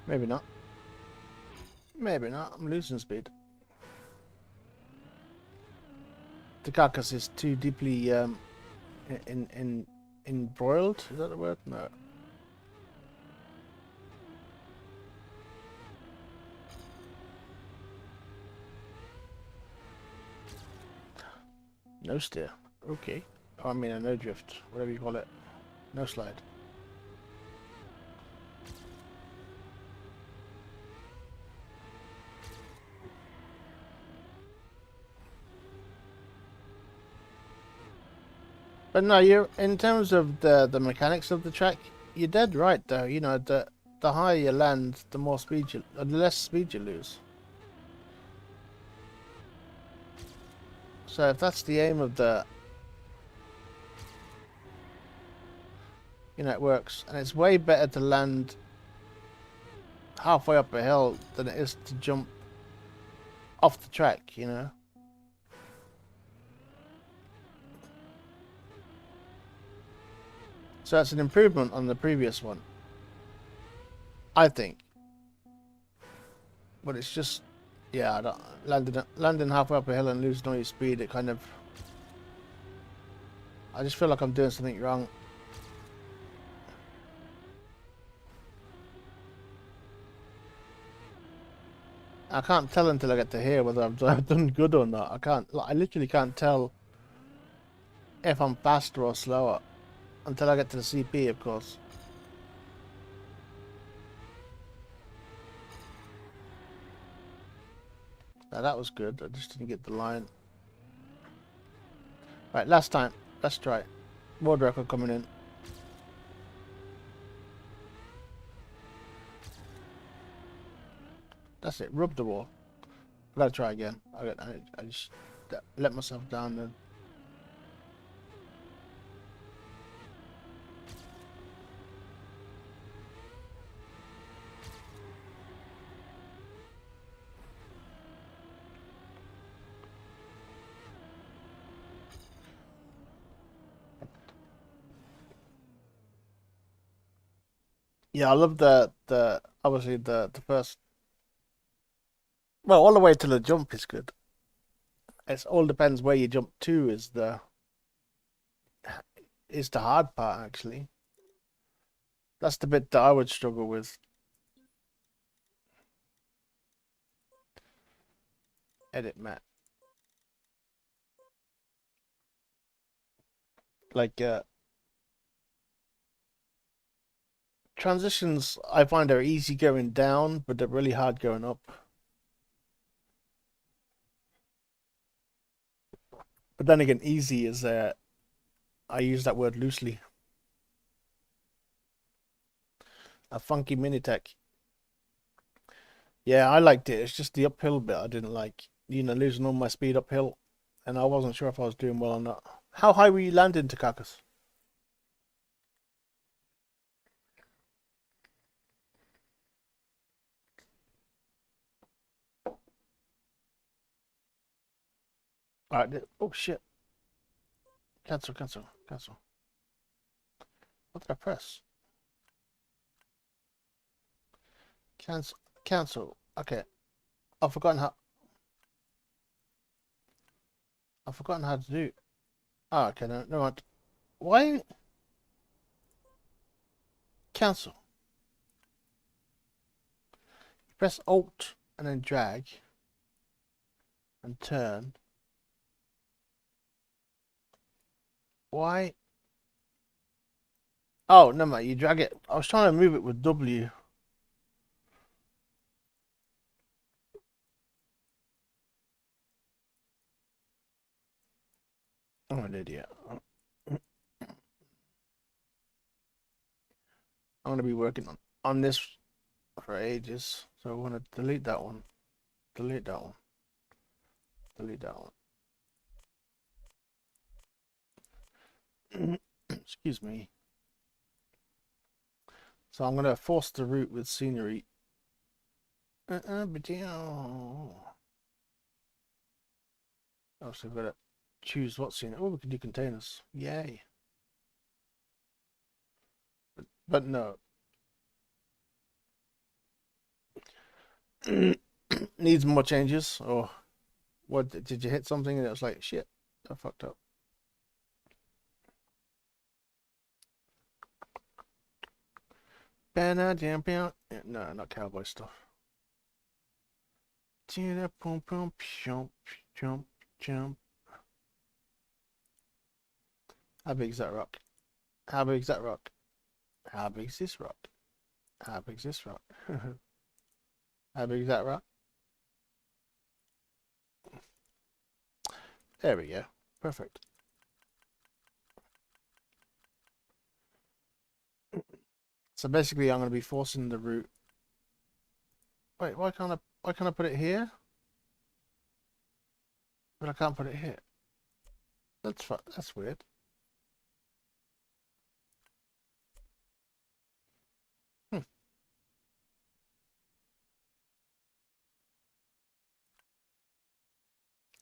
Maybe not. Maybe not. I'm losing speed. The carcass is too deeply embroiled. Is that the word? No. No steer. Okay. Oh, I mean a no drift, whatever you call it. No slide. But no, you're in terms of the mechanics of the track, you're dead right though. You know, the higher you land, the more speed you, the less speed you lose. So if that's the aim of the, you know, it works, and it's way better to land halfway up a hill than it is to jump off the track. You know. So that's an improvement on the previous one, I think. But it's just, yeah, I don't, landing halfway up a hill and losing all your speed, it kind of, I just feel like I'm doing something wrong. I can't tell until I get to here whether I've done good or not. I can't, like, I literally can't tell if I'm faster or slower until I get to the CP, of course. Now that was good, I just didn't get the line. Right, last time, let's try. World record coming in. That's it, rub the wall. I gotta try again. I just let myself down then. Yeah, I love the obviously the first, well, all the way to the jump is good. It all depends where you jump to is the hard part actually. That's the bit that I would struggle with. Edit map. Like transitions I find are easy going down, but they're really hard going up. But then again, easy is I use that word loosely. A funky Minitech. Yeah, I liked it. It's just the uphill bit I didn't like. You know, losing all my speed uphill, and I wasn't sure if I was doing well or not. How high were you landing, Takakis? Alright, oh shit. Cancel, cancel, cancel. What did I press? Cancel, cancel. Okay. I've forgotten how to do. Oh, okay, no mind. Why cancel? You press Alt and then drag and turn. Why? Oh, no mind, you drag it. I was trying to move it with W. I'm an idiot. I'm gonna be working on this for ages. So I want to delete that one. Delete that one. Delete that one. Excuse me. So I'm gonna force the route with scenery. But oh, so we've got to choose what scenery. Oh, we can do containers. Yay. But no. needs more changes, or what? Did you hit something and it was like, shit, I fucked up? No, not cowboy stuff. How big is that rock? How big is that rock? How big is this rock? How big is this rock? How big is that rock? There we go. Perfect. So basically, I'm going to be forcing the root. Wait, why can't I put it here? But I can't put it here. That's weird. Hmm.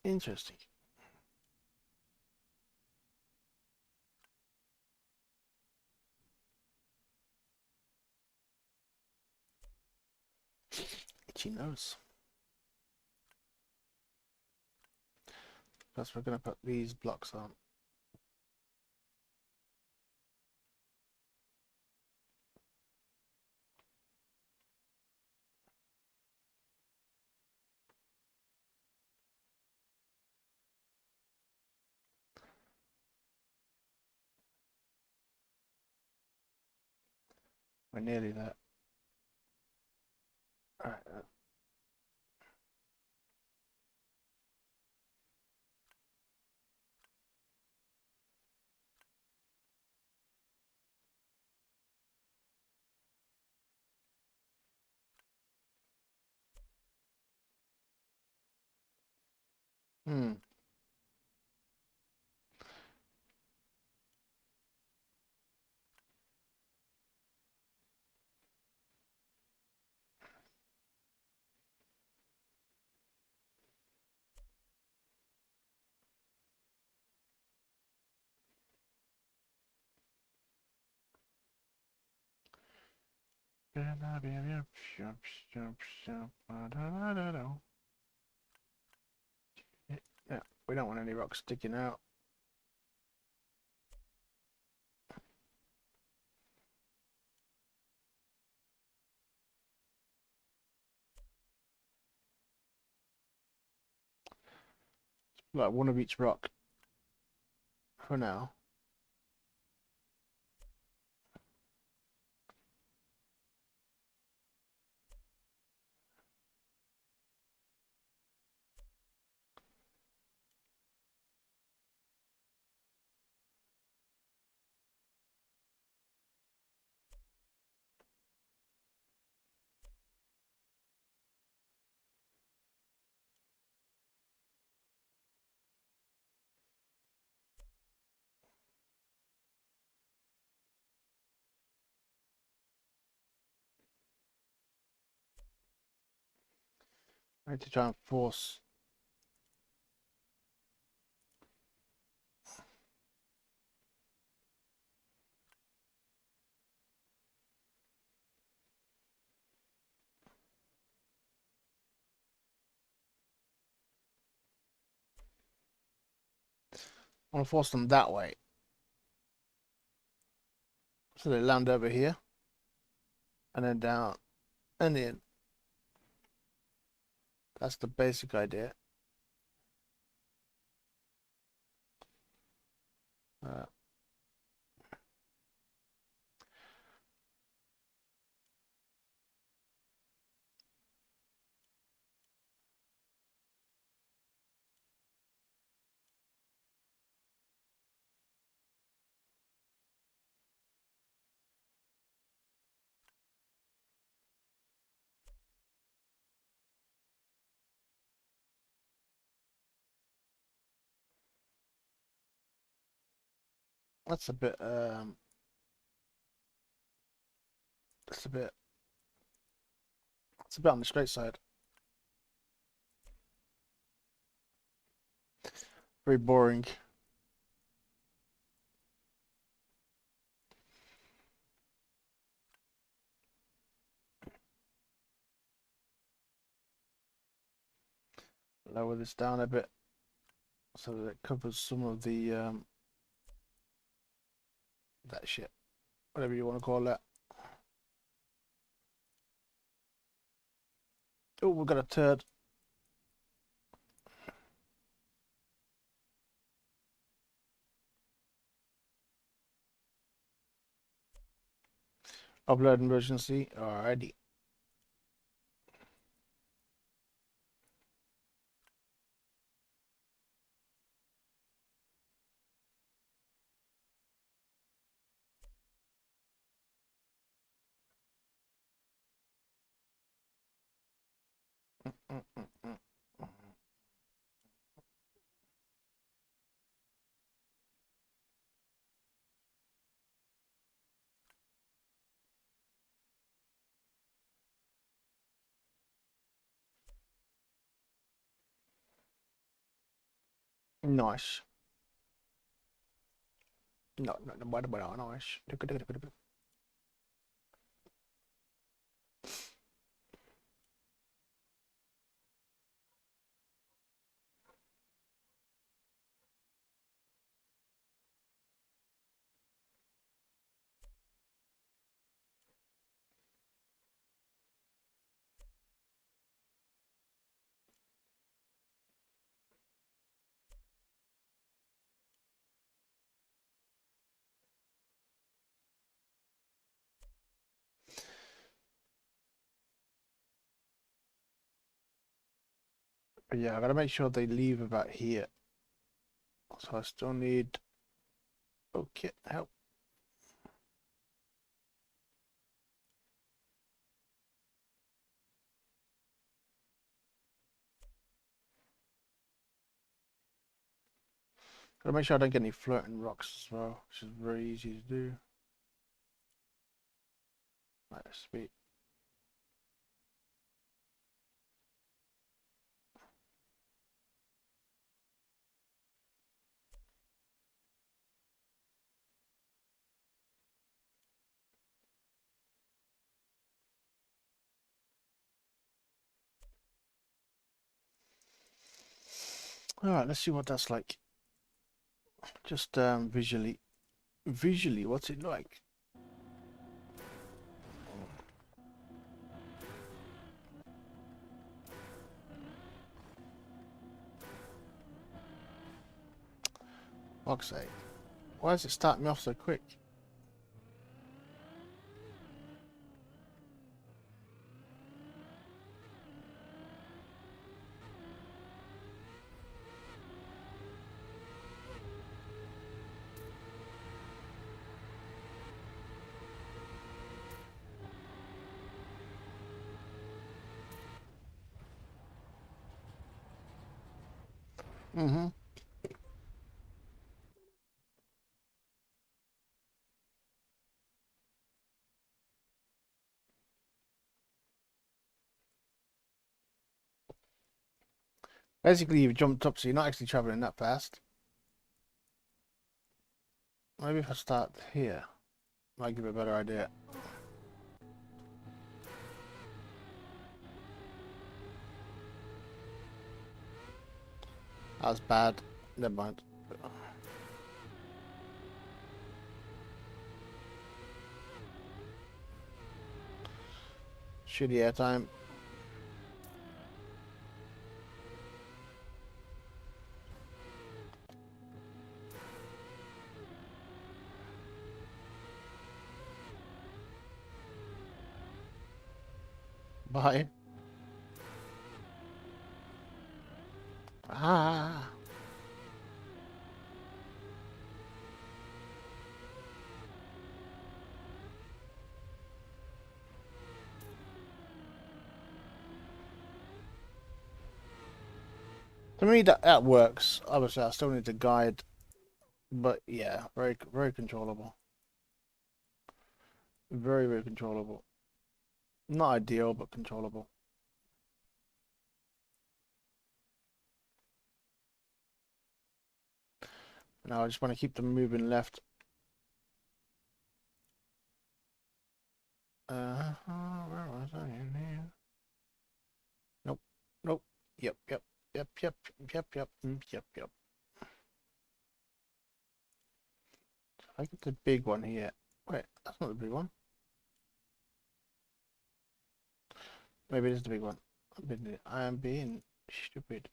Interesting. Itchy nose. Plus, we're going to put these blocks on. We're nearly there. All right. Hmm. Yeah, we don't want any rocks sticking out. Like one of each rock for now. I need to try and force. I want to force them that way, so they land over here, and then down, and in. That's the basic idea. Uh, that's a bit. That's a bit. It's a bit on the straight side. Very boring. lower this down a bit so that it covers some of the that shit, whatever you want to call that. Oh, we've got a turd. Upload emergency. Alrighty. Nice. No, nice. But yeah, I gotta make sure they leave about here. So I still need. Okay, help. Gotta make sure I don't get any floating rocks as well, which is very easy to do. Right, sweet. Alright, let's see what that's like. Just visually. Visually, what's it like? Fuck's sake. Why does it start me off so quick? Mm-hmm. Basically, you've jumped up, so you're not actually traveling that fast. Maybe if I start here, might give it a better idea. That was bad. Never mind. Shitty airtime. Bye. Ah. To me, that works. Obviously, I still need to guide, but yeah, very controllable. Very controllable. Not ideal, but controllable. Now I just want to keep them moving left. Where was I in here? Nope. Nope. Yep. Yep, yep, yep, yep, yep, yep. I get the big one here. Wait, that's not the big one. Maybe it is the big one. I am being stupid.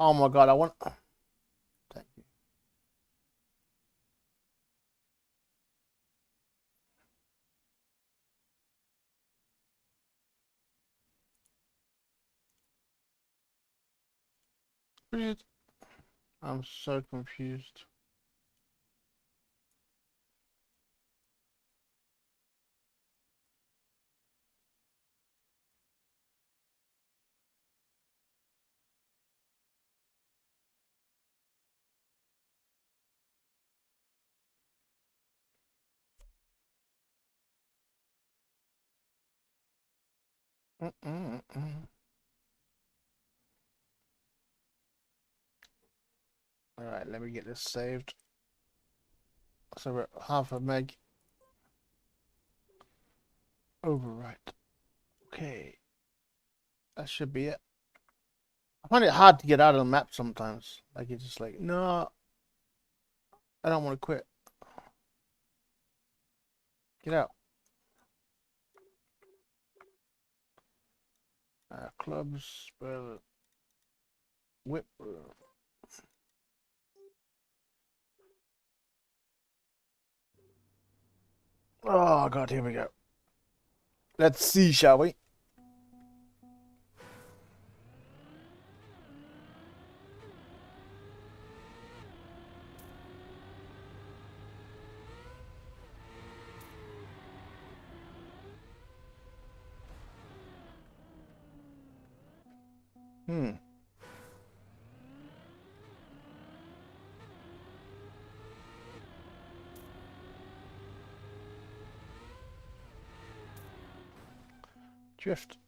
Oh my god, I want. Thank you. Weird. I'm so confused. Alright, let me get this saved. So we're at half a meg. Overwrite. Okay. That should be it. I find it hard to get out of the map sometimes. Like, it's just like, no, I don't want to quit. Get out. Clubs, whip. Oh, God, here we go. Let's see, shall we? Drift.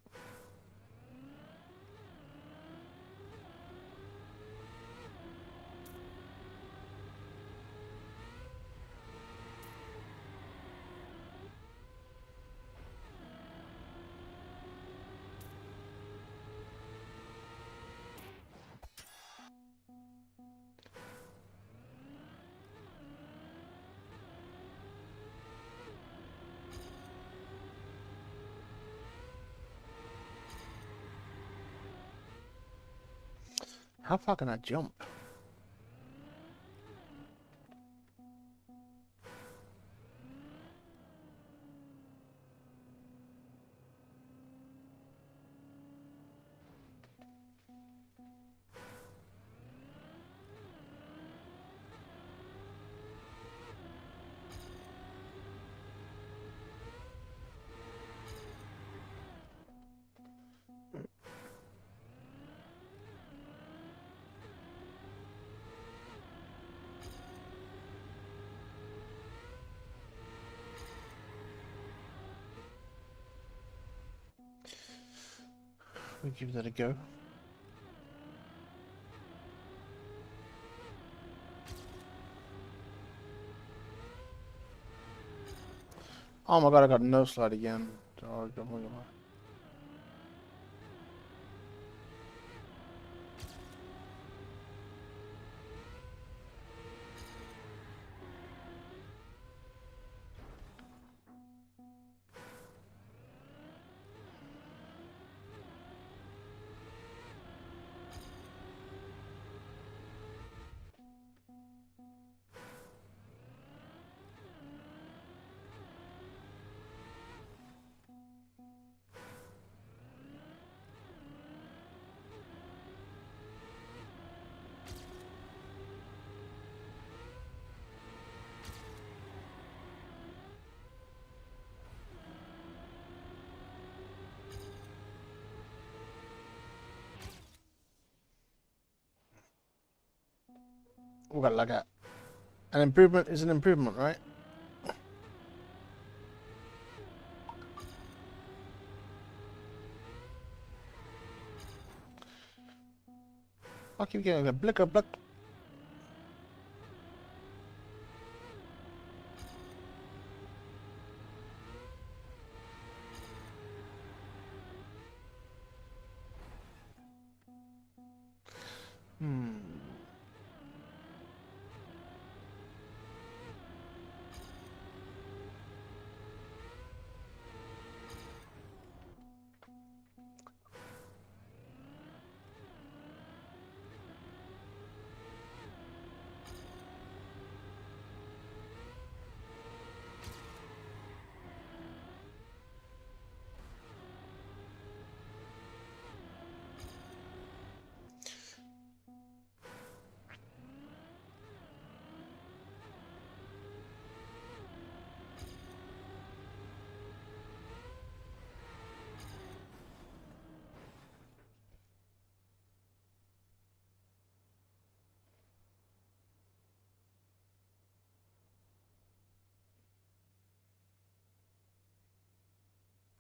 How far can I jump? We'll give that a go. Oh my god, I got no slide again. Oh, God. We got like that. An improvement is an improvement, right? I keep getting a blicker blick.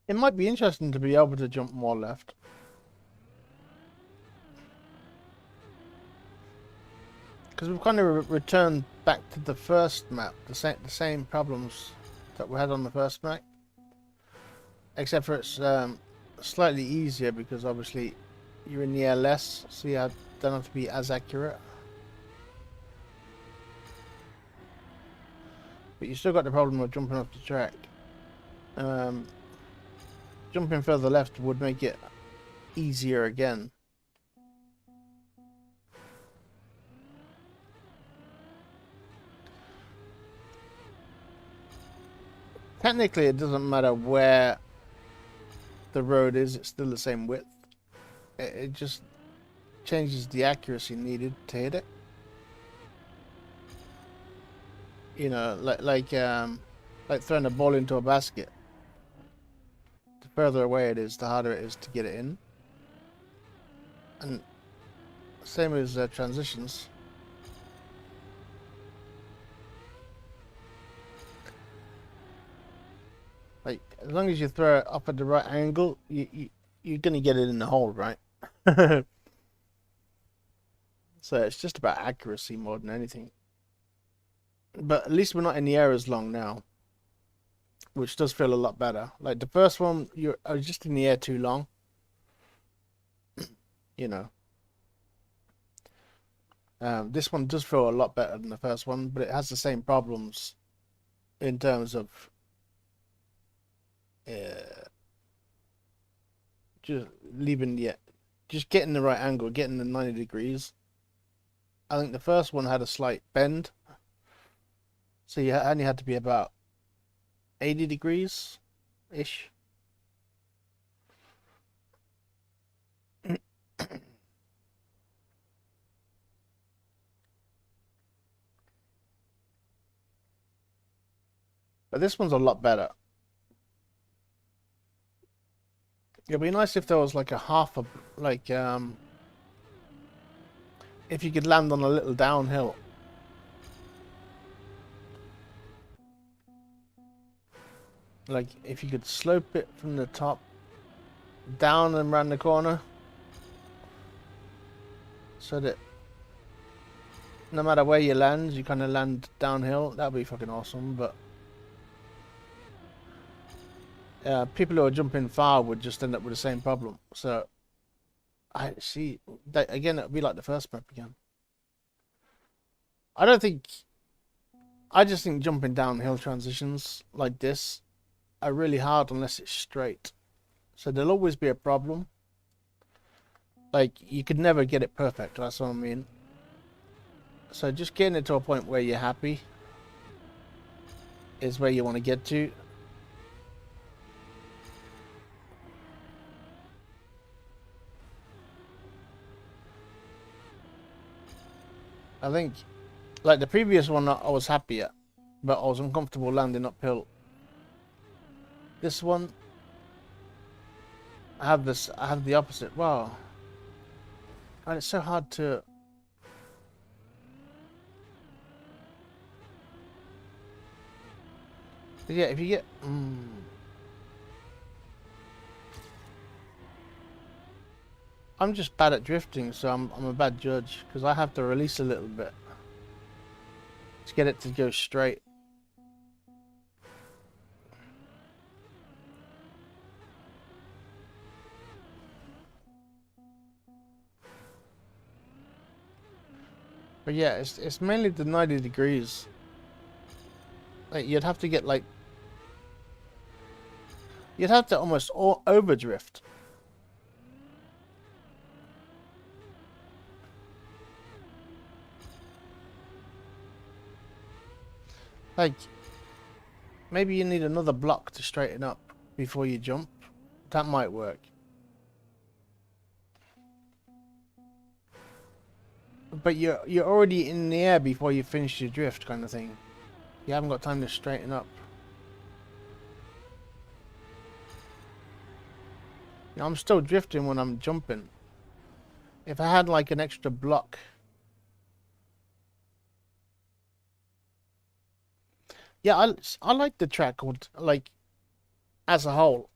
It might be interesting to be able to jump more left. Because we've kind of returned back to the first map, the same problems that we had on the first map. Except for it's slightly easier because obviously you're in the air less, so you don't have to be as accurate. But you still got the problem of jumping off the track. Jumping further left would make it easier again. Technically, it doesn't matter where the road is, it's still the same width. It just changes the accuracy needed to hit it. You know, like throwing a ball into a basket. The further away it is, the harder it is to get it in. And same as transitions. Like, as long as you throw it up at the right angle, you're gonna get it in the hole, right? So it's just about accuracy more than anything. But at least we're not in the air as long now, which does feel a lot better. Like the first one, I was just in the air too long. You know. This one does feel a lot better than the first one, but it has the same problems in terms of just getting the right angle, getting the 90 degrees. I think the first one had a slight bend, so you only had to be about 80 degrees ish. But this one's a lot better. It'd be nice if there was like if you could land on a little downhill. Like if you could slope it from the top down and around the corner, so that no matter where you land, you kind of land downhill. That'd be fucking awesome. But people who are jumping far would just end up with the same problem. So I see that again. It would be like the first map again. I just think jumping downhill transitions like this are really hard unless it's straight. So there'll always be a problem. Like you could never get it perfect. That's what I mean. So just getting it to a point where you're happy is where you want to get to. I think, like the previous one, I was happy at, but I was uncomfortable landing uphill. This one, I have the opposite. Wow, and it's so hard to. Yeah, if you get. I'm just bad at drifting, so I'm a bad judge because I have to release a little bit to get it to go straight. But yeah, it's mainly the 90 degrees. Like you'd have to get like you'd have to almost over drift. Like, maybe you need another block to straighten up before you jump. That might work. But you're already in the air before you finish your drift, kind of thing. You haven't got time to straighten up. You know, I'm still drifting when I'm jumping. If I had like an extra block. Yeah, I like the track like as a whole.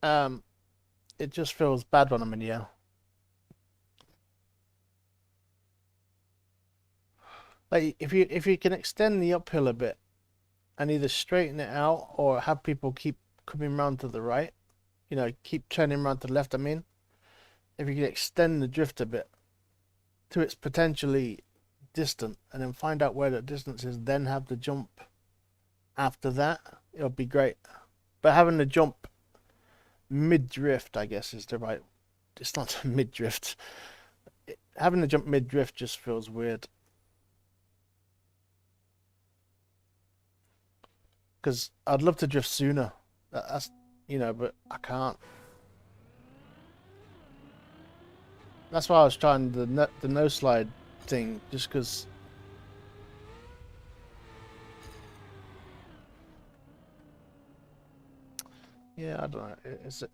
it just feels bad when I'm in the air. Like if you can extend the uphill a bit and either straighten it out or have people keep coming round to the right, you know, keep turning around to the left. I mean, if you can extend the drift a bit to its potentially distant and then find out where the distance is, then have the jump after that, it'll be great. But having the jump mid drift, I guess, is the right. It's not mid drift. Having the jump mid drift just feels weird. Because I'd love to drift sooner. That's, you know, but I can't. That's why I was trying the no slide thing, just because. Yeah, I don't know. Is it?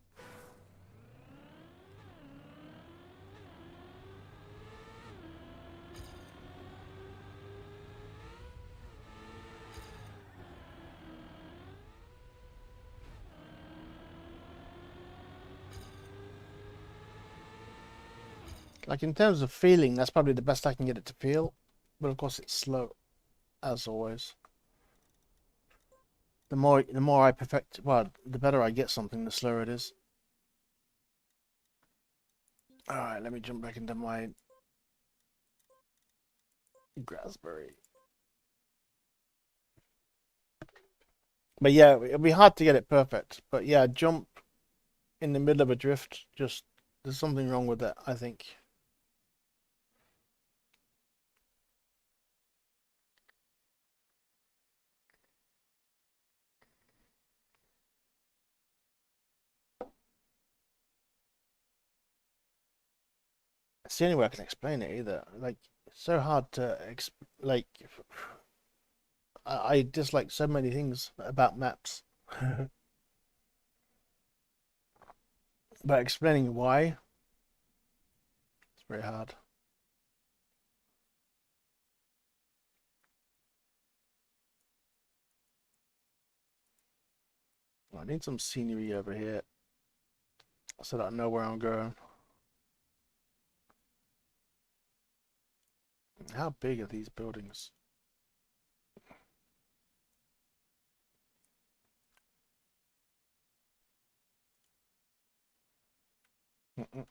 Like in terms of feeling, that's probably the best I can get it to feel. But of course, it's slow, as always. The more I perfect, well, the better I get something, the slower it is. All right, let me jump back into my Raspberry. But yeah, it'll be hard to get it perfect. But yeah, jump in the middle of a drift, just there's something wrong with that, I think. It's the only way I can explain it either. Like, it's so hard to like. I dislike so many things about maps, but explaining why, it's very hard. I need some scenery over here so that I know where I'm going. How big are these buildings? Mm-mm.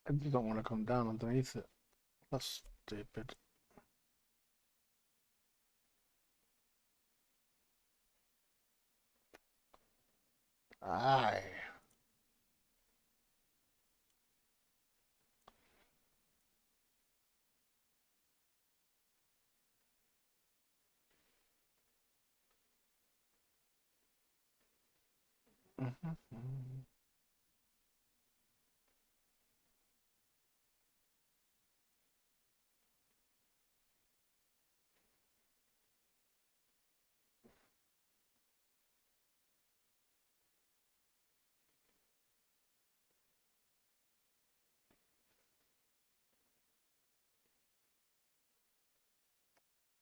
I just don't want to come down underneath it. That's stupid. Aye. Mhm.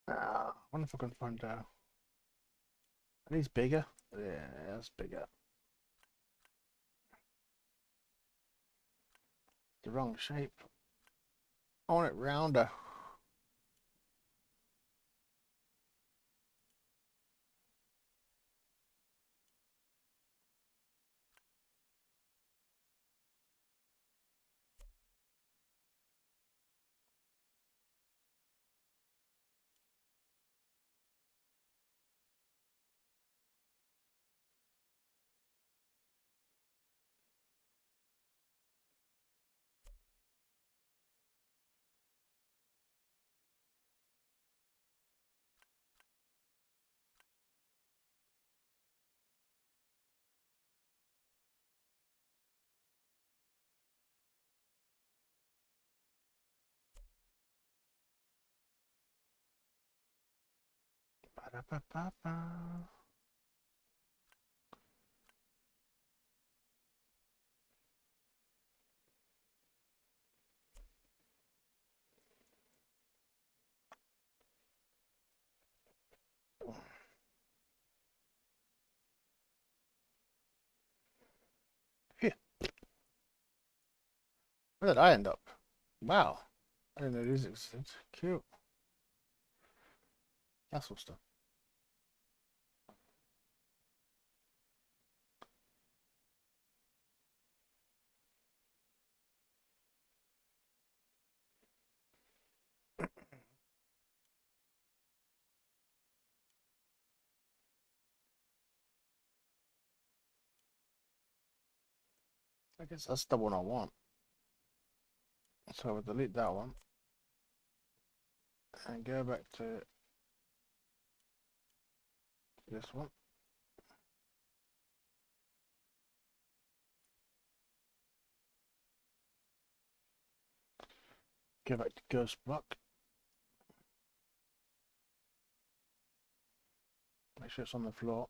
I wonder if I can find out. Are these bigger? Yeah, that's bigger. The wrong shape. I want it rounder. Ba, ba, ba, ba. Phew. Where did I end up? Wow. I didn't know these existed. Cool. Castle stuff. I guess that's the one I want. So we'll delete that one. And go back to this one. Go back to Ghost Block. Make sure it's on the floor.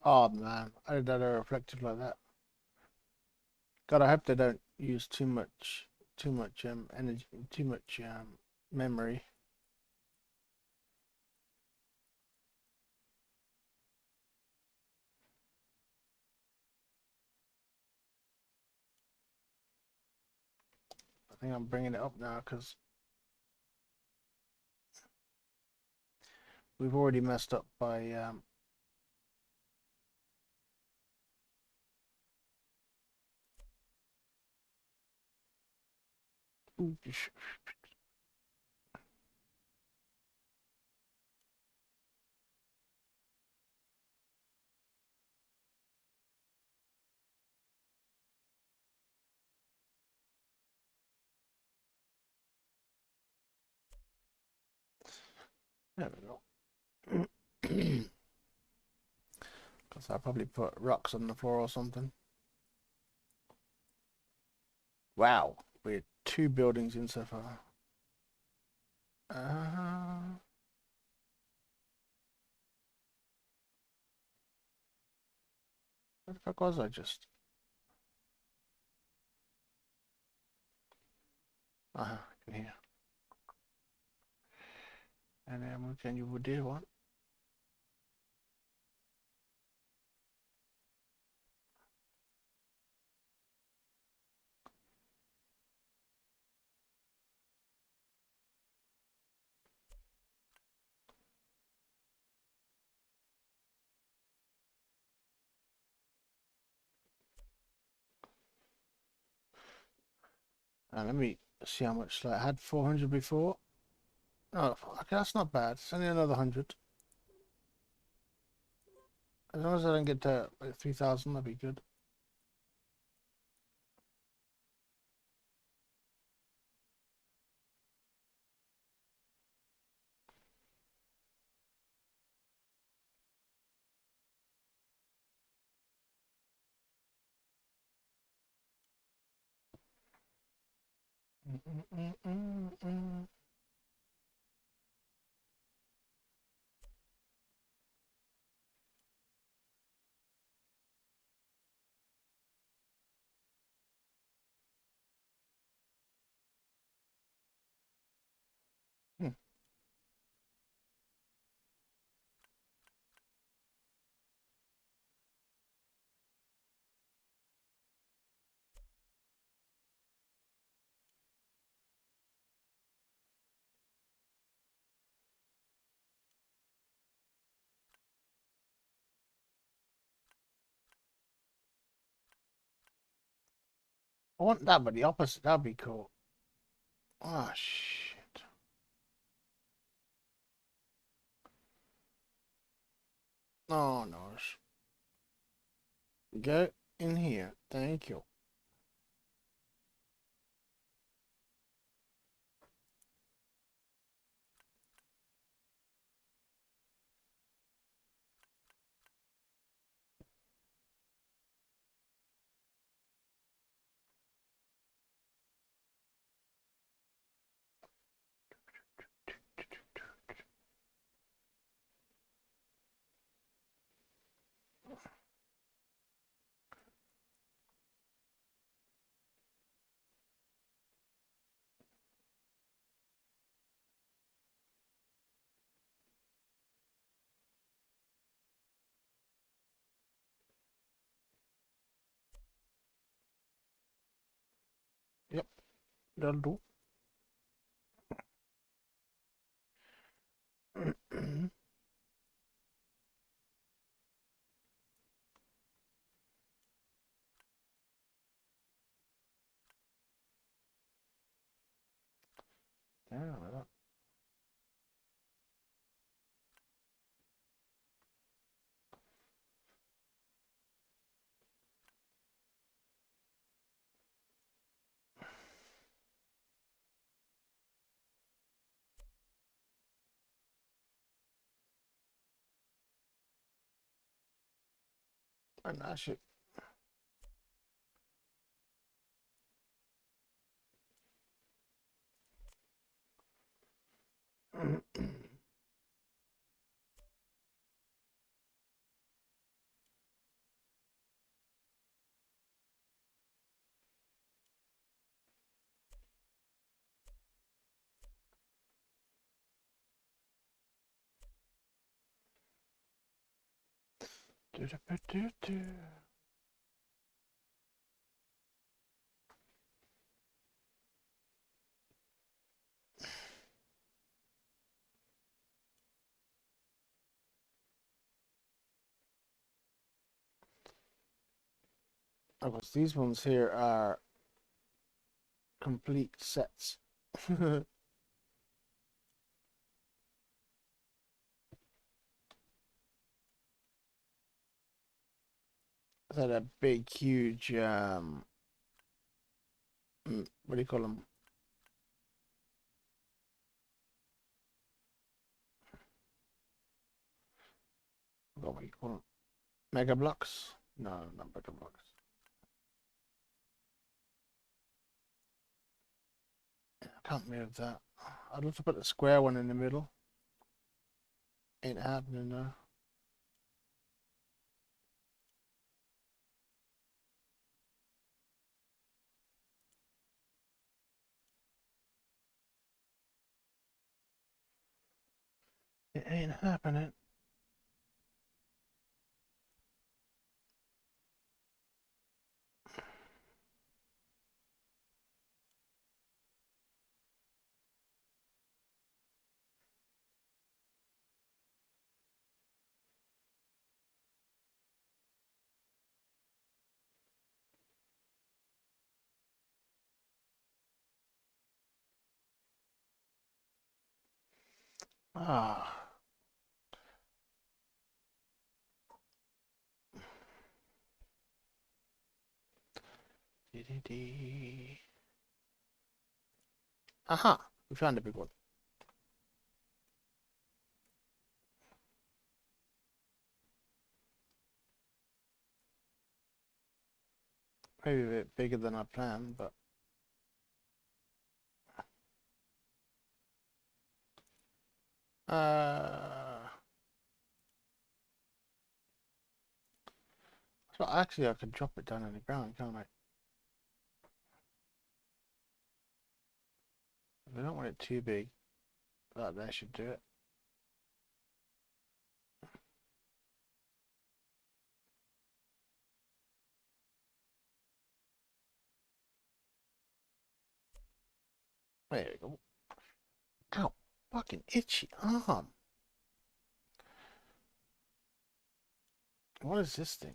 Oh man, I did that reflective like that. God, I hope they don't use too much energy, too much memory. I think I'm bringing it up now because we've already messed up by there we go. Because I probably put rocks on the floor or something. Wow, we're 2 buildings in so far. What the fuck was I just? I can hear. And then we can you do one. Let me see how much. Like, I had 400 before. Oh, okay, that's not bad. It's only another 100. As long as I don't get to like 3,000, that'd be good. Hmm. I want that, but the opposite. That'd be cool. Oh shit. Oh no. Go in here. Thank you. Yep, that'll do. Yeah, and that shit. Of course, these ones here are complete sets. That a big, huge, what do you call them? What do you call them? Mega blocks? No, not mega blocks. I can't move that. I'd love to put the square one in the middle. Ain't happening though. It ain't happening. Ah. Dee. Aha! We found a big one. Maybe a bit bigger than I planned, but so actually I could drop it down on the ground, can't I? If I don't want it too big, that should do it. There we go. Ow! Fucking itchy arm. What is this thing?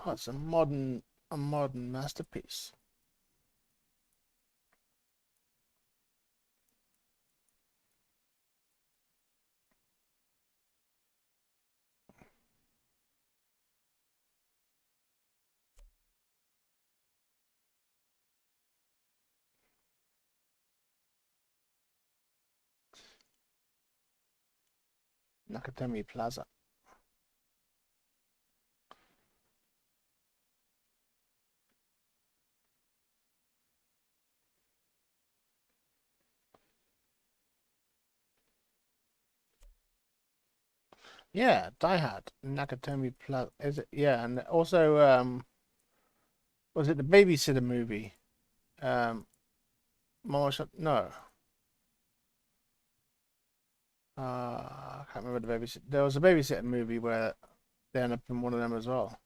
Oh, it's a modern masterpiece. Nakatomi Plaza. Yeah, Die Hard, Nakatomi Plaza. Is it? Yeah, and also, was it the Babysitter movie? Mama Shut. No. I can't remember the babysitter. There was a Babysitter movie where they end up in one of them as well.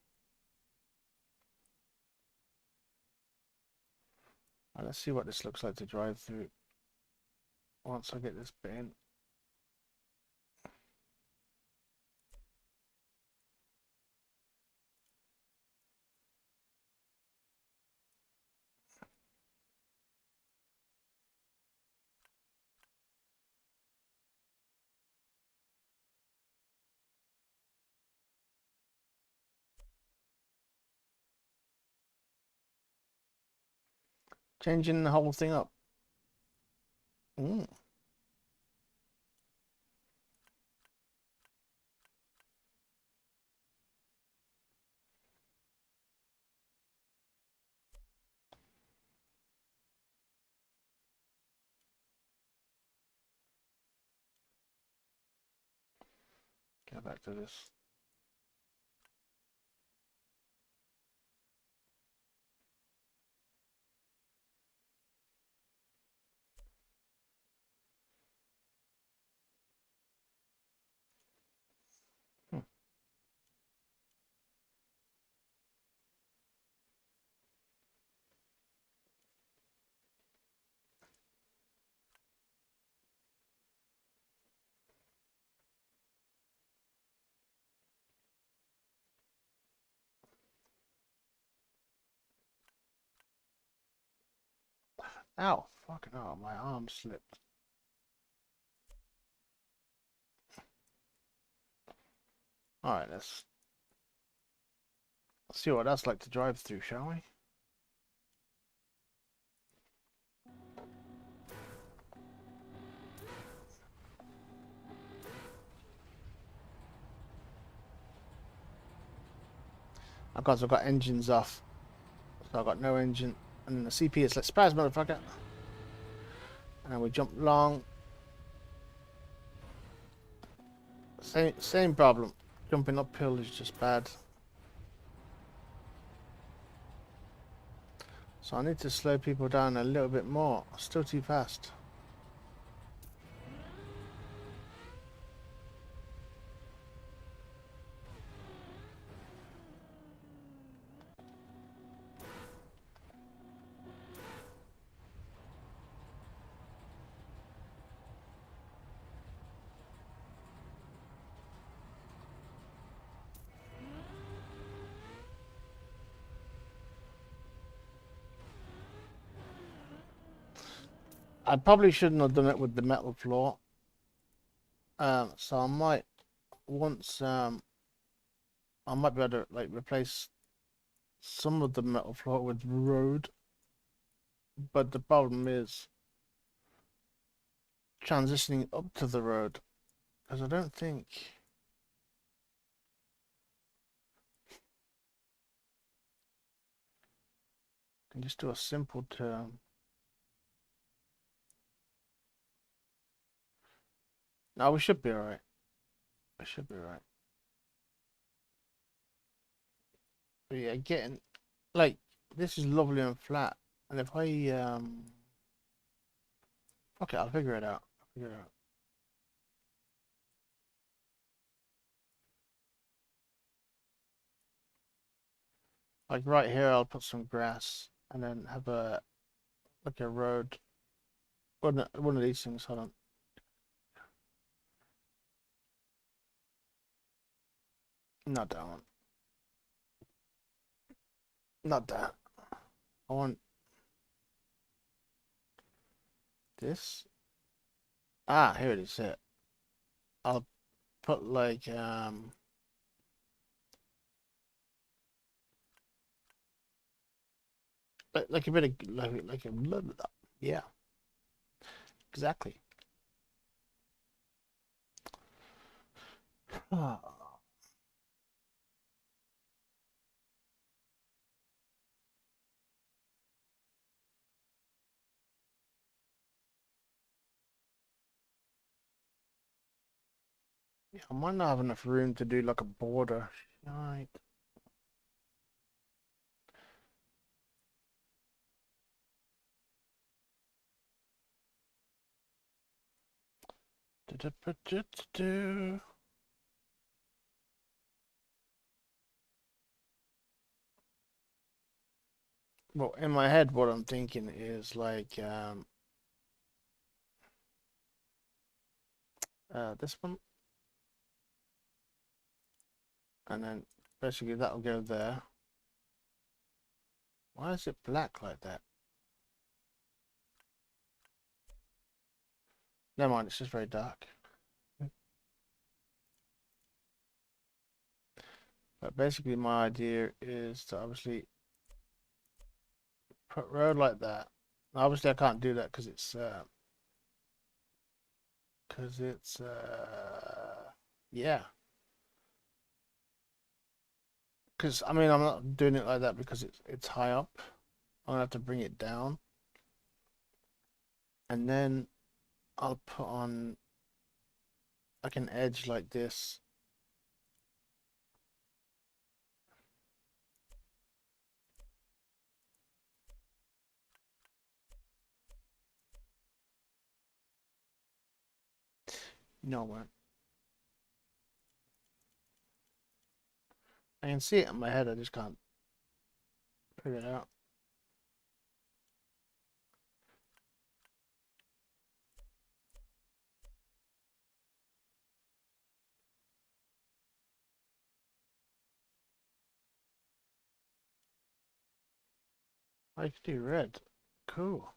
Right, let's see what this looks like to drive through once I get this bit in. Changing the whole thing up. Mm. Go back to this. Hmm. Ow, fucking hell, my arm slipped. Alright, let's see what that's like to drive through, shall we? Of course, I've got engines off. So I've got no engine. And then the CP is like, surprise, motherfucker. And then we jump long. Same problem. Jumping uphill is just bad. So I need to slow people down a little bit more. Still too fast. I probably shouldn't have done it with the metal floor. So I might once I might be able to like replace some of the metal floor with road. But the problem is transitioning up to the road, because I don't think I can just do a simple turn. No, we should be alright. We should be alright. But yeah, getting like this is lovely and flat, and if I okay, I'll figure it out. I'll figure it out. Like right here, I'll put some grass and then have a like a road. One of these things. Hold on. Not that one. Not that. I want this. Ah, here it is. Here. I'll put like a bit of like a blah, blah, blah. Yeah, exactly. Yeah, I might not have enough room to do like a border. Right. Well, in my head, what I'm thinking is like this one, and then basically that'll go there. Why is it black like that? Never mind, it's just very dark. But basically, my idea is to obviously put road like that. Obviously, I can't do that because yeah. Because I mean, I'm not doing it like that because it's high up. I'm gonna have to bring it down, and then I'll put on like an edge like this. No, I won't. I can see it in my head. I just can't figure it out. I could do red. Cool.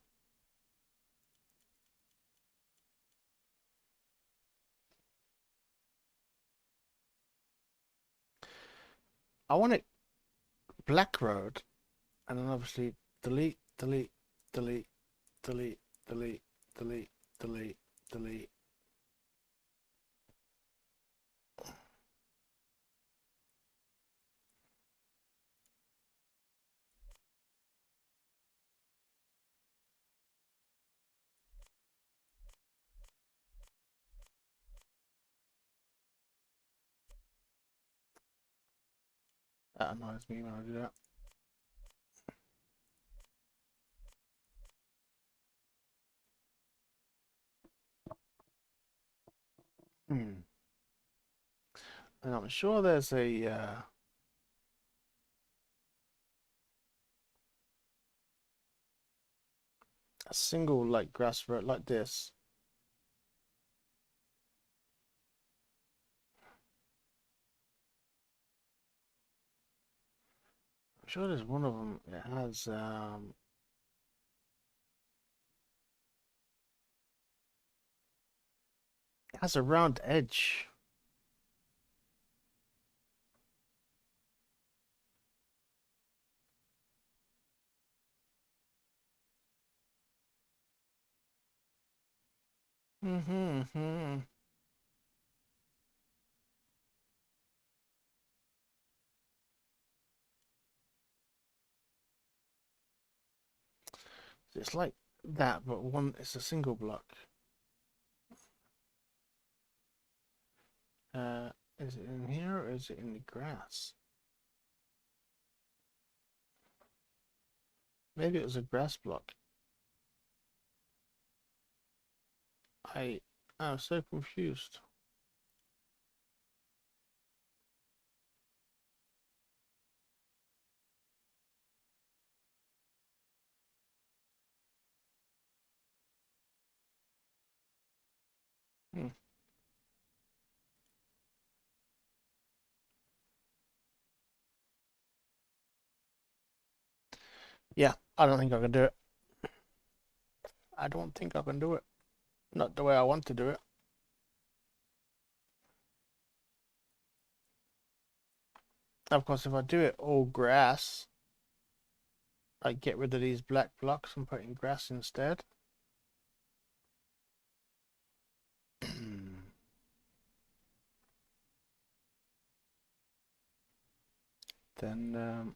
I want it black road, and then obviously delete, delete, delete, delete, delete, delete, delete, delete. That annoys me when I do that. Hmm. And I'm sure there's a single like grass road like this. I'm sure there's one of them. It has a round edge. Mm-hmm. It's like that, but one it's a single block. Is it in here or is it in the grass? Maybe it was a grass block. I'm so confused. Hmm. Yeah, I don't think I can do it. I don't think I can do it. Not the way I want to do it. Of course, if I do it all grass, I get rid of these black blocks and put in grass instead. Then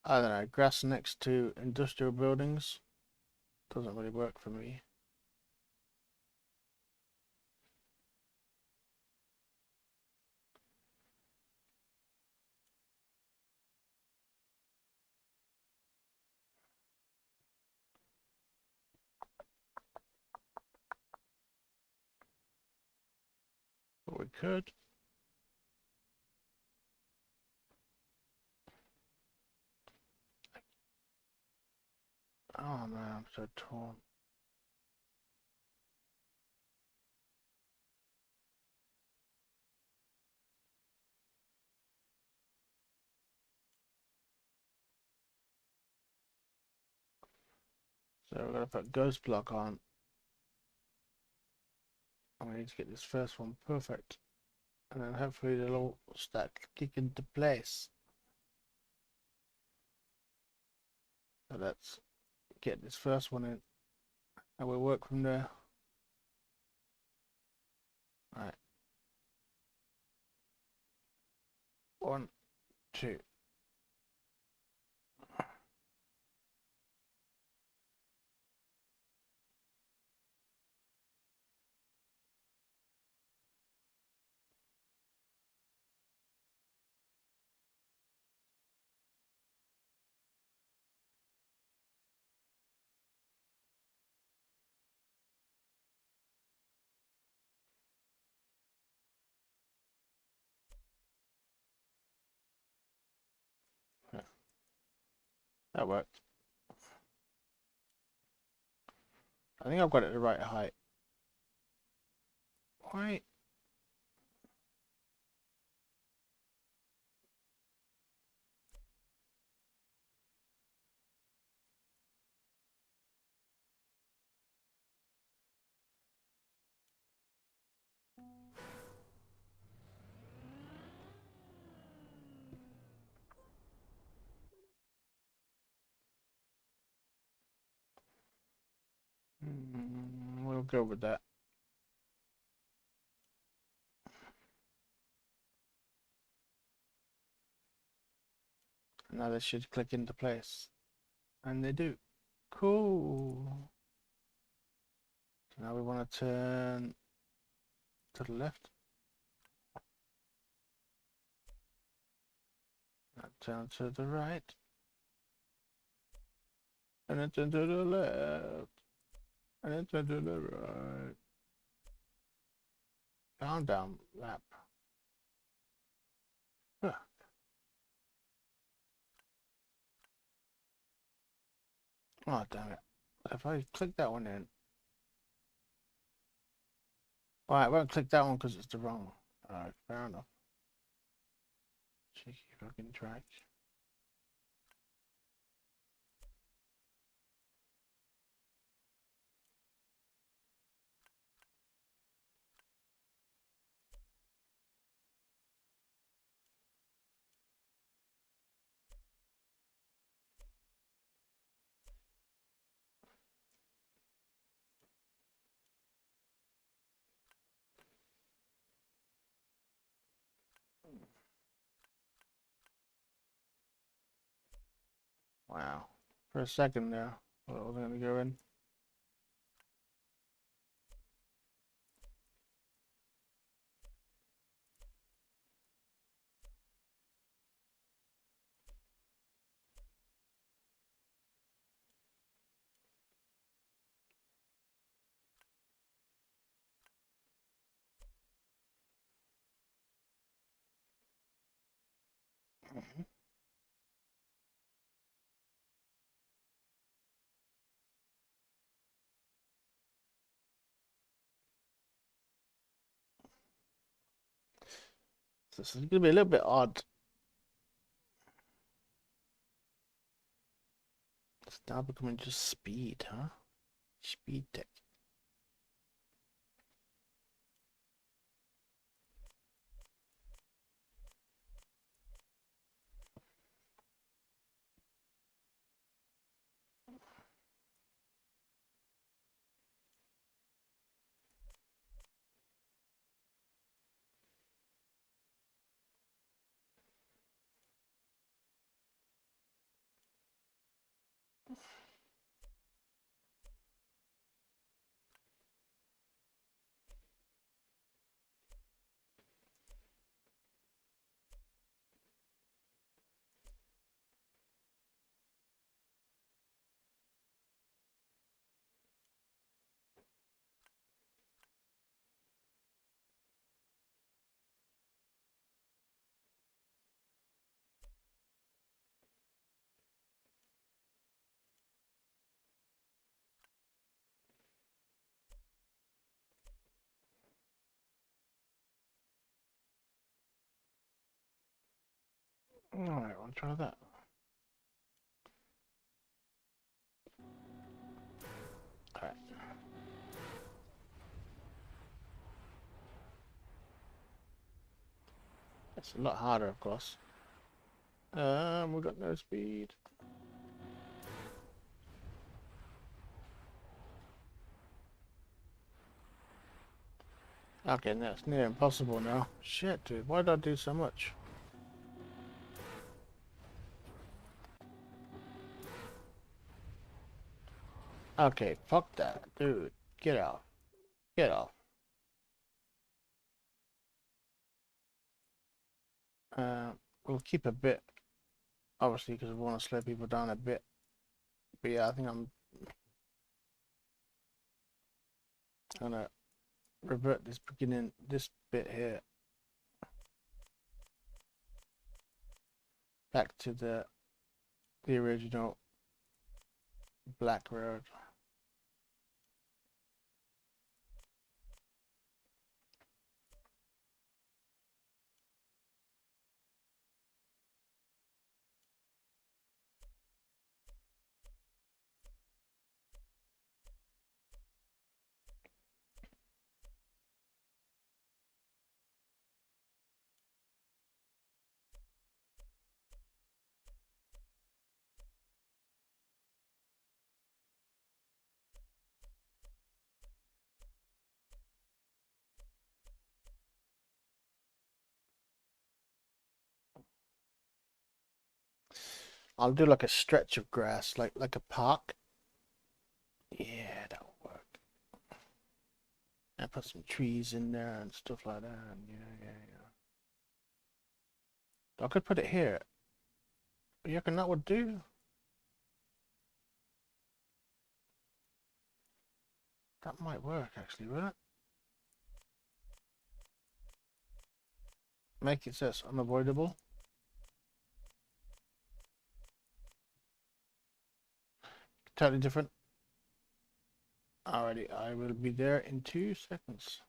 I don't know, grass next to industrial buildings doesn't really work for me. But we could. Oh man, I'm so torn. So we're gonna put ghost block on. And we need to get this first one perfect. And then hopefully they'll all start kick into place. So let's get this first one in. And we'll work from there. Alright. 1, 2. Yeah, that worked. I think I've got it the right height. Why? We'll go with that. Now this should click into place. And they do. Cool. So now we want to turn to the left. Now turn to the right. And then turn to the left. And then turn to the right. Countdown lap. Huh. Oh, damn it. If I click that one in. Alright, I won't click that one because it's the wrong one. Alright, fair enough. Cheeky fucking track. Wow. For a second there, I thought I was going to go in. So this is going to be a little bit odd. It's now becoming just speed, huh? Speed tech. Alright, I'll try that. Alright. It's a lot harder, of course. We've got no speed. Okay, that's near impossible now. Shit, dude, why did I do so much? Okay, fuck that, dude. Get out. Get off. We'll keep a bit, obviously, because we want to slow people down a bit. But yeah, I think I'm gonna revert this bit here back to the original black road. I'll do like a stretch of grass, like a park. Yeah, that'll work. And put some trees in there and stuff like that. And yeah. I could put it here. You reckon that would do? That might work actually, will it? Make it says unavoidable. Totally different. Alrighty, I will be there in 2 seconds.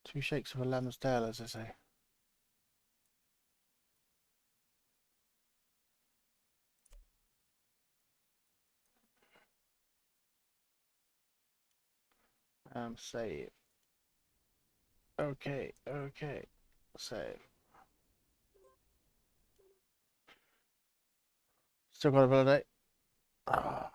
2 shakes of a lamb's tail, as they say. Save. Okay. Save. Still got to validate. Ah.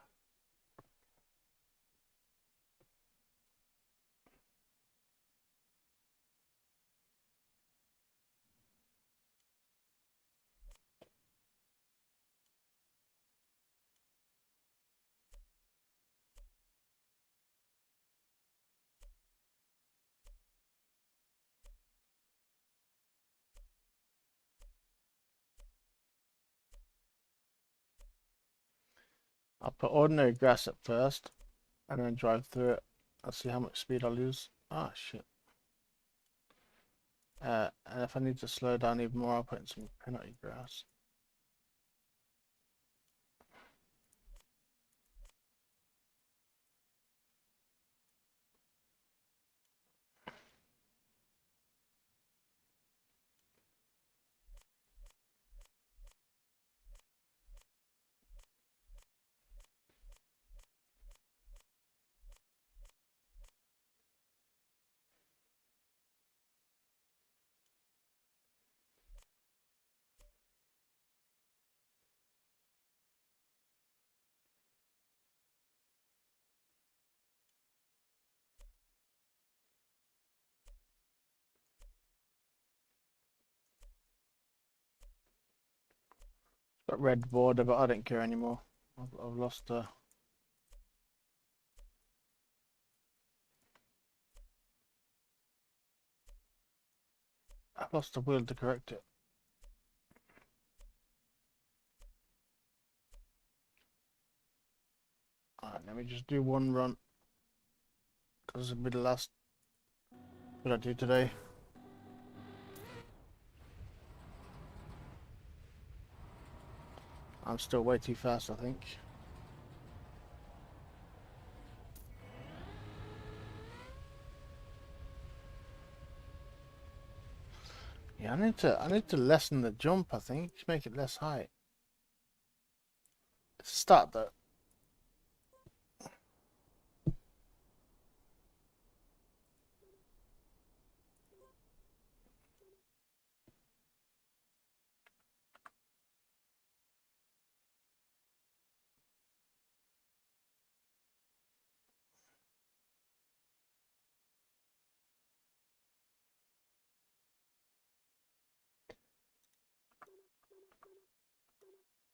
I'll put ordinary grass at first and then drive through it. I'll see how much speed I lose. Ah, shit. And if I need to slow down even more, I'll put in some penalty grass. Got red border, but I don't care anymore. I've lost I've lost the will to correct it. Alright, let me just do one run. Because it'll be the last what I do today. I'm still way too fast, I think. Yeah, I need to lessen the jump, I think, to make it less high. Let's start though.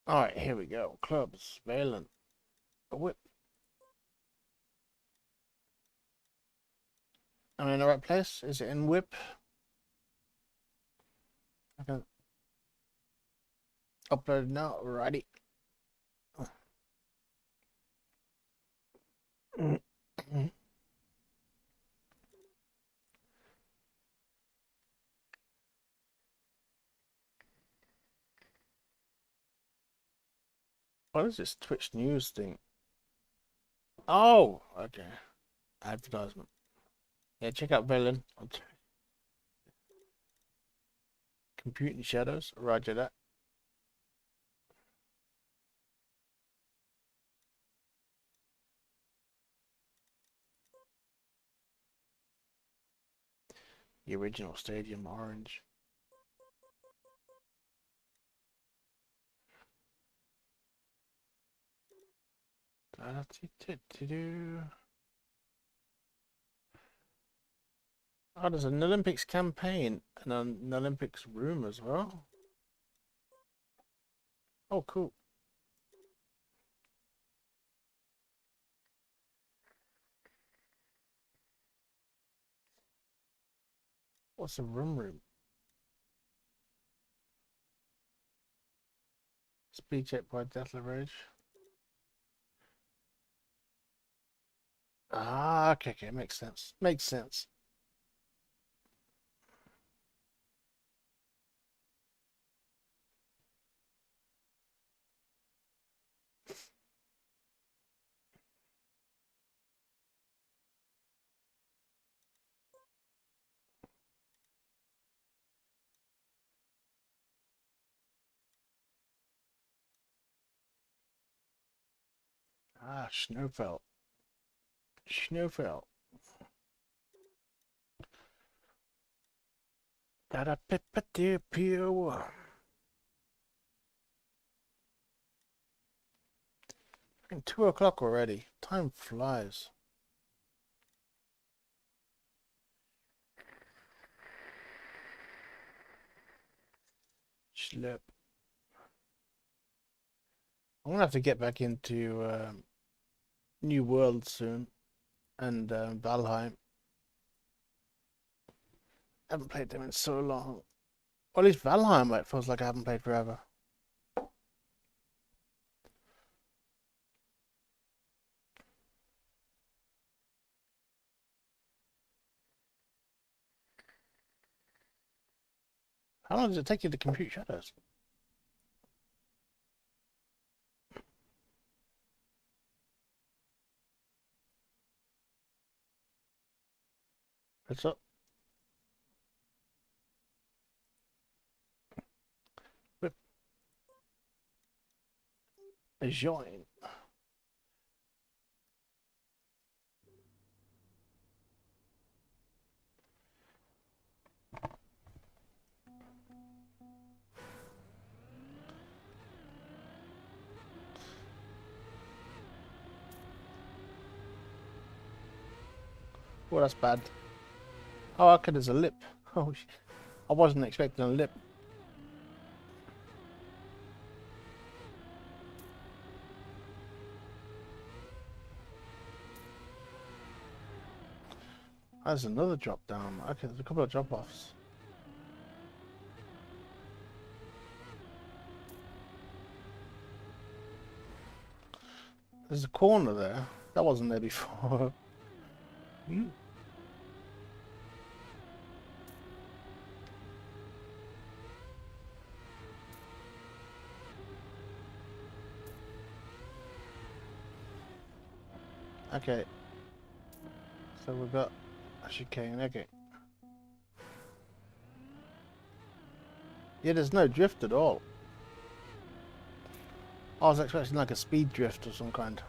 Alright, here we go. Clubs, Valen. A whip. Am I in the right place? Is it in whip? I can upload now. Alrighty. What is this Twitch news thing? Oh, okay. Advertisement. Yeah, check out Valen. Computing Shadows. Roger that. The original stadium orange. Oh, there's an Olympics campaign and an Olympics room as well. Oh, cool. What's a room? Speed check by Death Rage. Ah, okay, makes sense. Makes sense. Ah, Snowfell. Snowfell. Da pippa dear pew. And 2 o'clock already. Time flies. Schlep. I'm gonna have to get back into New World soon and Valheim. Haven't played them in so long. Or at least Valheim, it feels like I haven't played forever. How long does it take you to compute shadows? It's up. Whip. Join. Oh, that's bad. Oh, okay, there's a lip. Oh, I wasn't expecting a lip. There's another drop down. Okay, there's a couple of drop offs. There's a corner there. That wasn't there before. Okay. So we've got a chicane. Okay. Yeah, there's no drift at all. I was expecting like a speed drift of some kind.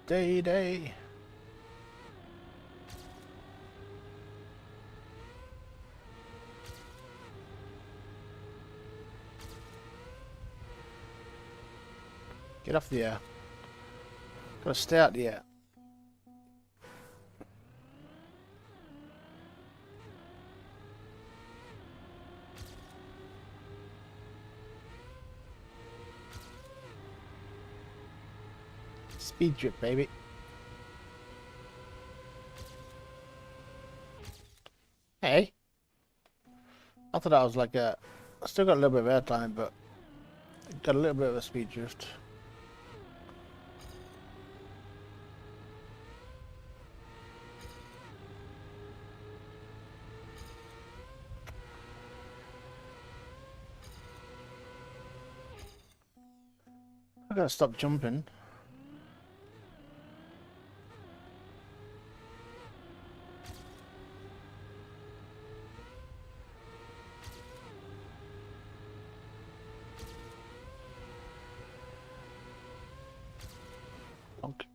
Day. Get off the air. Gotta stay out the air. Speed drip, baby. Hey. I thought that was like a... I still got a little bit of airtime, but got a little bit of a speed drift. I gotta stop jumping. Okay.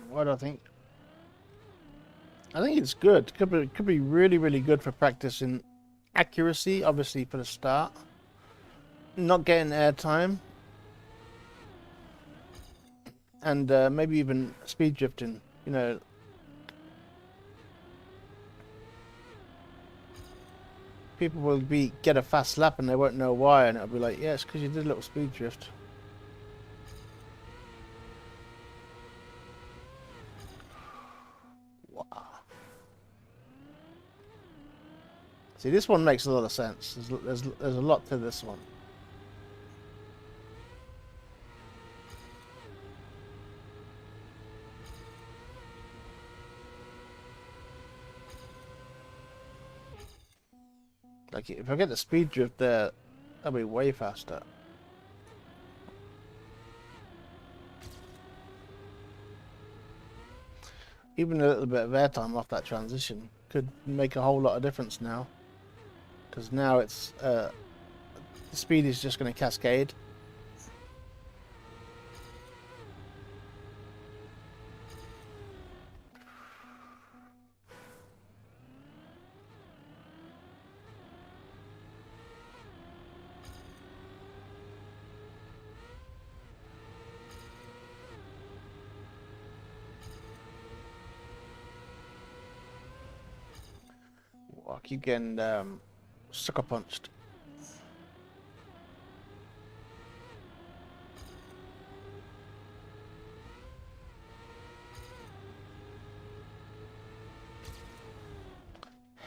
What do I think? I think it's good. Could be really, really good for practicing accuracy, obviously for the start. Not getting airtime. And maybe even speed drifting, you know. People will get a fast lap and they won't know why, and it'll be like, yeah, it's because you did a little speed drift. Wow. See, this one makes a lot of sense. There's a lot to this one. Like, if I get the speed drift there, that'll be way faster. Even a little bit of airtime off that transition could make a whole lot of difference now. Because now it's, the speed is just going to cascade. I keep getting sucker punched.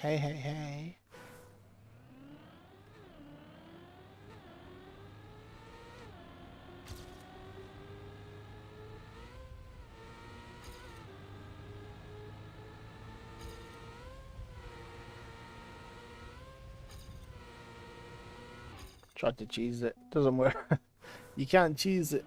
Hey. Tried to cheese it. Doesn't work. You can't cheese it.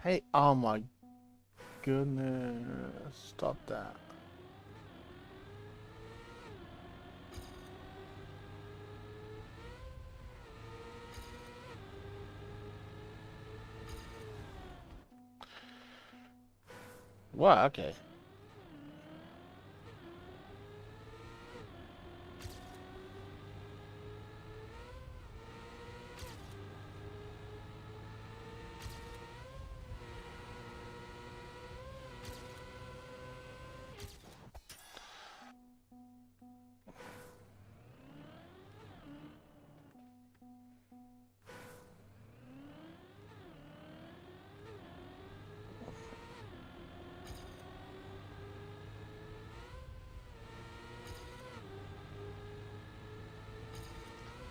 Hey, oh my goodness. Stop that. Wow, okay.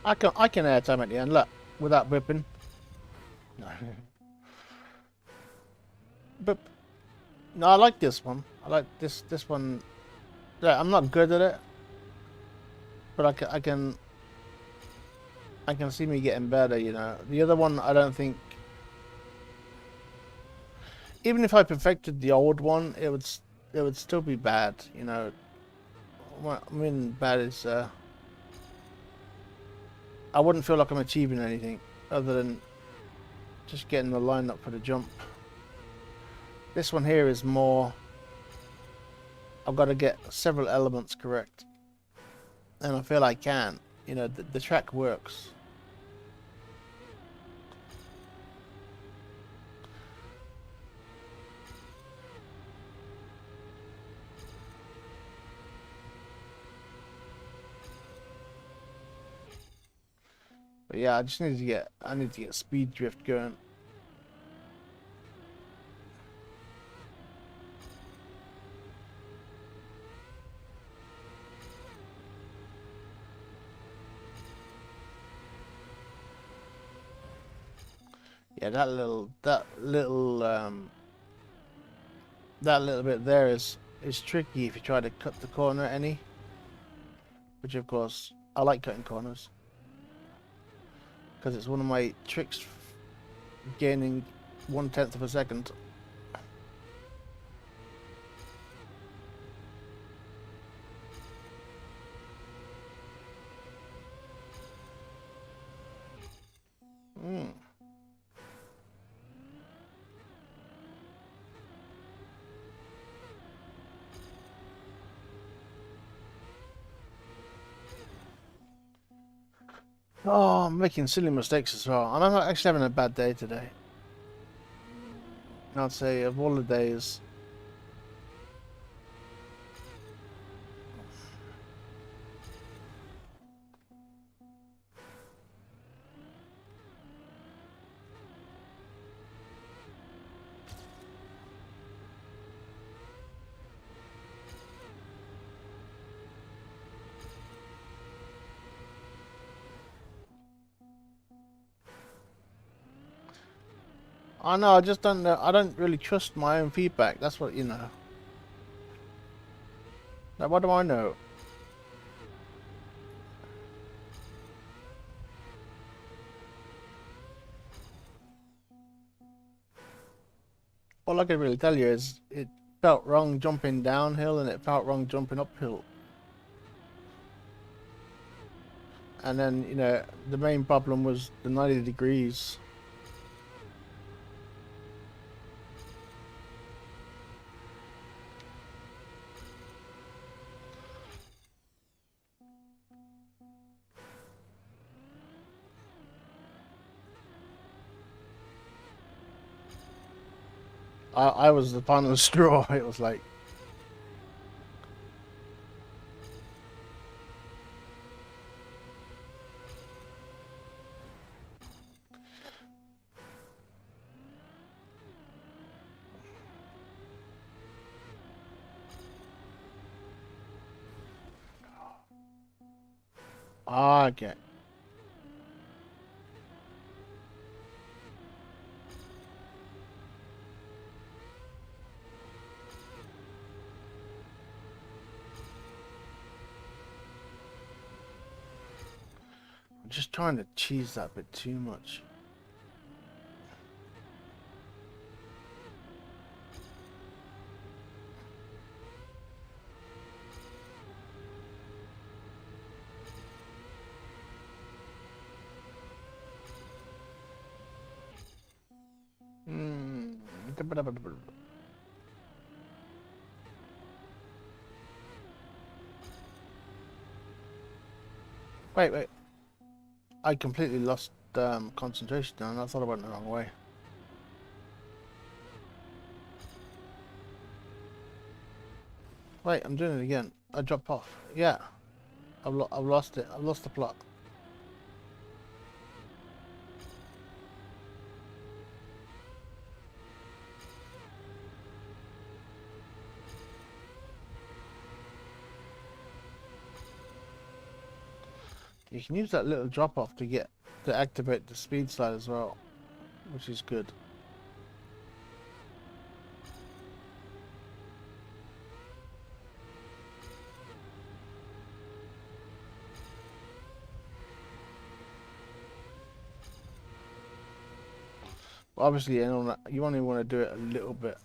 I can airtime at the end. Look, without whipping. No. But no, I like this one. I like this one. Yeah, I'm not good at it, but I can see me getting better. You know, the other one I don't think. Even if I perfected the old one, it would still be bad. You know, what I mean bad is I wouldn't feel like I'm achieving anything other than just getting the line up for the jump. This one here is more. I've got to get several elements correct, and I feel I can. You know, the track works. But yeah, I just need to get. I need to get speed drift going. Yeah, that little bit there is tricky if you try to cut the corner any. Which of course I like cutting corners because it's one of my tricks, gaining 1/10 of a second. Mm. Oh, I'm making silly mistakes as well. I'm not actually having a bad day today. I'd say of all the days. I know, I just don't know. I don't really trust my own feedback. That's what, you know. Like, what do I know? All I can really tell you is it felt wrong jumping downhill and it felt wrong jumping uphill. And then, you know, the main problem was the 90 degrees. I was the final straw. It was like, okay. I'm just trying to cheese that bit too much. Hmm. Wait. I completely lost concentration now, and I thought I went the wrong way. Wait, I'm doing it again. I dropped off. Yeah, I've lost it. I've lost the plot. You can use that little drop off to activate the speed slide as well, which is good. But obviously, you only want to do it a little bit.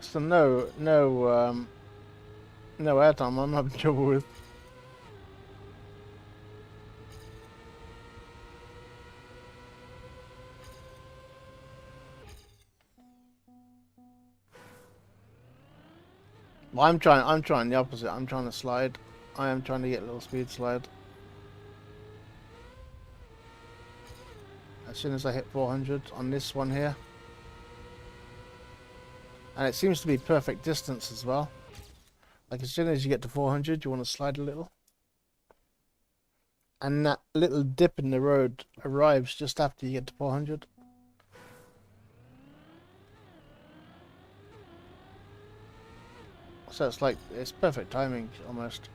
So no airtime I'm having trouble with. Well, I'm trying the opposite. I'm trying to slide. I am trying to get a little speed slide. As soon as I hit 400 on this one here. And it seems to be perfect distance as well. Like as soon as you get to 400, you want to slide a little. And that little dip in the road arrives just after you get to 400. So it's like, it's perfect timing almost.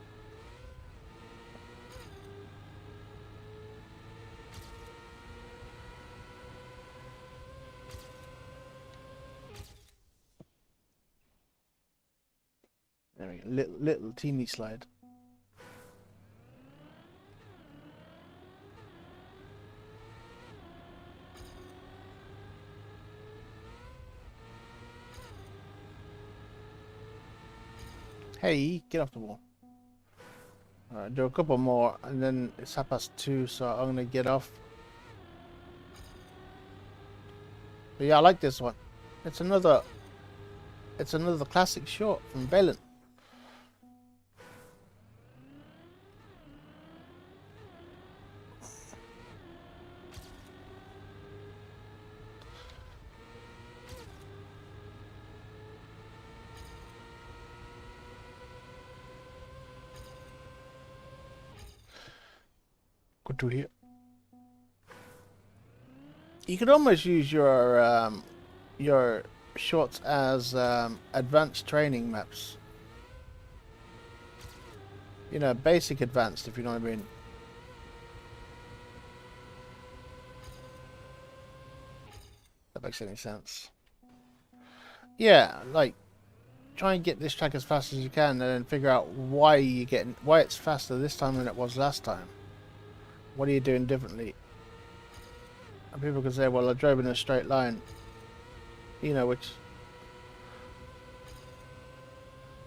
There we go, little teeny slide. Hey, get off the wall. Alright, do a couple more and then it's 2:30, so I'm gonna get off. But yeah, I like this one. It's another classic short from Balin. Good to hear. You could almost use your shorts as advanced training maps. You know, basic advanced, if you know what I mean. That makes any sense. Yeah, like try and get this track as fast as you can, and then figure out why it's faster this time than it was last time. What are you doing differently? And people can say, well, I drove in a straight line. You know, which,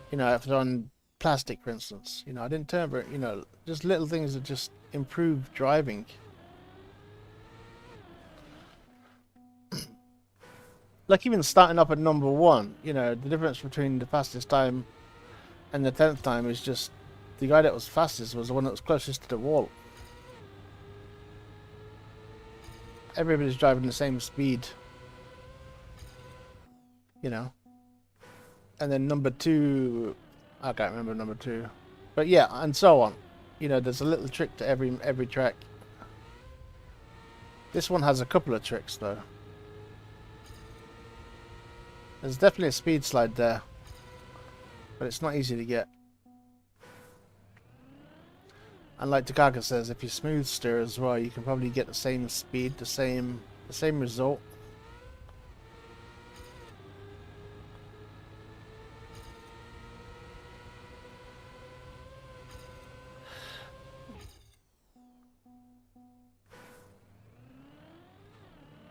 you know, if it's on plastic, for instance, you know, I didn't turn, but, you know, just little things that just improve driving. Like even starting up at number 1, you know, the difference between the fastest time and the 10th time is just the guy that was fastest was the one that was closest to the wall. Everybody's driving the same speed, you know. And then number 2, I can't remember number 2, but yeah, and so on. You know, there's a little trick to every track. This one has a couple of tricks though. There's definitely a speed slide there, but it's not easy to get. And like Takaka says, if you smooth steer as well, you can probably get the same speed, the same result.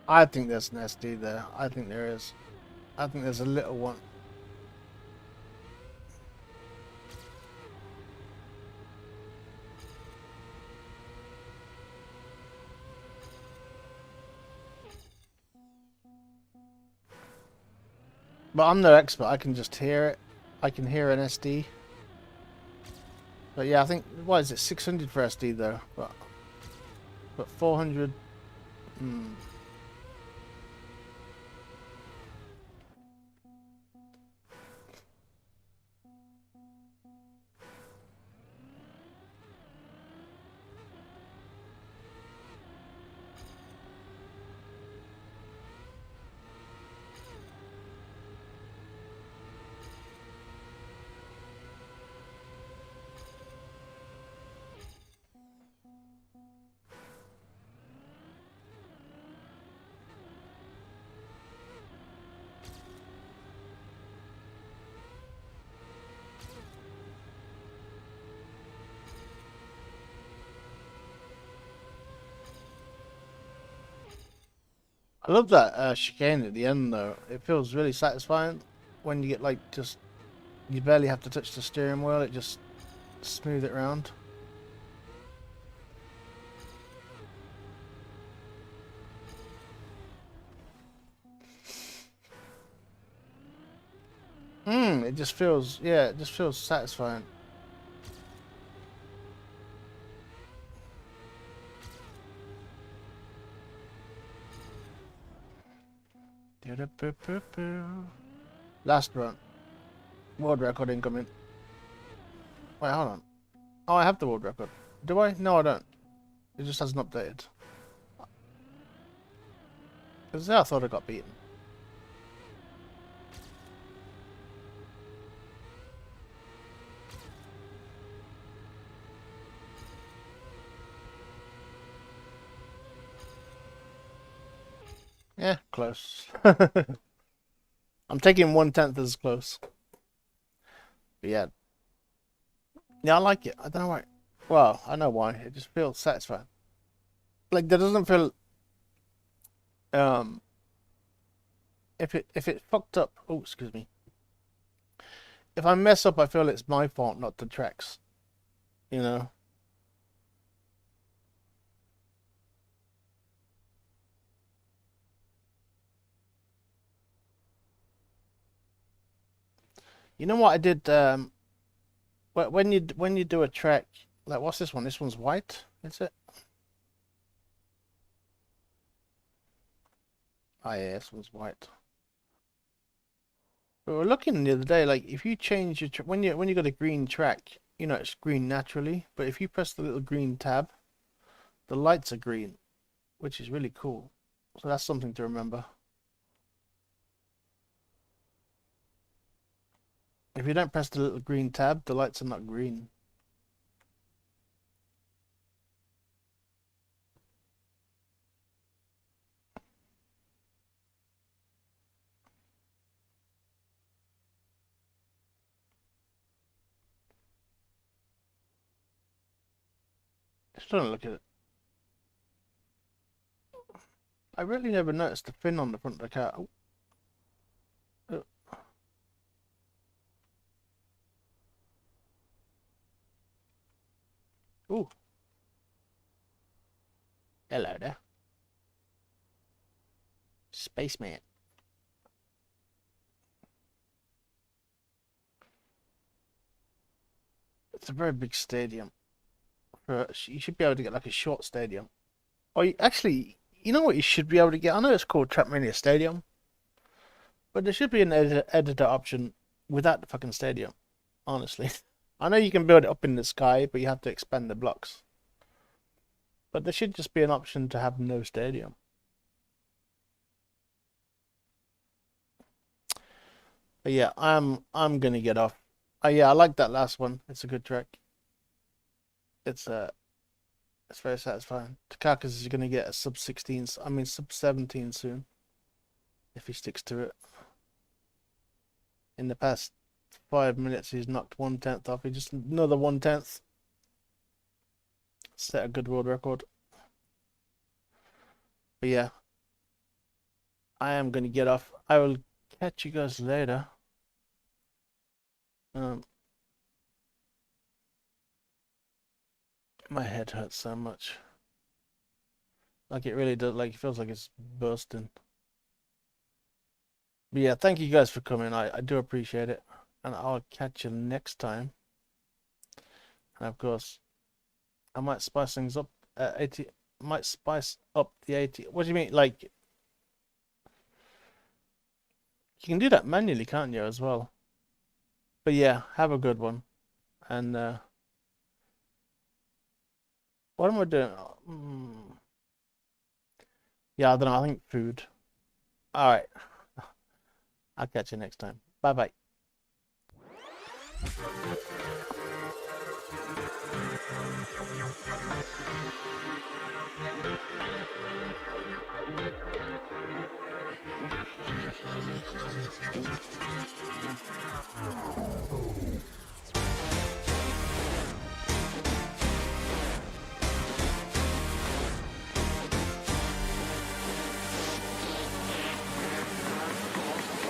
I think there's an SD there. I think there is. I think there's a little one. But I'm no expert. I can just hear it. I can hear an SD. But yeah, I think, what is it, 600 for SD though? But 400. I love that chicane at the end though. It feels really satisfying when you get like just, you barely have to touch the steering wheel, it just smooth it around. It just feels, yeah, it just feels satisfying. Last run. World record incoming. Wait, hold on. Oh, I have the world record. Do I? No, I don't. It just hasn't updated. Because I thought I got beaten. Yeah, close. I'm taking 1/10 as close. But yeah. Yeah, I like it. I don't know why. Well, I know why. It just feels satisfying. Like, there doesn't feel... If it fucked up... Oh, excuse me. If I mess up, I feel it's my fault, not the track's. You know? You know what I did? When you do a track, like what's this one? This one's white, is it? Oh yeah, this one's white. We were looking the other day, like if you change your when you got a green track, you know it's green naturally, but if you press the little green tab, the lights are green, which is really cool. So that's something to remember. If you don't press the little green tab, the lights are not green. Just trying to look at it. I really never noticed the fin on the front of the car. Oh. Oh. Ooh. Hello there. Spaceman. It's a very big stadium. You should be able to get like a short stadium. Or actually, you know what you should be able to get? I know it's called TrackMania Stadium, but there should be an editor option without the fucking stadium. Honestly, I know you can build it up in the sky, but you have to expand the blocks. But there should just be an option to have no stadium. But yeah, I'm gonna get off. Yeah, I like that last one. It's a good track. It's very satisfying. Takakas is gonna get a sub 16. I mean sub 17 soon, if he sticks to it. In the past 5 minutes, he's knocked 1/10 off. He just another 1/10. Set a good world record. But yeah, I am gonna get off. I will catch you guys later. My head hurts so much. Like it really does. Like it feels like it's bursting. But yeah, thank you guys for coming. I do appreciate it. And I'll catch you next time. And of course, I might spice things up. 80 might spice up the 80. What do you mean? Like, you can do that manually, can't you, as well? But yeah, have a good one. And what am I doing? Yeah, I don't know. I think food. All right. I'll catch you next time. Bye bye.